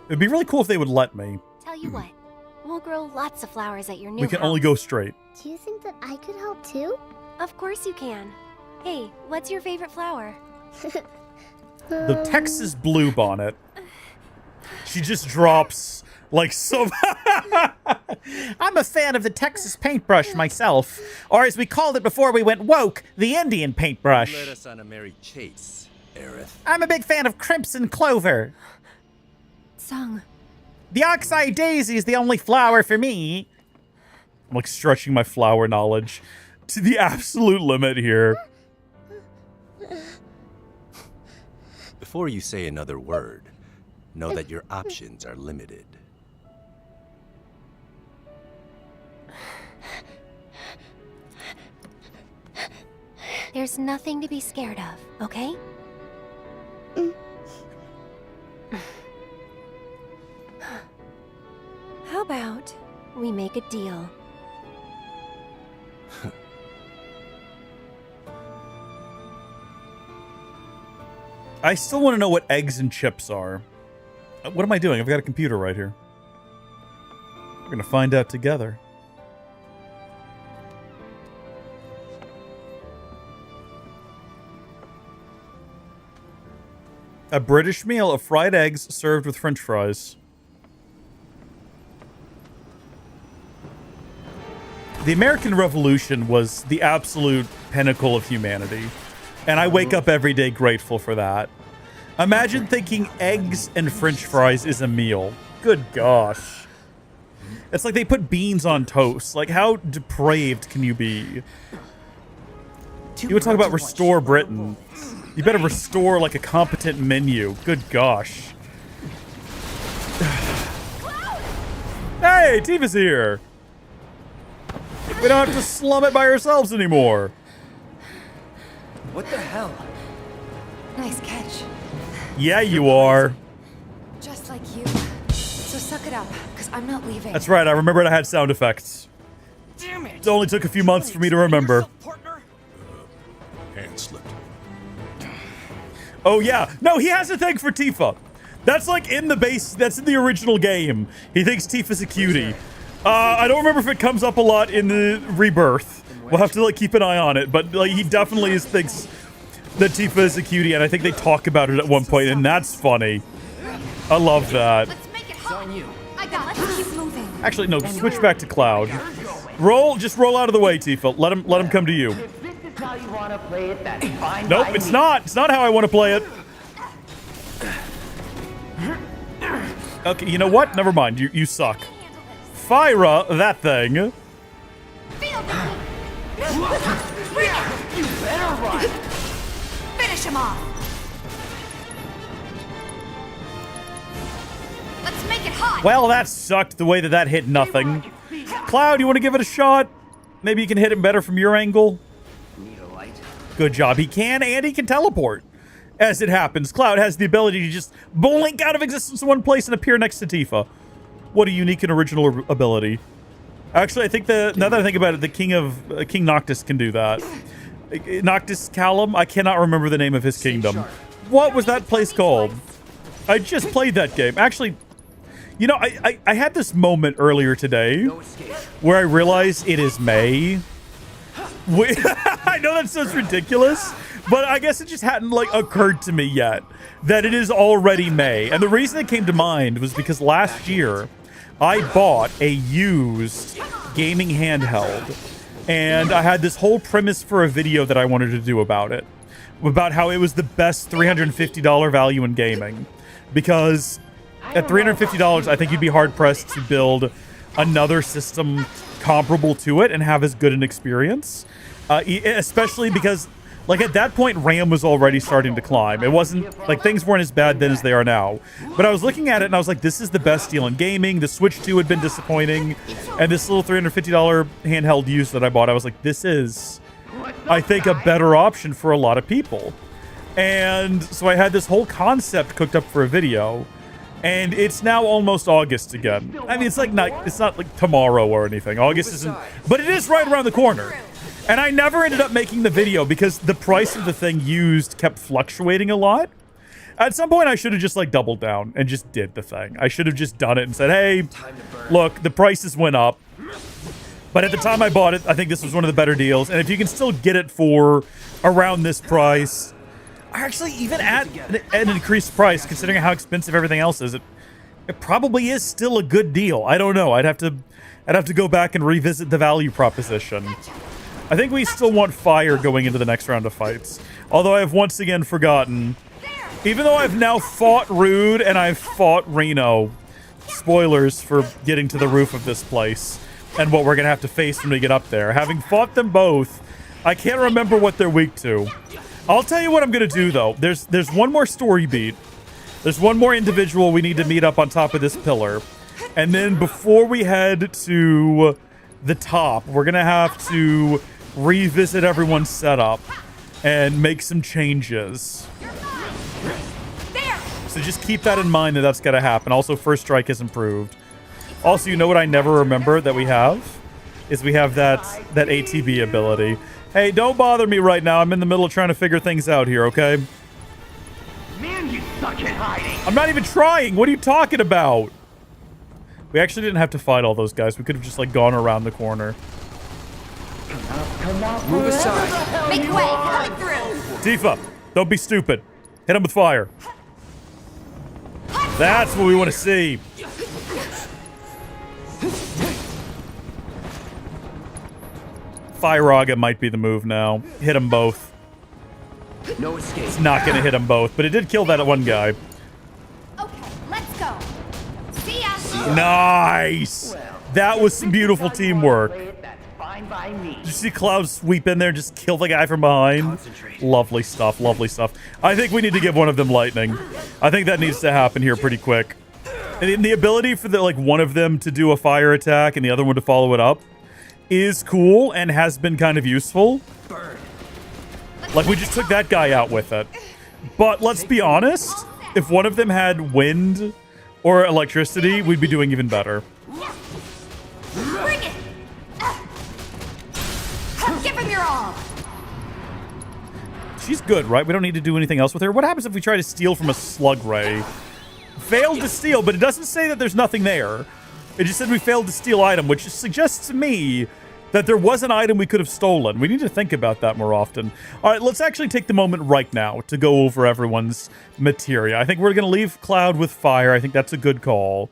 It'd be really cool if they would let me. Tell you what, we'll grow lots of flowers at your new We can house. only go straight. Do you think that I could help too? Of course you can. Hey, what's your favorite flower? The Texas Bluebonnet. She just drops like so. I'm a fan of the Texas paintbrush myself, or as we called it before we went woke, the Indian paintbrush. Let us on a merry chase, Aerith. I'm a big fan of Crimson Clover. Sung. The Oxeye Daisy is the only flower for me. I'm like stretching my flower knowledge to the absolute limit here. Before you say another word, know that your options are limited. There's nothing to be scared of, okay? How about we make a deal? I still want to know what eggs and chips are. What am I doing? I've got a computer right here. We're gonna find out together. A British meal of fried eggs served with French fries. The American Revolution was the absolute pinnacle of humanity, and I wake up every day grateful for that. Imagine thinking eggs and French fries is a meal. Good gosh. It's like they put beans on toast. Like, how depraved can you be? You would talk about restore Britain. You better restore, like, a competent menu. Good gosh. Hey, Tifa's here! We don't have to slum it by ourselves anymore. What the hell? Nice catch. Yeah, you are. Just it up, because I'm not leaving. That's right, I remembered I had sound effects. Damn it! It only took a few months for me to remember. Hand slipped. Oh yeah, no, he has a thing for Tifa. That's like in the base, that's in the original game. He thinks Tifa's a cutie. I don't remember if it comes up a lot in the Rebirth. We'll have to like keep an eye on it, but like he definitely thinks that Tifa is a cutie, and I think they talk about it at one point, and that's funny. I love that. Actually, no, switch back to Cloud. Just roll out of the way, Tifa. Let him come to you. If this is how you want to play it, that's fine. Nope, by it's me. not. It's not how I want to play it. Okay, you know what? Never mind. You suck. Fire that thing. You better run. Finish him off. Let's make it hot. Well, that sucked the way that hit nothing. Cloud, you want to give it a shot? Maybe you can hit him better from your angle. Need a light. Good job. He can, and he can teleport. As it happens, Cloud has the ability to just blink out of existence in one place and appear next to Tifa. What a unique and original ability. Actually, I think now that I think about it, the King Noctis can do that. Noctis Callum? I cannot remember the name of his kingdom. What was that place called? I just played that game. Actually, you know, I had this moment earlier today where I realized it is May. I know that sounds ridiculous, but I guess it just hadn't like occurred to me yet that it is already May. And the reason it came to mind was because last year I bought a used gaming handheld, and I had this whole premise for a video that I wanted to do about it, about how it was the best $350 value in gaming, because at $350 I think you'd be hard pressed to build another system comparable to it and have as good an experience, especially because like at that point RAM was already starting to climb. It wasn't like things weren't as bad then as they are now, but I was looking at it and I was like, this is the best deal in gaming. The Switch 2 had been disappointing, and this little $350 handheld used that I bought, I was like, this is, I think, a better option for a lot of people. And so I had this whole concept cooked up for a video, and it's now almost August again. I mean, it's not like tomorrow or anything. August isn't, but it is right around the corner. And I never ended up making the video because the price of the thing used kept fluctuating a lot. At some point, I should have just like doubled down and just did the thing. I should have just done it and said, hey, look, the prices went up. But at the time I bought it, I think this was one of the better deals. And if you can still get it for around this price, actually even at an increased price, considering how expensive everything else is, it probably is still a good deal. I don't know. I'd have to go back and revisit the value proposition. I think we still want fire going into the next round of fights. Although I have once again forgotten, even though I've now fought Rude and I've fought Reno, spoilers for getting to the roof of this place and what we're going to have to face when we get up there. Having fought them both, I can't remember what they're weak to. I'll tell you what I'm going to do, though. There's one more story beat. There's one more individual we need to meet up on top of this pillar. And then before we head to the top, we're going to have to revisit everyone's setup and make some changes. So just keep that in mind that that's got to happen. Also, First Strike has improved. Also, you know what I never remember that we have? Is we have that ATB ability. Hey, don't bother me right now. I'm in the middle of trying to figure things out here, okay? Man, you suck at hiding. I'm not even trying. What are you talking about? We actually didn't have to fight all those guys. We could have just, like, gone around the corner. Come on, move aside. Make way, coming through. Tifa, don't be stupid. Hit him with fire. That's what we want to see. Fire Raga might be the move now. Hit them both. No escape. It's not going to hit them both, but it did kill that one guy. Okay, let's go. See ya. Nice. That was some beautiful teamwork. By me. Did you see Cloud sweep in there and just kill the guy from behind? Lovely stuff, lovely stuff. I think we need to give one of them lightning. I think that needs to happen here pretty quick. And the ability for one of them to do a fire attack and the other one to follow it up is cool and has been kind of useful. Like, we just took that guy out with it. But let's be honest, if one of them had wind or electricity, we'd be doing even better. Bring it! Give him your all! She's good, right? We don't need to do anything else with her. What happens if we try to steal from a slug ray? Failed to steal, but it doesn't say that there's nothing there. It just said we failed to steal item, which suggests to me that there was an item we could have stolen. We need to think about that more often. All right, let's actually take the moment right now to go over everyone's materia. I think we're going to leave Cloud with fire. I think that's a good call.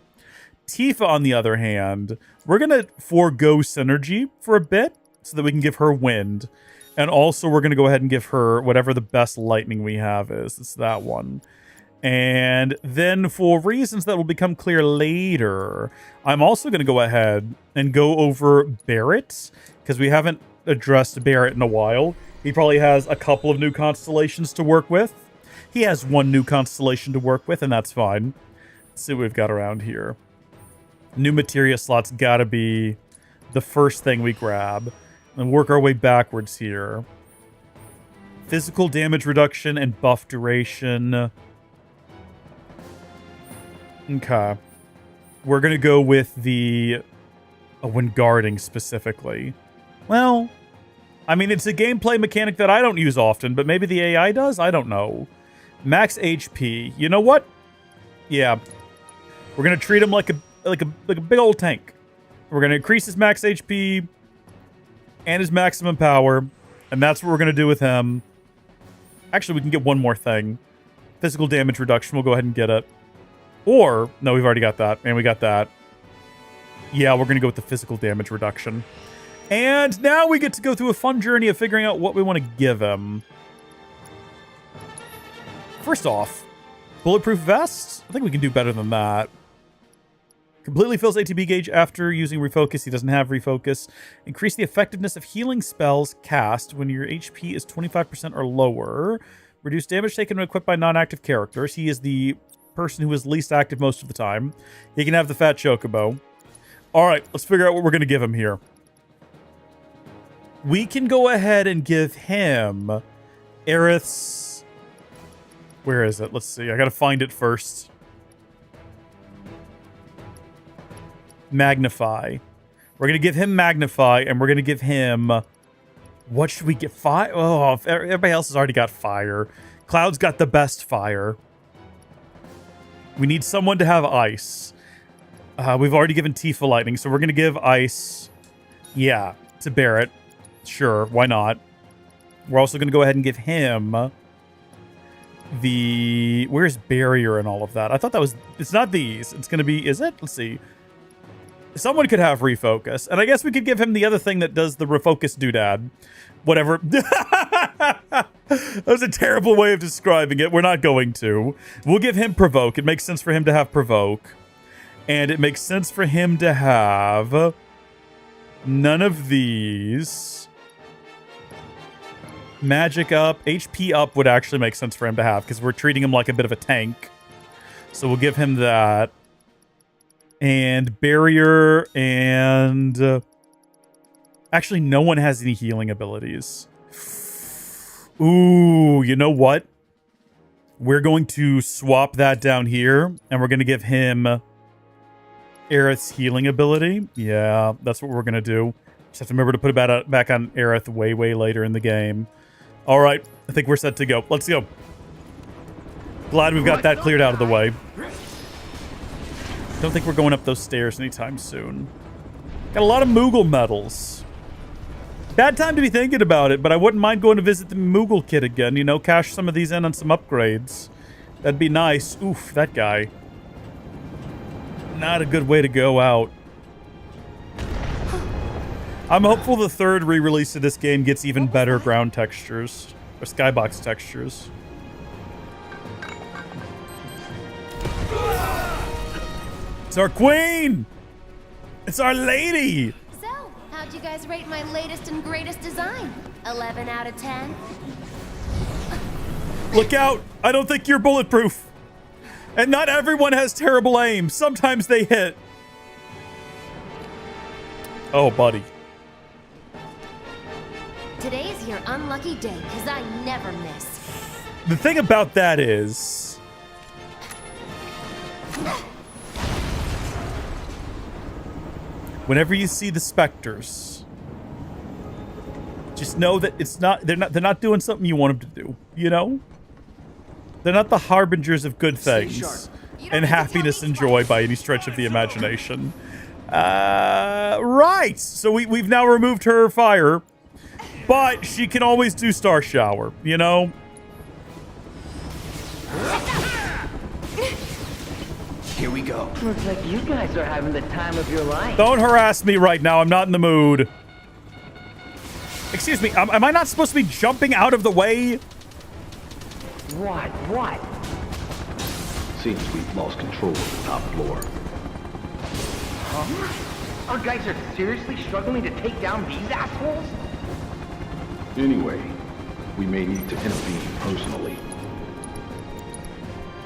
Tifa, on the other hand, we're going to forego synergy for a bit so that we can give her wind. And also, we're going to go ahead and give her whatever the best lightning we have is. It's that one. And then for reasons that will become clear later, I'm also going to go ahead and go over Barrett, because we haven't addressed Barrett in a while. He probably has a couple of new constellations to work with. He has one new constellation to work with, and that's fine. Let's see what we've got around here. New materia slots got to be the first thing we grab. And work our way backwards here. Physical damage reduction and buff duration. Okay. We're going to go with the... when guarding specifically. Well, I mean, it's a gameplay mechanic that I don't use often, but maybe the AI does? I don't know. Max HP. You know what? Yeah. We're going to treat him like a big old tank. We're going to increase his max HP and his maximum power, and that's what we're going to do with him. Actually, we can get one more thing. Physical damage reduction. We'll go ahead and get it. Or, no, we've already got that. And we got that. Yeah, we're going to go with the physical damage reduction. And now we get to go through a fun journey of figuring out what we want to give him. First off, bulletproof vest? I think we can do better than that. Completely fills ATB gauge after using refocus. He doesn't have refocus. Increase the effectiveness of healing spells cast when your HP is 25% or lower. Reduce damage taken when equipped by non-active characters. He is the person who is least active most of the time. He can have the fat chocobo. All right, let's figure out what we're going to give him here. We can go ahead and give him Aerith's... Where is it? Let's see. I got to find it first. Magnify. We're going to give him Magnify, and we're going to give him... What should we get? Fire? Oh, everybody else has already got fire. Cloud's got the best fire. We need someone to have ice. We've already given Tifa lightning, so we're going to give ice. Yeah, to Barrett. Sure, why not? We're also going to go ahead and give him the... Where's barrier and all of that? I thought that was... It's not these. It's going to be... Is it? Let's see. Someone could have refocus. And I guess we could give him the other thing that does the refocus doodad. Whatever. That was a terrible way of describing it. We're not going to. We'll give him provoke. It makes sense for him to have provoke. And it makes sense for him to have none of these. Magic up. HP up would actually make sense for him to have because we're treating him like a bit of a tank. So we'll give him that. And barrier and... actually, no one has any healing abilities. Ooh, you know what? We're going to swap that down here, and we're going to give him Aerith's healing ability. Yeah, that's what we're going to do. Just have to remember to put it back on Aerith way, way later in the game. All right, I think we're set to go. Let's go. Glad we've got that cleared out of the way. Don't think we're going up those stairs anytime soon. Got a lot of Moogle medals. Bad time to be thinking about it, but I wouldn't mind going to visit the Moogle kit again. You know, cash some of these in on some upgrades. That'd be nice. Oof, that guy. Not a good way to go out. I'm hopeful the third re-release of this game gets even better ground textures. Or skybox textures. It's our queen! It's our lady! So, how'd you guys rate my latest and greatest design? 11 out of 10? Look out! I don't think you're bulletproof. And not everyone has terrible aim. Sometimes they hit. Oh, buddy. Today's your unlucky day, because I never miss. The thing about that is... whenever you see the specters, just know that it's not. They're not doing something you want them to do. You know, they're not the harbingers of good things and happiness and joy by any stretch of the imagination. Right. So we've now removed her fire, but she can always do Star Shower. You know. Here we go. Looks like you guys are having the time of your life. Don't harass me right now. I'm not in the mood. Excuse me. Am I not supposed to be jumping out of the way? What? Seems we've lost control of the top floor. Huh? Our guys are seriously struggling to take down these assholes? Anyway, we may need to intervene personally.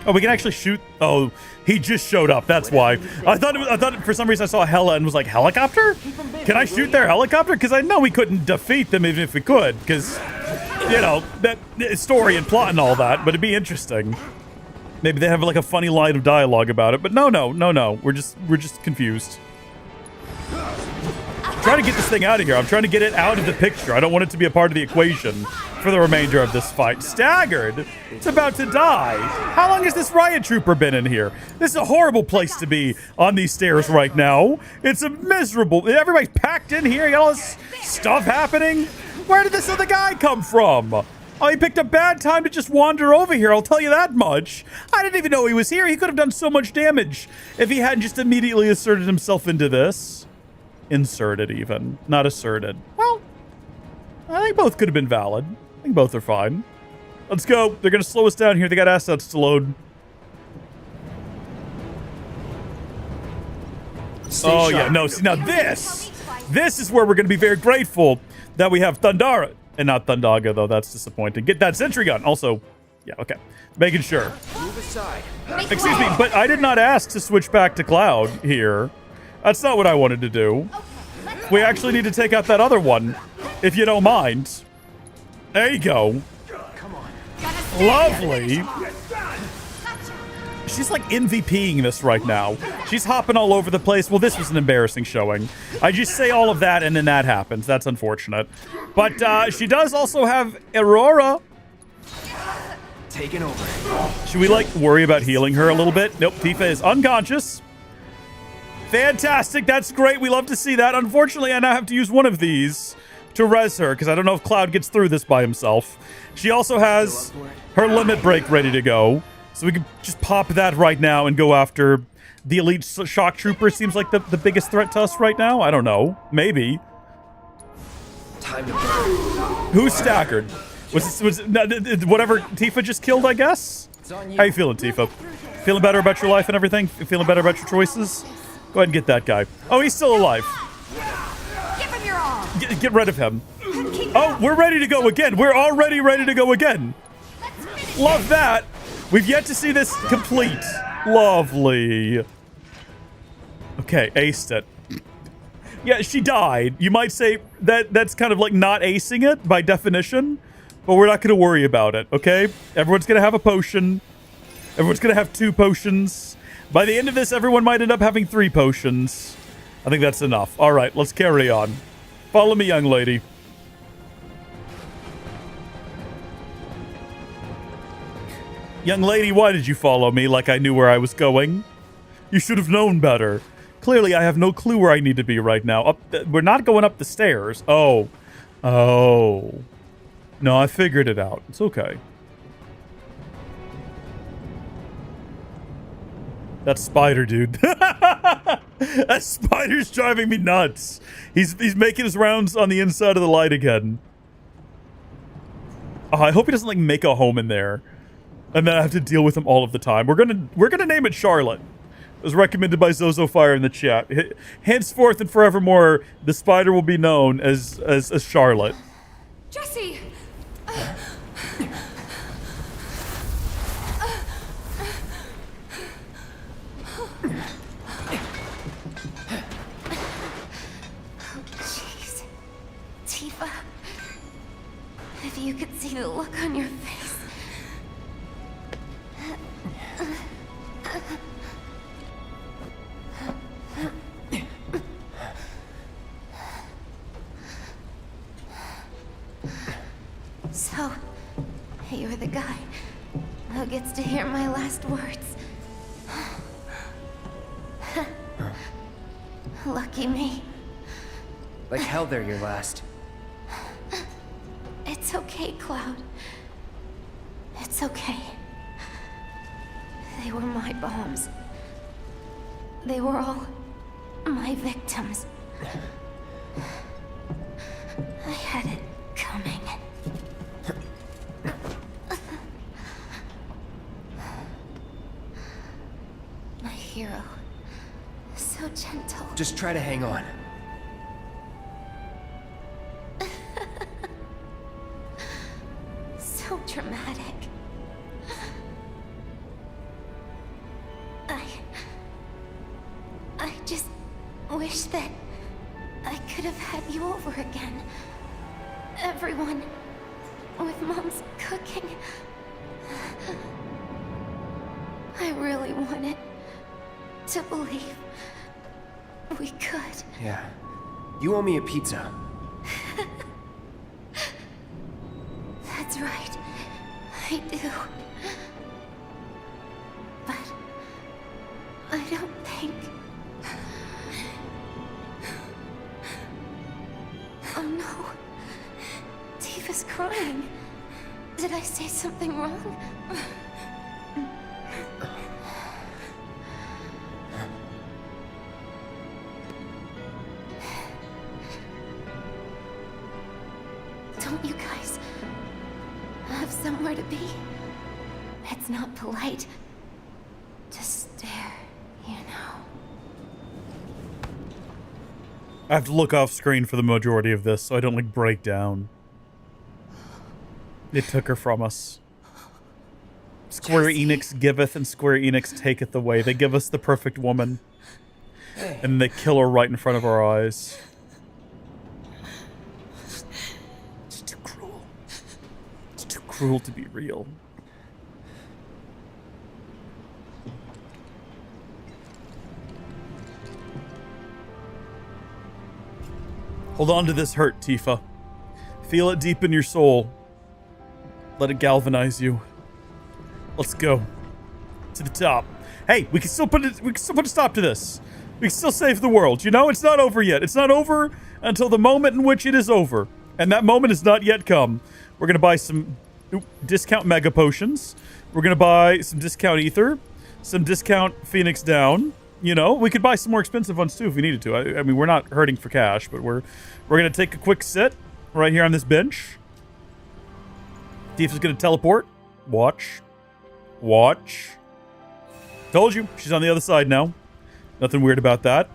Oh, we can actually shoot. Oh, he just showed up. That's why. I thought for some reason I saw Hela and was like, helicopter? Can I shoot their helicopter? Because I know we couldn't defeat them even if we could. Because, you know, that story and plot and all that. But it'd be interesting. Maybe they have like a funny line of dialogue about it. But no. We're just confused. I'm trying to get this thing out of here. I'm trying to get it out of the picture. I don't want it to be a part of the equation for the remainder of this fight. Staggered? It's about to die. How long has this riot trooper been in here? This is a horrible place to be on these stairs right now. It's a miserable... Everybody's packed in here. You got all this stuff happening. Where did this other guy come from? Oh, he picked a bad time to just wander over here. I'll tell you that much. I didn't even know he was here. He could have done so much damage if he hadn't just immediately asserted himself into this. Inserted even, not asserted. Well, I think both could have been valid. I think both are fine. Let's go. They're going to slow us down here. They got assets to load. Oh, yeah. No, see, now this is where we're going to be very grateful that we have Thundara. And not Thundaga, though. That's disappointing. Get that sentry gun. Also, yeah, okay. Making sure. Move aside. Excuse me, but I did not ask to switch back to Cloud here. That's not what I wanted to do. We actually need to take out that other one, if you don't mind. There you go. Lovely. She's like MVPing this right now. She's hopping all over the place. Well, this was an embarrassing showing. I just say all of that and then that happens. That's unfortunate. But she does also have Aurora. Taking over. Should we like worry about healing her a little bit? Nope, Tifa is unconscious. Fantastic. That's great. We love to see that. Unfortunately, I now have to use one of these to res her because I don't know if Cloud gets through this by himself. She also has her limit break ready to go. So we can just pop that right now and go after the elite shock trooper. Seems like the biggest threat to us right now. I don't know. Maybe. Time to burn. Who's staggered? Was whatever Tifa just killed, I guess? How you feeling, Tifa? Feeling better about your life and everything? Feeling better about your choices? Go ahead and get that guy. Oh, he's still alive. Give him your all. Get rid of him. Oh, we're ready to go again. We're already ready to go again. Love that. We've yet to see this complete. Lovely. Okay, aced it. Yeah, she died. You might say that's kind of like not acing it by definition, but we're not going to worry about it, okay? Everyone's going to have a potion. Everyone's going to have 2 potions. By the end of this, everyone might end up having 3 potions. I think that's enough. All right, let's carry on. Follow me, young lady. Young lady, why did you follow me like I knew where I was going? You should have known better. Clearly, I have no clue where I need to be right now. We're not going up the stairs. Oh. Oh. No, I figured it out. It's okay. That spider, dude. That spider's driving me nuts. He's making his rounds on the inside of the light again. Oh, I hope he doesn't like make a home in there, and then I have to deal with him all of the time. We're gonna name it Charlotte. It was recommended by Zozo Fire in the chat. Henceforth and forevermore, the spider will be known as Charlotte. Jesse. Jeez. Tifa. If you could see the look on your face. They're my last words. Lucky me. Like hell they're your last. It's okay, Cloud. It's okay. They were my bombs. They were all my victims. I had it coming. My hero. So gentle. Just try to hang on. So dramatic. I just wish that I could have had you over again. Everyone with Mom's cooking. I really wanted to believe we could. Yeah. You owe me a pizza. That's right. I do. But I don't think... Oh no. Tifa's crying. Did I say something wrong? Don't you guys have somewhere to be? It's not polite to stare, you know. I have to look off screen for the majority of this so I don't like break down. They took her from us. Square Enix giveth and Square Enix taketh away. They give us the perfect woman. And they kill her right in front of our eyes. It's too cruel. It's too cruel to be real. Hold on to this hurt, Tifa. Feel it deep in your soul. Let it galvanize you. Let's go to the top. Hey, we can still put a stop to this. We can still save the world. You know, it's not over yet. It's not over until the moment in which it is over, and that moment has not yet come. We're gonna buy some discount mega potions. We're gonna buy some discount ether, some discount Phoenix down. You know, we could buy some more expensive ones too if we needed to. I mean, we're not hurting for cash, but we're gonna take a quick sit right here on this bench. Tifa's gonna teleport. Watch. Watch. Told you, she's on the other side now. Nothing weird about that.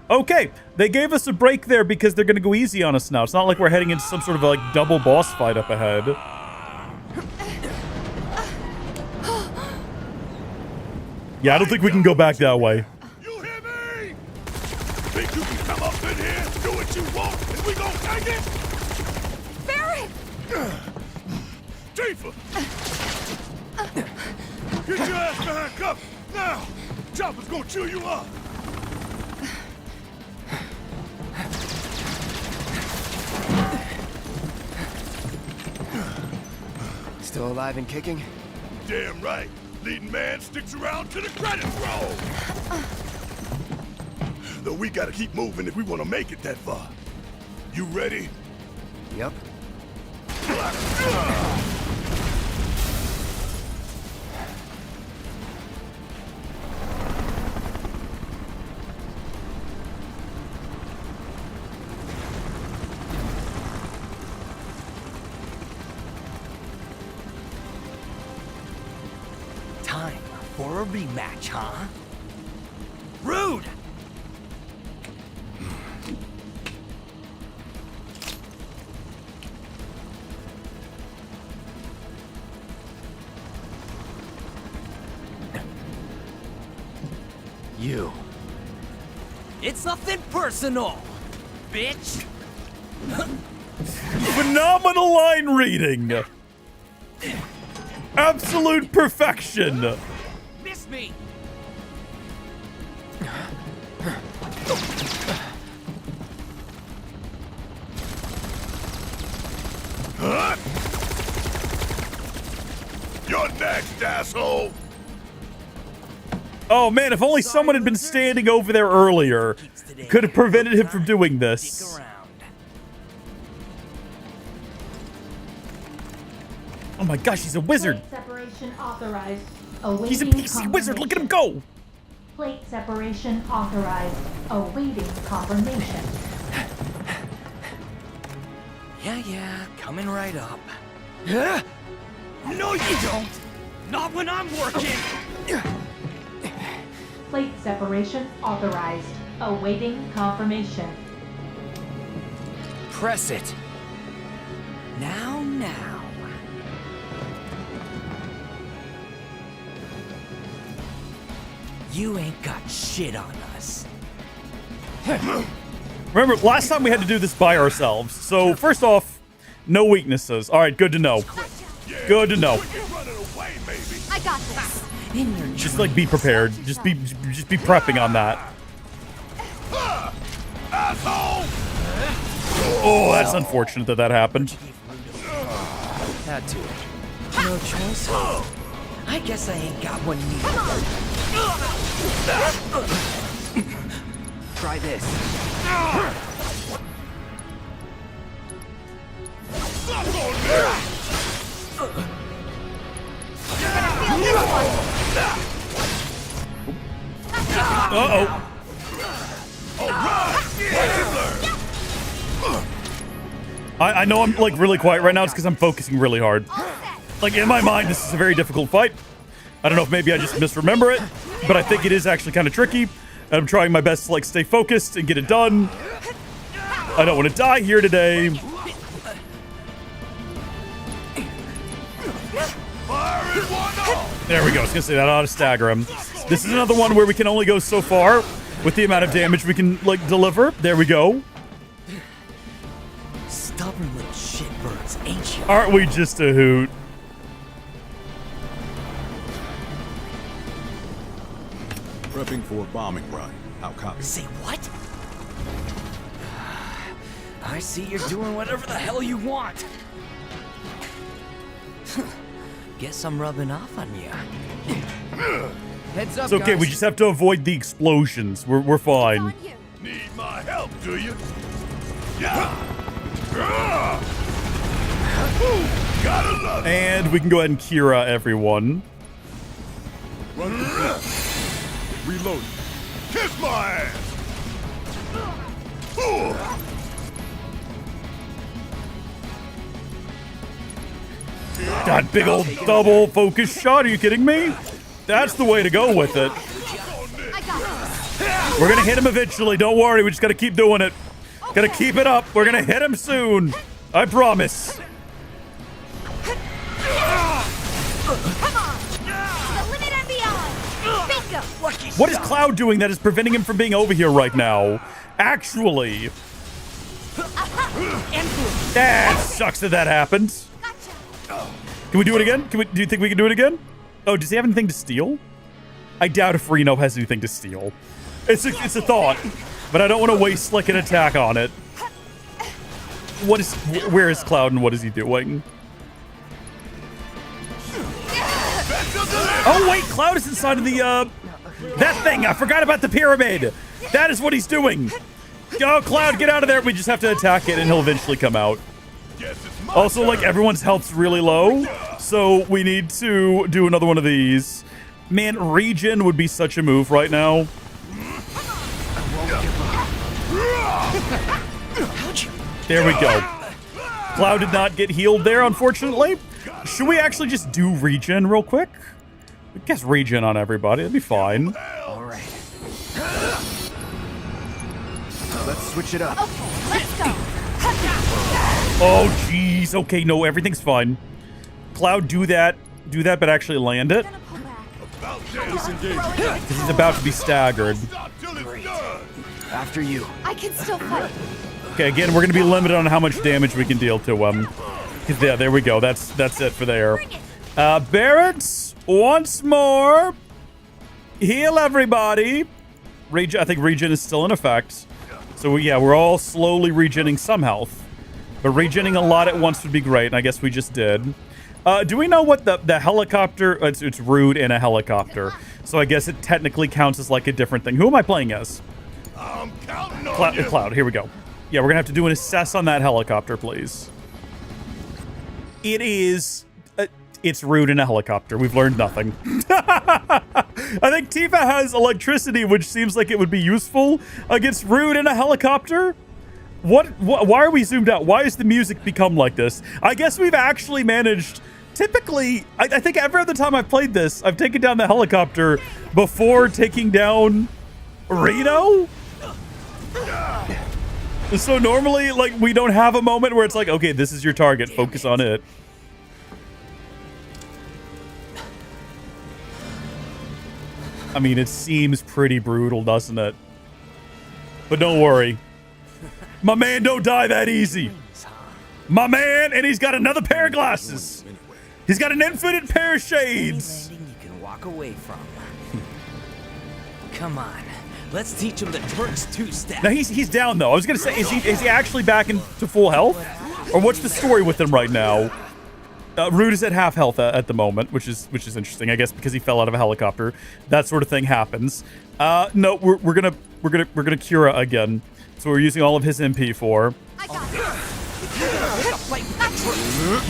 Okay, they gave us a break there because they're gonna go easy on us now. It's not like we're heading into some sort of like double boss fight up ahead. Yeah, I don't think we can go back that way. You hear me? Think you can come up in here, do what you want, and we gon' take it? Barret! Tifa! Get your ass behind cover, now! Chopper's gonna chew you up! Still alive and kicking? Damn right. Leading man sticks around to the credits roll. Though we gotta keep moving if we want to make it that far. You ready? Yep. Time for a rematch, huh? Rude! You. It's nothing personal, bitch! Phenomenal line reading. Absolute perfection. Miss me! Huh? You're next, asshole! Oh man, if only someone had been standing over there earlier. Could have prevented him from doing this. Oh my gosh, he's a wizard. Separation authorized. He's a PC wizard. Look at him go. Plate separation authorized. Awaiting confirmation. Yeah, coming right up. No, you don't! Not when I'm working! Plate separation authorized. Awaiting confirmation. Press it. Now. You ain't got shit on us. Remember, last time we had to do this by ourselves. So, first off, no weaknesses. All right, good to know. Good to know. I got this. Just like be prepared. Just be prepping on that. Oh, that's unfortunate that happened. Had to. No choice. I guess I ain't got one neither. Try this. Uh-oh. I know I'm like really quiet right now. It's because I'm focusing really hard. Like in my mind, this is a very difficult fight. I don't know if maybe I just misremember it, but I think it is actually kind of tricky. I'm trying my best to like stay focused and get it done. I don't want to die here today. There we go. I was gonna say that ought to stagger him. This is another one where we can only go so far with the amount of damage we can like deliver. There we go. Stubborn little shitbirds, ain't you? Aren't we just a hoot? Prepping for a bombing run. How copy? Say what? I see you're doing whatever the hell you want. Guess I'm rubbing off on you. Heads up, It's okay, guys. we just have to avoid the explosions. We're fine. Need my help, do you? Yeah. Gotta love it. And we can go ahead and Kira everyone. Run complete. Reload. Kiss my ass. God, big old double focus shot. Are you kidding me? That's the way to go with it. We're gonna hit him eventually. Don't worry. We just gotta keep doing it. Gotta keep it up. We're gonna hit him soon. I promise. Come on! The limit and beyond! Bingo! What is Cloud doing that is preventing him from being over here right now? Actually. That sucks that happened. Can we do it again? Do you think we can do it again? Oh, does he have anything to steal? I doubt if Reno has anything to steal. It's a thought, but I don't want to waste like an attack on it. Where is Cloud and what is he doing? Oh wait, Cloud is inside of the that thing. I forgot about the pyramid. That is what he's doing. Go, Cloud, get out of there. We just have to attack it and he'll eventually come out. Also, like, everyone's health's really low, so we need to do another one of these. Man, regen would be such a move right now. There we go. Cloud did not get healed there, unfortunately. Should we actually just do regen real quick? I guess regen on everybody. That'd be fine. All right. Let's switch it up. Okay, let's go! Oh, jeez. Okay, no, everything's fine. Cloud, do that, but actually land it. Because he's about to be staggered. Great. After you. I can still fight. Okay, again, we're going to be limited on how much damage we can deal to him. Yeah, there we go. That's it for there. Barrett, once more. Heal everybody. I think regen is still in effect. So, yeah, we're all slowly regenning some health. But regenning a lot at once would be great, and I guess we just did. Do we know what the helicopter... It's Rude in a helicopter. So I guess it technically counts as like a different thing. Who am I playing as? I'm counting on you. Cloud, here we go. Yeah, we're going to have to do an assess on that helicopter, please. It is... it's Rude in a helicopter. We've learned nothing. I think Tifa has electricity, which seems like it would be useful against Rude in a helicopter. What? Why are we zoomed out? Why has the music become like this? I guess we've actually managed... Typically, I think every other time I've played this, I've taken down the helicopter before taking down Reno. So normally, like, we don't have a moment where it's like, okay, this is your target. Focus on it. I mean, it seems pretty brutal, doesn't it? But don't worry. My man don't die that easy. My man, and he's got another pair of glasses. He's got an infinite pair of shades. You can walk away from. Come on, let's teach him the Turks two-step. Now he's down though. I was gonna say, is he actually back into full health, or what's the story with him right now? Rude is at half health at the moment, which is interesting, I guess, because he fell out of a helicopter. That sort of thing happens. No, we're gonna Cura again. So we're using all of his MP for.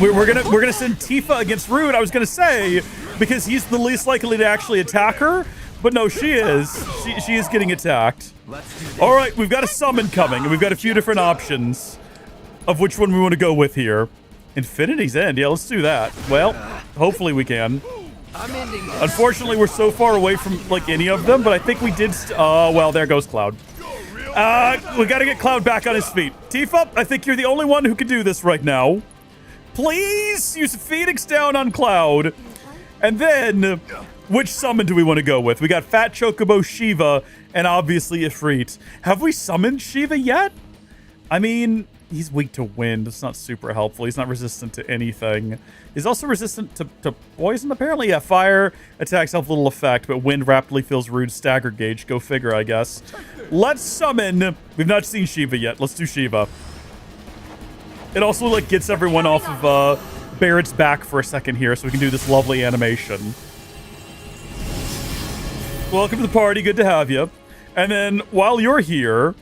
We're gonna send Tifa against Rude. I was gonna say because he's the least likely to actually attack her, but no, she is. She is getting attacked. All right, we've got a summon coming, and we've got a few different options of which one we want to go with here. Infinity's End. Yeah, let's do that. Well, hopefully we can. Unfortunately, we're so far away from like any of them, but I think we did. Well, there goes Cloud. We got to get Cloud back on his feet. Tifa, I think you're the only one who can do this right now. Please use Phoenix down on Cloud. And then, which summon do we want to go with? We got Fat Chocobo Shiva and obviously Ifrit. Have we summoned Shiva yet? I mean, he's weak to wind. It's not super helpful. He's not resistant to anything. He's also resistant to poison, apparently. Yeah, fire attacks have little effect, but wind rapidly fills Rude's stagger gauge. Go figure, I guess. Let's summon... We've not seen Shiva yet. Let's do Shiva. It also, like, gets everyone off of Barrett's back for a second here, so we can do this lovely animation. Welcome to the party. Good to have you. And then, while you're here...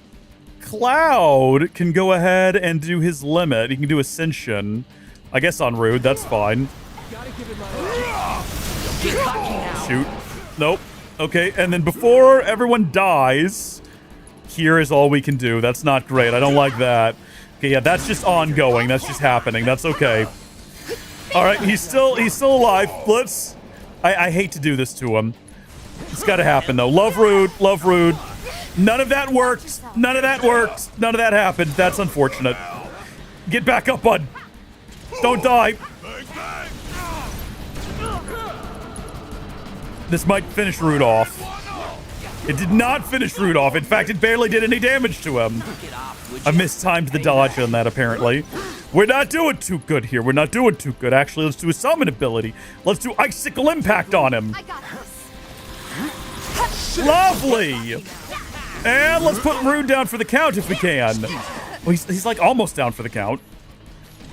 Cloud can go ahead and do his limit. He can do Ascension. I guess on Rude, that's fine. Shoot. Nope. Okay, and then before everyone dies, here is all we can do. That's not great. I don't like that. Okay, yeah, that's just ongoing. That's just happening. That's okay. All right, he's still alive. Let's... I hate to do this to him. It's got to happen, though. Love Rude. Love Rude. None of that worked. None of that worked. None of that happened. That's unfortunate. Get back up, bud. Don't die. This might finish Rude off. It did not finish Rude off. In fact, it barely did any damage to him. I mistimed the dodge on that, apparently. We're not doing too good here. We're not doing too good. Actually, let's do a summon ability. Let's do Icicle Impact on him. Lovely. And let's put Rude down for the count if we can. Well, he's like almost down for the count.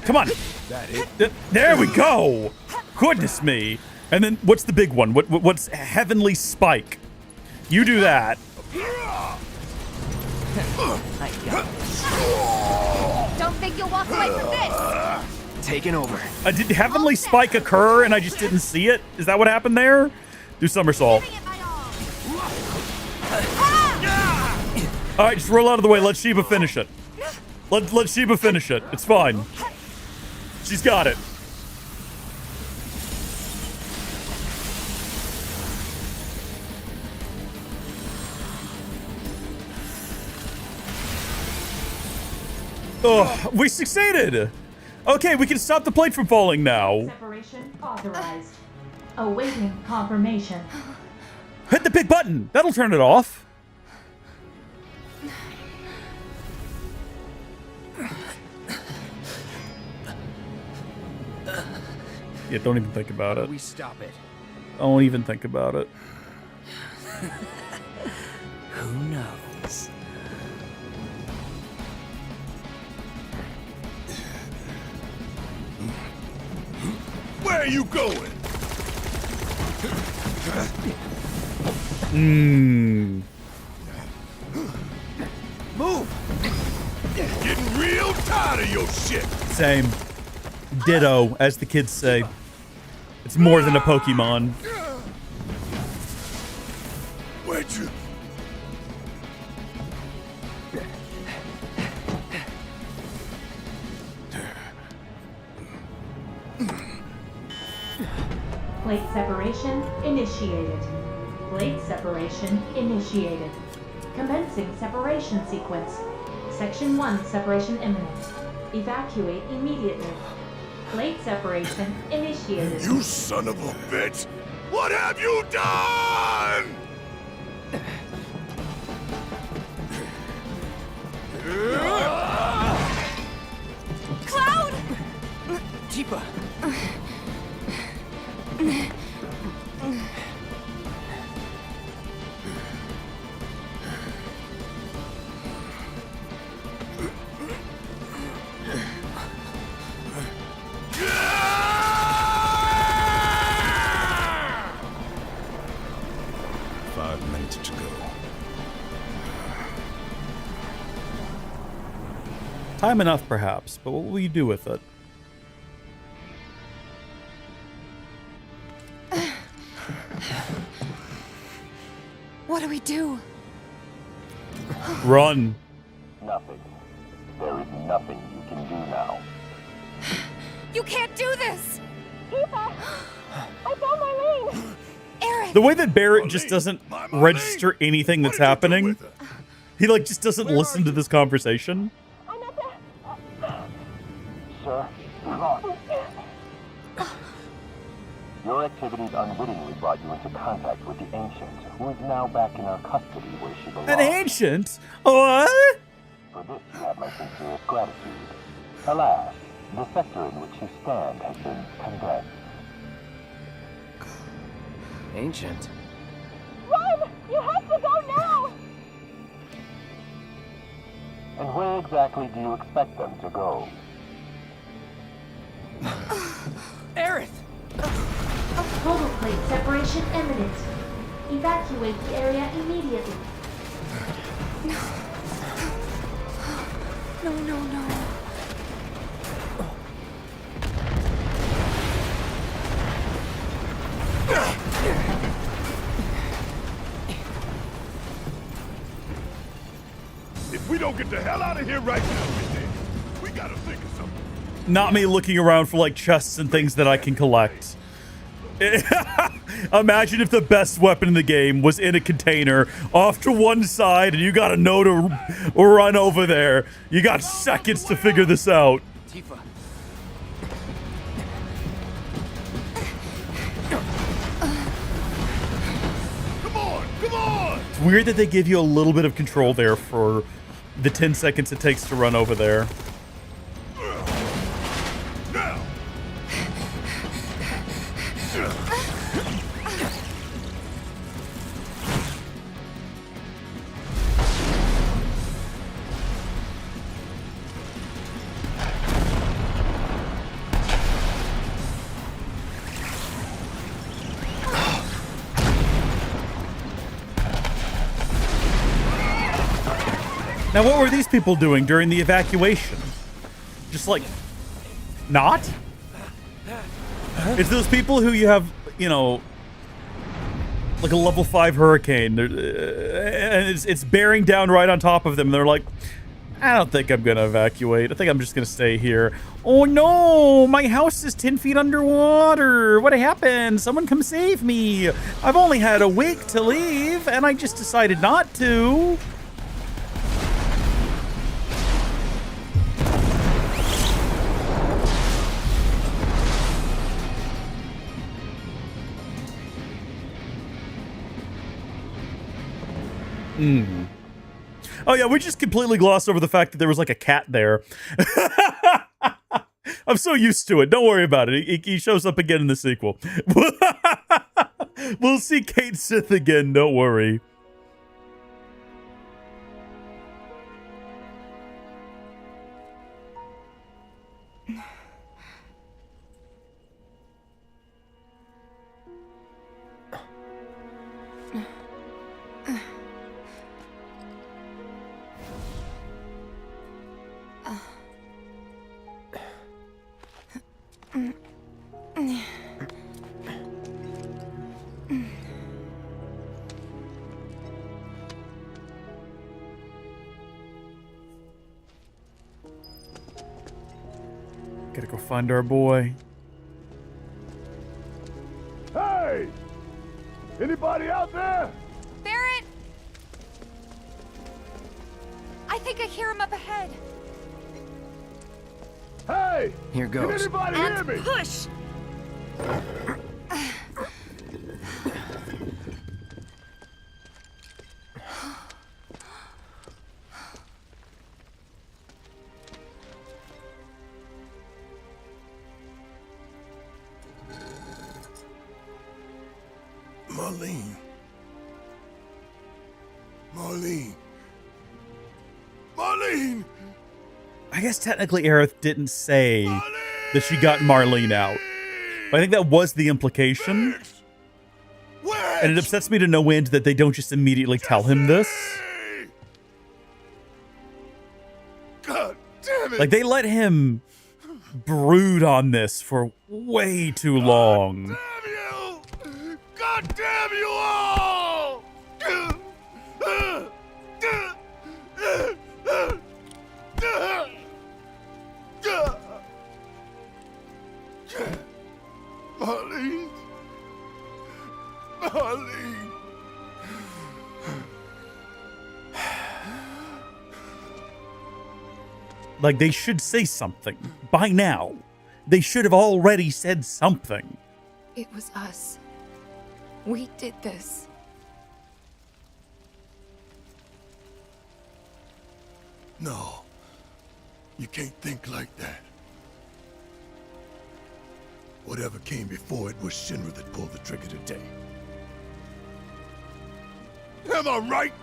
Come on. There we go. Goodness me. And then what's the big one? What's Heavenly Spike? You do that. Don't think you'll walk away from this. Taking over. Did Heavenly Spike occur and I just didn't see it? Is that what happened there? Do somersault. All right, just roll out of the way. Let Shiva finish it. Let Shiva finish it. It's fine. She's got it. Oh, we succeeded. Okay, we can stop the plate from falling now. Separation authorized. Awaiting confirmation. Hit the big button. That'll turn it off. Yeah, don't even think about it. We stop it. Don't even think about it. Who knows? Where you going? Move! Getting real tired of your shit. Same. Ditto, as the kids say. It's more than a Pokemon. Where'd you... Plate separation initiated. Plate separation initiated. Commencing separation sequence. Section 1 separation imminent. Evacuate immediately. Plate separation initiated. You son of a bitch! What have you done? Cloud! Tifa! To go. Time enough, perhaps, but what will you do with it? What do we do? Run. Nothing. There is nothing you can do now. You can't do this! Tifa! I found my ring! The way that Barrett just doesn't register anything that's happening. He like just doesn't listen to this conversation. Sir, lost. Your activities unwittingly brought you into contact with the Ancient, who is now back in our custody where she belongs. An ancient? What? For this you have my sincerest gratitude. Alas, the sector in which you stand has been condemned. Ancient? Run! You have to go now! And where exactly do you expect them to go? Aerith! Total plate separation imminent. Evacuate the area immediately. No, no, no. If we don't get the hell out of here right now, we gotta think of something. Not me looking around for like chests and things that I can collect. Imagine if the best weapon in the game was in a container off to one side and you gotta know to run over there. You got seconds to figure this out. Tifa. Come on! It's weird that they give you a little bit of control there for the 10 seconds it takes to run over there. Now, what were these people doing during the evacuation? Just like, not? It's those people who you have, you know, like a level 5 hurricane, and it's bearing down right on top of them. They're like, I don't think I'm gonna evacuate. I think I'm just gonna stay here. Oh no, my house is 10 feet underwater. What happened? Someone come save me. I've only had a week to leave, and I just decided not to. Oh yeah, we just completely glossed over the fact that there was like a cat there. I'm so used to it. Don't worry about it. He shows up again in the sequel. We'll see Kate Sith again. Don't worry. Gotta go find our boy. Hey! Anybody out there? Barrett! I think I hear him up ahead. Hey! Here Can goes. anybody hear me? Push! Marlene. Marlene. Marlene! I guess technically Aerith didn't say that she got Marlene out. But I think that was the implication. And it upsets me to no end that they don't just immediately tell him this. God damn it! Like, they let him brood on this for way too long. God damn you all! Marlene. Marlene. Like, they should say something. By now. They should have already said something. It was us. We did this. No. You can't think like that. Whatever came before it was Shinra that pulled the trigger today. Am I right?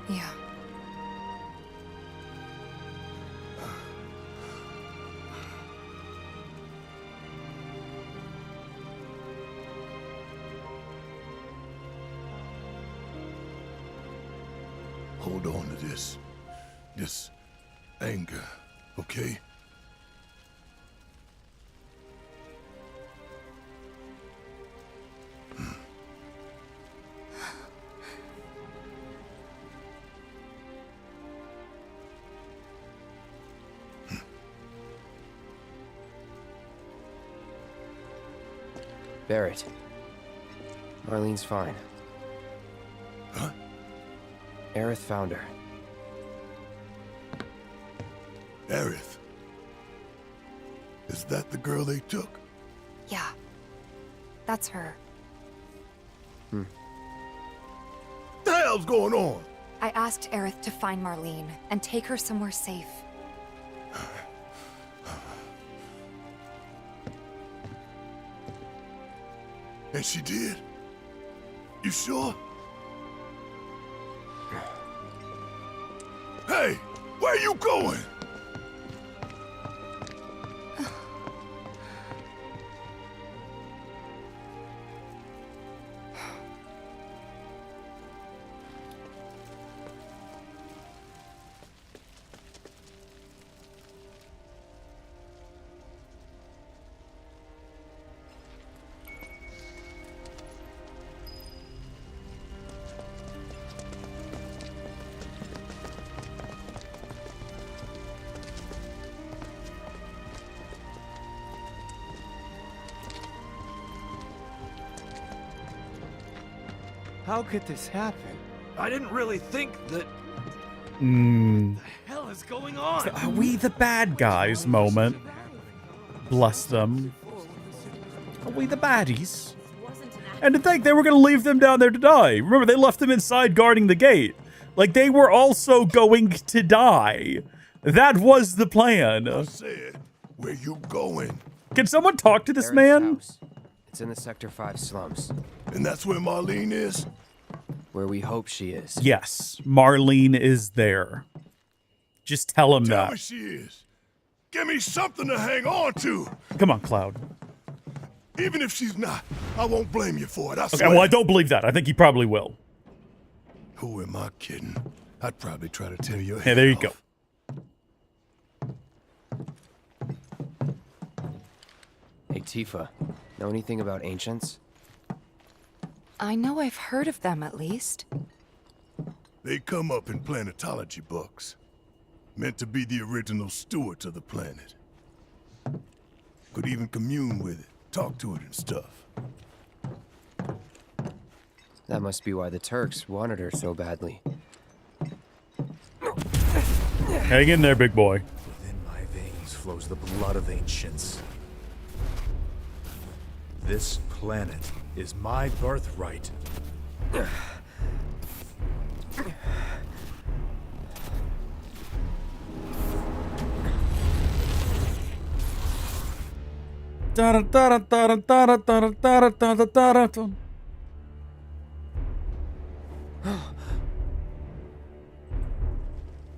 Yeah. Hold on to this anger, okay? Barrett. Marlene's fine. Huh? Aerith found her. Aerith. Is that the girl they took? Yeah. That's her. The hell's going on? I asked Aerith to find Marlene and take her somewhere safe. And she did? You sure? Hey, where you going? How could this happen? I didn't really think that... What the hell is going on? Are we the bad guys moment? Bless them. Are we the baddies? And to think they were going to leave them down there to die. Remember, they left them inside guarding the gate. Like, they were also going to die. That was the plan. I said, where you going? Can someone talk to this Aerith's man? house. It's in the Sector 5 slums. And that's where Marlene is? Where we hope she is. Yes, Marlene is there. Just tell him Tell that. me she is. Give me something to hang on to. Come on, Cloud. Even if she's not, I won't blame you for it. I Okay, swear. well, I don't believe that. I think he probably will. Who am I kidding? I'd probably try to tell you. Yeah, there you go. Hey, Tifa. Know anything about ancients? I know I've heard of them at least. They come up in planetology books. Meant to be the original stewards of the planet. Could even commune with it, talk to it and stuff. That must be why the Turks wanted her so badly. Hang in there, big boy. Within my veins flows the blood of ancients. This planet is my birthright.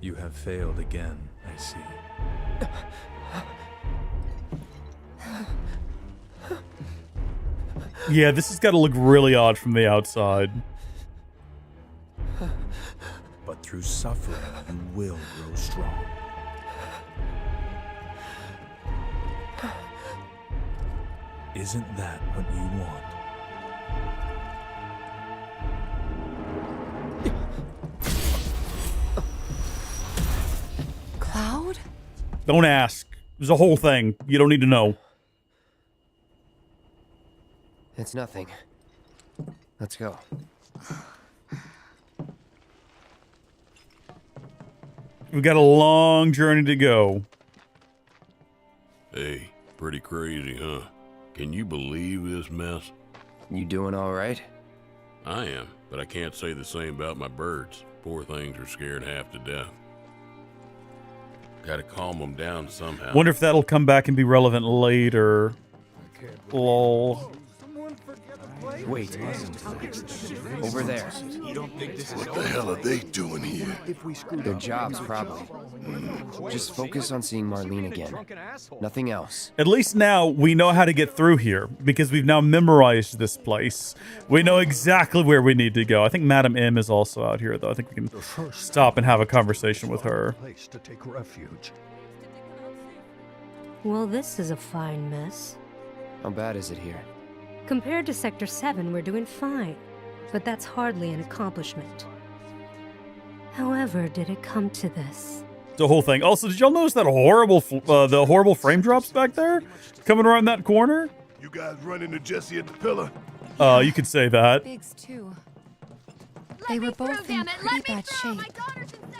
You have failed again, I see. Yeah, this has got to look really odd from the outside. But through suffering, you will grow strong. Isn't that what you want? Cloud? Don't ask. There's a whole thing. You don't need to know. It's nothing. Let's go. We've got a long journey to go. Hey, pretty crazy, huh? Can you believe this mess? You doing all right? I am, but I can't say the same about my birds. Poor things are scared half to death. Gotta calm them down somehow. Wonder if that'll come back and be relevant later. Lol. Wait. Over there. What the hell are they doing here? Their jobs, probably. Just focus on seeing Marlene again. Nothing else. At least now we know how to get through here because we've now memorized this place. We know exactly where we need to go. I think Madam M is also out here, though. I think we can stop and have a conversation with her. Well, this is a fine mess. How bad is it here? Compared to Sector 7, we're doing fine. But that's hardly an accomplishment. However, did it come to this? The whole thing. Also, did y'all notice that horrible, the horrible frame drops back there? Coming around that corner? You guys run into Jesse at the pillar? You could say that. Bigs too. They were both in pretty bad shape.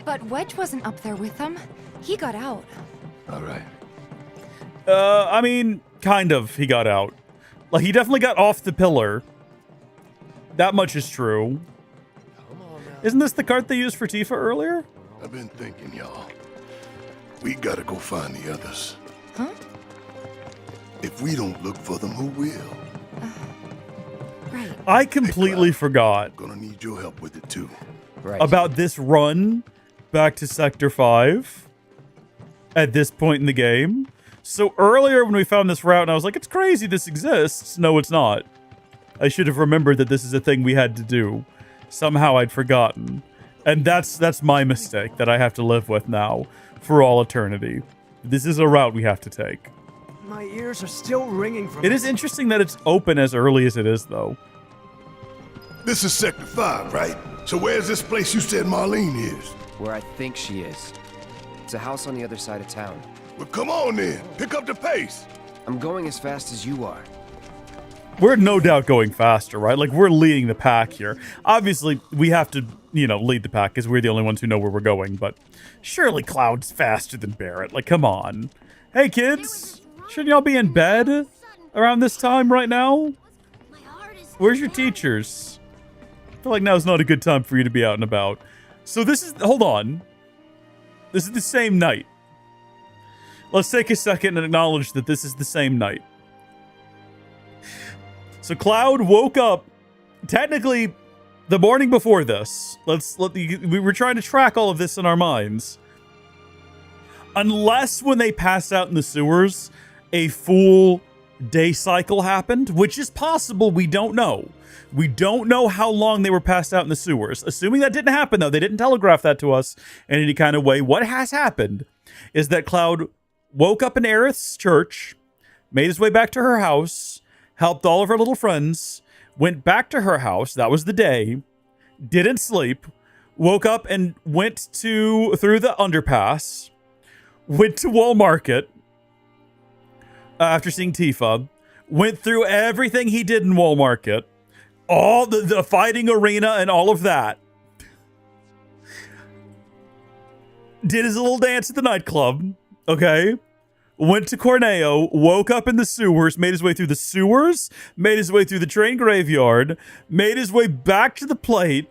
But Wedge wasn't up there with them. He got out. All right. I mean, kind of. He got out. Like, he definitely got off the pillar. That much is true. Isn't this the cart they used for Tifa earlier? I've been thinking, y'all. We gotta go find the others. Huh? If we don't look for them, who will? Right. I completely forgot Gonna need your help with it, too. Right. about this run back to Sector 5 at this point in the game. So earlier when we found this route, and I was like, it's crazy this exists. No, it's not. I should have remembered that this is a thing we had to do. Somehow I'd forgotten. And that's my mistake that I have to live with now for all eternity. This is a route we have to take. My ears are still ringing from It is interesting that it's open as early as it is, though. This is Sector 5, right? So where's this place you said Marlene is? Where I think she is. It's a house on the other side of town. Well, come on then. Pick up the pace. I'm going as fast as you are. We're no doubt going faster, right? Like, we're leading the pack here. Obviously, we have to, lead the pack because we're the only ones who know where we're going, but surely Cloud's faster than Barrett. Like, come on. Hey, kids. Shouldn't y'all be in bed around this time right now? Where's your teachers? I feel like now's not a good time for you to be out and about. So this is... Hold on. This is the same night. Let's take a second and acknowledge that this is the same night. So Cloud woke up, technically, the morning before this. We were trying to track all of this in our minds. Unless when they passed out in the sewers, a full day cycle happened, which is possible. We don't know. We don't know how long they were passed out in the sewers. Assuming that didn't happen, though, they didn't telegraph that to us in any kind of way. What has happened is that Cloud woke up in Aerith's church, made his way back to her house, helped all of her little friends, went back to her house. That was the day. Didn't sleep. Woke up and went through the underpass. Went to Wall Market after seeing Tifa. Went through everything he did in Wall Market. All the fighting arena and all of that. Did his little dance at the nightclub. Okay. Went to Corneo, woke up in the sewers, made his way through the sewers, made his way through the train graveyard, made his way back to the plate.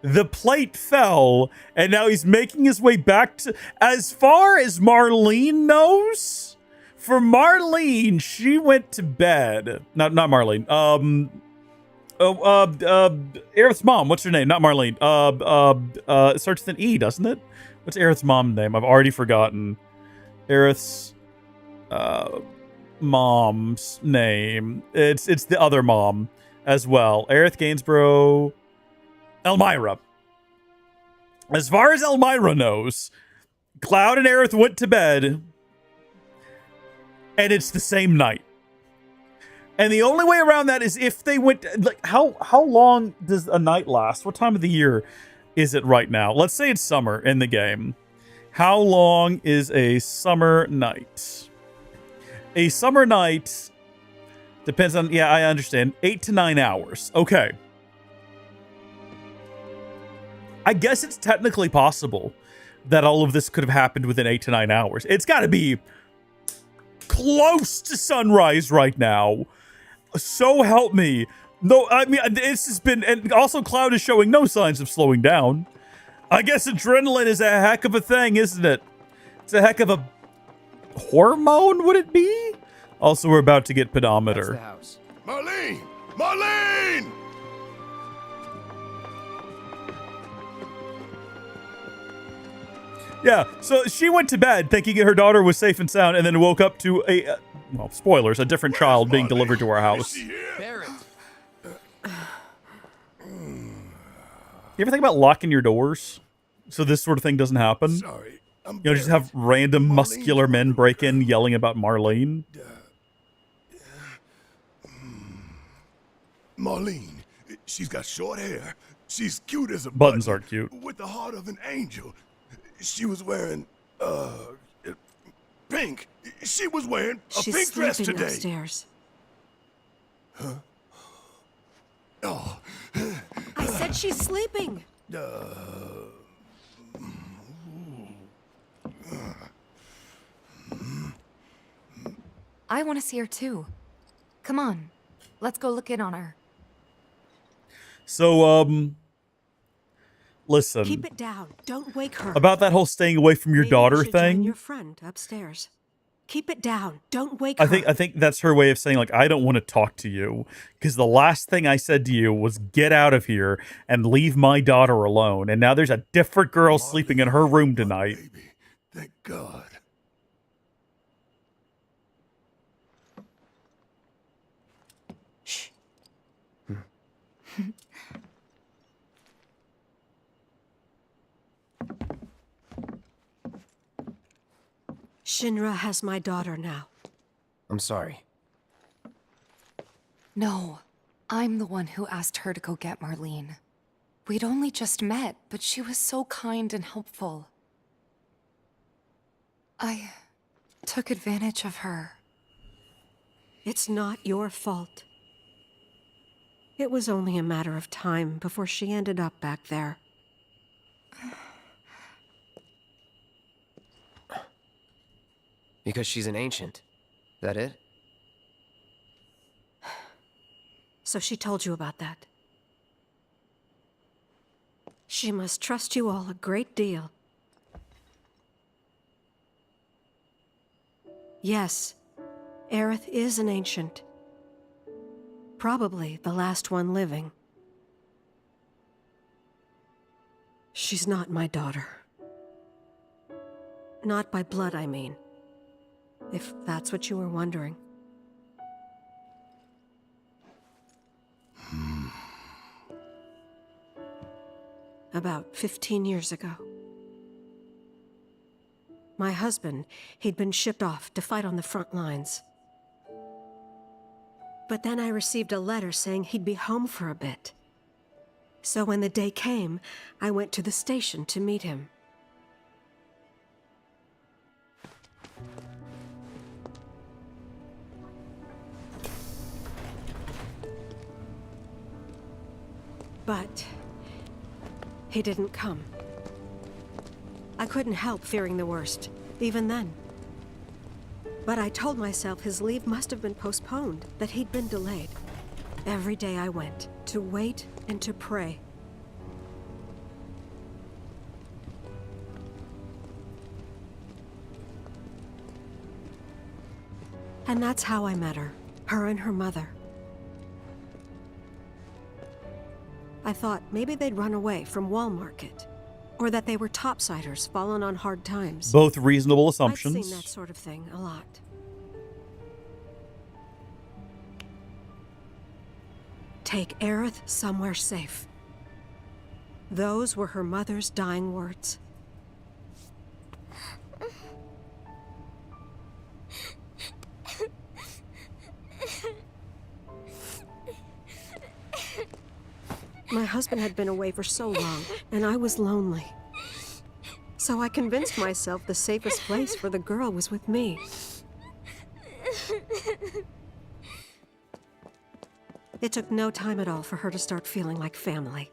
The plate fell, and now he's making his way back to... As far as Marlene knows, for Marlene, she went to bed. Not Marlene. Aerith's mom. What's her name? Not Marlene. It starts with an E, doesn't it? What's Aerith's mom's name? I've already forgotten. Aerith's mom's name. It's the other mom as well. Aerith Gainsborough. Elmira. As far as Elmira knows, Cloud and Aerith went to bed, and it's the same night. And the only way around that is if they went... Like, how long does a night last? What time of the year is it right now? Let's say it's summer in the game. How long is a summer night? A summer night depends on... Yeah, I understand. 8 to 9 hours. Okay. I guess it's technically possible that all of this could have happened within 8 to 9 hours. It's got to be close to sunrise right now. So help me. No, I mean, it's just been... And also, Cloud is showing no signs of slowing down. I guess adrenaline is a heck of a thing, isn't it? It's a heck of a hormone, would it be? Also, we're about to get pedometer. That's the house. Marlene! Marlene! Yeah, so she went to bed thinking her daughter was safe and sound, and then woke up to a... well, spoilers, a different child being delivered to our house. You ever think about locking your doors so this sort of thing doesn't happen? Sorry, you know, just have random muscular men break in yelling about Marlene. Marlene, she's got short hair. She's cute as a Buttons button, aren't cute. with the heart of an angel. She was wearing, pink. She was wearing a She's pink dress sleeping today. upstairs. Huh? Oh. I said she's sleeping. I want to see her too. Come on, let's go look in on her. So, listen. Keep it down. Don't wake her. About that whole staying away from your Maybe daughter you should join thing. your friend upstairs. Keep it down. Don't wake her. I think that's her way of saying, like, I don't want to talk to you because the last thing I said to you was get out of here and leave my daughter alone. And now there's a different girl sleeping in her room tonight. Thank God. Shh. Shinra has my daughter now. I'm sorry. No, I'm the one who asked her to go get Marlene. We'd only just met, but she was so kind and helpful. I took advantage of her. It's not your fault. It was only a matter of time before she ended up back there. Because she's an ancient. That it? So she told you about that. She must trust you all a great deal. Yes, Aerith is an ancient. Probably the last one living. She's not my daughter. Not by blood, I mean. If that's what you were wondering. About 15 years ago. My husband, he'd been shipped off to fight on the front lines. But then I received a letter saying he'd be home for a bit. So when the day came, I went to the station to meet him. But he didn't come. I couldn't help fearing the worst, even then. But I told myself his leave must have been postponed, that he'd been delayed. Every day I went, to wait and to pray. And that's how I met her and her mother. I thought maybe they'd run away from Wall Market, or that they were topsiders fallen on hard times. Both reasonable assumptions. I've seen that sort of thing a lot. Take Aerith somewhere safe. Those were her mother's dying words. My husband had been away for so long, and I was lonely. So I convinced myself the safest place for the girl was with me. It took no time at all for her to start feeling like family.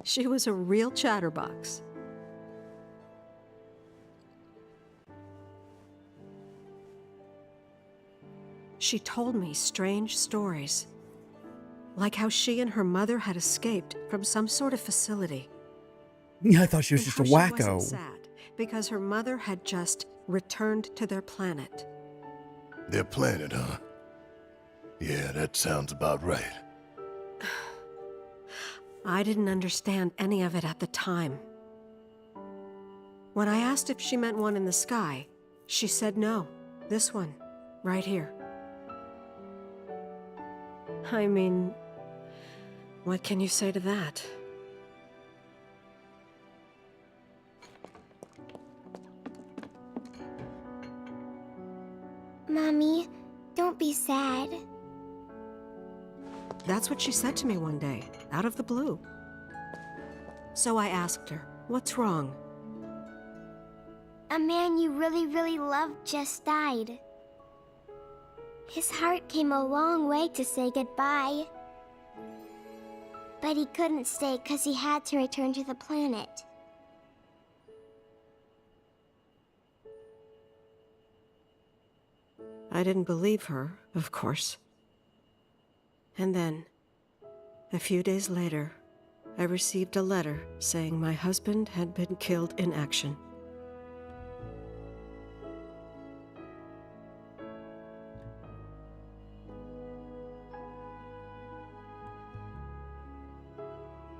She was a real chatterbox. She told me strange stories, like how she and her mother had escaped from some sort of facility. Yeah, I thought she was just a She wacko. wasn't sad because her mother had just returned to their planet. Their planet, huh? Yeah, that sounds about right. I didn't understand any of it at the time. When I asked if she meant one in the sky, she said no. This one, right here. I mean, what can you say to that? Mommy, don't be sad. That's what she said to me one day, out of the blue. So I asked her, what's wrong? A man you really, really loved just died. His heart came a long way to say goodbye. But he couldn't stay because he had to return to the planet. I didn't believe her, of course. And then, a few days later, I received a letter saying my husband had been killed in action.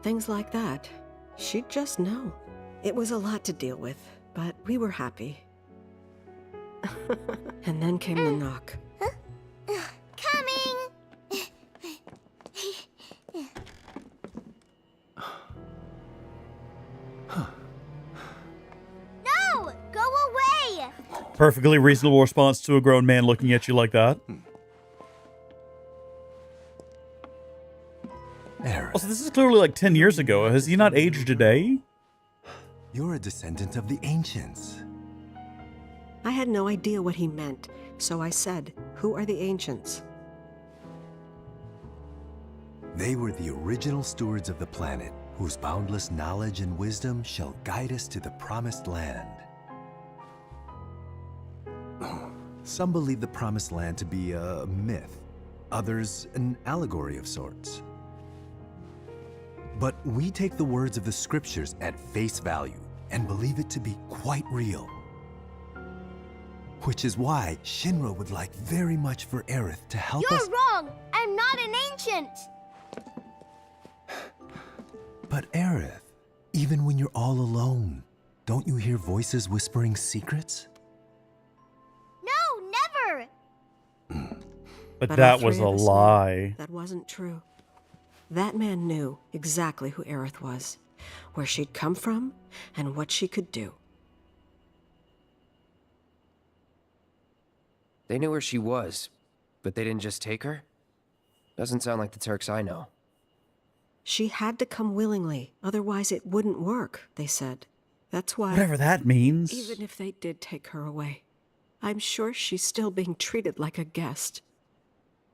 Things like that, she'd just know. It was a lot to deal with, but we were happy. And then came the knock. Coming! No! Go away! Perfectly reasonable response to a grown man looking at you like that. Also, this is clearly like 10 years ago. Has he not aged a day? You're a descendant of the ancients. I had no idea what he meant, so I said, "Who are the ancients?" They were the original stewards of the planet, whose boundless knowledge and wisdom shall guide us to the promised land. Some believe the promised land to be a myth, others an allegory of sorts. But we take the words of the scriptures at face value and believe it to be quite real. Which is why Shinra would like very much for Aerith to help us— You're wrong! I'm not an ancient! But Aerith, even when you're all alone, don't you hear voices whispering secrets? No, never! But all that was three a of us knew lie. That wasn't true. That man knew exactly who Aerith was, where she'd come from, and what she could do. They knew where she was, but they didn't just take her? Doesn't sound like the Turks I know. She had to come willingly, otherwise it wouldn't work, they said. That's why... Whatever that means. Even if they did take her away, I'm sure she's still being treated like a guest.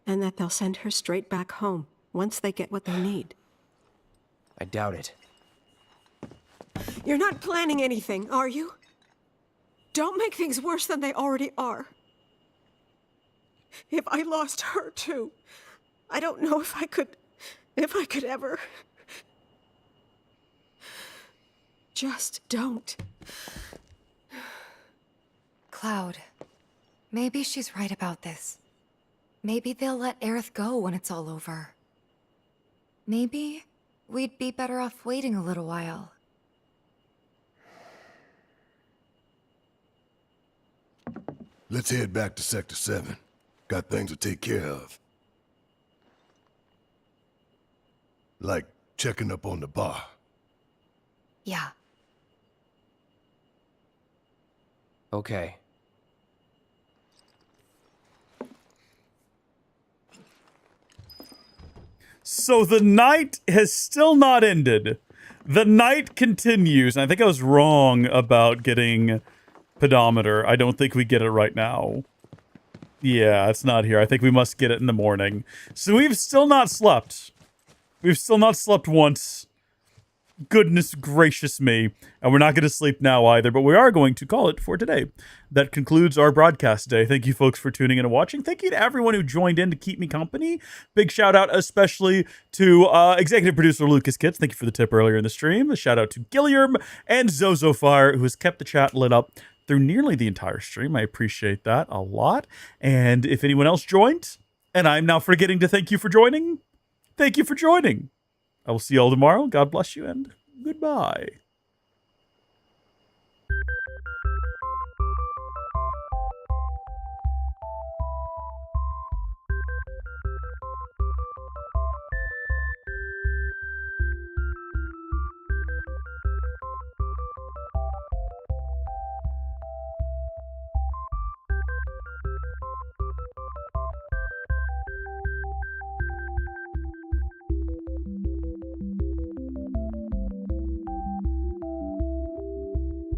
And that they'll send her straight back home, once they get what they need. I doubt it. You're not planning anything, are you? Don't make things worse than they already are. If I lost her too, I don't know if I could ever. Just don't. Cloud, maybe she's right about this. Maybe they'll let Aerith go when it's all over. Maybe we'd be better off waiting a little while. Let's head back to Sector 7. Got things to take care of. Like checking up on the bar. Yeah. Okay. So the night has still not ended. The night continues. And I think I was wrong about getting pedometer. I don't think we get it right now. Yeah, it's not here. I think we must get it in the morning. So we've still not slept. We've still not slept once. Goodness gracious me. And we're not going to sleep now either, but we are going to call it for today. That concludes our broadcast day. Thank you folks for tuning in and watching. Thank you to everyone who joined in to keep me company. Big shout out especially to executive producer Lucas Kitts. Thank you for the tip earlier in the stream. A shout out to Gilliam and Zozofire, who has kept the chat lit up through nearly the entire stream. I appreciate that a lot. And if anyone else joined, and I'm now forgetting to thank you for joining, thank you for joining. I will see you all tomorrow. God bless you and goodbye.